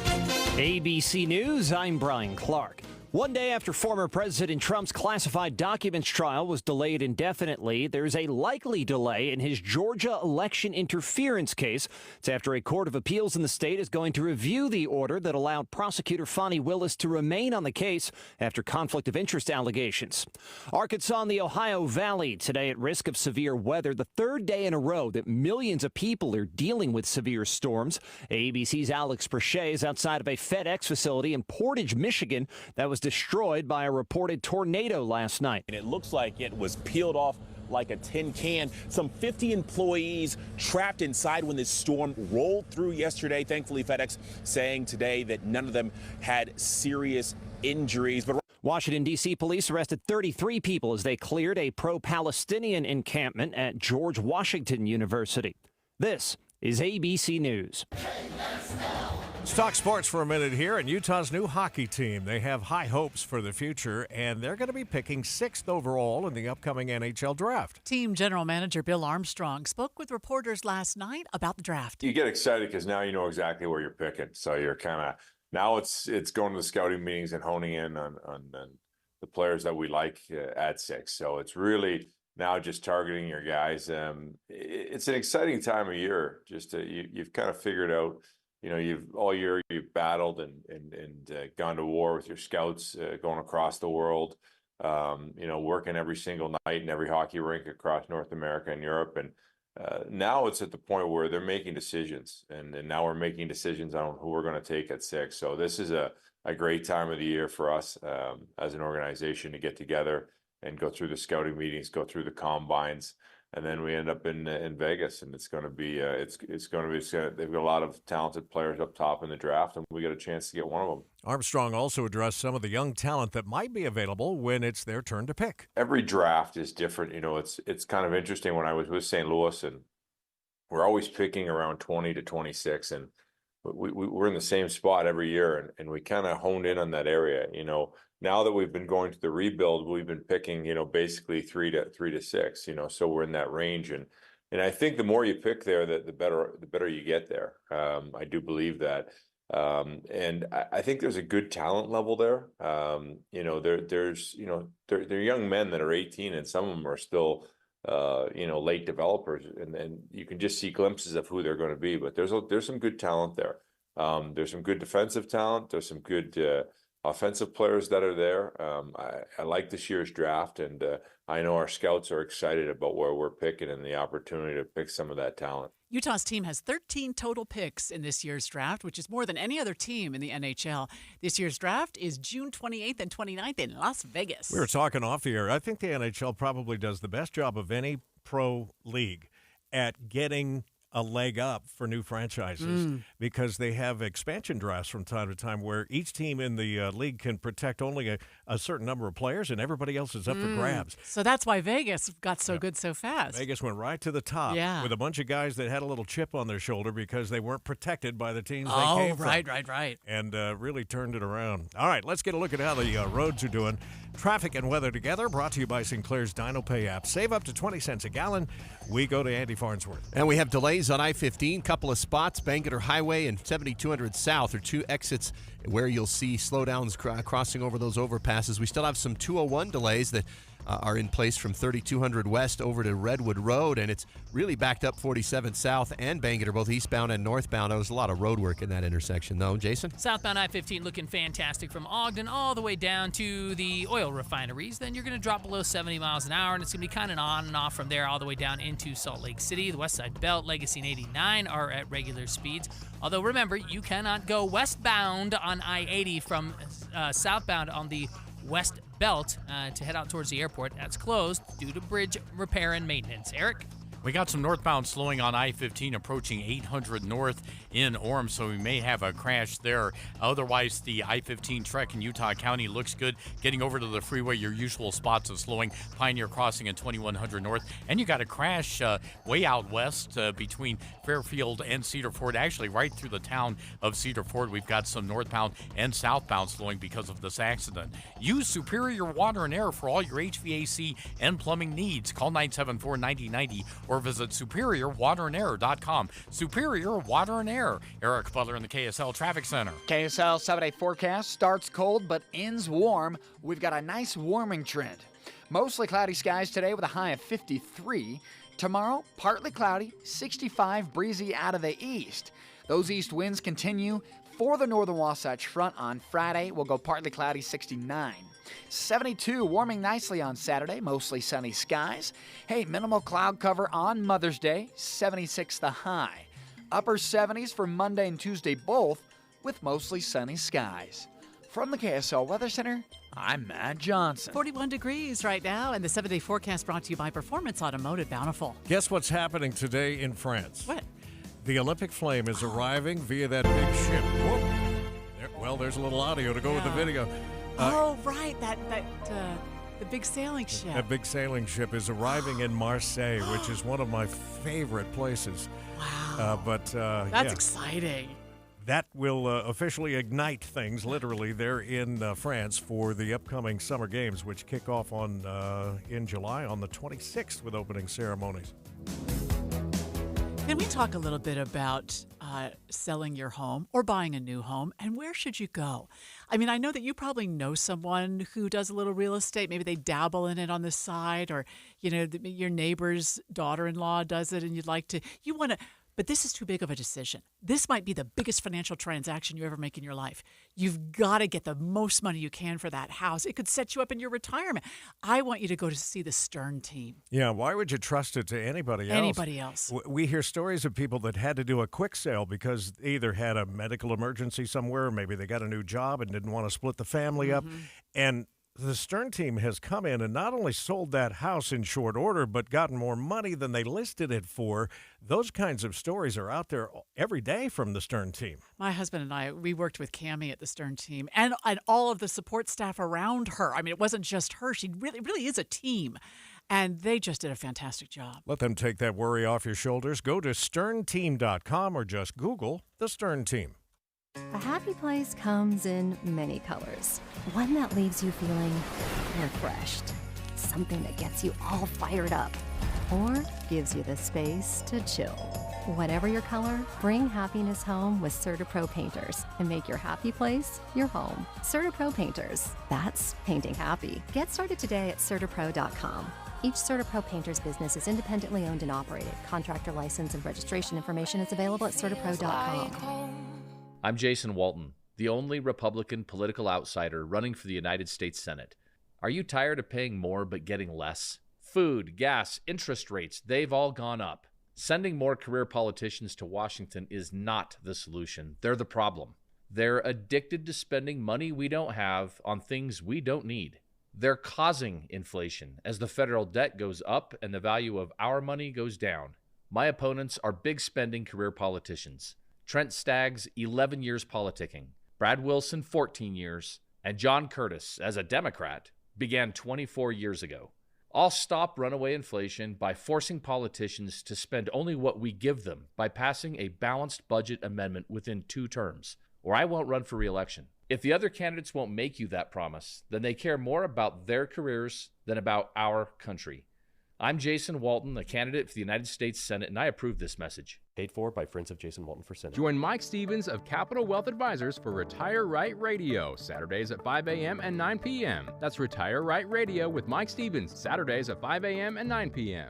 ABC News, I'm Brian Clark. One day after former President Trump's classified documents trial was delayed indefinitely, there's a likely delay in his Georgia election interference case. It's after a court of appeals in the state is going to review the order that allowed prosecutor Fani Willis to remain on the case after conflict of interest allegations. Arkansas and the Ohio Valley today at risk of severe weather, the third day in a row that millions of people are dealing with severe storms. ABC's Alex Perche is outside of a FedEx facility in Portage, Michigan that was destroyed by a reported tornado last night. And it looks like it was peeled off like a tin can. Some 50 employees trapped inside when this storm rolled through yesterday. Thankfully, FedEx saying today that none of them had serious injuries. But Washington, D.C. police arrested 33 people as they cleared a pro-Palestinian encampment at George Washington University. This is ABC News. Let's talk sports for a minute here. And Utah's new hockey team, they have high hopes for the future, and they're going to be picking 6th overall in the upcoming NHL draft. Team General Manager Bill Armstrong spoke with reporters last night about the draft. You get excited because now you know exactly where you're picking. So you're kind of now it's going to the scouting meetings and honing in on the players that we like at 6. So it's really now just targeting your guys. It's an exciting time of year. Just you've kind of figured out. You know, you've battled and gone to war with your scouts, going across the world. Working every single night in every hockey rink across North America and Europe, and now it's at the point where they're making decisions, and now we're making decisions on who we're going to take at 6. So this is a great time of the year for us as an organization to get together and go through the scouting meetings, go through the combines. And then we end up in Vegas, and it's going to be they've got a lot of talented players up top in the draft, and we got a chance to get one of them. Armstrong also addressed some of the young talent that might be available when it's their turn to pick. Every draft is different. You know, it's kind of interesting. When I was with St. Louis, and we're always picking around 20 to 26, and we're in the same spot every year, and we kind of honed in on that area. You know, now that we've been going to the rebuild, we've been picking, basically 3 to 6, so we're in that range. And I think the more you pick there, the better you get there. I do believe that. And I think there's a good talent level there. There's young men that are 18, and some of them are still, late developers, and you can just see glimpses of who they're going to be. But there's some good talent there. There's some good defensive talent. There's some good offensive players that are there. I like this year's draft, and I know our scouts are excited about where we're picking and the opportunity to pick some of that talent. Utah's team has 13 total picks in this year's draft, which is more than any other team in the NHL. This year's draft is June 28th and 29th in Las Vegas. We were talking off the air. I think the NHL probably does the best job of any pro league at getting a leg up for new franchises because they have expansion drafts from time to time where each team in the league can protect only a certain number of players and everybody else is up for grabs. So that's why Vegas got so good so fast. Vegas went right to the top with a bunch of guys that had a little chip on their shoulder because they weren't protected by the teams they came from. Right. And really turned it around. All right, let's get a look at how the roads are doing. Traffic and weather together, brought to you by Sinclair's Dino Pay app. Save up to 20 cents a gallon. We go to Andy Farnsworth. And we have delays on I-15, couple of spots, Bangerter Highway and 7200 South are 2 exits where you'll see slowdowns crossing over those overpasses. We still have some 201 delays that are in place from 3200 West over to Redwood Road, and it's really backed up 47 South and Bangerter, both eastbound and northbound. There was a lot of road work in that intersection, though. Jason? Southbound I-15 looking fantastic from Ogden all the way down to the oil refineries. Then you're going to drop below 70 miles an hour, and it's going to be kind of on and off from there all the way down into Salt Lake City. The West Side Belt, Legacy and 89 are at regular speeds. Although, remember, you cannot go westbound on I-80 from southbound on the West Belt to head out towards the airport. That's closed due to bridge repair and maintenance. Eric? We got some northbound slowing on I-15 approaching 800 north in Orem, so we may have a crash there. Otherwise, the I-15 trek in Utah County looks good. Getting over to the freeway, your usual spots of slowing, Pioneer Crossing and 2100 north. And you got a crash way out west between Fairfield and Cedar Ford, actually right through the town of Cedar Ford. We've got some northbound and southbound slowing because of this accident. Use Superior Water and Air for all your HVAC and plumbing needs. Call 974-9090 or visit superiorwaterandair.com. Superior Water and Air. Eric Butler in the KSL Traffic Center. KSL 7-day forecast starts cold but ends warm. We've got a nice warming trend. Mostly cloudy skies today with a high of 53. Tomorrow, partly cloudy, 65, breezy out of the east. Those east winds continue for the northern Wasatch Front on Friday. We'll go partly cloudy, 69. 72, warming nicely on Saturday, mostly sunny skies. Hey, minimal cloud cover on Mother's Day, 76 the high. Upper 70s for Monday and Tuesday both, with mostly sunny skies. From the KSL Weather Center, I'm Matt Johnson. 41 degrees right now, and the 7-day forecast brought to you by Performance Automotive Bountiful. Guess what's happening today in France? What? The Olympic flame is arriving via that big ship. Whoop. There's a little audio to go with the video. Right, the big sailing ship. That big sailing ship is arriving in Marseille, which is one of my favorite places. Wow. That's exciting. That will officially ignite things, literally, there in France for the upcoming Summer Games, which kick off in July on the 26th with opening ceremonies. Can we talk a little bit about selling your home or buying a new home, and where should you go? I mean, I know that you probably know someone who does a little real estate. Maybe they dabble in it on the side, or your neighbor's daughter-in-law does it, and but this is too big of a decision. This might be the biggest financial transaction you ever make in your life. You've got to get the most money you can for that house. It could set you up in your retirement. I want you to go to see the Stern team. Yeah, why would you trust it to anybody else? Anybody else. We hear stories of people that had to do a quick sale because they either had a medical emergency somewhere, or maybe they got a new job and didn't want to split the family up. And the Stern team has come in and not only sold that house in short order, but gotten more money than they listed it for. Those kinds of stories are out there every day from the Stern team. My husband and I, we worked with Cammie at the Stern team and all of the support staff around her. I mean, it wasn't just her. She really is a team. And they just did a fantastic job. Let them take that worry off your shoulders. Go to sternteam.com or just Google the Stern team. A happy place comes in many colors. One that leaves you feeling refreshed. Something that gets you all fired up. Or gives you the space to chill. Whatever your color, bring happiness home with CertaPro Painters and make your happy place your home. CertaPro Painters. That's painting happy. Get started today at CertaPro.com. Each CertaPro Painters business is independently owned and operated. Contractor license and registration information is available at CertaPro.com. I'm Jason Walton, the only Republican political outsider running for the United States Senate. Are you tired of paying more but getting less? Food, gas, interest rates, they've all gone up. Sending more career politicians to Washington is not the solution. They're the problem. They're addicted to spending money we don't have on things we don't need. They're causing inflation as the federal debt goes up and the value of our money goes down. My opponents are big spending career politicians. Trent Staggs, 11 years politicking. Brad Wilson, 14 years. And John Curtis, as a Democrat, began 24 years ago. I'll stop runaway inflation by forcing politicians to spend only what we give them by passing a balanced budget amendment within 2 terms, or I won't run for re-election. If the other candidates won't make you that promise, then they care more about their careers than about our country. I'm Jason Walton, a candidate for the United States Senate, and I approve this message. Paid for by Friends of Jason Walton for Senate. Join Mike Stevens of Capital Wealth Advisors for Retire Right Radio, Saturdays at 5 a.m. and 9 p.m. That's Retire Right Radio with Mike Stevens, Saturdays at 5 a.m. and 9 p.m.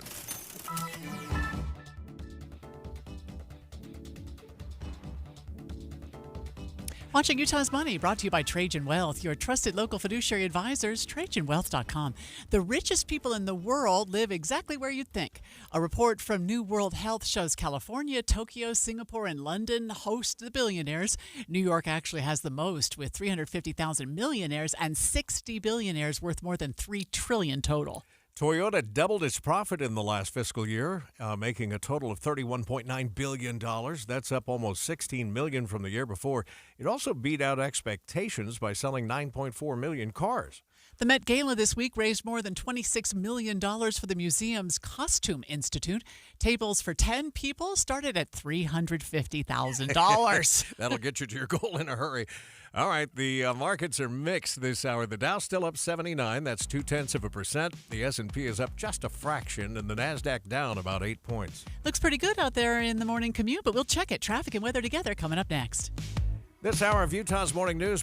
Watching Utah's Money, brought to you by Trajan Wealth, your trusted local fiduciary advisors, TrajanWealth.com. The richest people in the world live exactly where you'd think. A report from New World Health shows California, Tokyo, Singapore, and London host the billionaires. New York actually has the most, with 350,000 millionaires and 60 billionaires worth more than $3 trillion total. Toyota doubled its profit in the last fiscal year, making a total of $31.9 billion. That's up almost $16 million from the year before. It also beat out expectations by selling 9.4 million cars. The Met Gala this week raised more than $26 million for the museum's Costume Institute. Tables for 10 people started at $350,000. That'll get you to your goal in a hurry. All right, the markets are mixed this hour. The Dow's still up 79. That's 0.2%. The S&P is up just a fraction, and the Nasdaq down about 8 points. Looks pretty good out there in the morning commute, but we'll check it. Traffic and weather together coming up next. This hour of Utah's Morning News